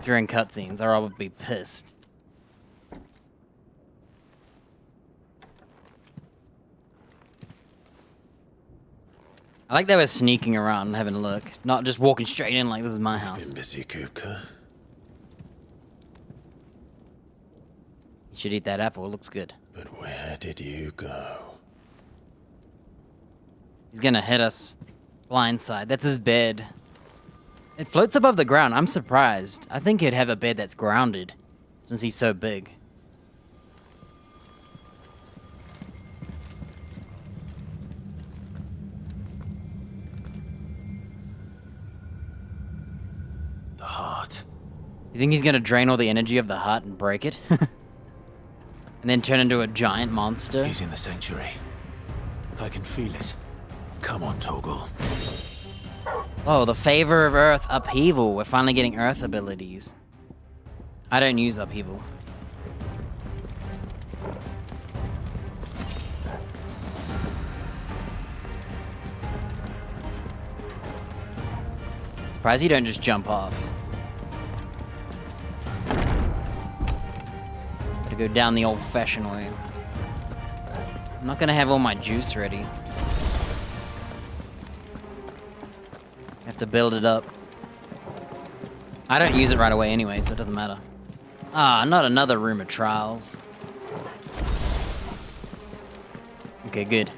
during cutscenes, or I would be pissed. I like that we're sneaking around and having a look, not just walking straight in like this is my house. Been busy, Kupka. You should eat that apple, it looks good. But where did you go? He's gonna hit us. Blindside, that's his bed. It floats above the ground, I'm surprised. I think he'd have a bed that's grounded, since he's so big. The heart. You think he's gonna drain all the energy of the heart and break it? And then turn into a giant monster? He's in the sanctuary. I can feel it. Come on, Torgal. Oh, the favor of Earth upheaval. We're finally getting Earth abilities. I don't use upheaval. Surprised you don't just jump off. Gotta go down the old-fashioned way. I'm not gonna have all my juice ready. Have to build it up. I don't use it right away anyway, so it doesn't matter. Ah, not another room of trials. Okay, good.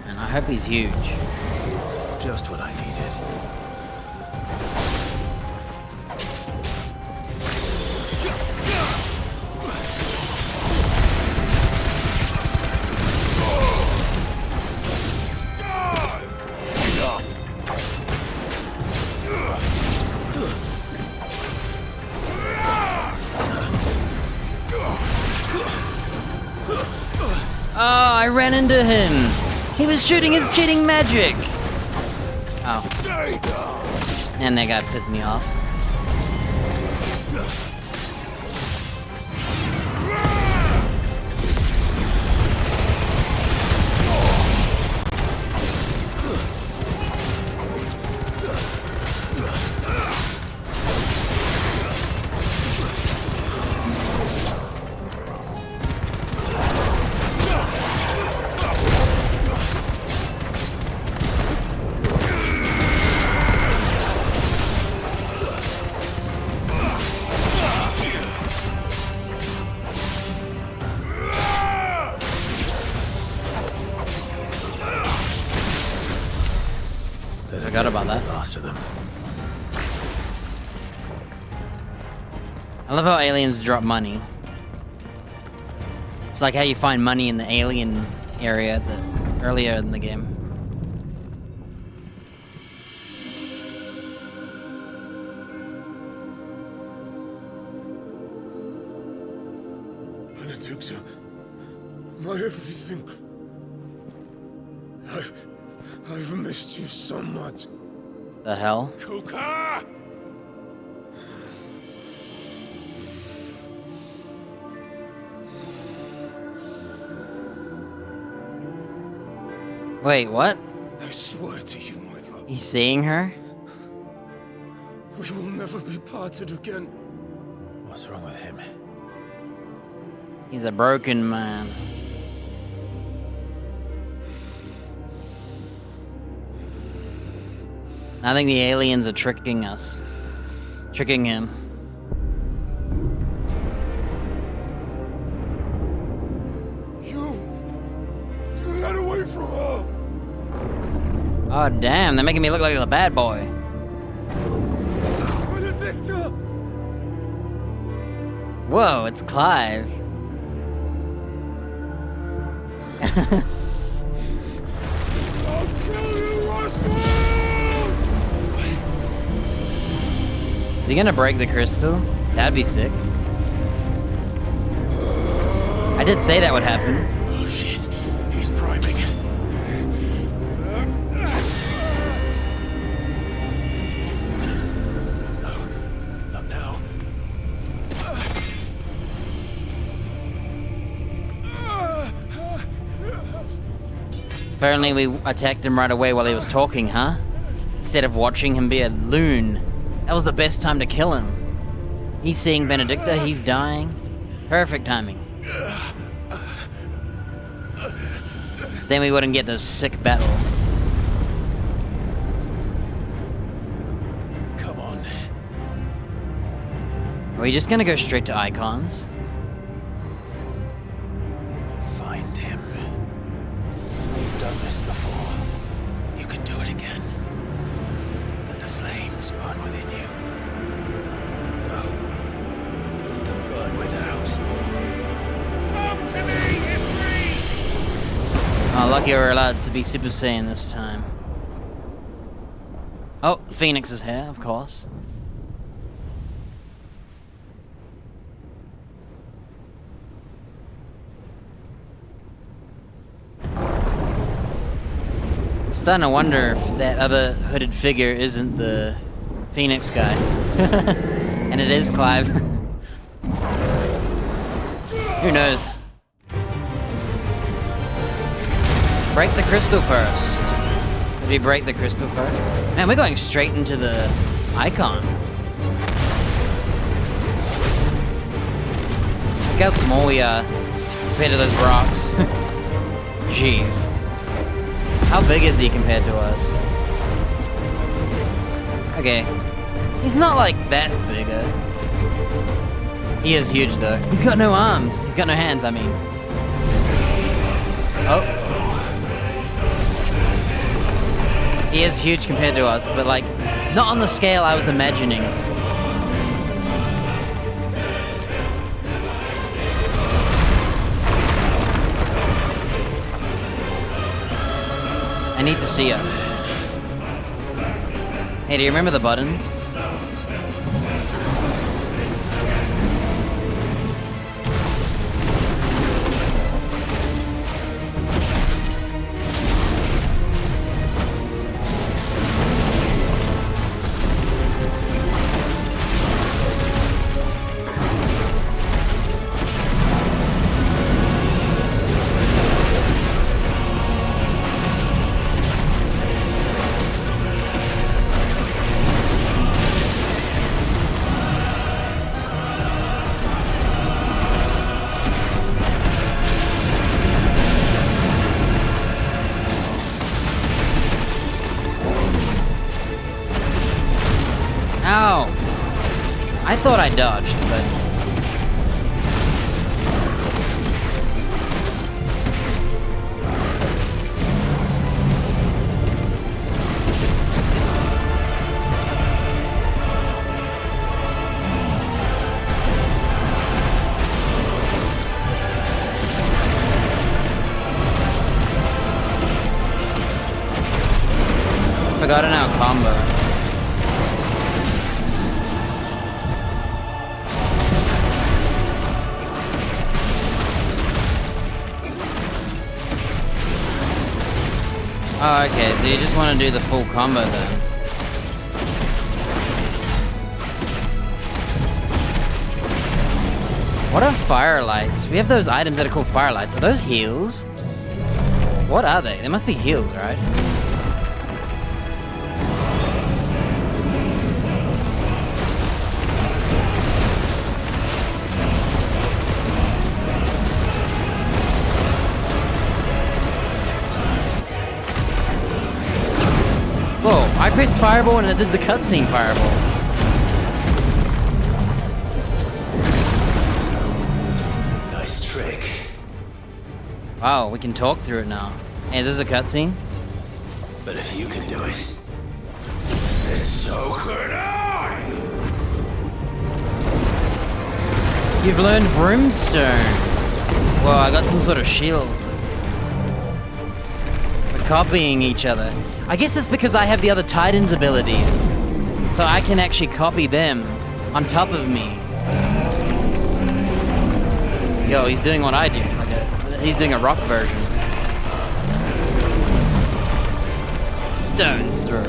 And I hope he's huge. Just what I needed. Oh, I ran into him. He was shooting his cheating magic. Oh. And that guy pissed me off. I love how aliens drop money. It's like how you find money in the alien area earlier in the game. Benedicta, my everything. I've missed you so much. The hell? Coca! Wait, what? I swear to you, my love. He's seeing her? We will never be parted again. What's wrong with him? He's a broken man. I think the aliens are tricking us. Tricking him. You got away from her. Oh damn, they're making me look like the bad boy. Benedicta! Whoa, it's Clive. I'll kill you, Roscoe! Is he gonna break the crystal? That'd be sick. I did say that would happen. Oh shit, he's priming. No, not now. Apparently we attacked him right away while he was talking, huh? Instead of watching him be a loon. That was the best time to kill him. He's seeing Benedicta, he's dying. Perfect timing. Then we wouldn't get this sick battle. Come on. Are we just gonna go straight to icons? Find him. You've done this before. You can do it again. Let the flames burn within you. No. Let them burn without. Come to me, Ifrit! Oh, lucky we're allowed to be Super Saiyan this time. Oh, Phoenix is here, of course. I'm starting to wonder if that other hooded figure isn't the Phoenix guy. And it is Clive. Who knows? Break the crystal first. Did we break the crystal first? Man, we're going straight into the icon. Look how small we are compared to those rocks. Jeez. How big is he compared to us? Okay. He's not like that bigger. He is huge though. He's got no arms. He's got no hands, I mean. Oh. He is huge compared to us, but like, not on the scale I was imagining. I need to see us. Hey, do you remember the buttons? Ow! I thought I dodged, but... combo. Oh, okay, so you just want to do the full combo then. What are firelights? We have those items that are called firelights. Are those heals? What are they? They must be heals, right? Whoa, I pressed fireball and it did the cutscene fireball. Nice trick. Wow, we can talk through it now. Hey, is this a cutscene? But if you can do it, then so could I! You've learned Brimstone. Whoa, I got some sort of shield. We're copying each other. I guess it's because I have the other Titan's abilities. So I can actually copy them on top of me. Yo, he's doing what I do. He's doing a rock version. Stone throw.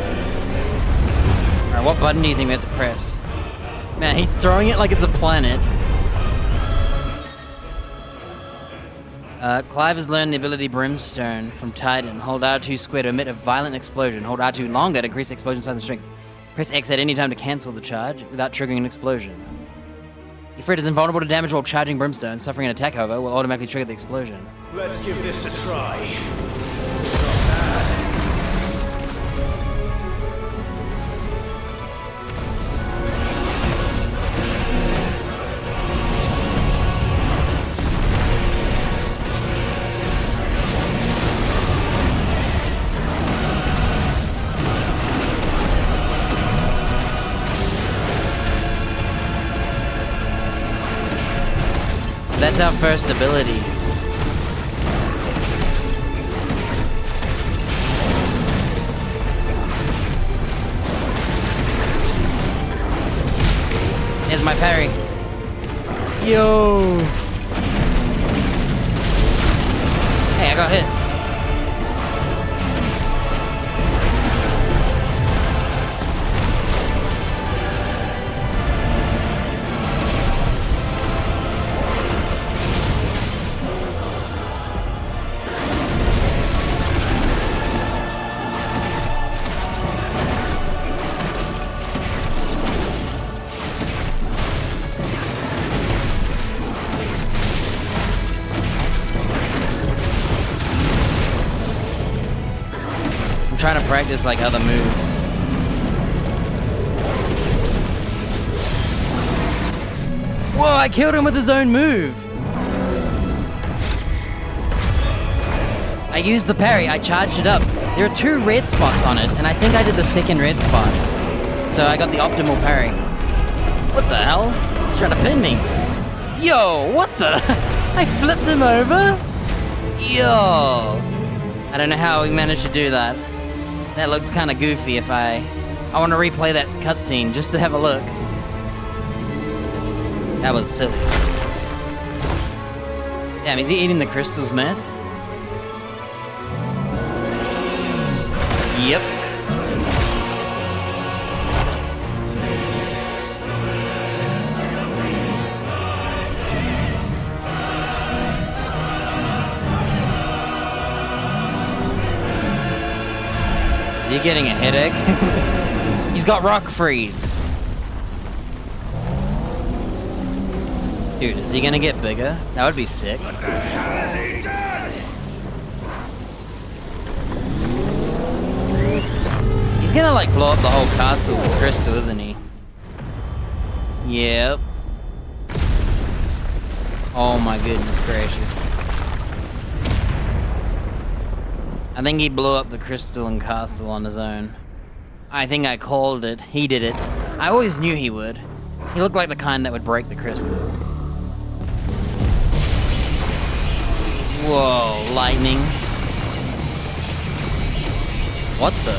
Alright, what button do you think we have to press? Man, he's throwing it like it's a planet. Clive has learned the ability Brimstone from Titan. Hold R2 square to emit a violent explosion. Hold R2 longer to increase explosion size and strength. Press X at any time to cancel the charge without triggering an explosion. Ifrit is invulnerable to damage while charging Brimstone. Suffering an attack, however, will automatically trigger the explosion. Let's give this a try. That's our first ability. Here's my parry. Yo! Hey, I got hit. Trying to practice like other moves. Whoa, I killed him with his own move. I used the parry, I charged it up. There are 2 red spots on it, and I think I did the second red spot. So I got the optimal parry. What the hell? He's trying to pin me. Yo, what the? I flipped him over? Yo. I don't know how we managed to do that. That looked kind of goofy. If I want to replay that cutscene just to have a look. That was silly. Damn, is he eating the crystal's meth? Yep. Is he getting a headache? He's got rock freeze. Dude, is he gonna get bigger? That would be sick. What the hell has he done? He's gonna like blow up the whole castle with crystal, isn't he? Yep. Oh my goodness gracious. I think he blew up the crystalline castle on his own. I think I called it. He did it. I always knew he would. He looked like the kind that would break the crystal. Whoa, lightning. What the?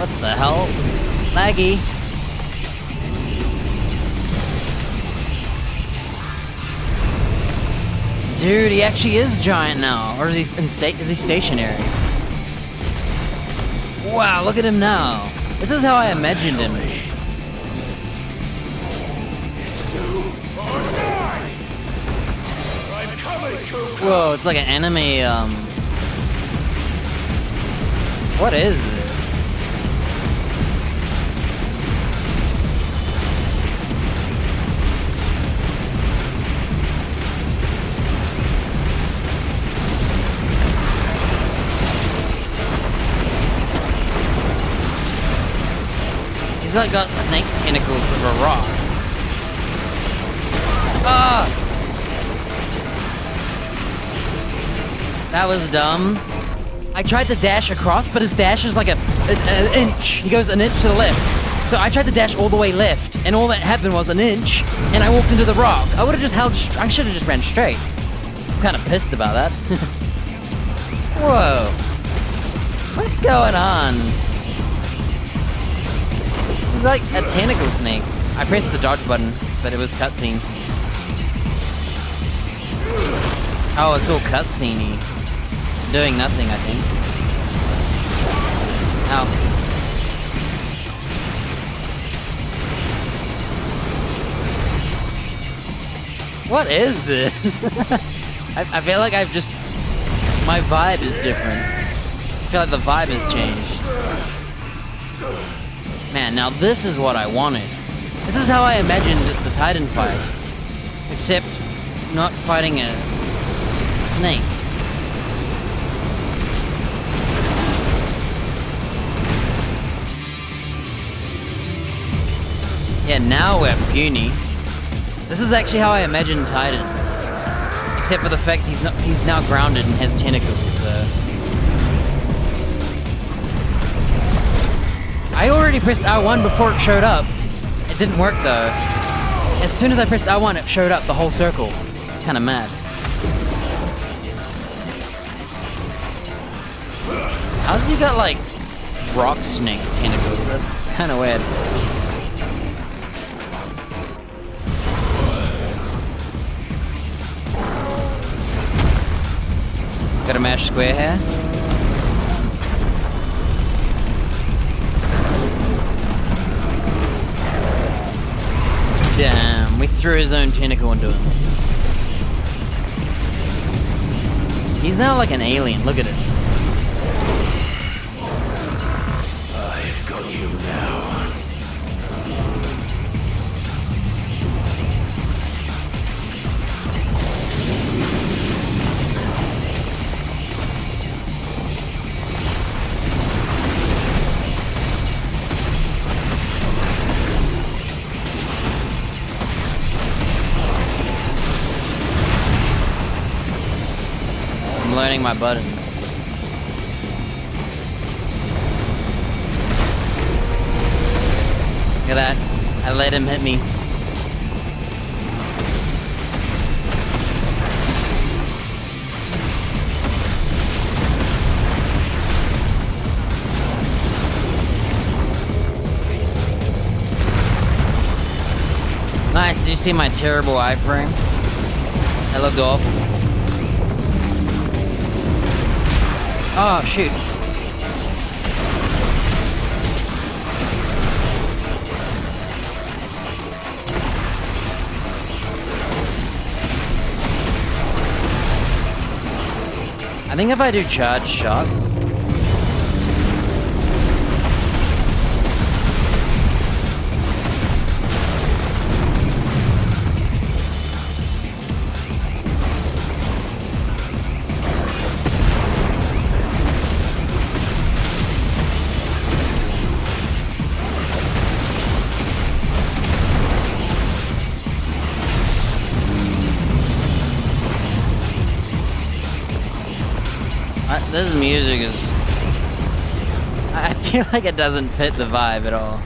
What the hell? Laggy. Dude, he actually is giant now. Or is he is he stationary? Wow, look at him now. This is how I imagined him. Whoa, it's like an anime, What is this? He's like got snake tentacles of a rock. Ah! That was dumb. I tried to dash across, but his dash is like an inch. He goes an inch to the left. So I tried to dash all the way left, and all that happened was an inch, and I walked into the rock. I would have just held, I should have just ran straight. I'm kind of pissed about that. Whoa. What's going on? It's like a tentacle snake. I pressed the dodge button, but it was cutscene. Oh, it's all cutscene-y. Doing nothing, I think. Ow. What is this? I feel like I've just... My vibe is different. I feel like the vibe has changed. Man, now this is what I wanted. This is how I imagined the Titan fight. Except not fighting a snake. Yeah, now we're puny. This is actually how I imagined Titan. Except for the fact he's now grounded and has tentacles, so... I already pressed R1 before it showed up. It didn't work though. As soon as I pressed R1, it showed up the whole circle. Kinda mad. How's he got like rock snake tentacles? That's kinda weird. Gotta mash square here. Damn, we threw his own tentacle into him. He's now like an alien, look at it. I've got you now. I'm learning my buttons. Look at that. I let him hit me. Nice, did you see my terrible iframe? That looked awful. Oh, shoot. I think if I do charge shots... This music is... I feel like it doesn't fit the vibe at all.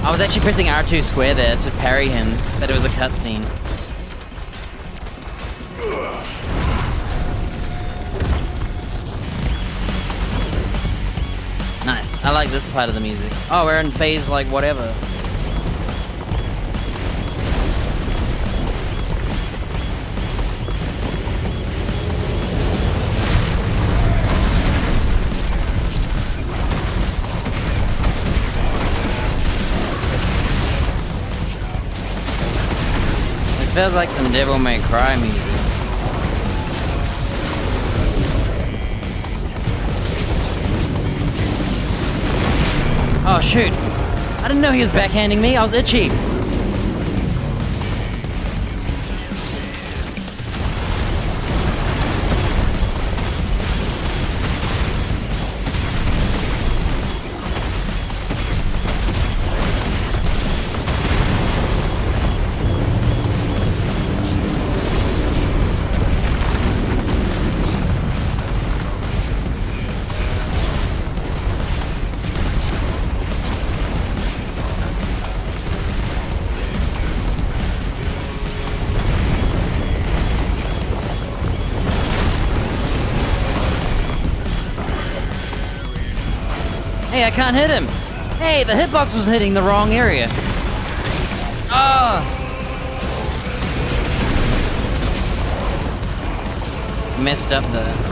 I was actually pressing R2 square there to parry him, but it was a cutscene. Nice. I like this part of the music. Oh, we're in phase like whatever. This feels like some Devil May Cry music. Oh shoot! I didn't know he was backhanding me. I was itchy. Hey, I can't hit him! Hey, the hitbox was hitting the wrong area. Ah! Messed up there.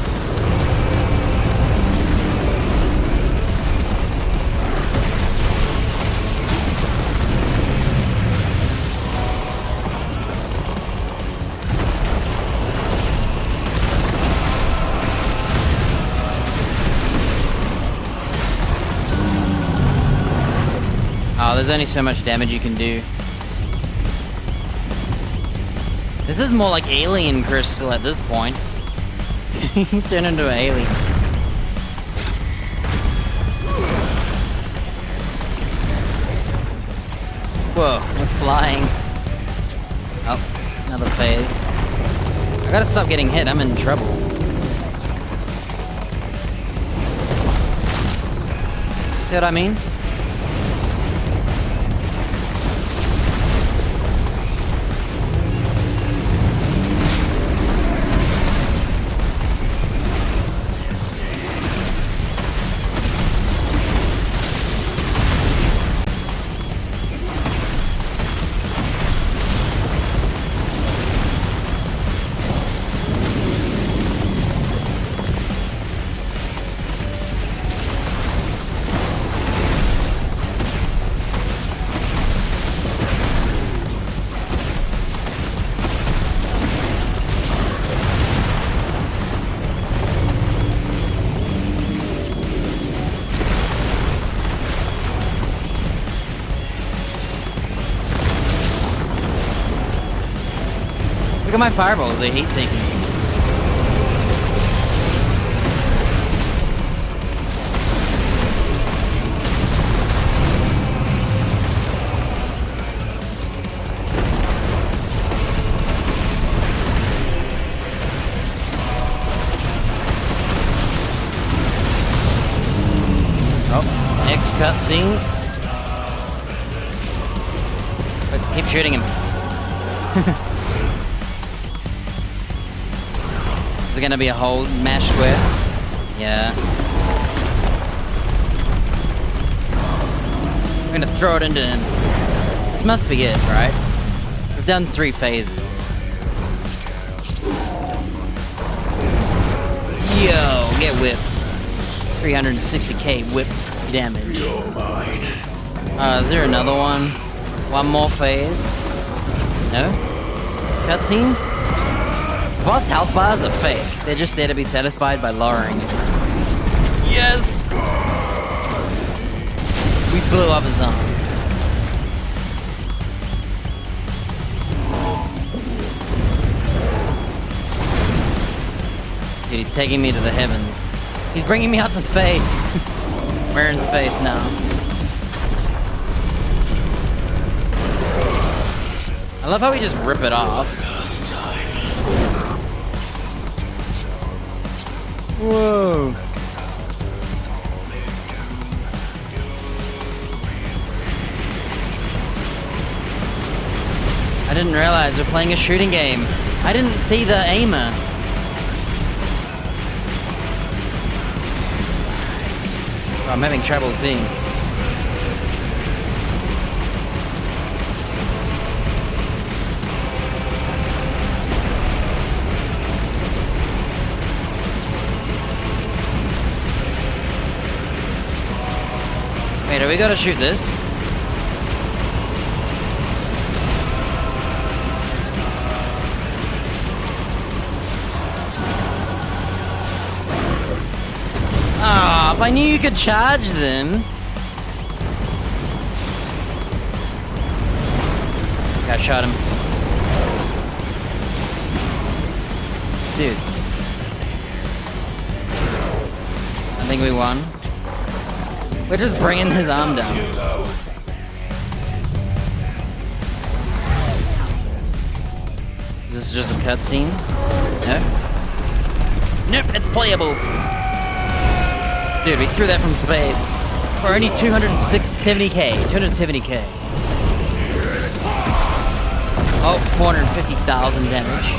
Oh, there's only so much damage you can do. This is more like Alien Crystal at this point. He's turned into an alien. Whoa, we're flying. Oh, another phase. I gotta stop getting hit, I'm in trouble. See what I mean? Look at my fireballs, they hate taking me. Oh, next cutscene. But keep shooting him. Is it gonna be a whole mash square? Yeah. I'm gonna throw it into him. This must be it, right? We've done 3 phases. Yo, get whipped. 360k whip damage. Is there another one? One more phase? No? Cutscene? Boss health bars are fake. They're just there to be satisfied by lowering it. Yes! We blew up his arm. Dude, he's taking me to the heavens. He's bringing me out to space. We're in space now. I love how we just rip it off. Whoa. I didn't realize we're playing a shooting game. I didn't see the aimer. I'm having trouble seeing. Wait, do we gotta shoot this? Ah, if I knew you could charge them. I shot him. Dude. I think we won. We're just bringing his arm down. Is this just a cutscene? No? Nope, it's playable. Dude, we threw that from space. For only 270k. 270k. Oh, 450,000 damage.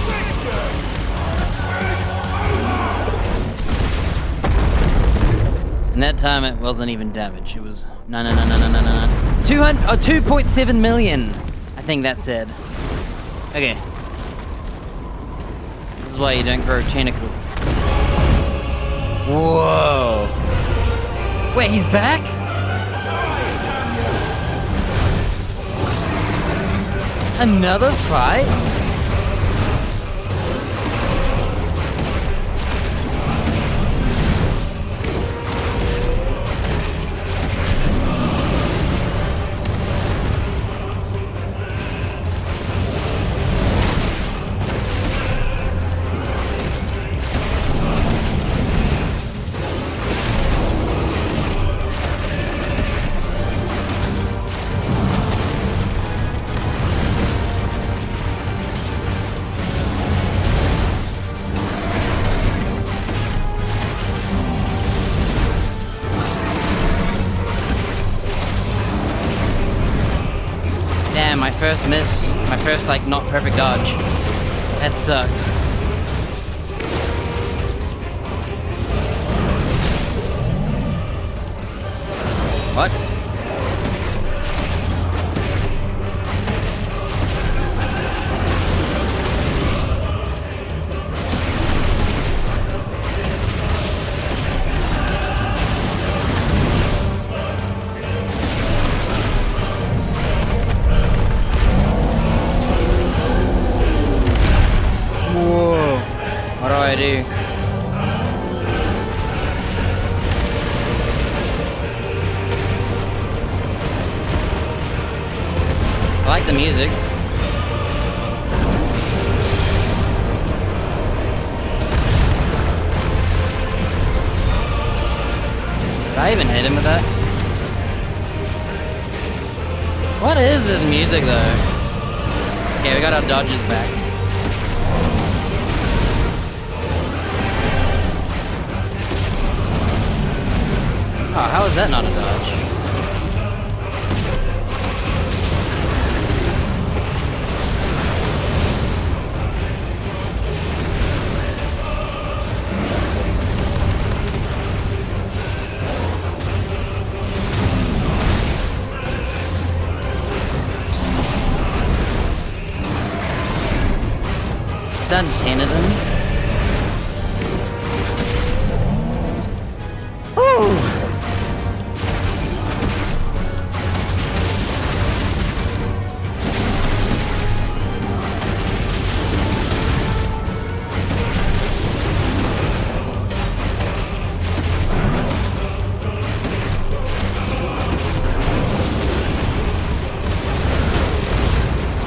And that time it wasn't even damage. It was no. 2.7 million. I think that said. Okay. This is why you don't grow tentacles. Whoa. Wait, he's back? Another fight? My first miss, my first like not perfect dodge. That sucked. What? What do I do? I like the music. Did I even hit him with that? What is this music though? Okay, we got our dodges back. Oh, how is that not a dodge? Done 10 of them. Ooh.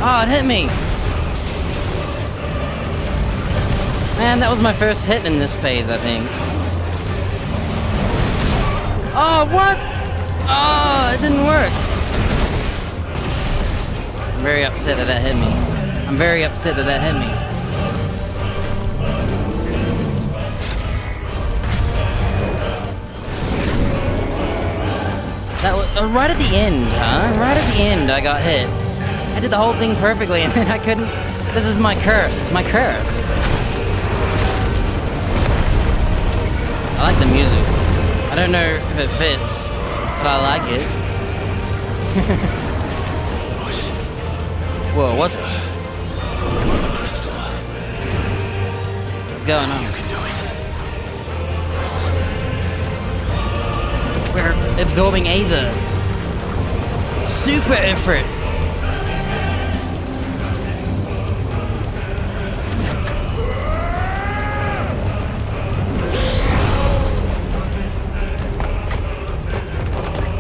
Oh, it hit me! Man, that was my first hit in this phase, I think. Oh, what? Oh, it didn't work. I'm very upset that that hit me. I'm very upset that that hit me. That was right at the end, huh? Right at the end, I got hit. I did the whole thing perfectly, and then I couldn't. This is my curse. It's my curse. I like the music. I don't know if it fits, but I like it. Whoa, what? What's going on? We're absorbing Aether. Super effort.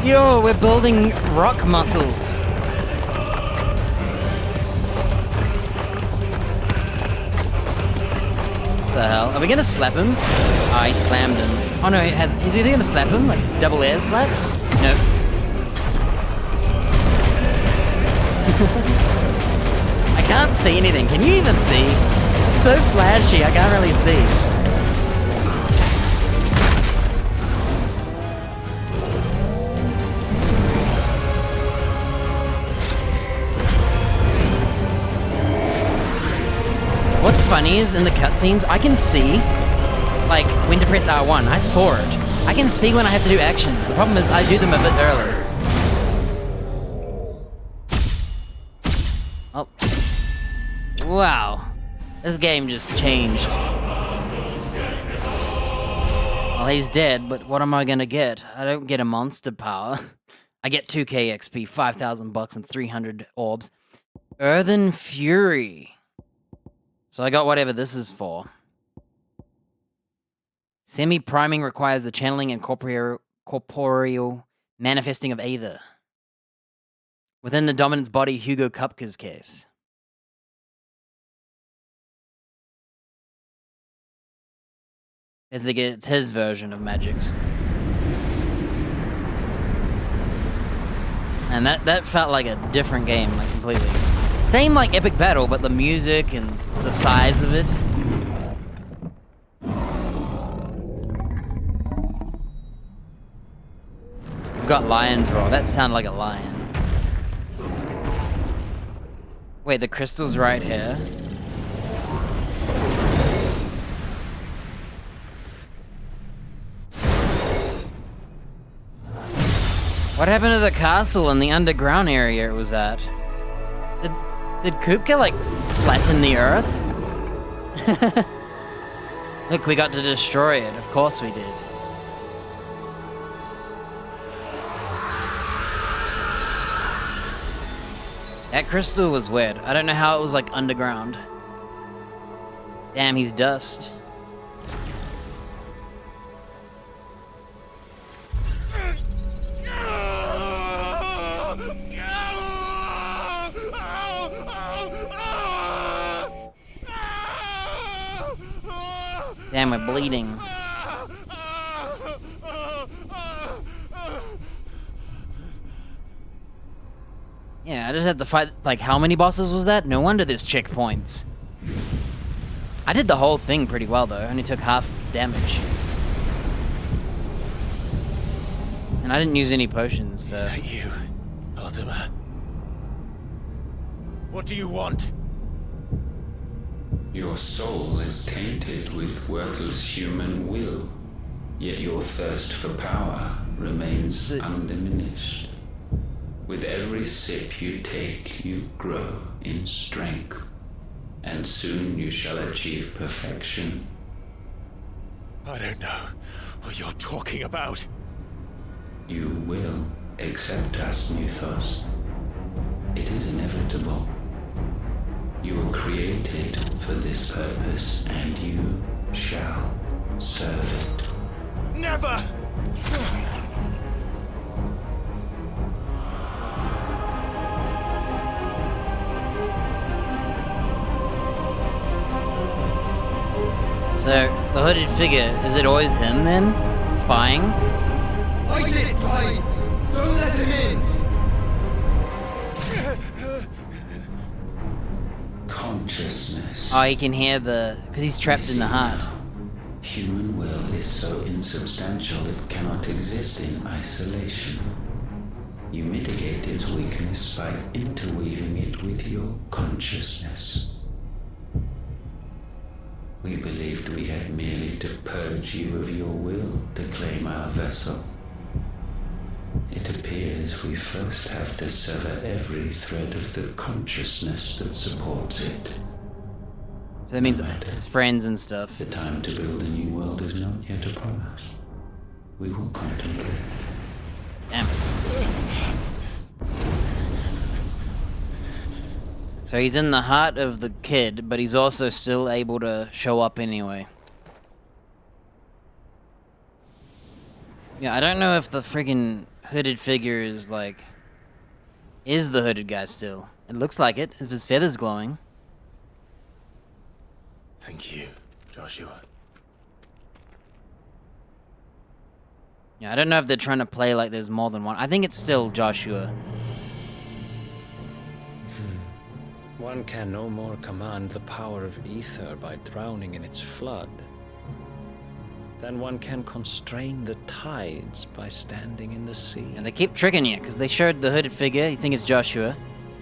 Yo, we're building rock muscles. What the hell? Are we gonna slap him? Oh, he slammed him. Oh no, is he gonna slap him? Like double air slap? Nope. I can't see anything. Can you even see? It's so flashy, I can't really see. What's funny is in the cutscenes, I can see, like, when to press R1. I saw it. I can see when I have to do actions. The problem is I do them a bit early. Oh. Wow. This game just changed. Well, he's dead, but what am I gonna get? I don't get a monster power. I get 2k XP, 5,000 bucks, and 300 orbs. Earthen Fury. So I got whatever this is for. Semi-priming requires the channeling and corporeal manifesting of Aether. Within the dominant's body, Hugo Kupka's case. It's his version of magics. And that felt like a different game, like completely. Same like epic battle, but the music and the size of it. We've got Lion's Roar. That sounded like a lion. Wait, the crystal's right here. What happened to the castle and the underground area it was at? Did Kupka, like, flatten the earth? Look, we got to destroy it. Of course we did. That crystal was weird. I don't know how it was, like, underground. Damn, he's dust. Damn, we're bleeding. Yeah, I just had to fight, like, how many bosses was that? No wonder there's checkpoints. I did the whole thing pretty well, though. I only took half damage. And I didn't use any potions, so... Is that you, Ultima? What do you want? Your soul is tainted with worthless human will, yet your thirst for power remains undiminished. With every sip you take, you grow in strength, and soon you shall achieve perfection. I don't know what you're talking about. You will accept us, Mythos. It is inevitable. You were created for this purpose, and you shall serve it. Never! So, the hooded figure, is it always him then? Spying? Fight it, Clive! Don't let him in! Consciousness. Oh, he can hear because he's trapped in the heart. Human will is so insubstantial it cannot exist in isolation. You mitigate its weakness by interweaving it with your consciousness. We believed we had merely to purge you of your will to claim our vessel. It appears we first have to sever every thread of the consciousness that supports it. So that means his friends and stuff. The time to build a new world is not yet upon us. We will contemplate. Damn. So he's in the heart of the kid, but he's also still able to show up anyway. Yeah, I don't know if the friggin' hooded figure is like... is the hooded guy still. It looks like it, if his feather's glowing. Thank you, Joshua. Yeah, I don't know if they're trying to play like there's more than one. I think it's still Joshua. One can no more command the power of ether by drowning in its flood than one can constrain the tides by standing in the sea. And they keep tricking you, because they showed the hooded figure, you think it's Joshua.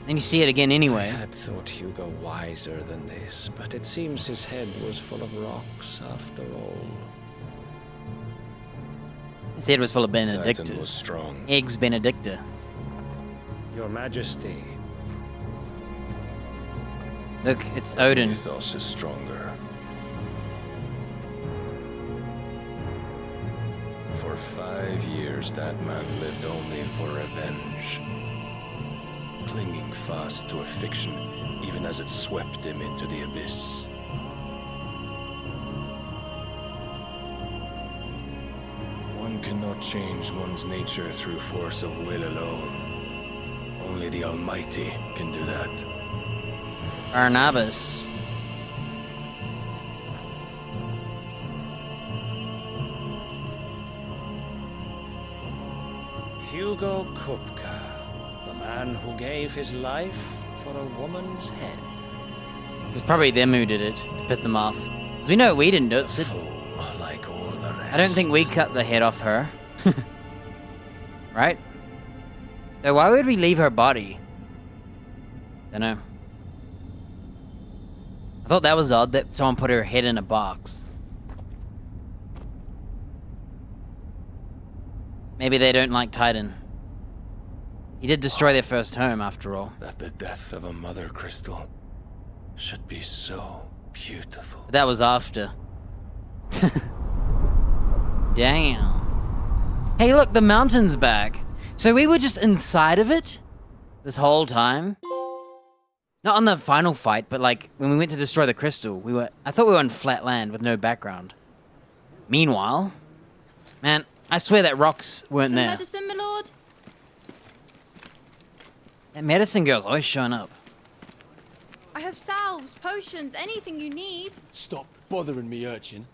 Then you see it again anyway. I had thought Hugo wiser than this, but it seems his head was full of rocks after all. His head was full of Benedictus. Titan was strong. Eggs Benedicta. Your Majesty. Look, it's Odin. Mythos is stronger. For 5 years, that man lived only for revenge. Clinging fast to a fiction, even as it swept him into the abyss. One cannot change one's nature through force of will alone. Only the Almighty can do that. Barnabas. Hugo Kupka, the man who gave his life for a woman's head. It was probably them who did it, to piss them off. Because we know we didn't do it, Sid. Like all the rest. I don't think we cut the head off her. Right? So why would we leave her body? Dunno. I thought that was odd that someone put her head in a box. Maybe they don't like Titan. He did destroy their first home, after all. That the death of a mother crystal should be so beautiful. But that was after. Damn. Hey, look, the mountain's back. So we were just inside of it this whole time? Not on the final fight, but like when we went to destroy the crystal, I thought we were on flat land with no background. Meanwhile, man, I swear that rocks weren't there. Medicine, my lord? That medicine girl's always showing up. I have salves, potions, anything you need. Stop bothering me, urchin,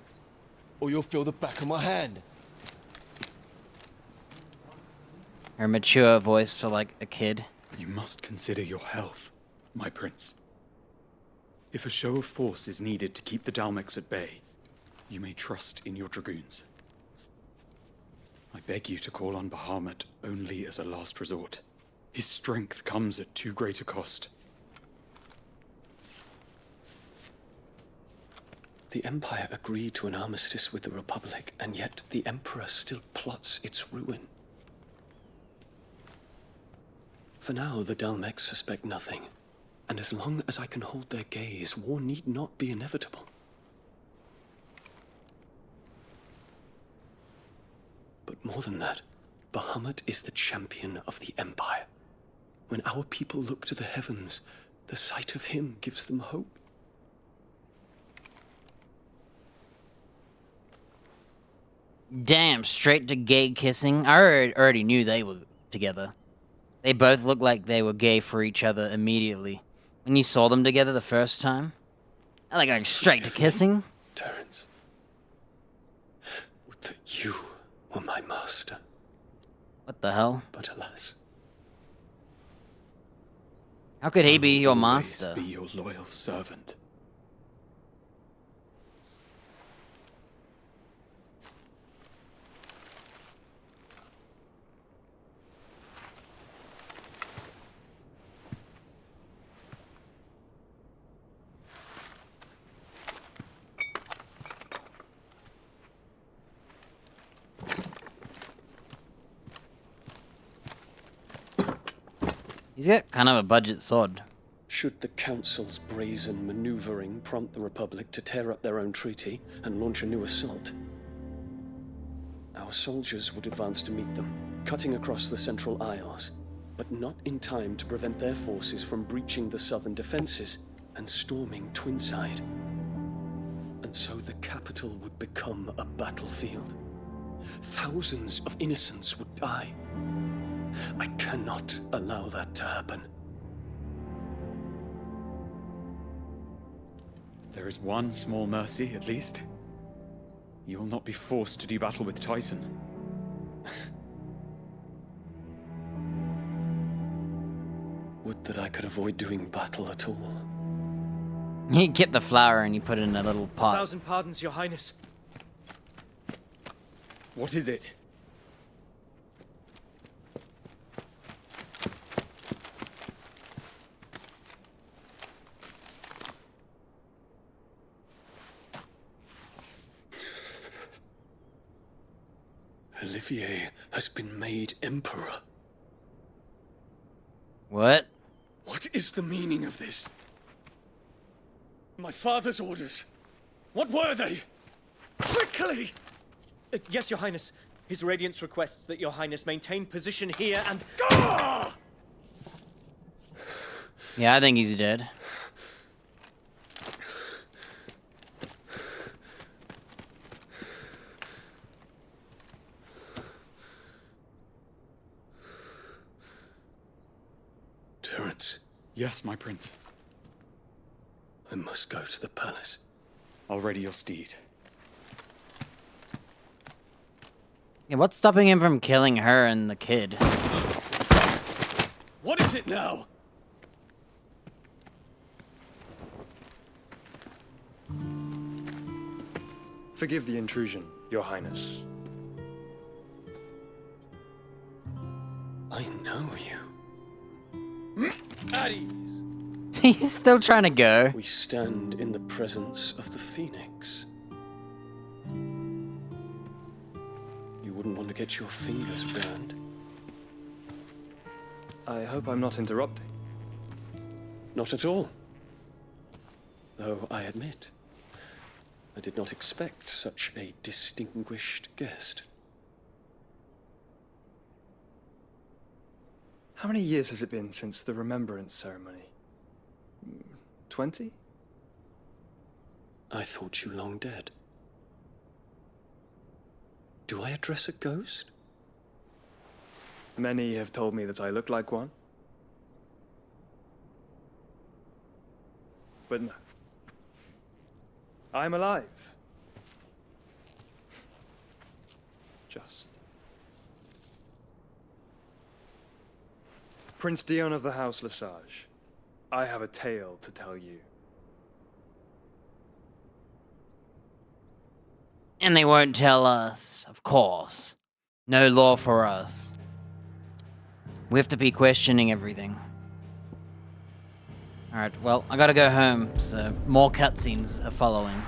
or you'll feel the back of my hand. Her mature voice for like a kid. You must consider your health, my prince. If a show of force is needed to keep the Dalmex at bay, you may trust in your dragoons. I beg you to call on Bahamut only as a last resort. His strength comes at too great a cost. The Empire agreed to an armistice with the Republic, and yet the Emperor still plots its ruin. For now, the Dalmex suspect nothing, and as long as I can hold their gaze, war need not be inevitable. But more than that, Bahamut is the champion of the Empire. When our people look to the heavens, the sight of him gives them hope. Damn, straight to gay kissing. I already knew they were together. They both looked like they were gay for each other immediately. When you saw them together the first time, I like going straight to kissing. Terence, would that you were my master. What the hell? But alas. How could he be your Always master? be your loyal servant. He's got kind of a budget sword. Should the Council's brazen maneuvering prompt the Republic to tear up their own treaty and launch a new assault, our soldiers would advance to meet them, cutting across the Central Isles, but not in time to prevent their forces from breaching the southern defenses and storming Twinside. And so the capital would become a battlefield. Thousands of innocents would die. I cannot allow that to happen. There is one small mercy, at least. You will not be forced to do battle with Titan. Would that I could avoid doing battle at all. You kept the flower and you put it in a little pot. 1,000 pardons, Your Highness. What is it? Olivier has been made emperor. What? What is the meaning of this? My father's orders. What were they? Quickly! Yes, Your Highness. His Radiance requests that Your Highness maintain position here and... Yeah, I think he's dead. Terence. Yes, my prince. I must go to the palace. I'll ready your steed. Yeah, what's stopping him from killing her and the kid? What is it now? Forgive the intrusion, Your Highness. I know you. At ease. He's still trying to go. We stand in the presence of the Phoenix. You wouldn't want to get your fingers burned. I hope I'm not interrupting. Not at all. Though I admit, I did not expect such a distinguished guest. How many years has it been since the Remembrance ceremony? 20? I thought you long dead. Do I address a ghost? Many have told me that I look like one. But no. I'm alive. Just. Prince Dion of the House Lesage, I have a tale to tell you. And they won't tell us, of course. No law for us. We have to be questioning everything. Alright, well, I gotta go home, so more cutscenes are following.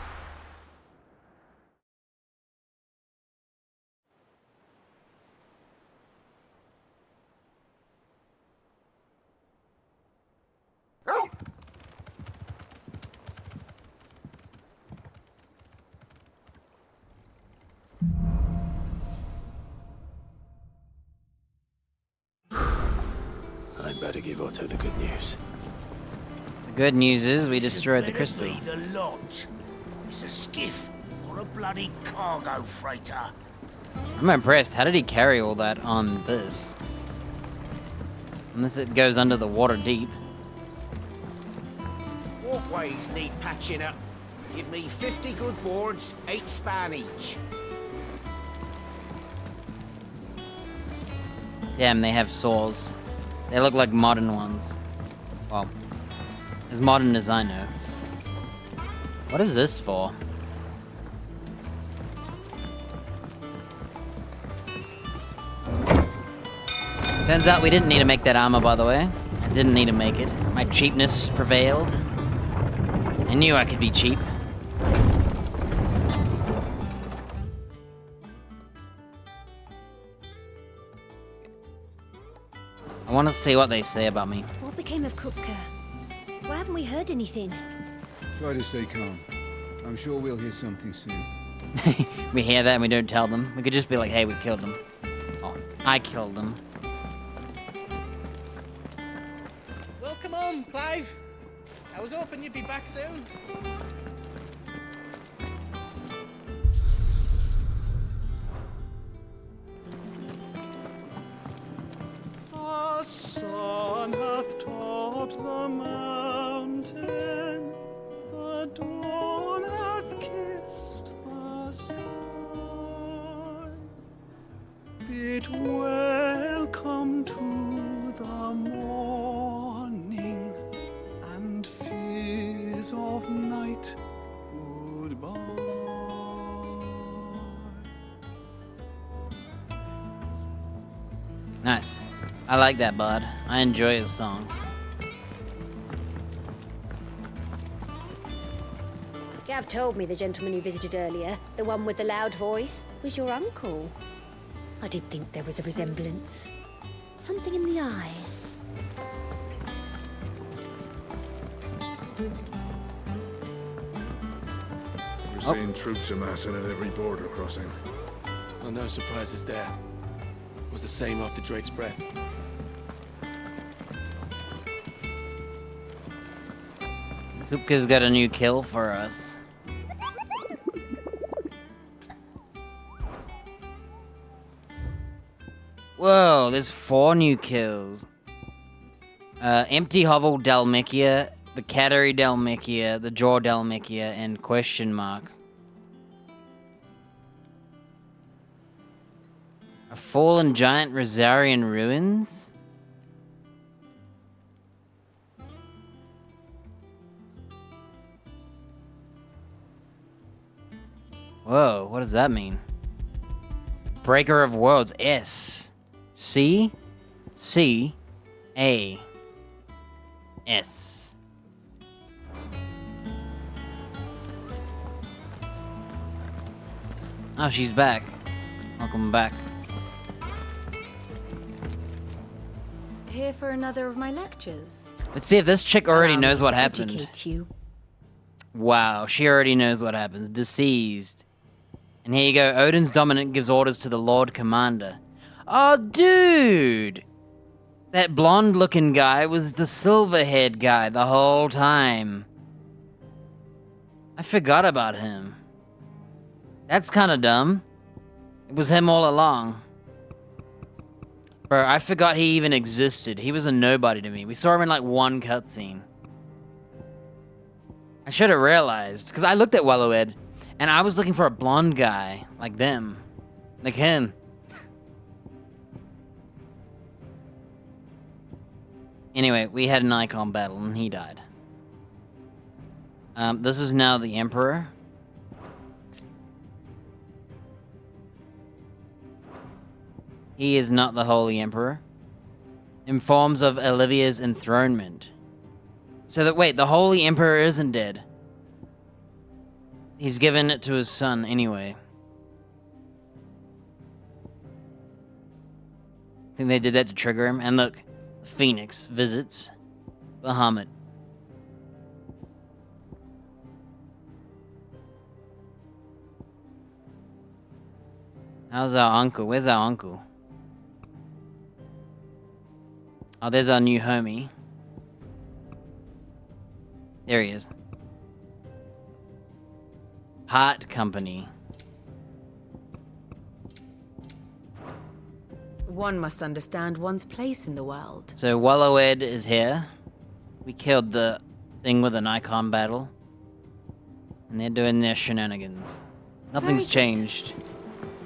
I'd better give Otto the good news. The good news is we destroyed the This crystal. better be the lot. It's a skiff or a bloody cargo freighter. I'm impressed. How did he carry all that on this? Unless it goes under the water deep. Walkways need patching up. Give me 50 good boards, 8 span each. Damn, they have saws. They look like modern ones. Well, as modern as I know. What is this for? Turns out we didn't need to make that armor, by the way. I didn't need to make it. My cheapness prevailed. I knew I could be cheap. I want to see what they say about me. What became of Kupka? Why haven't we heard anything? Try to stay calm. I'm sure we'll hear something soon. We hear that and we don't tell them. We could just be like, hey, we killed him. Oh, I killed him. Welcome home, Clive. I was hoping you'd be back soon. The sun hath topped the mountain, the dawn hath kissed the sky. Bid welcome to the morning, and fears of night goodbye. Nice. I like that, bud. I enjoy his songs. Gav told me the gentleman you visited earlier, the one with the loud voice, was your uncle. I did think there was a resemblance. Something in the eyes. We're seeing troops amassing at every border crossing. Well, no surprises there. It was the same after Drake's breath. Kupka's got a new kill for us. Whoa, there's 4 new kills. Empty Hovel Dalmikia, the Cattery Dalmikia, the Jaw Dalmikia, and question mark. A fallen giant Rosarian ruins? Whoa, what does that mean? Breaker of Worlds, S. C. C. A. S. Oh, she's back. Welcome back. Here for another of my lectures. Let's see if this chick already Allow knows me what to happened. educate you. Wow, she already knows what happens. Deceased. And here you go. Odin's dominant gives orders to the Lord Commander. Oh, dude! That blonde-looking guy was the silver-haired guy the whole time. I forgot about him. That's kind of dumb. It was him all along. Bro, I forgot he even existed. He was a nobody to me. We saw him in like one cutscene. I should have realized, because I looked at Wallowed, and I was looking for a blonde guy, like them. Like him. Anyway, we had an icon battle, and he died. This is now the Emperor. He is not the Holy Emperor. Informs of Olivia's enthronement. So that, wait, the Holy Emperor isn't dead. He's given it to his son anyway. I think they did that to trigger him. And look, the Phoenix visits Bahamut. How's our uncle? Where's our uncle? Oh, there's our new homie. There he is. Part Company. One must understand one's place in the world. So Wallowed is here. We killed the thing with an icon battle. And they're doing their shenanigans. Nothing's changed.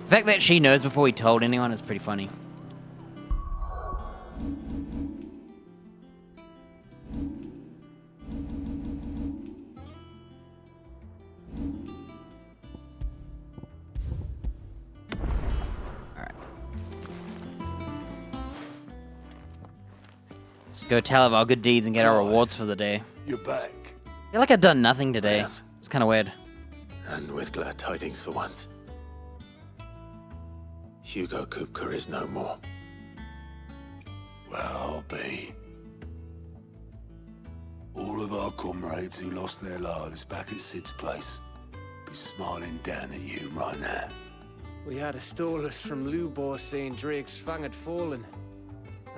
The fact that she knows before we told anyone is pretty funny. Let's go tell of our good deeds and get our rewards for the day. You're back. I feel like I've done nothing today. It's kind of weird. And with glad tidings for once. Hugo Kupka is no more. Well, be. All of our comrades who lost their lives back at Sid's place be smiling down at you right now. We had a stolus from Lubor saying Drake's fang had fallen.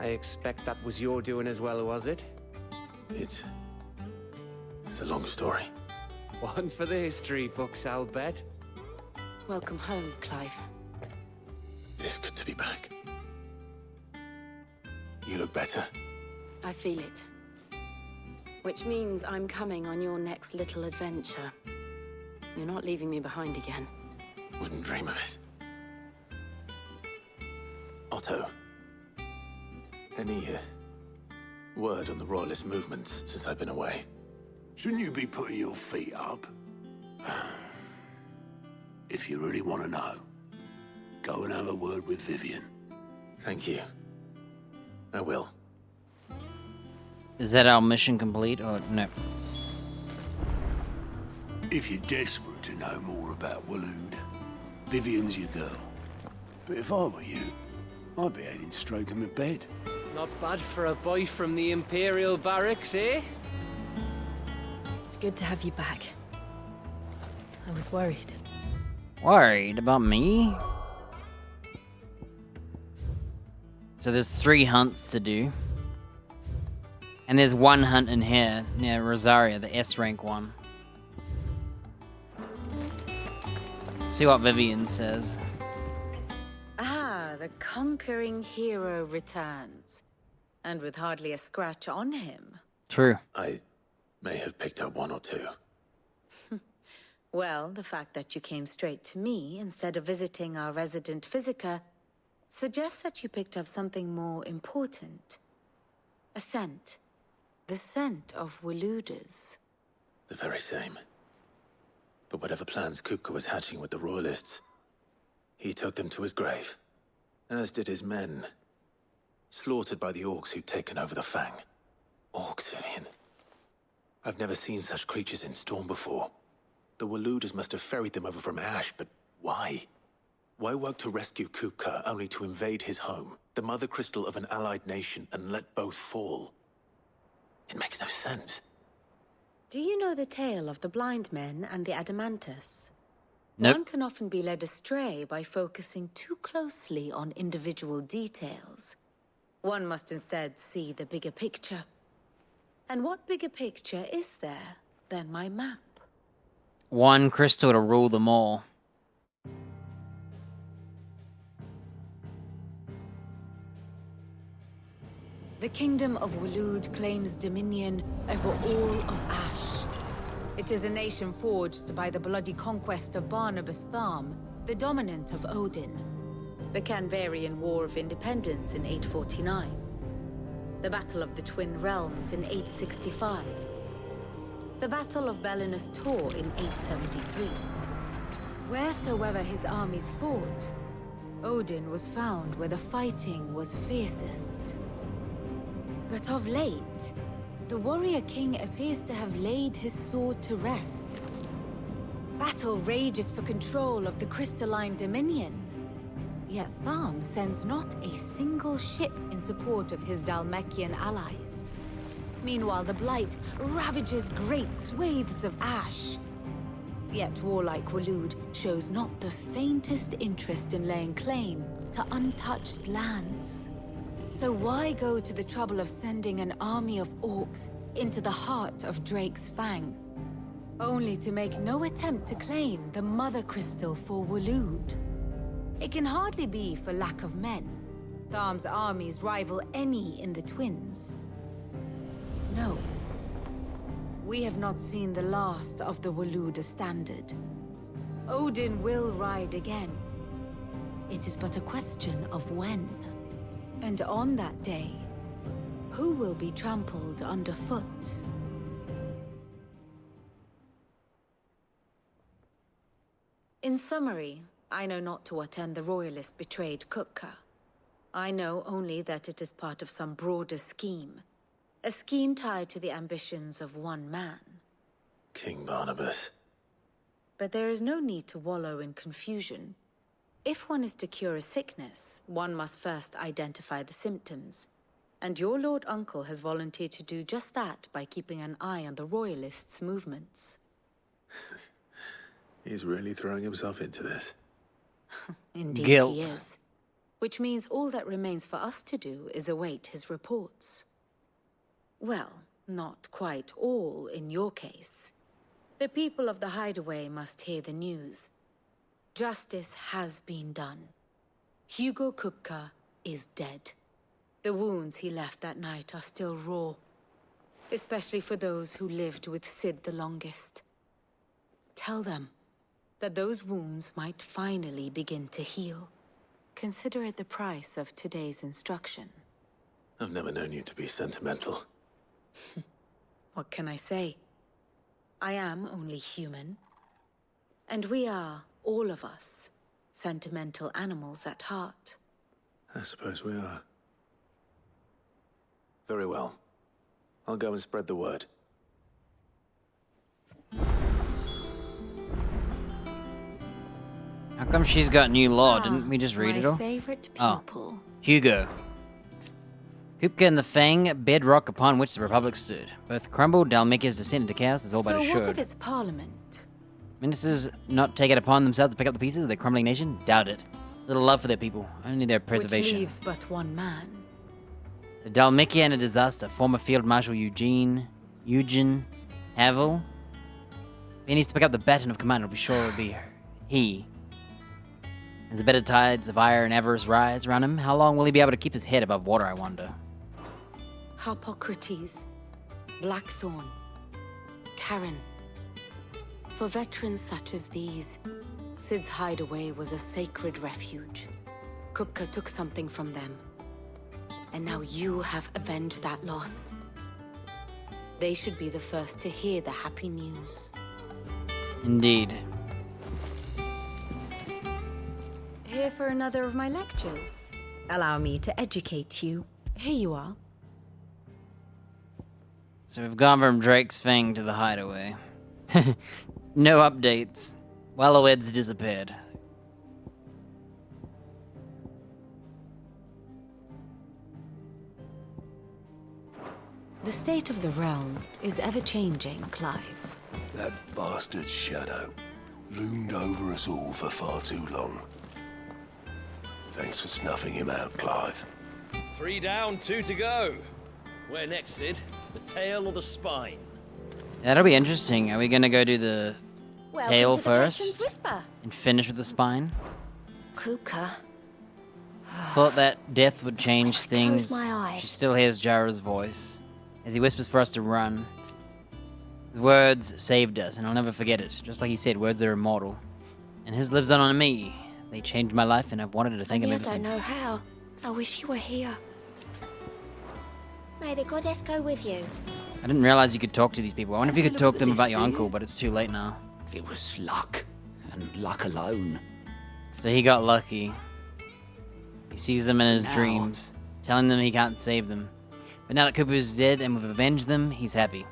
I expect that was your doing as well, was it? It's a long story. One for the history books, I'll bet. Welcome home, Clive. It's good to be back. You look better. I feel it. Which means I'm coming on your next little adventure. You're not leaving me behind again. Wouldn't dream of it. Otto, any word on the Royalist movements since I've been away? Shouldn't you be putting your feet up? If you really want to know, go and have a word with Vivian. Thank you. I will. Is that our mission complete or no? If you're desperate to know more about Waloed, Vivian's your girl. But if I were you, I'd be heading straight to my bed. Not bad for a boy from the Imperial Barracks, eh? It's good to have you back. I was worried. Worried about me? So there's 3 hunts to do. And there's 1 hunt in here near Rosaria, the S rank one. See what Vivian says. Ah, the conquering hero returns. And with hardly a scratch on him. True. I may have picked up 1 or 2. Well, the fact that you came straight to me instead of visiting our resident physiker suggests that you picked up something more important. A scent. The scent of Waloeders. The very same. But whatever plans Kupka was hatching with the Royalists, he took them to his grave. As did his men. Slaughtered by the orcs who'd taken over the Fang. Orcs, Vivian. I've never seen such creatures in Storm before. The Waloeders must have ferried them over from Ash, but why? Why work to rescue Kupka only to invade his home, the mother crystal of an allied nation, and let both fall? It makes no sense. Do you know the tale of the blind men and the Adamantus? Nope. One can often be led astray by focusing too closely on individual details. One must instead see the bigger picture. And what bigger picture is there than my map? 1 crystal to rule them all. The Kingdom of Waloed claims dominion over all of Ash. It is a nation forged by the bloody conquest of Barnabas Tharm, the dominant of Odin. The Canvarian War of Independence in 849. The Battle of the Twin Realms in 865. The Battle of Belinus Tor in 873. Wheresoever his armies fought, Odin was found where the fighting was fiercest. But of late, the warrior king appears to have laid his sword to rest. Battle rages for control of the crystalline dominion. Yet Tharm sends not a single ship in support of his Dhalmekian allies. Meanwhile, the Blight ravages great swathes of Ash. Yet warlike Waloed shows not the faintest interest in laying claim to untouched lands. So why go to the trouble of sending an army of orcs into the heart of Drake's Fang, only to make no attempt to claim the Mother Crystal for Waloed? It can hardly be for lack of men. Tharm's armies rival any in the Twins. No. We have not seen the last of the Waloeder standard. Odin will ride again. It is but a question of when. And on that day, who will be trampled underfoot? In summary, I know not to what end the Royalists betrayed Kupka. I know only that it is part of some broader scheme. A scheme tied to the ambitions of one man. King Barnabas. But there is no need to wallow in confusion. If one is to cure a sickness, one must first identify the symptoms. And your Lord Uncle has volunteered to do just that by keeping an eye on the Royalists' movements. He's really throwing himself into this. Indeed Guilt. he is. Which means all that remains for us to do is await his reports. Well, not quite all in your case. The people of the Hideaway must hear the news. Justice has been done. Hugo Kupka is dead. The wounds he left that night are still raw, especially for those who lived with Sid the longest. Tell them that those wounds might finally begin to heal. Consider it the price of today's instruction. I've never known you to be sentimental. What can I say? I am only human. And we are, all of us, sentimental animals at heart. I suppose we are. Very well. I'll go and spread the word. How come she's got new law? Didn't we just read it all? My favorite Oh, people. Hugo. Kupka and the Fang, bedrock upon which the Republic stood. Both crumbled, Dalmicia's descent into chaos is all but So assured. what if it's Parliament? Ministers not take it upon themselves to pick up the pieces of their crumbling nation? Doubt it. Little love for their people, only their preservation. Which leaves but one man. The Dalmicia in a disaster. Former Field Marshal Eugen Havel. If he needs to pick up the baton of command, I'll be sure it'll be he. As the better tides of ire and avarice rise around him, how long will he be able to keep his head above water, I wonder? Harpocrates, Blackthorn, Karen. For veterans such as these, Sid's Hideaway was a sacred refuge. Kupka took something from them. And now you have avenged that loss. They should be the first to hear the happy news. Indeed. Here for another of my lectures. Allow me to educate you. Here you are. So we've gone from Drake's Fang to the Hideaway. No updates. Wallowed's disappeared. The state of the realm is ever-changing, Clive. That bastard's shadow loomed over us all for far too long. Thanks for snuffing him out, Clive. 3 down, 2 to go. Where next, Sid? The tail or the spine? That'll be interesting. Are we gonna go do the tail to the Patron's first? Whisper. And finish with the spine? Kupka. Thought that death would change things. my eyes. She still hears Jara's voice as he whispers for us to run. His words saved us, and I'll never forget it. Just like he said, words are immortal. And his lives on me. They changed my life, and I've wanted to thank him ever I don't since. know how. I wish you were here. May the goddess go with you. I didn't realize you could talk to these people. I wonder if you could Look talk at to them the about list, your do uncle, you? but it's too late now. It was luck, and luck alone. So he got lucky. He sees them in his Now- dreams, telling them he can't save them. But now that Cooper's dead and we've avenged them, he's happy.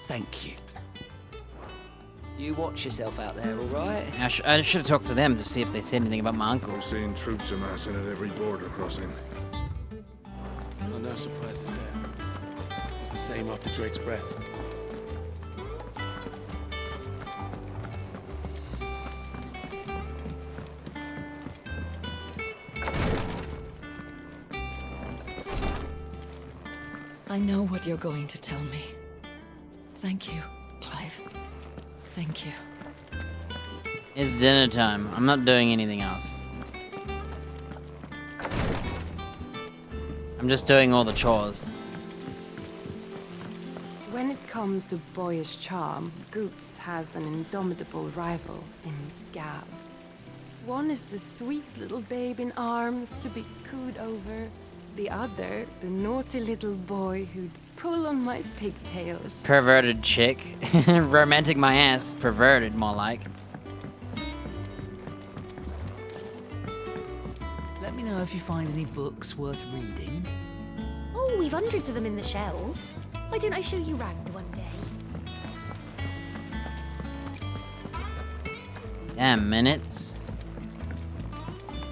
Thank you. You watch yourself out there, all right? I should have talked to them to see if they said anything about my uncle. We're seeing troops amassing at every border crossing. Oh, no surprises there. It was the same after Drake's breath. I know what you're going to tell me. Thank you, Clive. Thank you. It's dinner time. I'm not doing anything else. I'm just doing all the chores. When it comes to boyish charm, Goops has an indomitable rival in Gav. One is the sweet little babe in arms to be cooed over. The other, the naughty little boy who'd pull on my pigtails. Perverted chick. Romantic my ass. Perverted, more like. Let me know if you find any books worth reading. Oh, we've hundreds of them in the shelves. Why don't I show you round one day? Damn, minutes.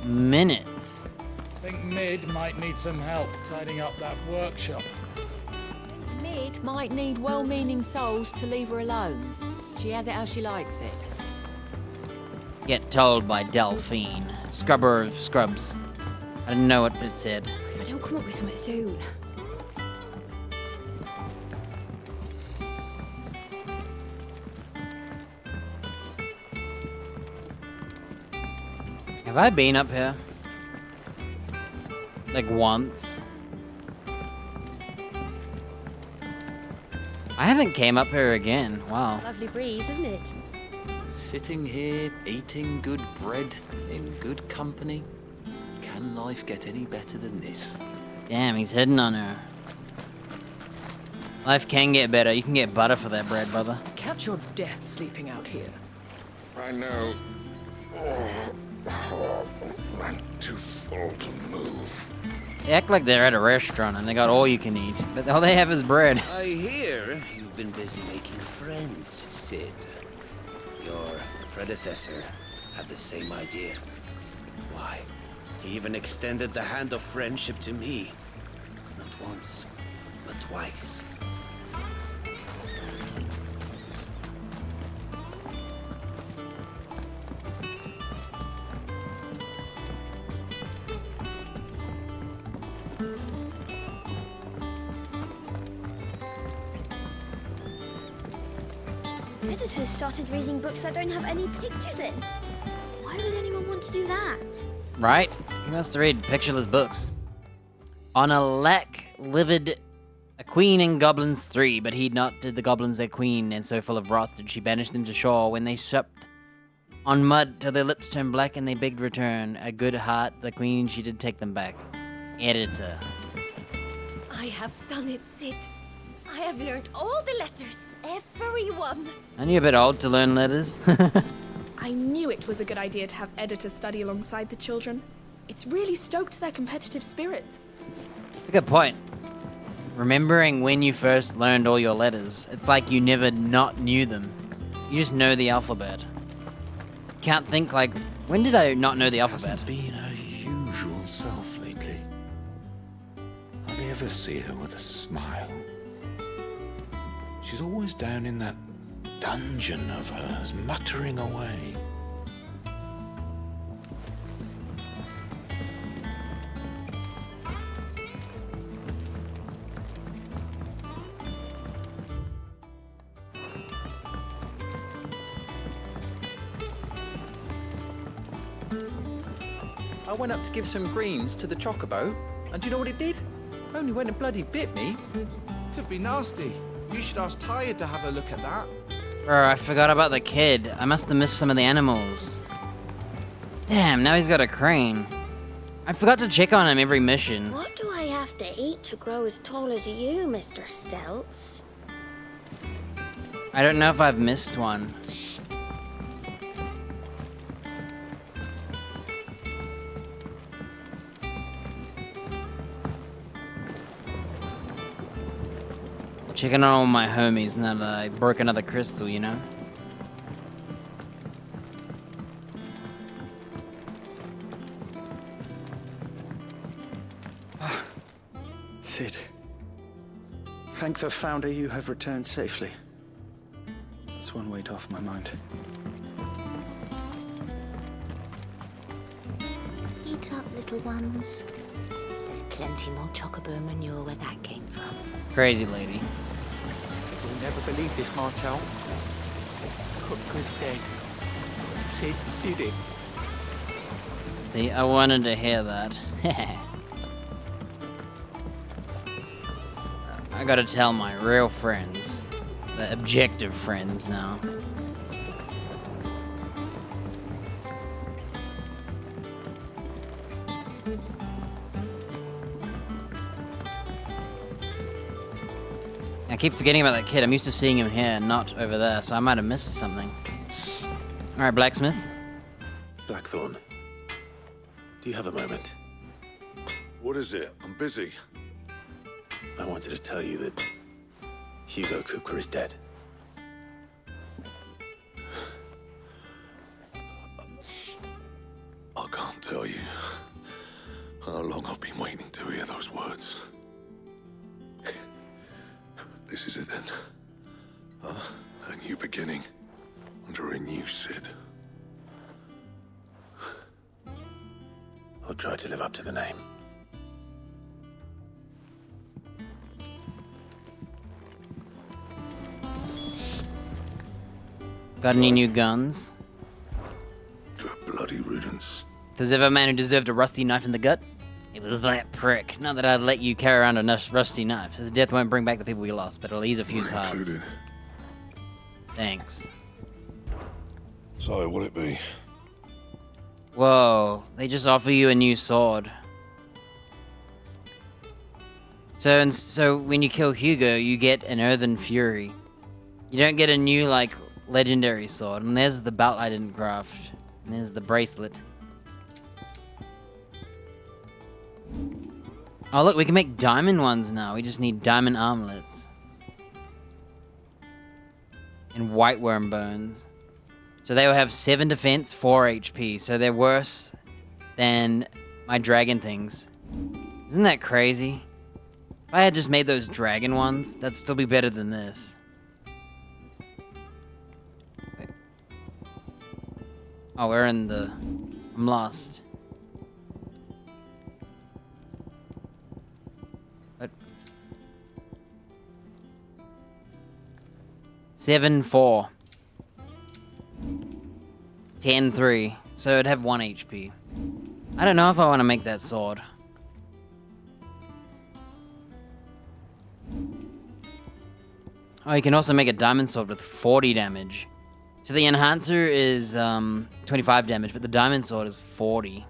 Minutes. Think Mid might need some help tidying up that workshop. Mid might need well-meaning souls to leave her alone. She has it how she likes it. Get told by Delphine, scrubber of scrubs. I didn't know what it said. If I don't come up with something soon. Have I been up here? Like once? I haven't came up here again. Wow. Lovely breeze, isn't it? Sitting here, eating good bread, in good company. Can life get any better than this? Damn, he's hitting on her. Life can get better. You can get butter for that bread, brother. Catch your death sleeping out here. I know. I'm too full to move. They act like they're at a restaurant and they got all you can eat, but all they have is bread. I hear you've been busy making friends, Sid. Your predecessor had the same idea. Why, he even extended the hand of friendship to me. Not once, but twice. Editors started reading books that don't have any pictures in. Why would anyone want to do that? Right? He must read pictureless books. On a lack livid a queen in Goblins 3, but heed not did the goblins their queen, and so full of wrath did she banish them to shore when they supped on mud till their lips turned black and they begged return. A good heart, the queen, she did take them back. Editor. I have done it, Sid. I have learned all the letters. Every one. Aren't you a bit old to learn letters? I knew it was a good idea to have editors study alongside the children. It's really stoked their competitive spirit. That's a good point. Remembering when you first learned all your letters, it's like you never not knew them. You just know the alphabet. Can't think like, when did I not know the alphabet? Hasn't been her usual self lately. Hardly ever see her with a smile. She's always down in that dungeon of hers, muttering away. I went up to give some greens to the chocobo, and do you know what it did? Only went and bloody bit me. Could be nasty. You should ask Tired to have a look at that. Bro, I forgot about the kid. I must have missed some of the animals. Damn, now he's got a crane. I forgot to check on him every mission. What do I have to eat to grow as tall as you, Mr. Stelz? I don't know if I've missed one. Checking on all my homies now that I broke another crystal, you know? Sid, thank the Founder you have returned safely. That's one weight off my mind. Eat up, little ones. There's plenty more chocobo manure where that came from. Crazy lady. You'll never believe this, Martel. Cook was dead. Sid did it. See, I wanted to hear that. I gotta tell my real friends. The objective friends now. I keep forgetting about that kid. I'm used to seeing him here, not over there, so I might have missed something. Alright, Blacksmith. Blackthorn, do you have a moment? What is it? I'm busy. I wanted to tell you that Hugo Cooper is dead. I can't tell you how long This is it then. A new beginning. Under a new Cid. I'll try to live up to the name. Got any new guns? Bloody riddance. If there's ever a man who deserved a rusty knife in the gut, it was that prick. Not that I'd let you carry around a rusty knife. His death won't bring back the people we lost, but it'll ease a few hearts. Thanks. So, what'll it be? Whoa, they just offer you a new sword. So when you kill Hugo, you get an Earthen Fury. You don't get a new, like, legendary sword. And there's the belt I didn't craft. And there's the bracelet. Oh look, we can make diamond ones now. We just need diamond armlets. And white worm bones. So they will have 7 defense, 4 HP. So they're worse than my dragon things. Isn't that crazy? If I had just made those dragon ones, that'd still be better than this. Wait. Oh, we're in the... I'm lost. What? 7-4. 10-3. So it'd have 1 HP. I don't know if I want to make that sword. Oh, you can also make a diamond sword with 40 damage. So the enhancer is 25 damage, but the diamond sword is 40.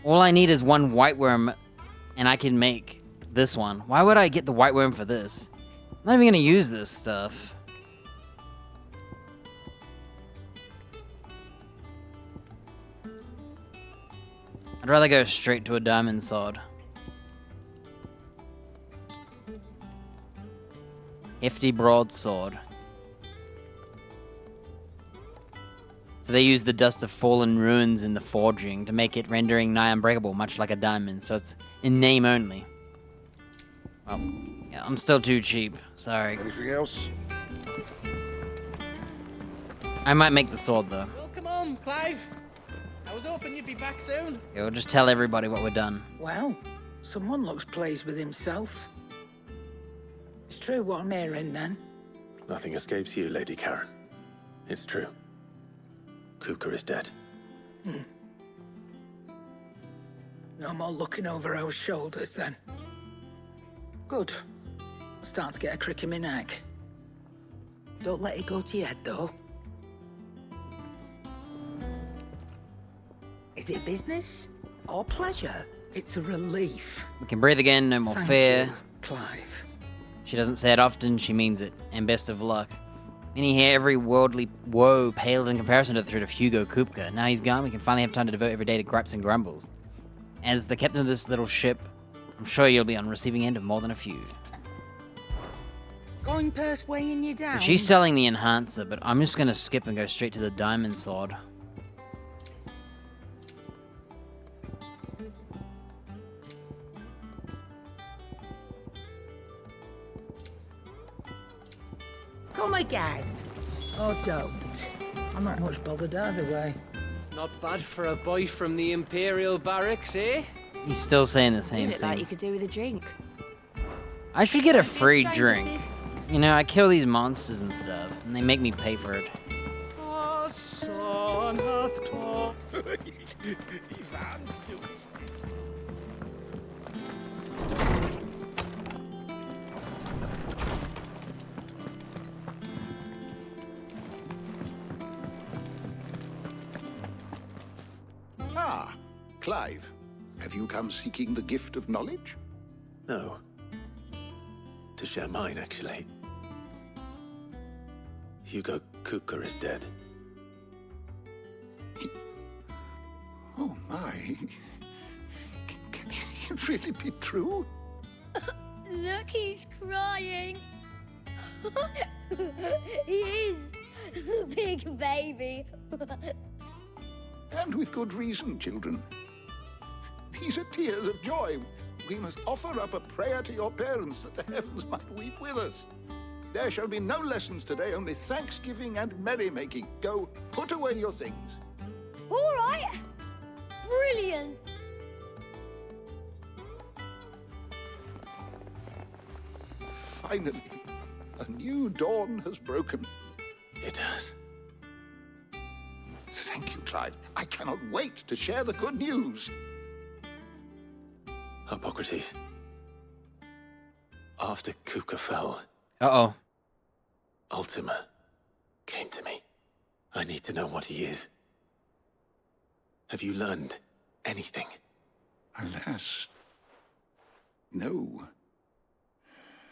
All I need is 1 white worm, and I can make this one. Why would I get the white worm for this? I'm not even going to use this stuff. I'd rather go straight to a diamond sword. Hefty broadsword. So they use the dust of fallen ruins in the forging to make it rendering nigh unbreakable, much like a diamond, so it's in name only. Well, yeah, I'm still too cheap. Sorry. Anything else? I might make the sword, though. Well, come on, Clive. I was hoping you'd be back soon. Yeah, we'll just tell everybody what we're done. Well, someone looks pleased with himself. It's true what I'm hearing, then. Nothing escapes you, Lady Karen. It's true. Kupka is dead. No more looking over our shoulders, then. Good. I'm starting to get a crick in my neck. Don't let it go to your head, though. Is it business or pleasure? It's a relief. We can breathe again, no more fear. You, Clive. She doesn't say it often, she means it. And best of luck. Meaning here, every worldly woe paled in comparison to the threat of Hugo Kupka. Now he's gone, we can finally have time to devote every day to gripes and grumbles. As the captain of this little ship, I'm sure you'll be on the receiving end of more than a few. Going purse weighing you down. So she's selling the enhancer, but I'm just gonna skip and go straight to the diamond sword. Come again. Oh, don't. I'm not much bothered either way. Not bad for a boy from the Imperial Barracks, eh? He's still saying the same Leave it like thing. you could do with a drink. I should get a free stranger, drink. Sid. You know, I kill these monsters and stuff, and they make me pay for it. A son hath come. Ah, Clive. Have you come seeking the gift of knowledge? No. To share mine, actually. Hugo Kupka is dead. Oh my. Can it really be true? Look, he's crying. He is. The big baby. And with good reason, children. These are tears of joy we must offer up a prayer to your parents that the heavens might weep with us. There shall be no lessons today, only thanksgiving and merrymaking. Go, put away your things. All right. Brilliant. Finally, a new dawn has broken. It has. Thank you, Clive. I cannot wait to share the good news. Hippocrates. After Kupka fell, Uh-oh. Ultima came to me. I need to know what he is. Have you learned anything? Alas, no.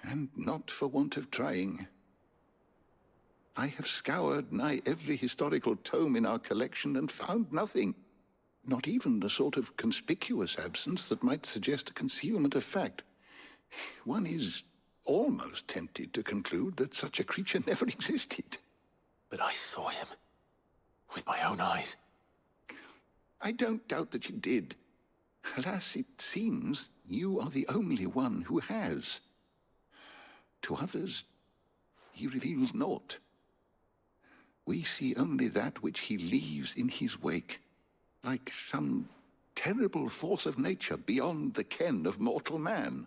And not for want of trying. I have scoured nigh every historical tome in our collection and found nothing. Not even the sort of conspicuous absence that might suggest a concealment of fact. One is almost tempted to conclude that such a creature never existed. But I saw him. With my own eyes. I don't doubt that you did. Alas, it seems you are the only one who has. To others, he reveals naught. We see only that which he leaves in his wake, like some terrible force of nature beyond the ken of mortal man.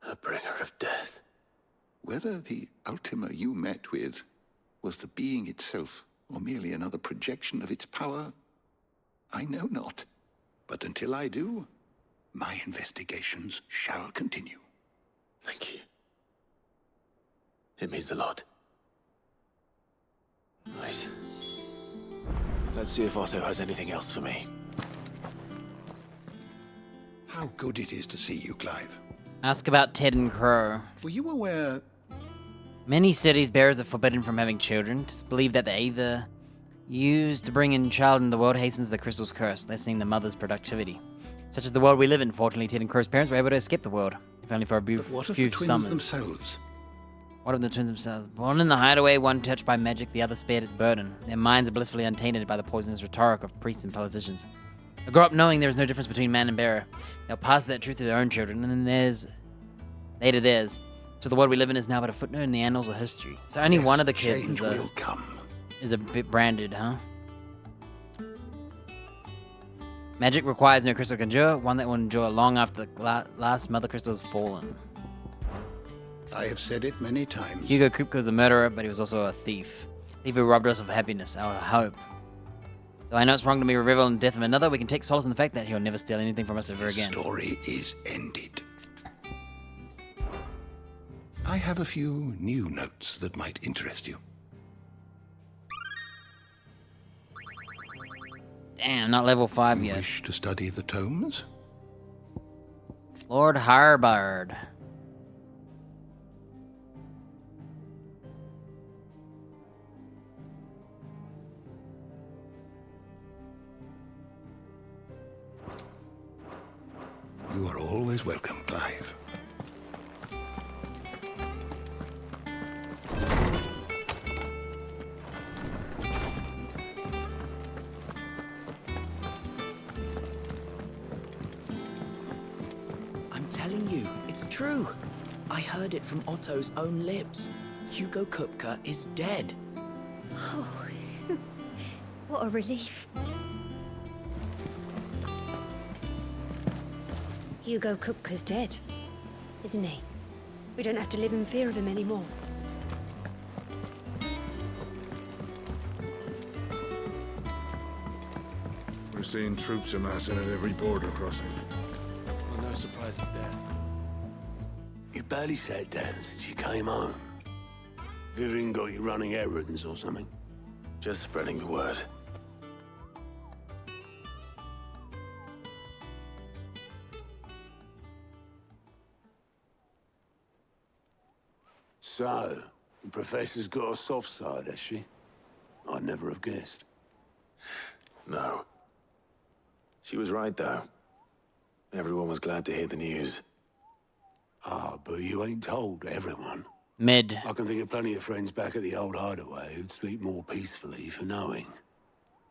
A bringer of death. Whether the Ultima you met with was the being itself, or merely another projection of its power, I know not. But until I do, my investigations shall continue. Thank you. It means a lot. Right. Let's see if Otto has anything else for me. How good it is to see you, Clive. Ask about Ted and Crow. Were you aware... Many cities bearers are forbidden from having children. It's believed that they either used to bring in child into the world hastens the crystal's curse, lessening the mother's productivity. Such as the world we live in. Fortunately, Ted and Crow's parents were able to escape the world, if only for a few What of few the twins summers. themselves? What of the twins themselves? Born in the hideaway, one touched by magic, the other spared its burden. Their minds are blissfully untainted by the poisonous rhetoric of priests and politicians. They grow up knowing there is no difference between man and bearer. They'll pass that truth to their own children, and then later theirs. So the world we live in is now but a footnote in the annals of history. So only one of the kids is a bit branded, huh? Magic requires no crystal can endure, one that will endure long after the last mother crystal has fallen. I have said it many times. Hugo Kupka was a murderer, but he was also a thief. A thief who robbed us of happiness, our hope. Though I know it's wrong to be revealed in the death of another, we can take solace in the fact that he'll never steal anything from us ever again. The story is ended. I have a few new notes that might interest you. Damn, not level 5 yet. Wish to study the tomes? Lord Harbard. You are always welcome, Clive. I'm telling you, it's true. I heard it from Otto's own lips. Hugo Kupka is dead. Oh, what a relief. Hugo Kupka's dead, isn't he? We don't have to live in fear of him anymore. We're seeing troops amassing at every border crossing. Well, no surprises there. You barely sat down since you came home. Vivian got you running errands or something? Just spreading the word. So, the professor's got a soft side, has she? I'd never have guessed. No. She was right, though. Everyone was glad to hear the news. Ah, but you ain't told everyone. Mid. I can think of plenty of friends back at the old hideaway who'd sleep more peacefully for knowing.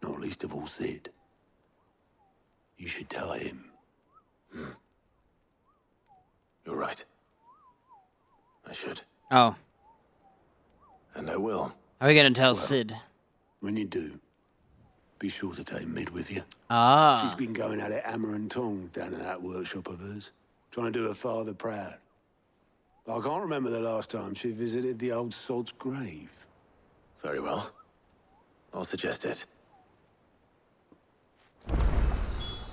Not least of all Sid. You should tell him. You're right. I should. Oh. And I will. How are we gonna tell Sid? When you do, be sure to take Mid with you. Ah. She's been going at it hammer and tongs down in that workshop of hers, trying to do her father proud. But I can't remember the last time she visited the old sod's grave. Very well. I'll suggest it.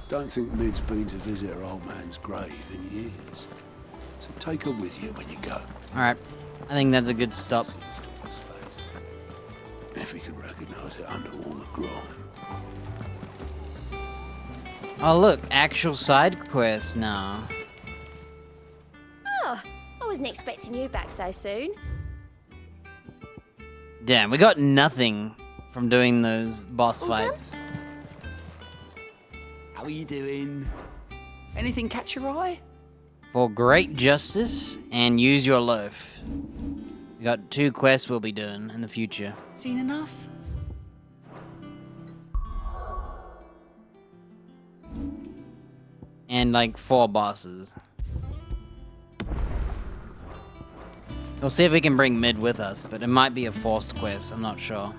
Don't think Mid's been to visit her old man's grave in years. So take her with you when you go. Alright. I think that's a good stop. If he can recognize it under all the grime. Oh look, actual side quests now. Oh, I wasn't expecting you back so soon. Damn, we got nothing from doing those boss All fights. How are you doing? Anything catch your eye? For great justice and use your loaf. We got 2 quests we'll be doing in the future. Seen enough? And like 4 bosses. We'll see if we can bring Mid with us, but it might be a forced quest, I'm not sure.